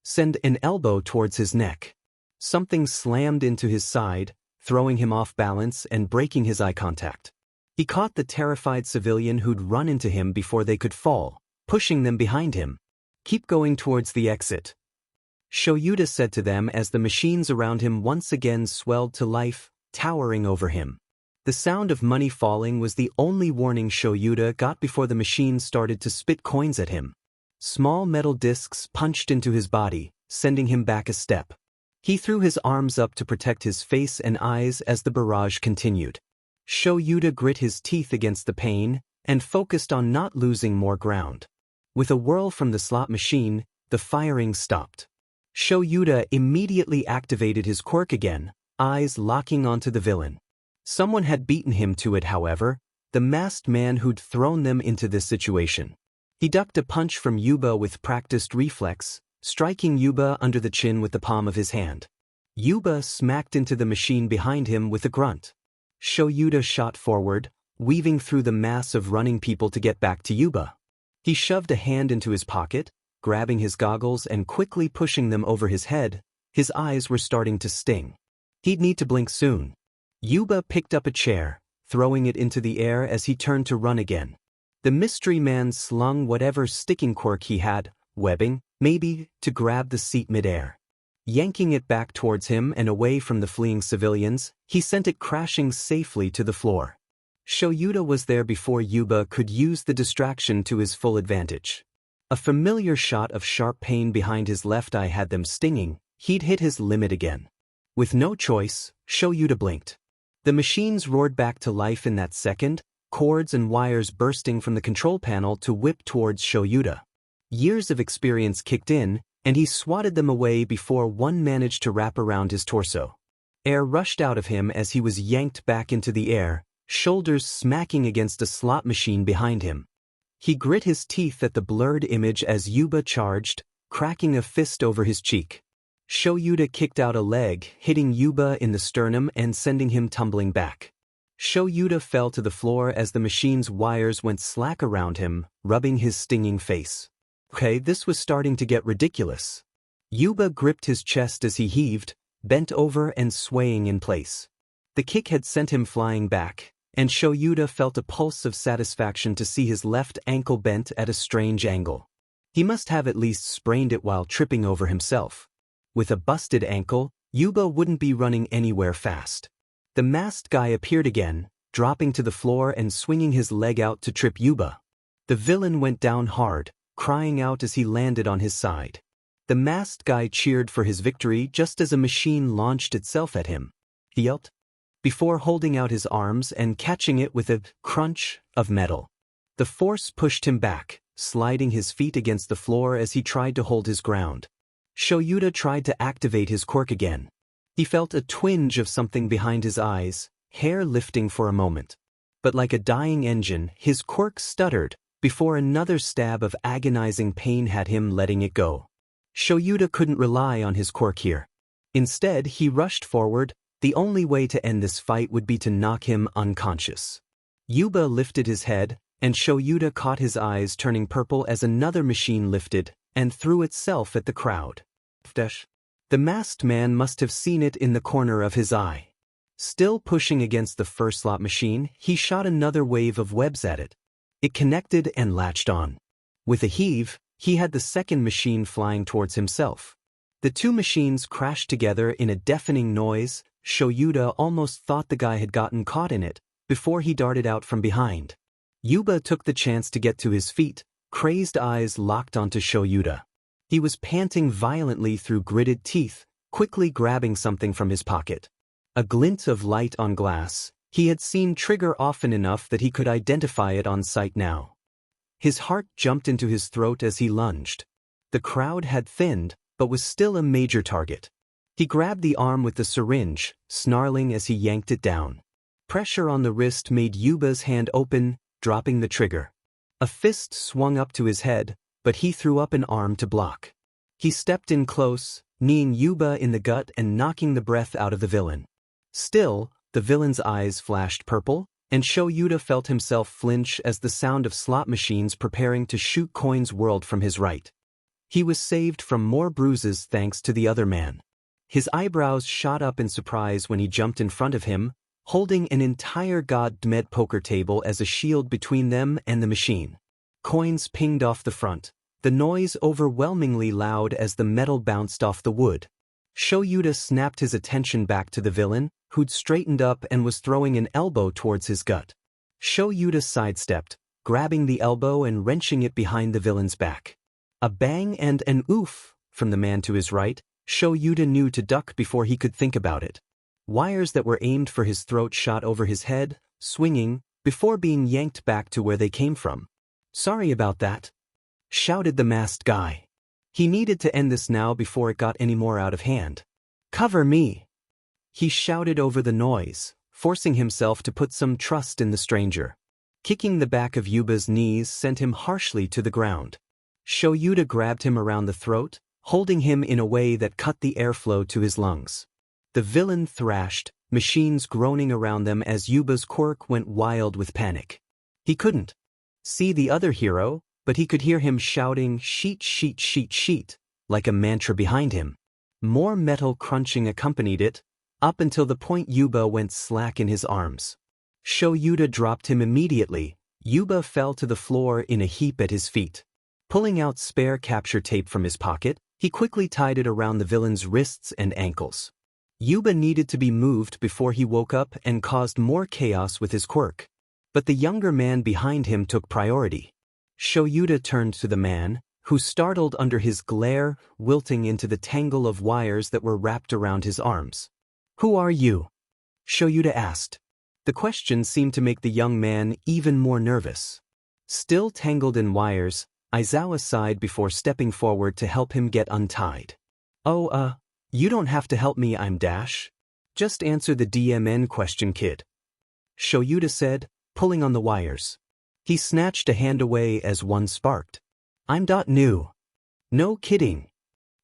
send an elbow towards his neck. Something slammed into his side, throwing him off balance and breaking his eye contact. He caught the terrified civilian who'd run into him before they could fall, pushing them behind him. "Keep going towards the exit," Shoyuta said to them as the machines around him once again swelled to life, towering over him. The sound of money falling was the only warning Shoyuta got before the machine started to spit coins at him. Small metal discs punched into his body, sending him back a step. He threw his arms up to protect his face and eyes as the barrage continued. Shoyuta grit his teeth against the pain and focused on not losing more ground. With a whirl from the slot machine, the firing stopped. Shoyuta immediately activated his quirk again, eyes locking onto the villain. Someone had beaten him to it, however, the masked man who'd thrown them into this situation. He ducked a punch from Yuba with practiced reflex, striking Yuba under the chin with the palm of his hand. Yuba smacked into the machine behind him with a grunt. Shoyuta shot forward, weaving through the mass of running people to get back to Yuba. He shoved a hand into his pocket, grabbing his goggles and quickly pushing them over his head. His eyes were starting to sting. He'd need to blink soon. Yuba picked up a chair, throwing it into the air as he turned to run again. The mystery man slung whatever sticking quirk he had, webbing, maybe, to grab the seat midair. Yanking it back towards him and away from the fleeing civilians, he sent it crashing safely to the floor. Shoyuta was there before Yuba could use the distraction to his full advantage. A familiar shot of sharp pain behind his left eye had them stinging. He'd hit his limit again. With no choice, Shoyuta blinked. The machines roared back to life in that second, cords and wires bursting from the control panel to whip towards Shoyuta. Years of experience kicked in, and he swatted them away before one managed to wrap around his torso. Air rushed out of him as he was yanked back into the air, shoulders smacking against a slot machine behind him. He grit his teeth at the blurred image as Yuba charged, cracking a fist over his cheek. Shoyuta kicked out a leg, hitting Yuba in the sternum and sending him tumbling back. Shoyuta fell to the floor as the machine's wires went slack around him, rubbing his stinging face. Okay, this was starting to get ridiculous. Yuba gripped his chest as he heaved, bent over and swaying in place. The kick had sent him flying back, and Shoyuta felt a pulse of satisfaction to see his left ankle bent at a strange angle. He must have at least sprained it while tripping over himself. With a busted ankle, Yuba wouldn't be running anywhere fast. The masked guy appeared again, dropping to the floor and swinging his leg out to trip Yuba. The villain went down hard, crying out as he landed on his side. The masked guy cheered for his victory just as a machine launched itself at him. He yelped, before holding out his arms and catching it with a crunch of metal. The force pushed him back, sliding his feet against the floor as he tried to hold his ground. Shoyuta tried to activate his quirk again. He felt a twinge of something behind his eyes, hair lifting for a moment. But like a dying engine, his quirk stuttered, before another stab of agonizing pain had him letting it go. Shoyuta couldn't rely on his quirk here. Instead, he rushed forward. The only way to end this fight would be to knock him unconscious. Yuba lifted his head, and Shoyuta caught his eyes turning purple as another machine lifted and threw itself at the crowd. The masked man must have seen it in the corner of his eye. Still pushing against the first slot machine, he shot another wave of webs at it. It connected and latched on. With a heave, he had the second machine flying towards himself. The two machines crashed together in a deafening noise. Shoyuta almost thought the guy had gotten caught in it, before he darted out from behind. Yuba took the chance to get to his feet, crazed eyes locked onto Shoyuta. He was panting violently through gritted teeth, quickly grabbing something from his pocket. A glint of light on glass. He had seen Trigger often enough that he could identify it on sight now. His heart jumped into his throat as he lunged. The crowd had thinned, but was still a major target. He grabbed the arm with the syringe, snarling as he yanked it down. Pressure on the wrist made Yuba's hand open, dropping the trigger. A fist swung up to his head, but he threw up an arm to block. He stepped in close, kneeing Yuba in the gut and knocking the breath out of the villain. Still, the villain's eyes flashed purple, and Shoyuta felt himself flinch as the sound of slot machines preparing to shoot coins whirled from his right. He was saved from more bruises thanks to the other man. His eyebrows shot up in surprise when he jumped in front of him, holding an entire God-made poker table as a shield between them and the machine. Coins pinged off the front, the noise overwhelmingly loud as the metal bounced off the wood. Shoyuta snapped his attention back to the villain, who'd straightened up and was throwing an elbow towards his gut. Shoyuta sidestepped, grabbing the elbow and wrenching it behind the villain's back. A bang and an oof from the man to his right. Shoyuda knew to duck before he could think about it. Wires that were aimed for his throat shot over his head, swinging, before being yanked back to where they came from. "Sorry about that," shouted the masked guy. He needed to end this now before it got any more out of hand. "Cover me," he shouted over the noise, forcing himself to put some trust in the stranger. Kicking the back of Yuba's knees sent him harshly to the ground. Shoyuda grabbed him around the throat, holding him in a way that cut the airflow to his lungs. The villain thrashed, machines groaning around them as Yuba's quirk went wild with panic. He couldn't see the other hero, but he could hear him shouting "sheet, sheet, sheet, sheet," like a mantra behind him. More metal crunching accompanied it, up until the point Yuba went slack in his arms. Shoyuda dropped him immediately. Yuba fell to the floor in a heap at his feet. Pulling out spare capture tape from his pocket, he quickly tied it around the villain's wrists and ankles. Yuba needed to be moved before he woke up and caused more chaos with his quirk. But the younger man behind him took priority. Shoyuda turned to the man, who startled under his glare, wilting into the tangle of wires that were wrapped around his arms. "Who are you?" Shoyuda asked. The question seemed to make the young man even more nervous. Still tangled in wires, Aizawa sighed before stepping forward to help him get untied. "Oh, you don't have to help me, I'm Dash. Just answer the DMN question, kid," Shoyuda said, pulling on the wires. He snatched a hand away as one sparked. "I'm .new." "No kidding."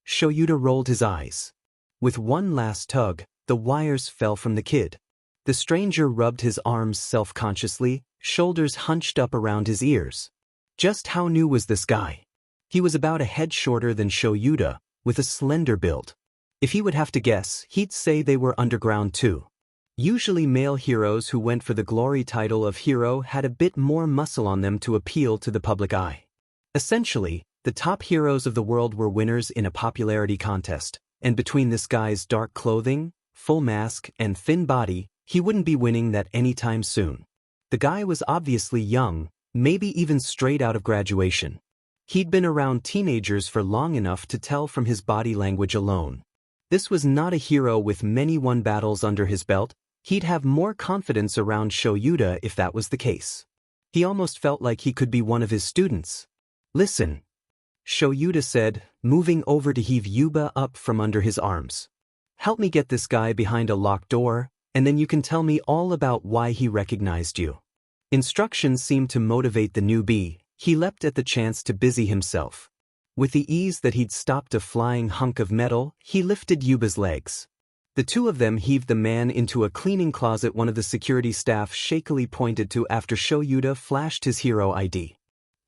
Shoyuda rolled his eyes. With one last tug, the wires fell from the kid. The stranger rubbed his arms self-consciously, shoulders hunched up around his ears. Just how new was this guy? He was about a head shorter than Shoyuda, with a slender build. If he would have to guess, he'd say they were underground too. Usually male heroes who went for the glory title of hero had a bit more muscle on them to appeal to the public eye. Essentially, the top heroes of the world were winners in a popularity contest, and between this guy's dark clothing, full mask, and thin body, he wouldn't be winning that anytime soon. The guy was obviously young, maybe even straight out of graduation. He'd been around teenagers for long enough to tell from his body language alone. This was not a hero with many won battles under his belt. He'd have more confidence around Shoyuda if that was the case. He almost felt like he could be one of his students. "Listen," Shoyuda said, moving over to heave Yuba up from under his arms. "Help me get this guy behind a locked door, and then you can tell me all about why he recognized you." Instructions seemed to motivate the newbie. He leapt at the chance to busy himself. With the ease that he'd stopped a flying hunk of metal, he lifted Yuba's legs. The two of them heaved the man into a cleaning closet one of the security staff shakily pointed to after Shoyuda flashed his hero ID.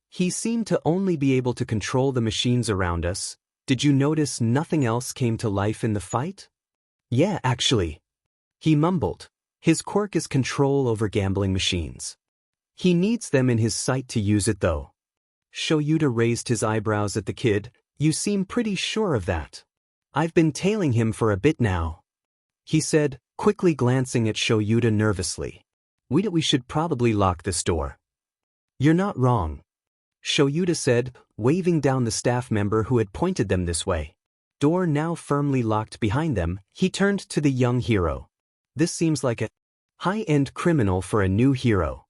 "He seemed to only be able to control the machines around us. Did you notice nothing else came to life in the fight?" "Yeah, actually," he mumbled. His quirk is control over gambling machines. He needs them in his sight to use it though. Shoyuda raised his eyebrows at the kid. "You seem pretty sure of that." "I've been tailing him for a bit now," he said, quickly glancing at Shoyuda nervously. We should probably lock this door." "You're not wrong," Shoyuda said, waving down the staff member who had pointed them this way. Door now firmly locked behind them, he turned to the young hero. "This seems like a high-end criminal for a new hero."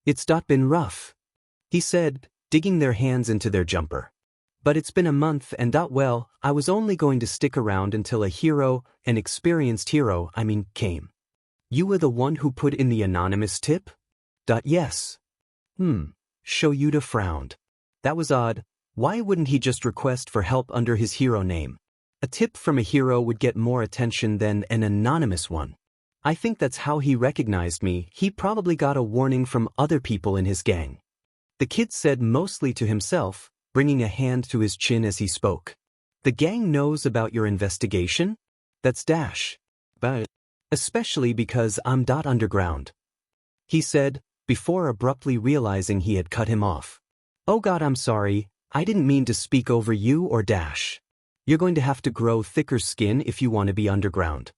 "It's been rough," he said, digging their hands into their jumper. "But it's been a month and well, I was only going to stick around until a hero, an experienced hero, came." "You were the one who put in the anonymous tip?" "Yes." Shoyuda frowned. That was odd. Why wouldn't he just request for help under his hero name? A tip from a hero would get more attention than an anonymous one. "I think that's how he recognized me. He probably got a warning from other people in his gang," the kid said mostly to himself, bringing a hand to his chin as he spoke. "The gang knows about your investigation?" "That's Dash. But especially because I'm underground," he said, before abruptly realizing he had cut him off. "Oh God, I'm sorry. I didn't mean to speak over you or Dash. You're going to have to grow thicker skin if you want to be underground."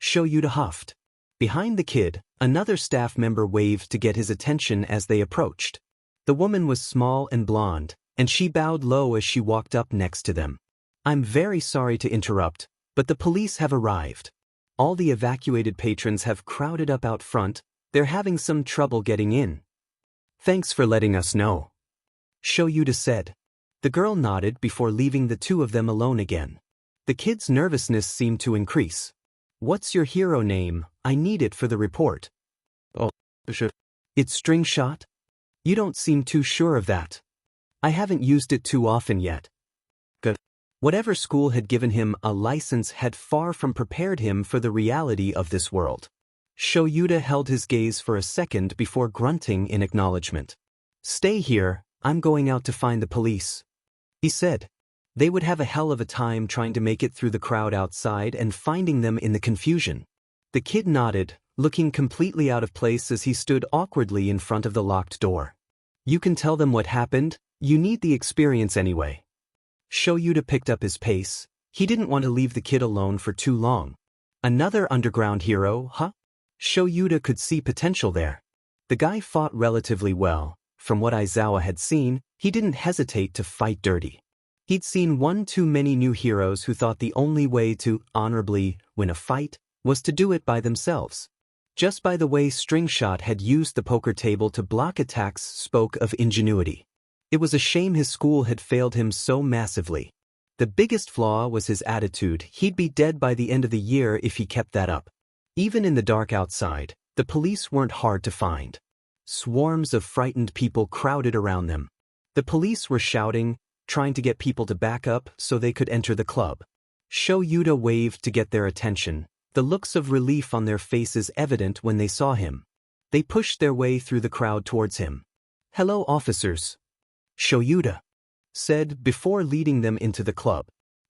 Shoyuda huffed. Behind the kid, another staff member waved to get his attention as they approached. The woman was small and blonde, and she bowed low as she walked up next to them. I'm very sorry to interrupt, but the police have arrived. All the evacuated patrons have crowded up out front. They're having some trouble getting in. Thanks for letting us know, Shoyuta said. The girl nodded before leaving the two of them alone again. The kid's nervousness seemed to increase. What's your hero name? I need it for the report. Oh, Bishop. It's string shot? You don't seem too sure of that. I haven't used it too often yet. Good. Whatever school had given him a license had far from prepared him for the reality of this world. Shoyuta held his gaze for a second before grunting in acknowledgement. Stay here, I'm going out to find the police, he said. They would have a hell of a time trying to make it through the crowd outside and finding them in the confusion. The kid nodded, looking completely out of place as he stood awkwardly in front of the locked door. You can tell them what happened, you need the experience anyway. Shoyuta picked up his pace. He didn't want to leave the kid alone for too long. Another underground hero, huh? Shoyuta could see potential there. The guy fought relatively well. From what Aizawa had seen, he didn't hesitate to fight dirty. He'd seen one too many new heroes who thought the only way to honorably win a fight was to do it by themselves. Just by the way String Shot had used the poker table to block attacks spoke of ingenuity. It was a shame his school had failed him so massively. The biggest flaw was his attitude. He'd be dead by the end of the year if he kept that up. Even in the dark outside, the police weren't hard to find. Swarms of frightened people crowded around them. The police were shouting, trying to get people to back up so they could enter the club. Shoyuta waved to get their attention, the looks of relief on their faces evident when they saw him. They pushed their way through the crowd towards him. Hello, officers, Shoyuta said before leading them into the club.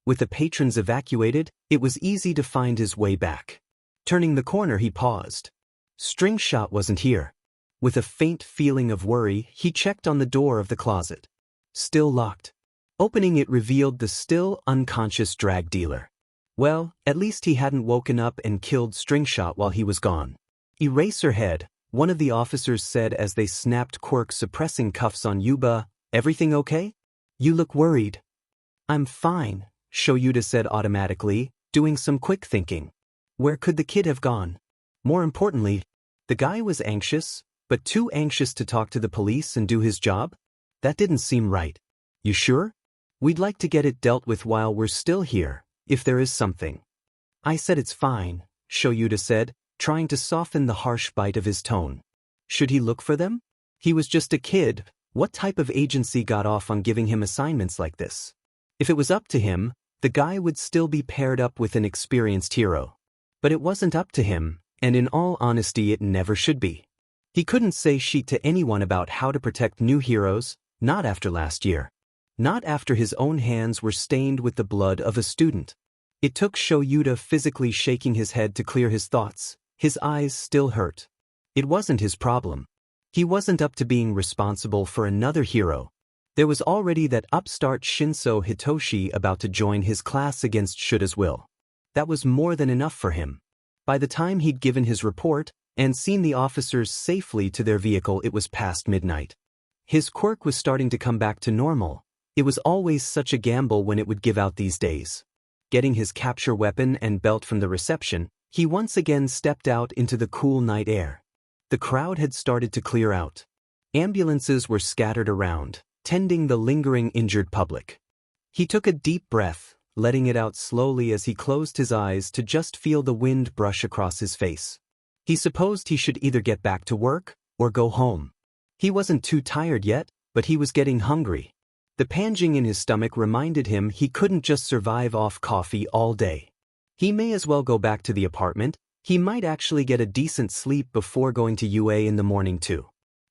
With the patrons evacuated, it was easy to find his way back. Turning the corner, he paused. String Shot wasn't here. With a faint feeling of worry, he checked on the door of the closet. Still locked. Opening it revealed the still unconscious drag dealer. Well, at least he hadn't woken up and killed String Shot while he was gone. Eraserhead, one of the officers said as they snapped Quirk suppressing cuffs on Yuba. Everything okay? You look worried. I'm fine, Shoyuta said automatically, doing some quick thinking. Where could the kid have gone? More importantly, the guy was anxious, but too anxious to talk to the police and do his job? That didn't seem right. You sure? We'd like to get it dealt with while we're still here, if there is something. I said it's fine, Shoyuta said, trying to soften the harsh bite of his tone. Should he look for them? He was just a kid. What type of agency got off on giving him assignments like this? If it was up to him, the guy would still be paired up with an experienced hero. But it wasn't up to him, and in all honesty it never should be. He couldn't say shit to anyone about how to protect new heroes, not after last year. Not after his own hands were stained with the blood of a student. It took Shoyuta physically shaking his head to clear his thoughts. His eyes still hurt. It wasn't his problem. He wasn't up to being responsible for another hero. There was already that upstart Shinso Hitoshi about to join his class against Shuta's will. That was more than enough for him. By the time he'd given his report and seen the officers safely to their vehicle, it was past midnight. His quirk was starting to come back to normal. It was always such a gamble when it would give out these days. Getting his capture weapon and belt from the reception, he once again stepped out into the cool night air. The crowd had started to clear out. Ambulances were scattered around, tending the lingering injured public. He took a deep breath, letting it out slowly as he closed his eyes to just feel the wind brush across his face. He supposed he should either get back to work or go home. He wasn't too tired yet, but he was getting hungry. The panging in his stomach reminded him he couldn't just survive off coffee all day. He may as well go back to the apartment. He might actually get a decent sleep before going to UA in the morning too.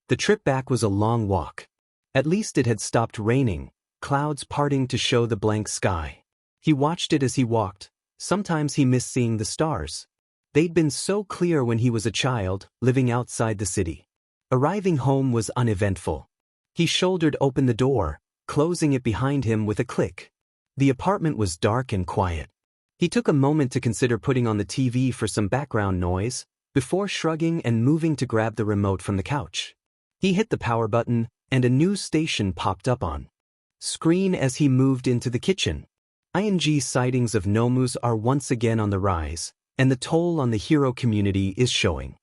The trip back was a long walk. At least it had stopped raining, clouds parting to show the blank sky. He watched it as he walked. Sometimes he missed seeing the stars. They'd been so clear when he was a child, living outside the city. Arriving home was uneventful. He shouldered open the door, closing it behind him with a click. The apartment was dark and quiet. He took a moment to consider putting on the TV for some background noise, before shrugging and moving to grab the remote from the couch. He hit the power button, and a news station popped up on. Screen as he moved into the kitchen. ING sightings of Nomus are once again on the rise, and the toll on the hero community is showing.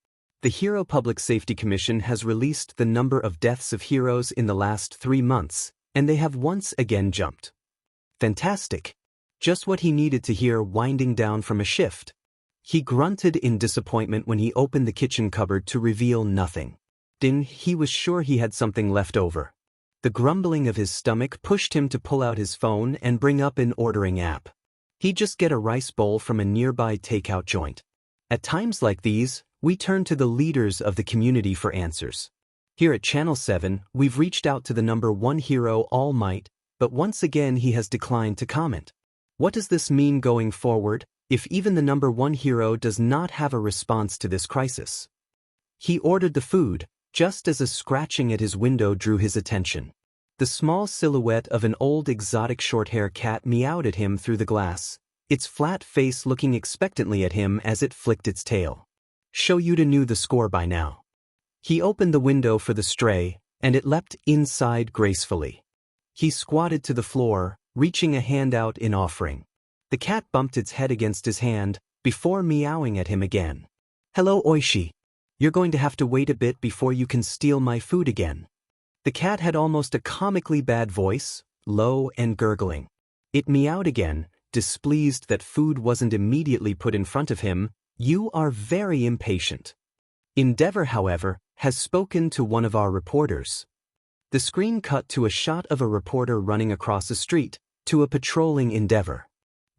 The Hero Public Safety Commission has released the number of deaths of heroes in the last 3 months, and they have once again jumped. Fantastic. Just what he needed to hear winding down from a shift. He grunted in disappointment when he opened the kitchen cupboard to reveal nothing. He was sure he had something left over. The grumbling of his stomach pushed him to pull out his phone and bring up an ordering app. He'd just get a rice bowl from a nearby takeout joint. At times like these, we turn to the leaders of the community for answers. Here at Channel 7, we've reached out to the #1 hero All Might, but once again he has declined to comment. What does this mean going forward, if even the #1 hero does not have a response to this crisis? He ordered the food, just as a scratching at his window drew his attention. The small silhouette of an old exotic short-hair cat meowed at him through the glass, its flat face looking expectantly at him as it flicked its tail. Shoyuda knew the score by now. He opened the window for the stray, and it leapt inside gracefully. He squatted to the floor, reaching a hand out in offering. The cat bumped its head against his hand, before meowing at him again. "Hello, Oishi. You're going to have to wait a bit before you can steal my food again." The cat had almost a comically bad voice, low and gurgling. It meowed again, displeased that food wasn't immediately put in front of him. "You are very impatient." Endeavor, however, has spoken to one of our reporters. The screen cut to a shot of a reporter running across the street, to a patrolling Endeavor.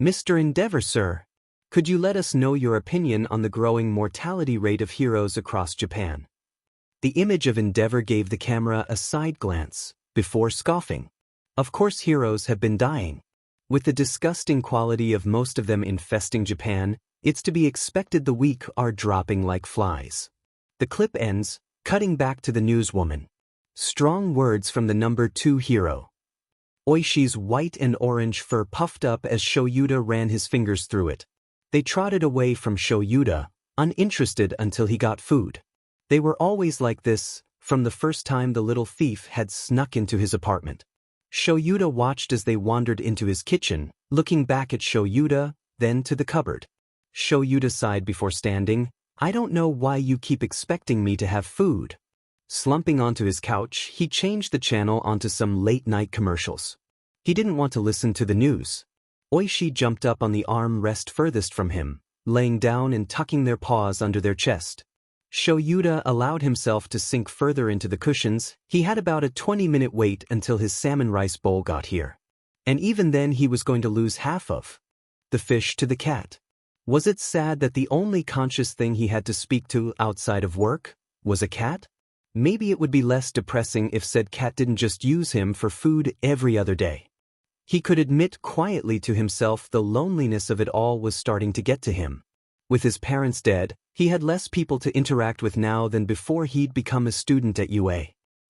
"Mr. Endeavor, sir, could you let us know your opinion on the growing mortality rate of heroes across Japan?" The image of Endeavor gave the camera a side glance, before scoffing. "Of course heroes have been dying. With the disgusting quality of most of them infesting Japan, it's to be expected the weak are dropping like flies." The clip ends, cutting back to the newswoman. Strong words from the #2 hero. Oishi's white and orange fur puffed up as Shoyuda ran his fingers through it. They trotted away from Shoyuda, uninterested until he got food. They were always like this, from the first time the little thief had snuck into his apartment. Shoyuda watched as they wandered into his kitchen, looking back at Shoyuda, then to the cupboard. Shoyuda sighed before standing. "I don't know why you keep expecting me to have food." Slumping onto his couch, he changed the channel onto some late-night commercials. He didn't want to listen to the news. Oishi jumped up on the arm rest furthest from him, laying down and tucking their paws under their chest. Shoyuda allowed himself to sink further into the cushions. He had about a 20-minute wait until his salmon rice bowl got here. And even then he was going to lose half of the fish to the cat. Was it sad that the only conscious thing he had to speak to outside of work was a cat? Maybe it would be less depressing if said cat didn't just use him for food every other day. He could admit quietly to himself the loneliness of it all was starting to get to him. With his parents dead, he had less people to interact with now than before he'd become a student at UA.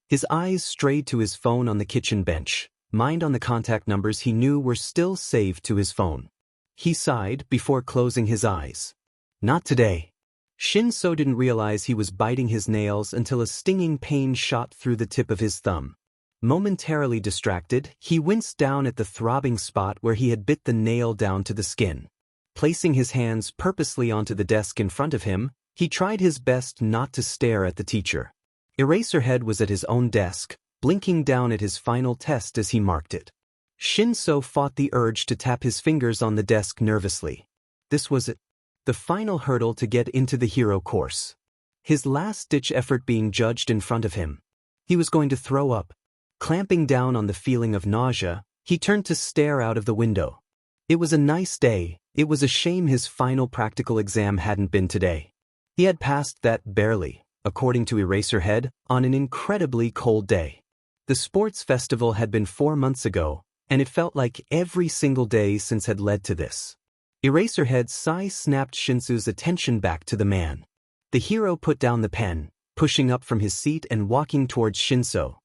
His eyes strayed to his phone on the kitchen bench, mind on the contact numbers he knew were still saved to his phone. He sighed before closing his eyes. Not today. Shinso didn't realize he was biting his nails until a stinging pain shot through the tip of his thumb. Momentarily distracted, he winced down at the throbbing spot where he had bit the nail down to the skin. Placing his hands purposely onto the desk in front of him, he tried his best not to stare at the teacher. Eraserhead was at his own desk, blinking down at his final test as he marked it. Shinso fought the urge to tap his fingers on the desk nervously. This was it. The final hurdle to get into the hero course. His last-ditch effort being judged in front of him. He was going to throw up. Clamping down on the feeling of nausea, he turned to stare out of the window. It was a nice day. It was a shame his final practical exam hadn't been today. He had passed that barely, according to Eraserhead, on an incredibly cold day. The sports festival had been 4 months ago, and it felt like every single day since had led to this. Eraserhead's sigh snapped Shinsu's attention back to the man. The hero put down the pen, pushing up from his seat and walking towards Shinso.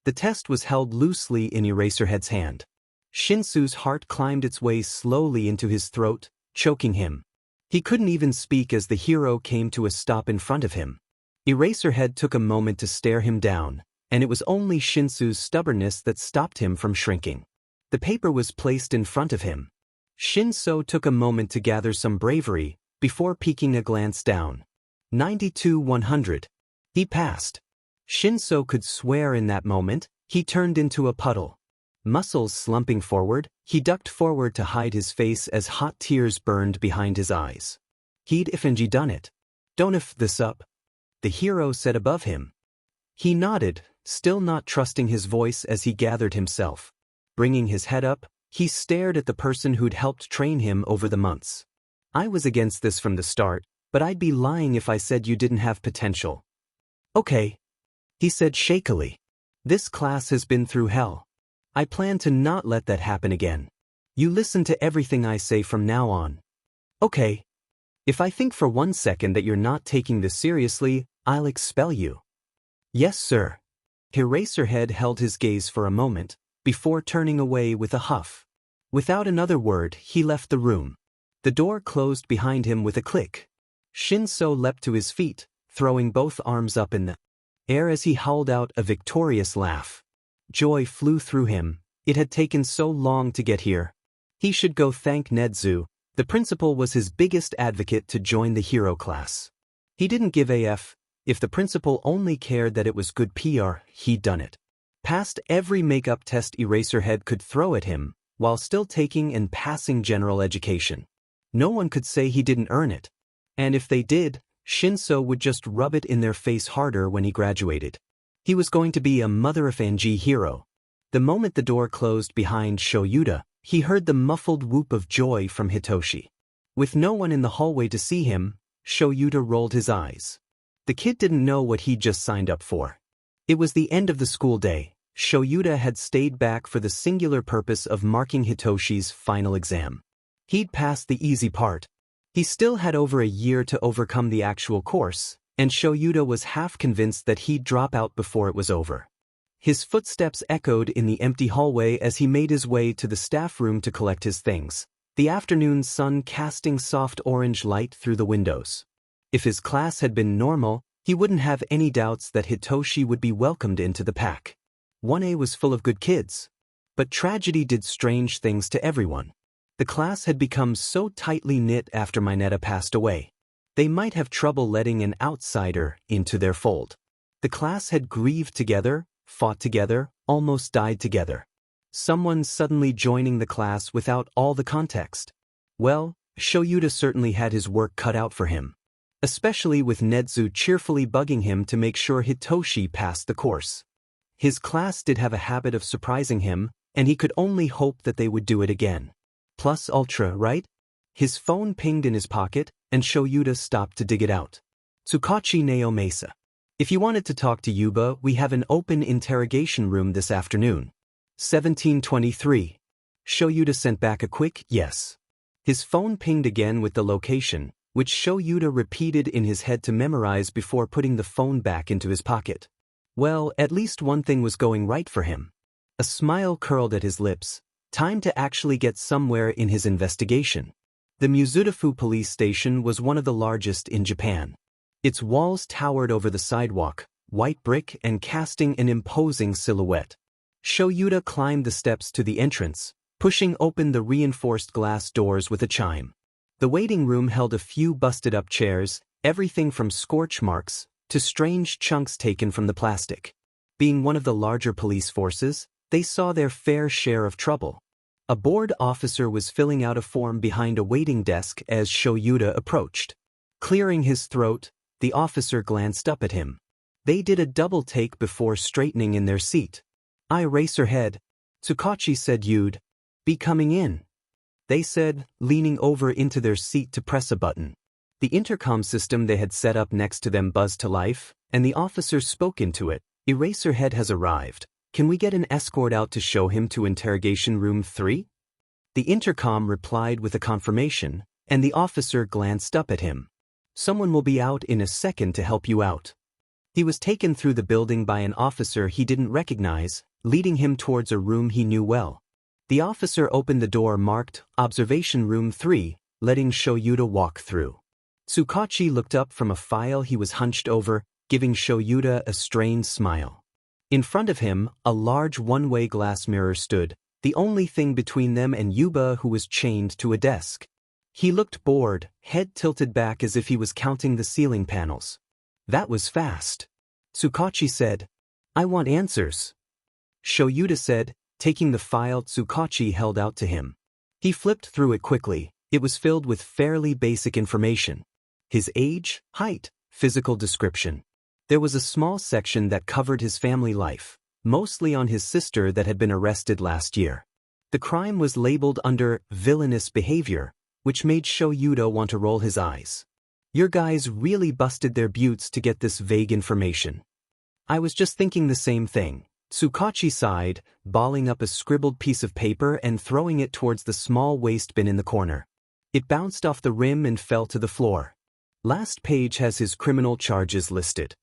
The test was held loosely in Eraserhead's hand. Shinsu's heart climbed its way slowly into his throat, choking him. He couldn't even speak as the hero came to a stop in front of him. Eraserhead took a moment to stare him down, and it was only Shinsu's stubbornness that stopped him from shrinking. The paper was placed in front of him. Shinsu took a moment to gather some bravery before peeking a glance down. 92-100. He passed. Shinsu could swear in that moment, he turned into a puddle. Muscles slumping forward, he ducked forward to hide his face as hot tears burned behind his eyes. He'd ifn't done it. Don't if this up, the hero said above him. He nodded, still not trusting his voice as he gathered himself. Bringing his head up, he stared at the person who'd helped train him over the months. I was against this from the start, but I'd be lying if I said you didn't have potential. Okay, he said shakily. This class has been through hell. I plan to not let that happen again. You listen to everything I say from now on. Okay. If I think for 1 second that you're not taking this seriously, I'll expel you. Yes, sir. Eraserhead held his gaze for a moment, before turning away with a huff. Without another word, he left the room. The door closed behind him with a click. Shinsu leapt to his feet, throwing both arms up in the air as he howled out a victorious laugh. Joy flew through him. It had taken so long to get here. He should go thank Nedzu. The principal was his biggest advocate to join the hero class. He didn't give a f. If the principal only cared that it was good PR, he'd done it. Passed every makeup test Eraserhead could throw at him, while still taking and passing general education. No one could say he didn't earn it. And if they did, Shinsu would just rub it in their face harder when he graduated. He was going to be a mother-of-ng hero. The moment the door closed behind Shoyuta, he heard the muffled whoop of joy from Hitoshi. With no one in the hallway to see him, Shoyuta rolled his eyes. The kid didn't know what he'd just signed up for. It was the end of the school day. Shoyuta had stayed back for the singular purpose of marking Hitoshi's final exam. He'd passed the easy part. He still had over a year to overcome the actual course, and Shoyuta was half convinced that he'd drop out before it was over. His footsteps echoed in the empty hallway as he made his way to the staff room to collect his things, the afternoon sun casting soft orange light through the windows. If his class had been normal, he wouldn't have any doubts that Hitoshi would be welcomed into the pack. 1A was full of good kids. But tragedy did strange things to everyone. The class had become so tightly knit after Mineta passed away. They might have trouble letting an outsider into their fold. The class had grieved together, fought together, almost died together. Someone suddenly joining the class without all the context. Well, Shoyuta certainly had his work cut out for him. Especially with Nedzu cheerfully bugging him to make sure Hitoshi passed the course. His class did have a habit of surprising him, and he could only hope that they would do it again. Plus ultra, right? His phone pinged in his pocket, and Shoyuta stopped to dig it out. Tsukachi Neo Mesa. If you wanted to talk to Yuba, we have an open interrogation room this afternoon. 1723. Shoyuta sent back a quick yes. His phone pinged again with the location, which Shoyuta repeated in his head to memorize before putting the phone back into his pocket. Well, at least one thing was going right for him. A smile curled at his lips. Time to actually get somewhere in his investigation. The Mizudafu police station was one of the largest in Japan. Its walls towered over the sidewalk, white brick and casting an imposing silhouette. Shoyuta climbed the steps to the entrance, pushing open the reinforced glass doors with a chime. The waiting room held a few busted-up chairs, everything from scorch marks to strange chunks taken from the plastic. Being one of the larger police forces, they saw their fair share of trouble. A board officer was filling out a form behind a waiting desk as Shoyuta approached. Clearing his throat, the officer glanced up at him. They did a double take before straightening in their seat. Eraserhead. Tsukachi said you'd be coming in. They said, leaning over into their seat to press a button. The intercom system they had set up next to them buzzed to life, and the officer spoke into it. Eraserhead has arrived. Can we get an escort out to show him to interrogation room 3? The intercom replied with a confirmation, and the officer glanced up at him. Someone will be out in a second to help you out. He was taken through the building by an officer he didn't recognize, leading him towards a room he knew well. The officer opened the door marked Observation Room 3, letting Shoyuta walk through. Tsukachi looked up from a file he was hunched over, giving Shoyuta a strained smile. In front of him, a large one-way glass mirror stood, the only thing between them and Yuba, who was chained to a desk. He looked bored, head tilted back as if he was counting the ceiling panels. That was fast. Tsukachi said, "I want answers." Shoyuta said, taking the file Tsukachi held out to him. He flipped through it quickly. It was filled with fairly basic information. His age, height, physical description. There was a small section that covered his family life, mostly on his sister that had been arrested last year. The crime was labeled under villainous behavior, which made Shoyuta want to roll his eyes. Your guys really busted their butts to get this vague information. I was just thinking the same thing. Tsukachi sighed, balling up a scribbled piece of paper and throwing it towards the small waste bin in the corner. It bounced off the rim and fell to the floor. Last page has his criminal charges listed.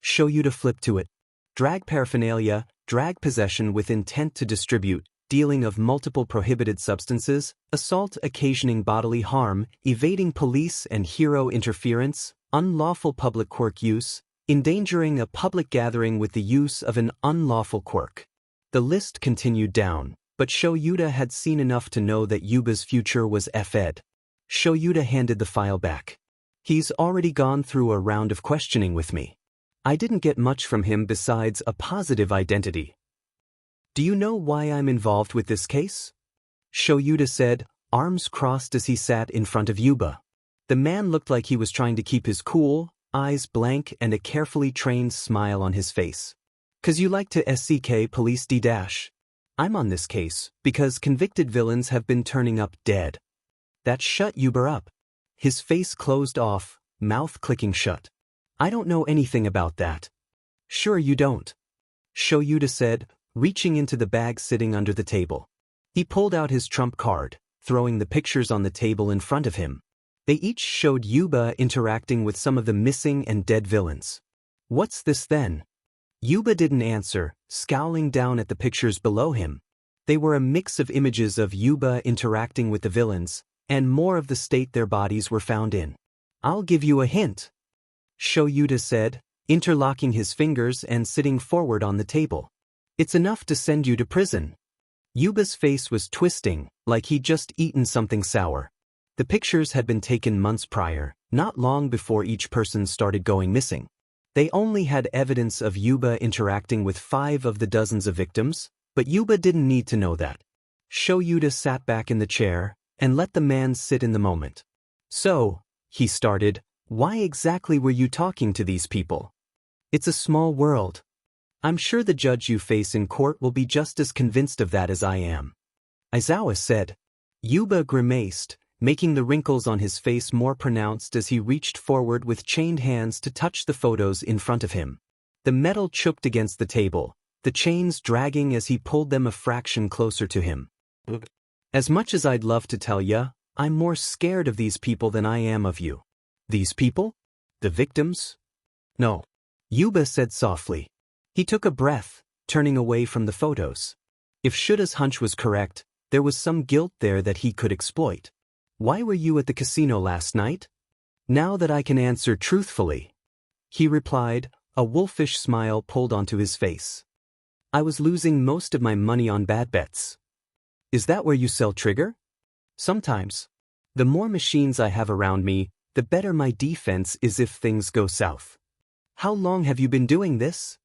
Shoyuta flipped to it. Drag paraphernalia, drag possession with intent to distribute, dealing of multiple prohibited substances, assault occasioning bodily harm, evading police and hero interference, unlawful public quirk use, endangering a public gathering with the use of an unlawful quirk. The list continued down, but Shoyuta had seen enough to know that Yuba's future was F-ed. Shoyuta handed the file back. He's already gone through a round of questioning with me. I didn't get much from him besides a positive identity. Do you know why I'm involved with this case? Shoyuta said, arms crossed as he sat in front of Yuba. The man looked like he was trying to keep his cool, eyes blank and a carefully trained smile on his face. 'Cause you like to SCK police D-. I'm on this case because convicted villains have been turning up dead. That shut Yuba up. His face closed off, mouth clicking shut. I don't know anything about that. Sure you don't. Shoyuta said, reaching into the bag sitting under the table. He pulled out his trump card, throwing the pictures on the table in front of him. They each showed Yuba interacting with some of the missing and dead villains. What's this then? Yuba didn't answer, scowling down at the pictures below him. They were a mix of images of Yuba interacting with the villains, and more of the state their bodies were found in. I'll give you a hint, Shoyuta said, interlocking his fingers and sitting forward on the table. It's enough to send you to prison. Yuba's face was twisting, like he'd just eaten something sour. The pictures had been taken months prior, not long before each person started going missing. They only had evidence of Yuba interacting with 5 of the dozens of victims, but Yuba didn't need to know that. Shoyuta sat back in the chair and let the man sit in the moment. So, he started, why exactly were you talking to these people? It's a small world. I'm sure the judge you face in court will be just as convinced of that as I am. Aizawa said. Yuba grimaced, making the wrinkles on his face more pronounced as he reached forward with chained hands to touch the photos in front of him. The metal choked against the table, the chains dragging as he pulled them a fraction closer to him. As much as I'd love to tell ya, I'm more scared of these people than I am of you. These people? The victims? No. Yuba said softly. He took a breath, turning away from the photos. If Shuta's hunch was correct, there was some guilt there that he could exploit. Why were you at the casino last night? Now that I can answer truthfully, he replied, a wolfish smile pulled onto his face. I was losing most of my money on bad bets. Is that where you sell trigger? Sometimes. The more machines I have around me, the better my defense is if things go south. How long have you been doing this?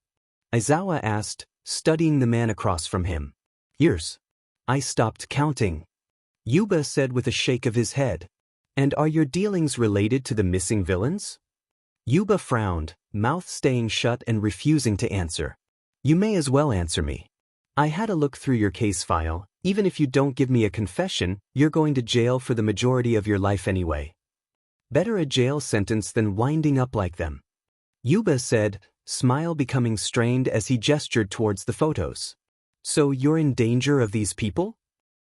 Aizawa asked, studying the man across from him. Years. I stopped counting. Yuba said with a shake of his head. And are your dealings related to the missing villains? Yuba frowned, mouth staying shut and refusing to answer. You may as well answer me. I had a look through your case file. Even if you don't give me a confession, you're going to jail for the majority of your life anyway. Better a jail sentence than winding up like them. Yuba said, smile becoming strained as he gestured towards the photos. So you're in danger of these people?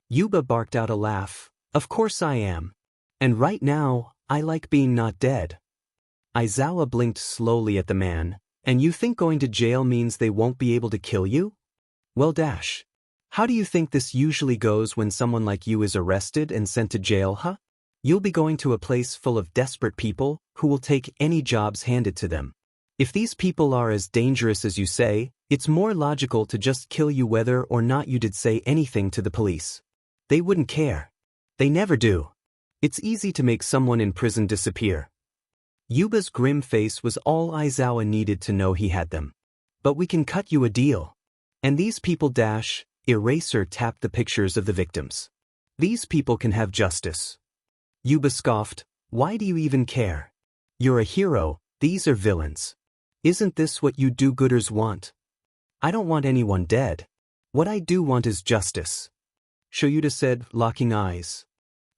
Yuba barked out a laugh. Of course I am. And right now, I like being not dead. Aizawa blinked slowly at the man. And you think going to jail means they won't be able to kill you? Well, how do you think this usually goes when someone like you is arrested and sent to jail, huh? You'll be going to a place full of desperate people who will take any jobs handed to them. If these people are as dangerous as you say, it's more logical to just kill you whether or not you did say anything to the police. They wouldn't care. They never do. It's easy to make someone in prison disappear. Yuba's grim face was all Aizawa needed to know he had them. But we can cut you a deal. And these people eraser tapped the pictures of the victims. These people can have justice. Yuba scoffed, why do you even care? You're a hero, these are villains. Isn't this what you do-gooders want? I don't want anyone dead. What I do want is justice. Shoyuta said, locking eyes.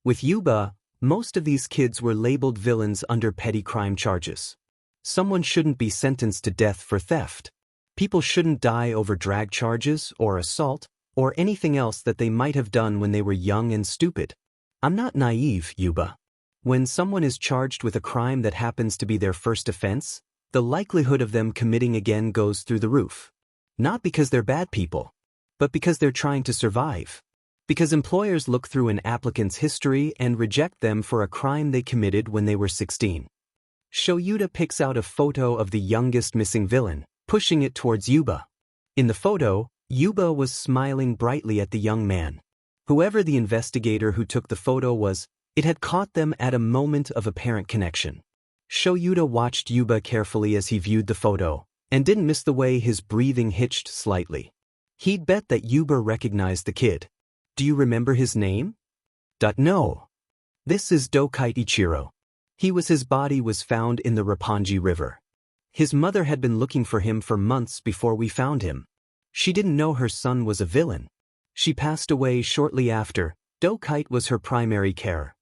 With Yuba, most of these kids were labeled villains under petty crime charges. Someone shouldn't be sentenced to death for theft. People shouldn't die over drag charges or assault or anything else that they might have done when they were young and stupid. I'm not naive, Yuba. When someone is charged with a crime that happens to be their first offense, the likelihood of them committing again goes through the roof. Not because they're bad people, but because they're trying to survive. Because employers look through an applicant's history and reject them for a crime they committed when they were 16. Shoyuta picks out a photo of the youngest missing villain, pushing it towards Yuba. In the photo, Yuba was smiling brightly at the young man. Whoever the investigator who took the photo was, it had caught them at a moment of apparent connection. Shoyuta watched Yuba carefully as he viewed the photo, and didn't miss the way his breathing hitched slightly. He'd bet that Yuba recognized the kid. Do you remember his name? No. This is Dokite Ichiro. His body was found in the Roppongi River. His mother had been looking for him for months before we found him. She didn't know her son was a villain. She passed away shortly after. Dokite was her primary carer.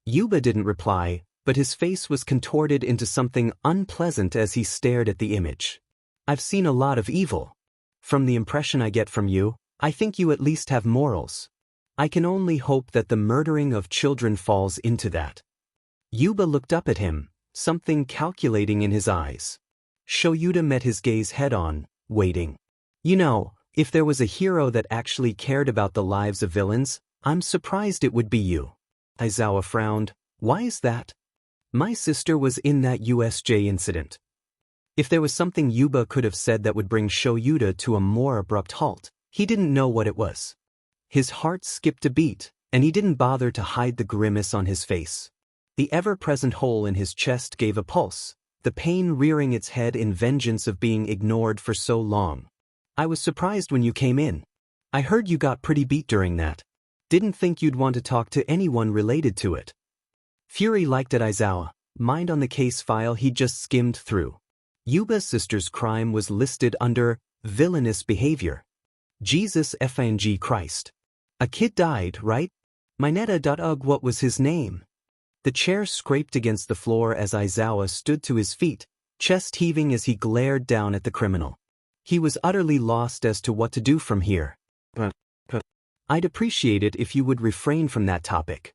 Yuba didn't reply, but his face was contorted into something unpleasant as he stared at the image. I've seen a lot of evil. From the impression I get from you, I think you at least have morals. I can only hope that the murdering of children falls into that. Yuba looked up at him, something calculating in his eyes. Shoyuta met his gaze head-on, waiting. You know, if there was a hero that actually cared about the lives of villains, I'm surprised it would be you. Aizawa frowned. Why is that? My sister was in that USJ incident. If there was something Yuba could have said that would bring Shoyuta to a more abrupt halt, he didn't know what it was. His heart skipped a beat, and he didn't bother to hide the grimace on his face. The ever-present hole in his chest gave a pulse, the pain rearing its head in vengeance of being ignored for so long. I was surprised when you came in. I heard you got pretty beat during that. Didn't think you'd want to talk to anyone related to it. Fury liked at Aizawa, mind on the case file he'd just skimmed through. Yuba's sister's crime was listed under villainous behavior. Jesus f***ing Christ. A kid died, right? Mineta.ug, what was his name? The chair scraped against the floor as Aizawa stood to his feet, chest heaving as he glared down at the criminal. He was utterly lost as to what to do from here. I'd appreciate it if you would refrain from that topic.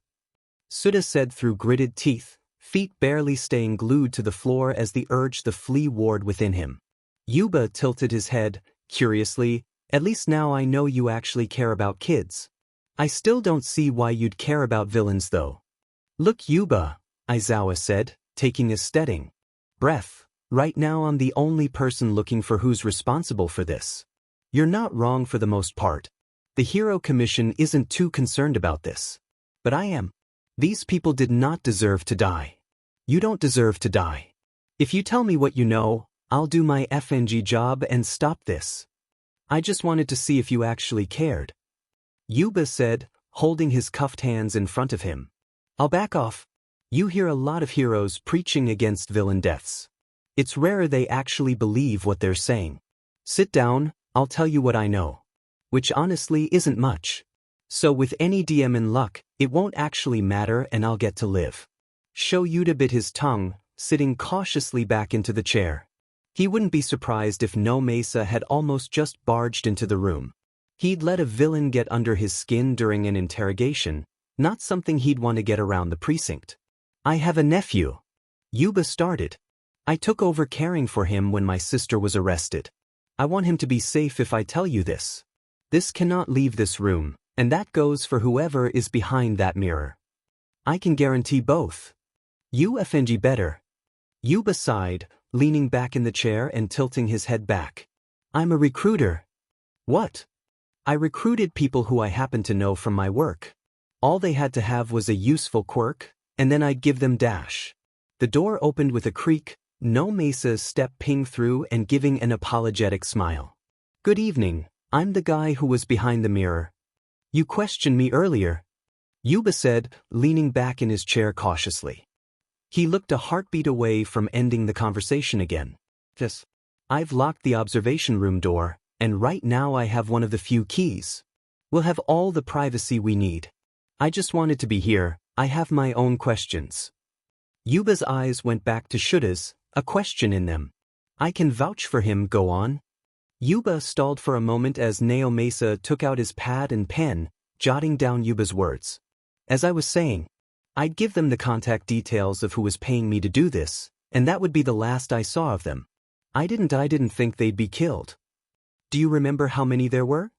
Suda said through gritted teeth, feet barely staying glued to the floor as the urge to flee warred within him. Yuba tilted his head, curiously. At least now I know you actually care about kids. I still don't see why you'd care about villains though. Look Yuba, Aizawa said, taking a steadying breath. Right now I'm the only person looking for who's responsible for this. You're not wrong for the most part. The Hero Commission isn't too concerned about this. But I am. These people did not deserve to die. You don't deserve to die. If you tell me what you know, I'll do my FNG job and stop this. I just wanted to see if you actually cared. Yuba said, holding his cuffed hands in front of him. I'll back off. You hear a lot of heroes preaching against villain deaths. It's rare they actually believe what they're saying. Sit down, I'll tell you what I know. Which honestly isn't much. So with any DM in luck, it won't actually matter and I'll get to live. Shoyuta bit his tongue, sitting cautiously back into the chair. He wouldn't be surprised if No Mesa had almost just barged into the room. He'd let a villain get under his skin during an interrogation, not something he'd want to get around the precinct. I have a nephew. Yuba started. I took over caring for him when my sister was arrested. I want him to be safe if I tell you this. This cannot leave this room, and that goes for whoever is behind that mirror. I can guarantee both. You FNG better. Yuba sighed, leaning back in the chair and tilting his head back. I'm a recruiter. What? I recruited people who I happened to know from my work. All they had to have was a useful quirk, and then I'd give them dash. The door opened with a creak, no Mesa's step pinged through and giving an apologetic smile. Good evening, I'm the guy who was behind the mirror. You questioned me earlier, Yuba said, leaning back in his chair cautiously. He looked a heartbeat away from ending the conversation again. Yes. I've locked the observation room door, and right now I have one of the few keys. We'll have all the privacy we need. I just wanted to be here, I have my own questions. Yuba's eyes went back to Shudda's, a question in them. I can vouch for him, go on. Yuba stalled for a moment as Neo Mesa took out his pad and pen, jotting down Yuba's words. As I was saying, I'd give them the contact details of who was paying me to do this, and that would be the last I saw of them. I didn't think they'd be killed. Do you remember how many there were?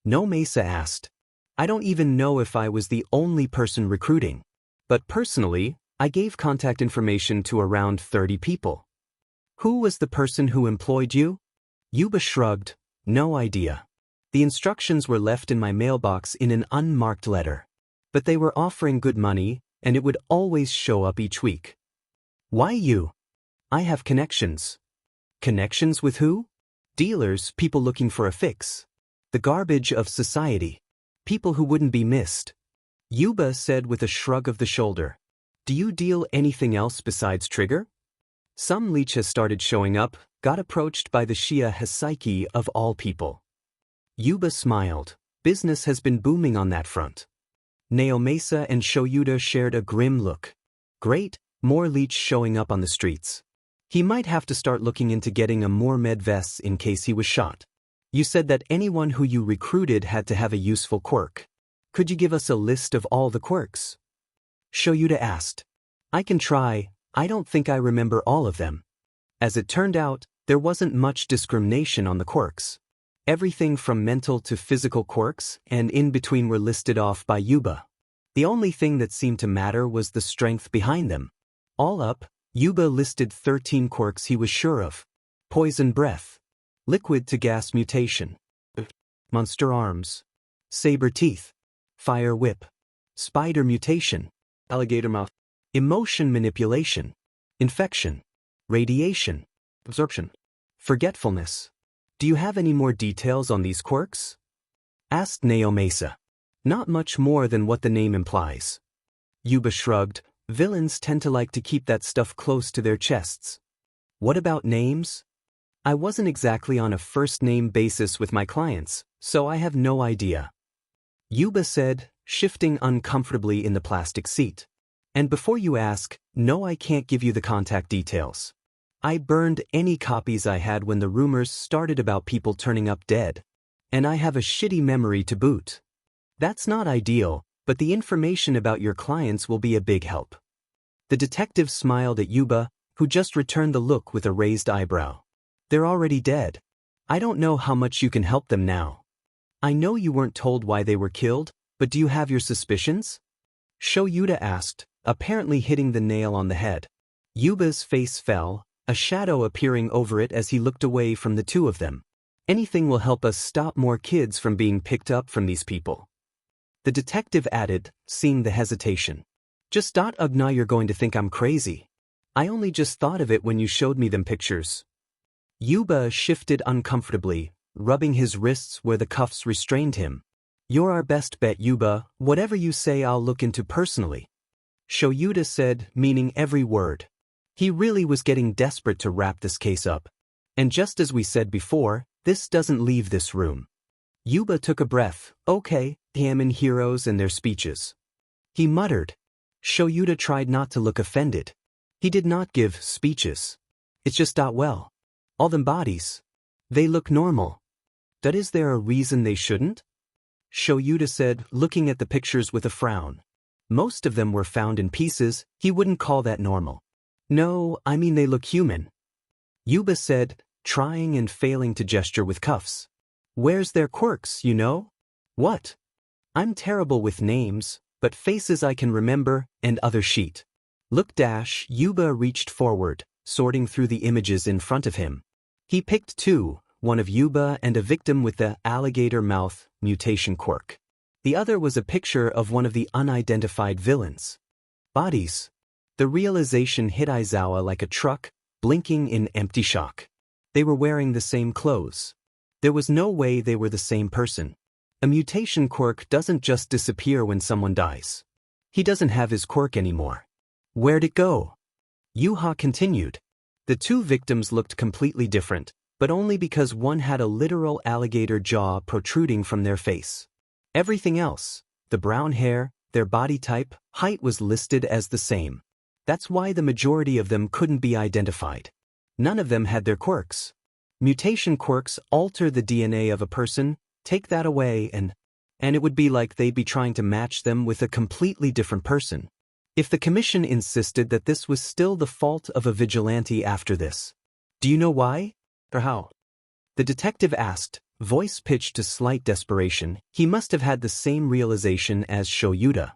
No, Mesa asked. I don't even know if I was the only person recruiting. But personally, I gave contact information to around 30 people. Who was the person who employed you? Yuba shrugged, no idea. The instructions were left in my mailbox in an unmarked letter. But they were offering good money, and it would always show up each week. Why you? I have connections. Connections with who? Dealers, people looking for a fix. The garbage of society. People who wouldn't be missed. Yuba said with a shrug of the shoulder. Do you deal anything else besides trigger? Some leech has started showing up, got approached by the Shia Hesaiki of all people. Yuba smiled. Business has been booming on that front. Neo Mesa and Shoyuda shared a grim look. Great, more leech showing up on the streets. He might have to start looking into getting a more med vests in case he was shot. You said that anyone who you recruited had to have a useful quirk. Could you give us a list of all the quirks? Shoyuda asked. I can try, I don't think I remember all of them. As it turned out, there wasn't much discrimination on the quirks. Everything from mental to physical quirks and in between were listed off by Yuba. The only thing that seemed to matter was the strength behind them. All up, Yuba listed 13 quirks he was sure of. Poison breath. Liquid to gas mutation. Monster arms. Saber teeth. Fire whip. Spider mutation. Alligator mouth. Emotion manipulation. Infection. Radiation. Absorption. Forgetfulness. Do you have any more details on these quirks? Asked Neo Mesa. Not much more than what the name implies. Yuba shrugged. Villains tend to like to keep that stuff close to their chests. What about names? I wasn't exactly on a first-name basis with my clients, so I have no idea. Yuba said, shifting uncomfortably in the plastic seat. And before you ask, no, I can't give you the contact details. I burned any copies I had when the rumors started about people turning up dead. And I have a shitty memory to boot. That's not ideal, but the information about your clients will be a big help. The detective smiled at Yuba, who just returned the look with a raised eyebrow. They're already dead. I don't know how much you can help them now. I know you weren't told why they were killed, but do you have your suspicions? Shoyuda asked, apparently hitting the nail on the head. Yuba's face fell, a shadow appearing over it as he looked away from the two of them. Anything will help us stop more kids from being picked up from these people. The detective added, seeing the hesitation. Just now you're going to think I'm crazy. I only just thought of it when you showed me them pictures. Yuba shifted uncomfortably, rubbing his wrists where the cuffs restrained him. You're our best bet, Yuba. Whatever you say I'll look into personally. Shoyuda said, meaning every word. He really was getting desperate to wrap this case up. And just as we said before, this doesn't leave this room. Yuba took a breath. Okay, damn in heroes and their speeches. He muttered. Shoyuda tried not to look offended. He did not give speeches. It's just well. All them bodies. They look normal. But is there a reason they shouldn't? Shoyuda said, looking at the pictures with a frown. Most of them were found in pieces, he wouldn't call that normal. No, I mean they look human. Yuba said, trying and failing to gesture with cuffs. Where's their quirks, you know? What? I'm terrible with names, but faces I can remember, and other sheet. Look dash, Yuba reached forward, sorting through the images in front of him. He picked two, one of Yuba and a victim with the alligator mouth mutation quirk. The other was a picture of one of the unidentified villains. Bodies. The realization hit Aizawa like a truck, blinking in empty shock. They were wearing the same clothes. There was no way they were the same person. A mutation quirk doesn't just disappear when someone dies. He doesn't have his quirk anymore. Where'd it go? Yuha continued. The two victims looked completely different, but only because one had a literal alligator jaw protruding from their face. Everything else, the brown hair, their body type, height was listed as the same. That's why the majority of them couldn't be identified. None of them had their quirks. Mutation quirks alter the DNA of a person, take that away and it would be like they'd be trying to match them with a completely different person. If the commission insisted that this was still the fault of a vigilante after this. Do you know why? Or how? The detective asked, voice pitched to slight desperation. He must have had the same realization as Shoyuta.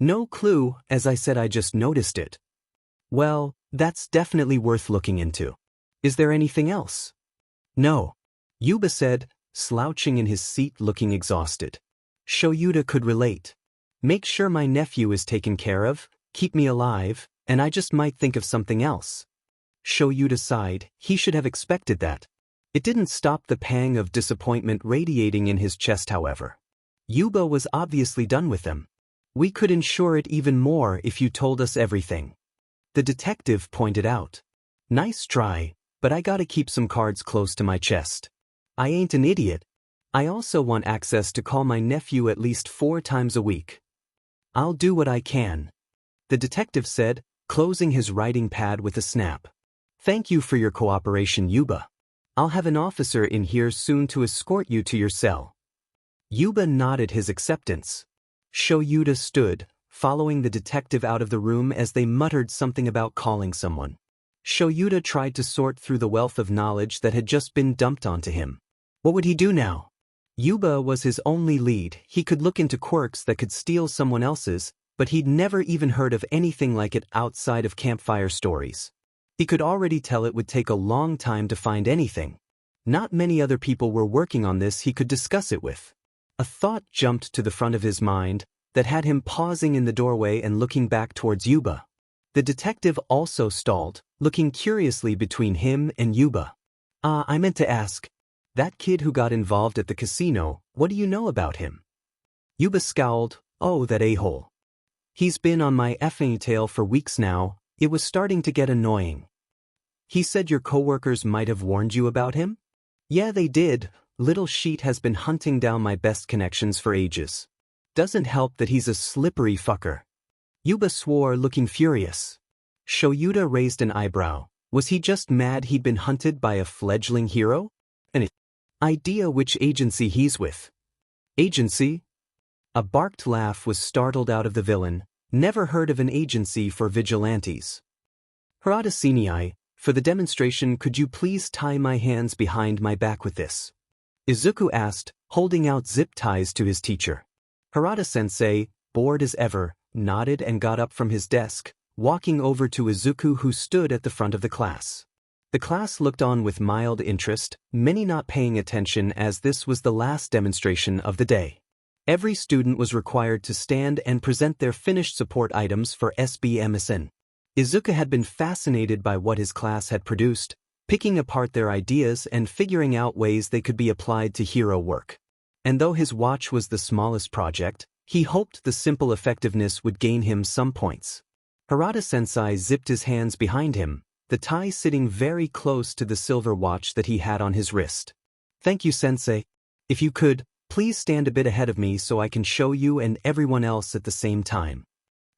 No clue, as I said, I just noticed it. Well, that's definitely worth looking into. Is there anything else? No. Yuba said, slouching in his seat looking exhausted. Shoyuta could relate. Make sure my nephew is taken care of, keep me alive, and I just might think of something else. Shoyuta sighed. He should have expected that. It didn't stop the pang of disappointment radiating in his chest, however. Yuba was obviously done with them. We could ensure it even more if you told us everything. The detective pointed out. Nice try, but I gotta keep some cards close to my chest. I ain't an idiot. I also want access to call my nephew at least 4 times a week. I'll do what I can. The detective said, closing his writing pad with a snap. Thank you for your cooperation, Yuba. I'll have an officer in here soon to escort you to your cell. Yuba nodded his acceptance. Shoyuta stood, following the detective out of the room as they muttered something about calling someone. Shoyuta tried to sort through the wealth of knowledge that had just been dumped onto him. What would he do now? Yuba was his only lead. He could look into quirks that could steal someone else's, but he'd never even heard of anything like it outside of campfire stories. He could already tell it would take a long time to find anything. Not many other people were working on this he could discuss it with. A thought jumped to the front of his mind that had him pausing in the doorway and looking back towards Yuba. The detective also stalled, looking curiously between him and Yuba. I meant to ask, that kid who got involved at the casino, what do you know about him? Yuba scowled. Oh, that a-hole. He's been on my effing tail for weeks now. It was starting to get annoying. He said your coworkers might have warned you about him? Yeah, they did. Little Sheet has been hunting down my best connections for ages. Doesn't help that he's a slippery fucker. Yuba swore, looking furious. Shoyuta raised an eyebrow. Was he just mad he'd been hunted by a fledgling hero? An idea which agency he's with. Agency? A barked laugh was startled out of the villain. Never heard of an agency for vigilantes. Harada Seniai, for the demonstration could you please tie my hands behind my back with this? Izuku asked, holding out zip ties to his teacher. Harada-sensei, bored as ever, nodded and got up from his desk, walking over to Izuku who stood at the front of the class. The class looked on with mild interest, many not paying attention as this was the last demonstration of the day. Every student was required to stand and present their finished support items for SBMSN. Izuku had been fascinated by what his class had produced, picking apart their ideas and figuring out ways they could be applied to hero work. And though his watch was the smallest project, he hoped the simple effectiveness would gain him some points. Harada-sensei zipped his hands behind him, the tie sitting very close to the silver watch that he had on his wrist. Thank you, sensei. If you could, please stand a bit ahead of me so I can show you and everyone else at the same time.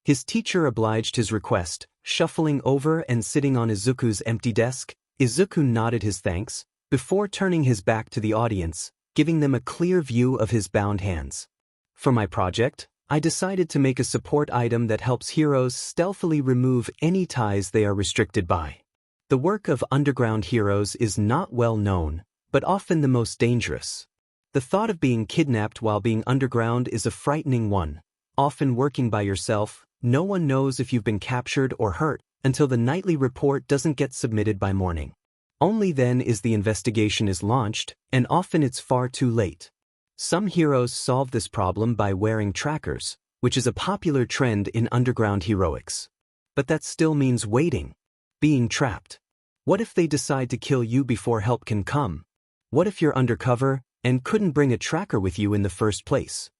His teacher obliged his request, shuffling over and sitting on Izuku's empty desk. Izuku nodded his thanks, before turning his back to the audience, giving them a clear view of his bound hands. For my project, I decided to make a support item that helps heroes stealthily remove any ties they are restricted by. The work of underground heroes is not well known, but often the most dangerous. The thought of being kidnapped while being underground is a frightening one. Often working by yourself, no one knows if you've been captured or hurt, until the nightly report doesn't get submitted by morning. Only then is the investigation launched, and often it's far too late. Some heroes solve this problem by wearing trackers, which is a popular trend in underground heroics. But that still means waiting. Being trapped. What if they decide to kill you before help can come? What if you're undercover and couldn't bring a tracker with you in the first place?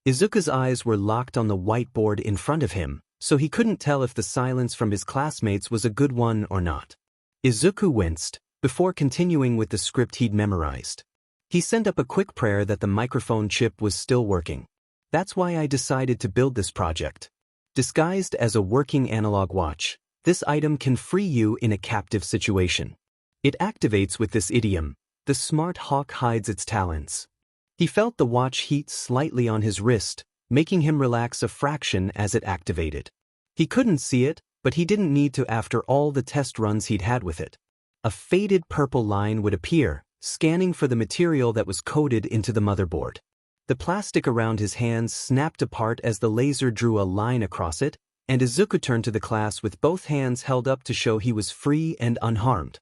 Izuku's eyes were locked on the whiteboard in front of him, so he couldn't tell if the silence from his classmates was a good one or not. Izuku winced, before continuing with the script he'd memorized. He sent up a quick prayer that the microphone chip was still working. That's why I decided to build this project. Disguised as a working analog watch, this item can free you in a captive situation. It activates with this idiom: the smart hawk hides its talons. He felt the watch heat slightly on his wrist, making him relax a fraction as it activated. He couldn't see it, but he didn't need to after all the test runs he'd had with it. A faded purple line would appear, scanning for the material that was coded into the motherboard. The plastic around his hands snapped apart as the laser drew a line across it, and Izuku turned to the class with both hands held up to show he was free and unharmed.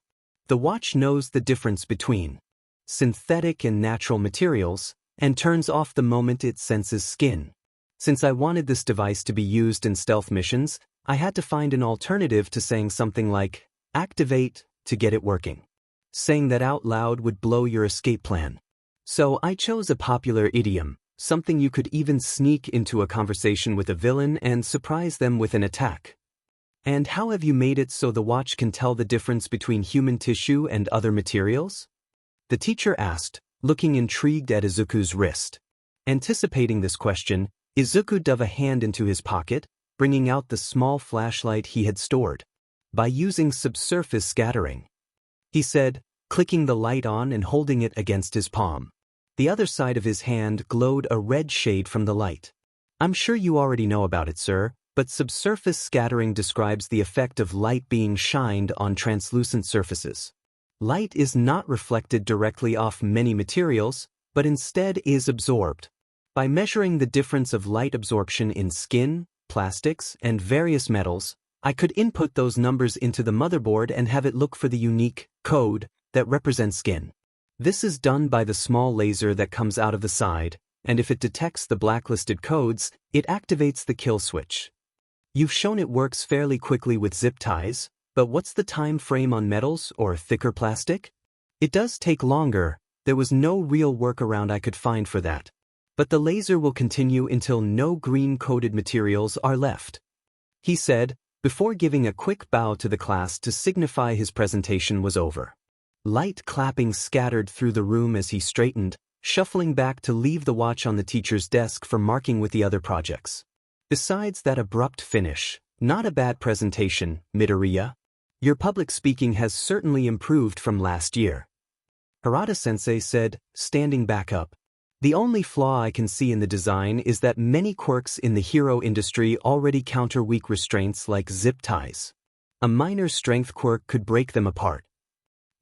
The watch knows the difference between synthetic and natural materials, and turns off the moment it senses skin. Since I wanted this device to be used in stealth missions, I had to find an alternative to saying something like, "Activate," to get it working. Saying that out loud would blow your escape plan. So I chose a popular idiom, something you could even sneak into a conversation with a villain and surprise them with an attack. And how have you made it so the watch can tell the difference between human tissue and other materials? The teacher asked, looking intrigued at Izuku's wrist. Anticipating this question, Izuku dove a hand into his pocket, bringing out the small flashlight he had stored. By using subsurface scattering, he said, clicking the light on and holding it against his palm. The other side of his hand glowed a red shade from the light. I'm sure you already know about it, sir, but subsurface scattering describes the effect of light being shined on translucent surfaces. Light is not reflected directly off many materials, but instead is absorbed. By measuring the difference of light absorption in skin, plastics, and various metals, I could input those numbers into the motherboard and have it look for the unique code that represents skin. This is done by the small laser that comes out of the side, and if it detects the blacklisted codes, it activates the kill switch. You've shown it works fairly quickly with zip ties, but what's the time frame on metals or thicker plastic? It does take longer. There was no real workaround I could find for that. But the laser will continue until no green-coated materials are left, he said, before giving a quick bow to the class to signify his presentation was over. Light clapping scattered through the room as he straightened, shuffling back to leave the watch on the teacher's desk for marking with the other projects. Besides that abrupt finish, not a bad presentation, Midoriya. Your public speaking has certainly improved from last year, Harada-sensei said, standing back up. The only flaw I can see in the design is that many quirks in the hero industry already counter weak restraints like zip ties. A minor strength quirk could break them apart.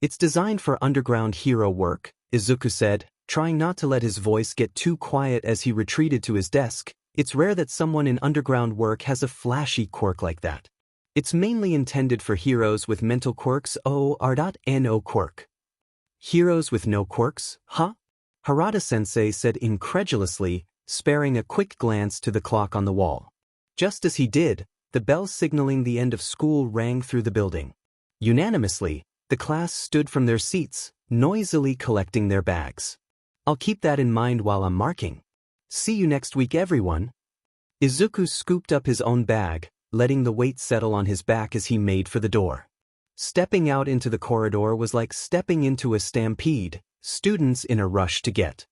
It's designed for underground hero work, Izuku said, trying not to let his voice get too quiet as he retreated to his desk. It's rare that someone in underground work has a flashy quirk like that. It's mainly intended for heroes with mental quirks. No quirk. Heroes with no quirks, huh? Harada-sensei said incredulously, sparing a quick glance to the clock on the wall. Just as he did, the bell signaling the end of school rang through the building. Unanimously, the class stood from their seats, noisily collecting their bags. I'll keep that in mind while I'm marking. See you next week, everyone. Izuku scooped up his own bag, letting the weight settle on his back as he made for the door. Stepping out into the corridor was like stepping into a stampede, students in a rush to get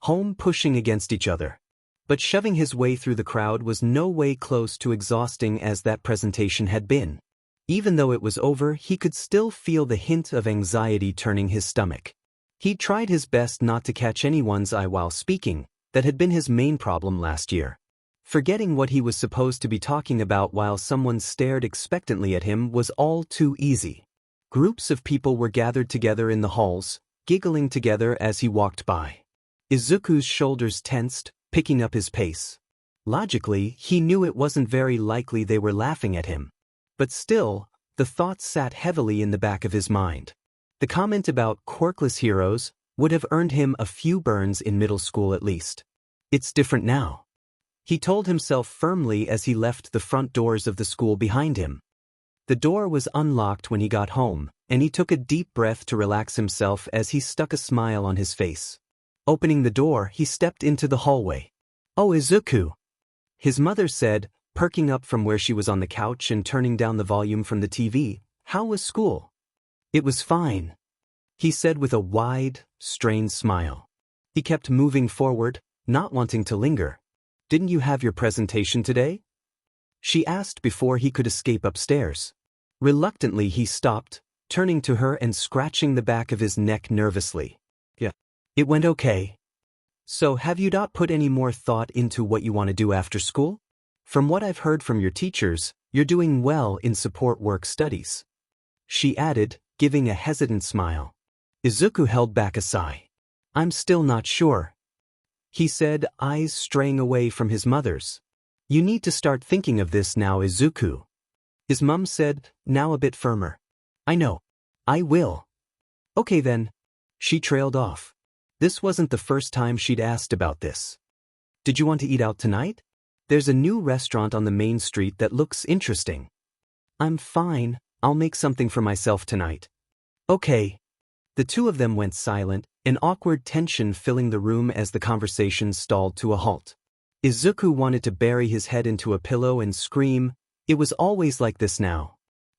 home pushing against each other. But shoving his way through the crowd was no way close to exhausting as that presentation had been. Even though it was over, he could still feel the hint of anxiety turning his stomach. He'd tried his best not to catch anyone's eye while speaking. That had been his main problem last year. Forgetting what he was supposed to be talking about while someone stared expectantly at him was all too easy. Groups of people were gathered together in the halls, giggling together as he walked by. Izuku's shoulders tensed, picking up his pace. Logically, he knew it wasn't very likely they were laughing at him. But still, The thought sat heavily in the back of his mind. The comment about quirkless heroes would have earned him a few burns in middle school at least. It's different now, he told himself firmly as he left the front doors of the school behind him. The door was unlocked when he got home, and he took a deep breath to relax himself as he stuck a smile on his face. Opening the door, he stepped into the hallway. "Oh, Izuku," his mother said, perking up from where she was on the couch and turning down the volume from the TV. "How was school?" "It was fine," he said with a wide, strained smile. He kept moving forward, not wanting to linger. "Didn't you have your presentation today?" she asked before he could escape upstairs. Reluctantly he stopped, turning to her and scratching the back of his neck nervously. "Yeah. It went okay." "So have you not put any more thought into what you want to do after school? From what I've heard from your teachers, you're doing well in support work studies," she added, giving a hesitant smile. Izuku held back a sigh. "I'm still not sure," he said, eyes straying away from his mother's. "You need to start thinking of this now, Izuku," his mum said, now a bit firmer. "I know. I will." "Okay then." She trailed off. This wasn't the first time she'd asked about this. "Did you want to eat out tonight? There's a new restaurant on the main street that looks interesting." "I'm fine, I'll make something for myself tonight." "Okay." The two of them went silent, an awkward tension filling the room as the conversation stalled to a halt. Izuku wanted to bury his head into a pillow and scream. It was always like this now.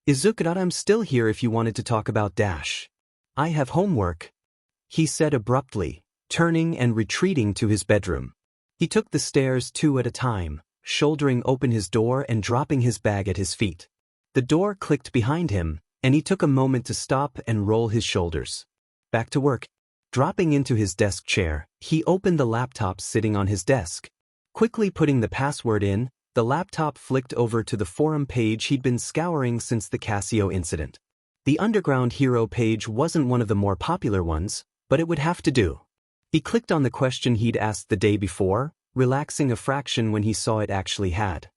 "Izuku, I'm still here if you wanted to talk about Dash. I have homework," he said abruptly, turning and retreating to his bedroom. He took the stairs 2 at a time, shouldering open his door and dropping his bag at his feet. The door clicked behind him, and he took a moment to stop and roll his shoulders. Back to work. Dropping into his desk chair, he opened the laptop sitting on his desk. Quickly putting the password in, the laptop flicked over to the forum page he'd been scouring since the Casio incident. The Underground Hero page wasn't one of the more popular ones, but it would have to do. He clicked on the question he'd asked the day before, relaxing a fraction when he saw it actually had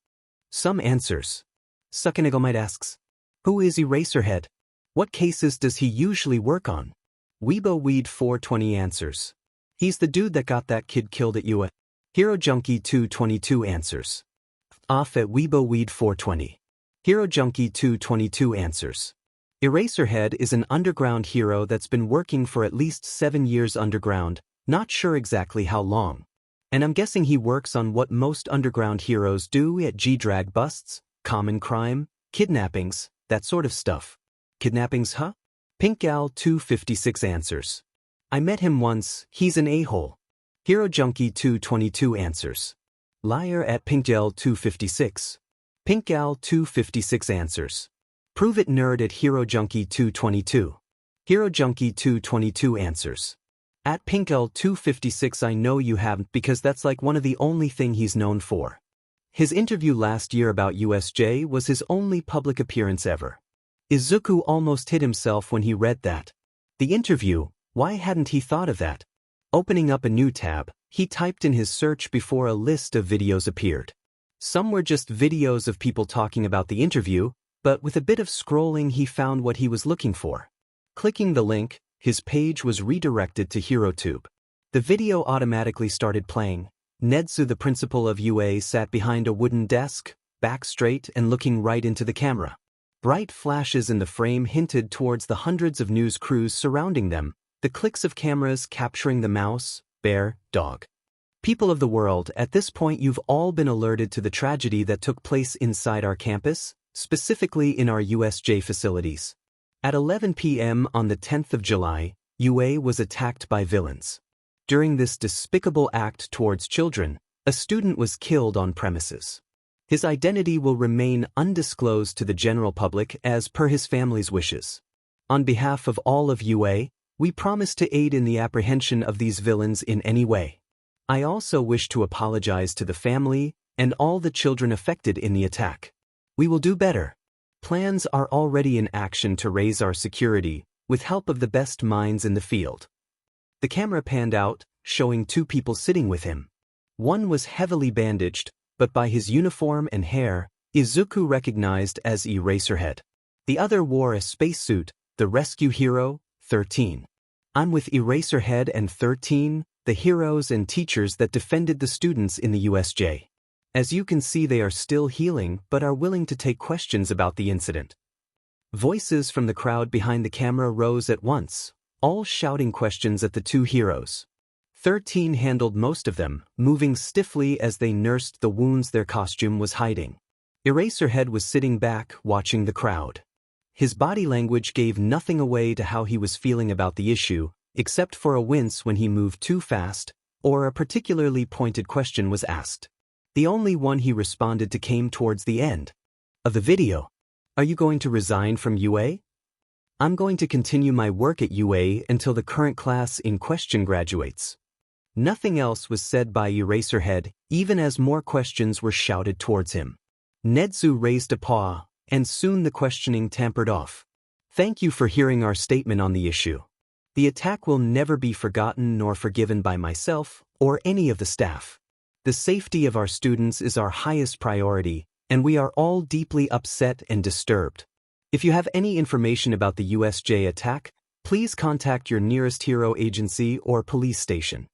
some answers. Sukanigomite asks, "Who is Eraserhead? What cases does he usually work on?" Weibo Weed 420 answers, "He's the dude that got that kid killed at UA." Hero Junkie 222 answers, "Off at Weibo Weed 420. Hero Junkie 222 answers, "Eraserhead is an underground hero that's been working for at least 7 years underground, not sure exactly how long. And I'm guessing he works on what most underground heroes do at G-Drag busts, common crime, kidnappings, that sort of stuff." "Kidnappings, huh?" Pink Gal 256 answers, "I met him once, he's an a-hole." Hero Junkie 222 answers, "Liar at Pink Gal 256. Pink Gal 256 answers, "Prove it nerd at Hero Junkie 222. Hero Junkie 222 answers, "At Pink Gal 256 I know you haven't because that's like one of the only thing he's known for. His interview last year about USJ was his only public appearance ever." Izuku almost hit himself when he read that. The interview, why hadn't he thought of that? Opening up a new tab, he typed in his search before a list of videos appeared. Some were just videos of people talking about the interview, but with a bit of scrolling he found what he was looking for. Clicking the link, his page was redirected to HeroTube. The video automatically started playing. Nedzu, the principal of UA, sat behind a wooden desk, back straight and looking right into the camera. Bright flashes in the frame hinted towards the hundreds of news crews surrounding them, the clicks of cameras capturing the mouse, bear, dog. People of the world, at this point you've all been alerted to the tragedy that took place inside our campus, specifically in our USJ facilities. At 11 p.m. on the 10th of July, UA was attacked by villains. During this despicable act towards children, a student was killed on premises. His identity will remain undisclosed to the general public as per his family's wishes. On behalf of all of UA, we promise to aid in the apprehension of these villains in any way. I also wish to apologize to the family and all the children affected in the attack. We will do better. Plans are already in action to raise our security, with help of the best minds in the field." The camera panned out, showing 2 people sitting with him. One was heavily bandaged, but by his uniform and hair, Izuku recognized as Eraserhead. The other wore a spacesuit, the rescue hero, 13. I'm with Eraserhead and 13, the heroes and teachers that defended the students in the USJ. As you can see, they are still healing but are willing to take questions about the incident. Voices from the crowd behind the camera rose at once, all shouting questions at the two heroes. 13 handled most of them, moving stiffly as they nursed the wounds their costume was hiding. Eraserhead was sitting back, watching the crowd. His body language gave nothing away to how he was feeling about the issue, except for a wince when he moved too fast, or a particularly pointed question was asked. The only one he responded to came towards the end of the video. Are you going to resign from UA? I'm going to continue my work at UA until the current class in question graduates. Nothing else was said by Eraserhead, even as more questions were shouted towards him. Nedzu raised a paw, and soon the questioning tapered off. Thank you for hearing our statement on the issue. The attack will never be forgotten nor forgiven by myself or any of the staff. The safety of our students is our highest priority, and we are all deeply upset and disturbed. If you have any information about the USJ attack, please contact your nearest hero agency or police station.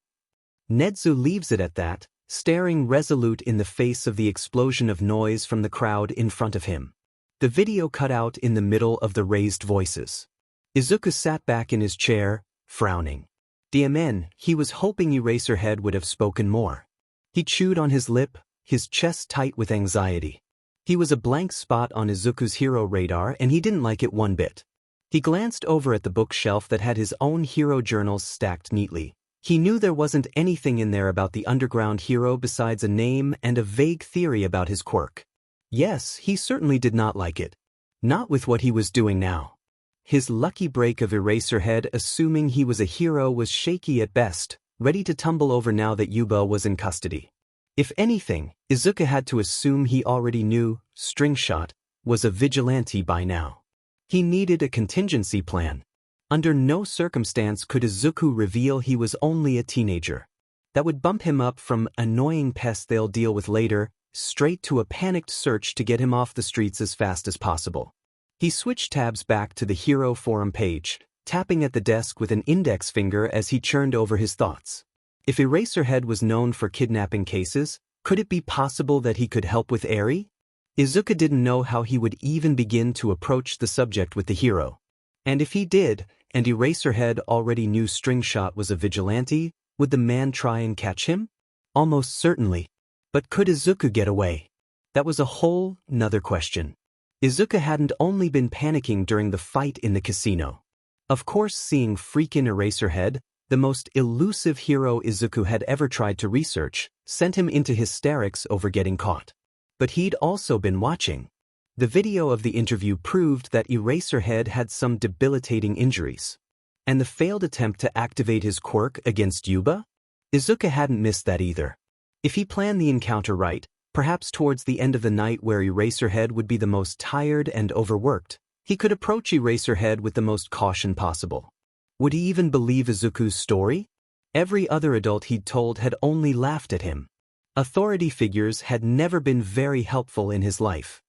Nedzu leaves it at that, staring resolute in the face of the explosion of noise from the crowd in front of him. The video cut out in the middle of the raised voices. Izuku sat back in his chair, frowning. DMN, he was hoping Eraserhead would have spoken more. He chewed on his lip, his chest tight with anxiety. He was a blank spot on Izuku's hero radar and he didn't like it one bit. He glanced over at the bookshelf that had his own hero journals stacked neatly. He knew there wasn't anything in there about the underground hero besides a name and a vague theory about his quirk. Yes, he certainly did not like it. Not with what he was doing now. His lucky break of Eraserhead assuming he was a hero was shaky at best, ready to tumble over now that Yuba was in custody. If anything, Izuku had to assume he already knew Stringshot was a vigilante by now. He needed a contingency plan. Under no circumstance could Izuku reveal he was only a teenager. That would bump him up from annoying pest they'll deal with later, straight to a panicked search to get him off the streets as fast as possible. He switched tabs back to the Hero Forum page, tapping at the desk with an index finger as he churned over his thoughts. If Eraserhead was known for kidnapping cases, could it be possible that he could help with Eri? Izuku didn't know how he would even begin to approach the subject with the hero. And if he did, and Eraserhead already knew Stringshot was a vigilante, would the man try and catch him? Almost certainly. But could Izuku get away? That was a whole nother question. Izuku hadn't only been panicking during the fight in the casino. Of course, seeing freakin' Eraserhead, the most elusive hero Izuku had ever tried to research, sent him into hysterics over getting caught. But he'd also been watching. The video of the interview proved that Eraserhead had some debilitating injuries. And the failed attempt to activate his quirk against Yuba? Izuku hadn't missed that either. If he planned the encounter right, perhaps towards the end of the night where Eraserhead would be the most tired and overworked, he could approach Eraserhead with the most caution possible. Would he even believe Izuku's story? Every other adult he'd told had only laughed at him. Authority figures had never been very helpful in his life.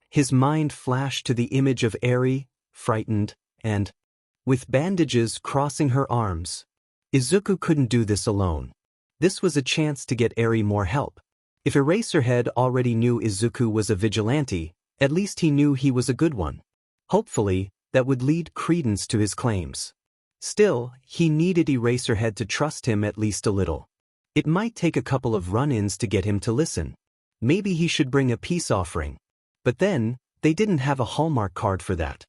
His mind flashed to the image of Eri, frightened, and with bandages crossing her arms. Izuku couldn't do this alone. This was a chance to get Eri more help. If Eraserhead already knew Izuku was a vigilante, at least he knew he was a good one. Hopefully, that would lead credence to his claims. Still, he needed Eraserhead to trust him at least a little. It might take a couple of run-ins to get him to listen. Maybe he should bring a peace offering. But then, they didn't have a Hallmark card for that.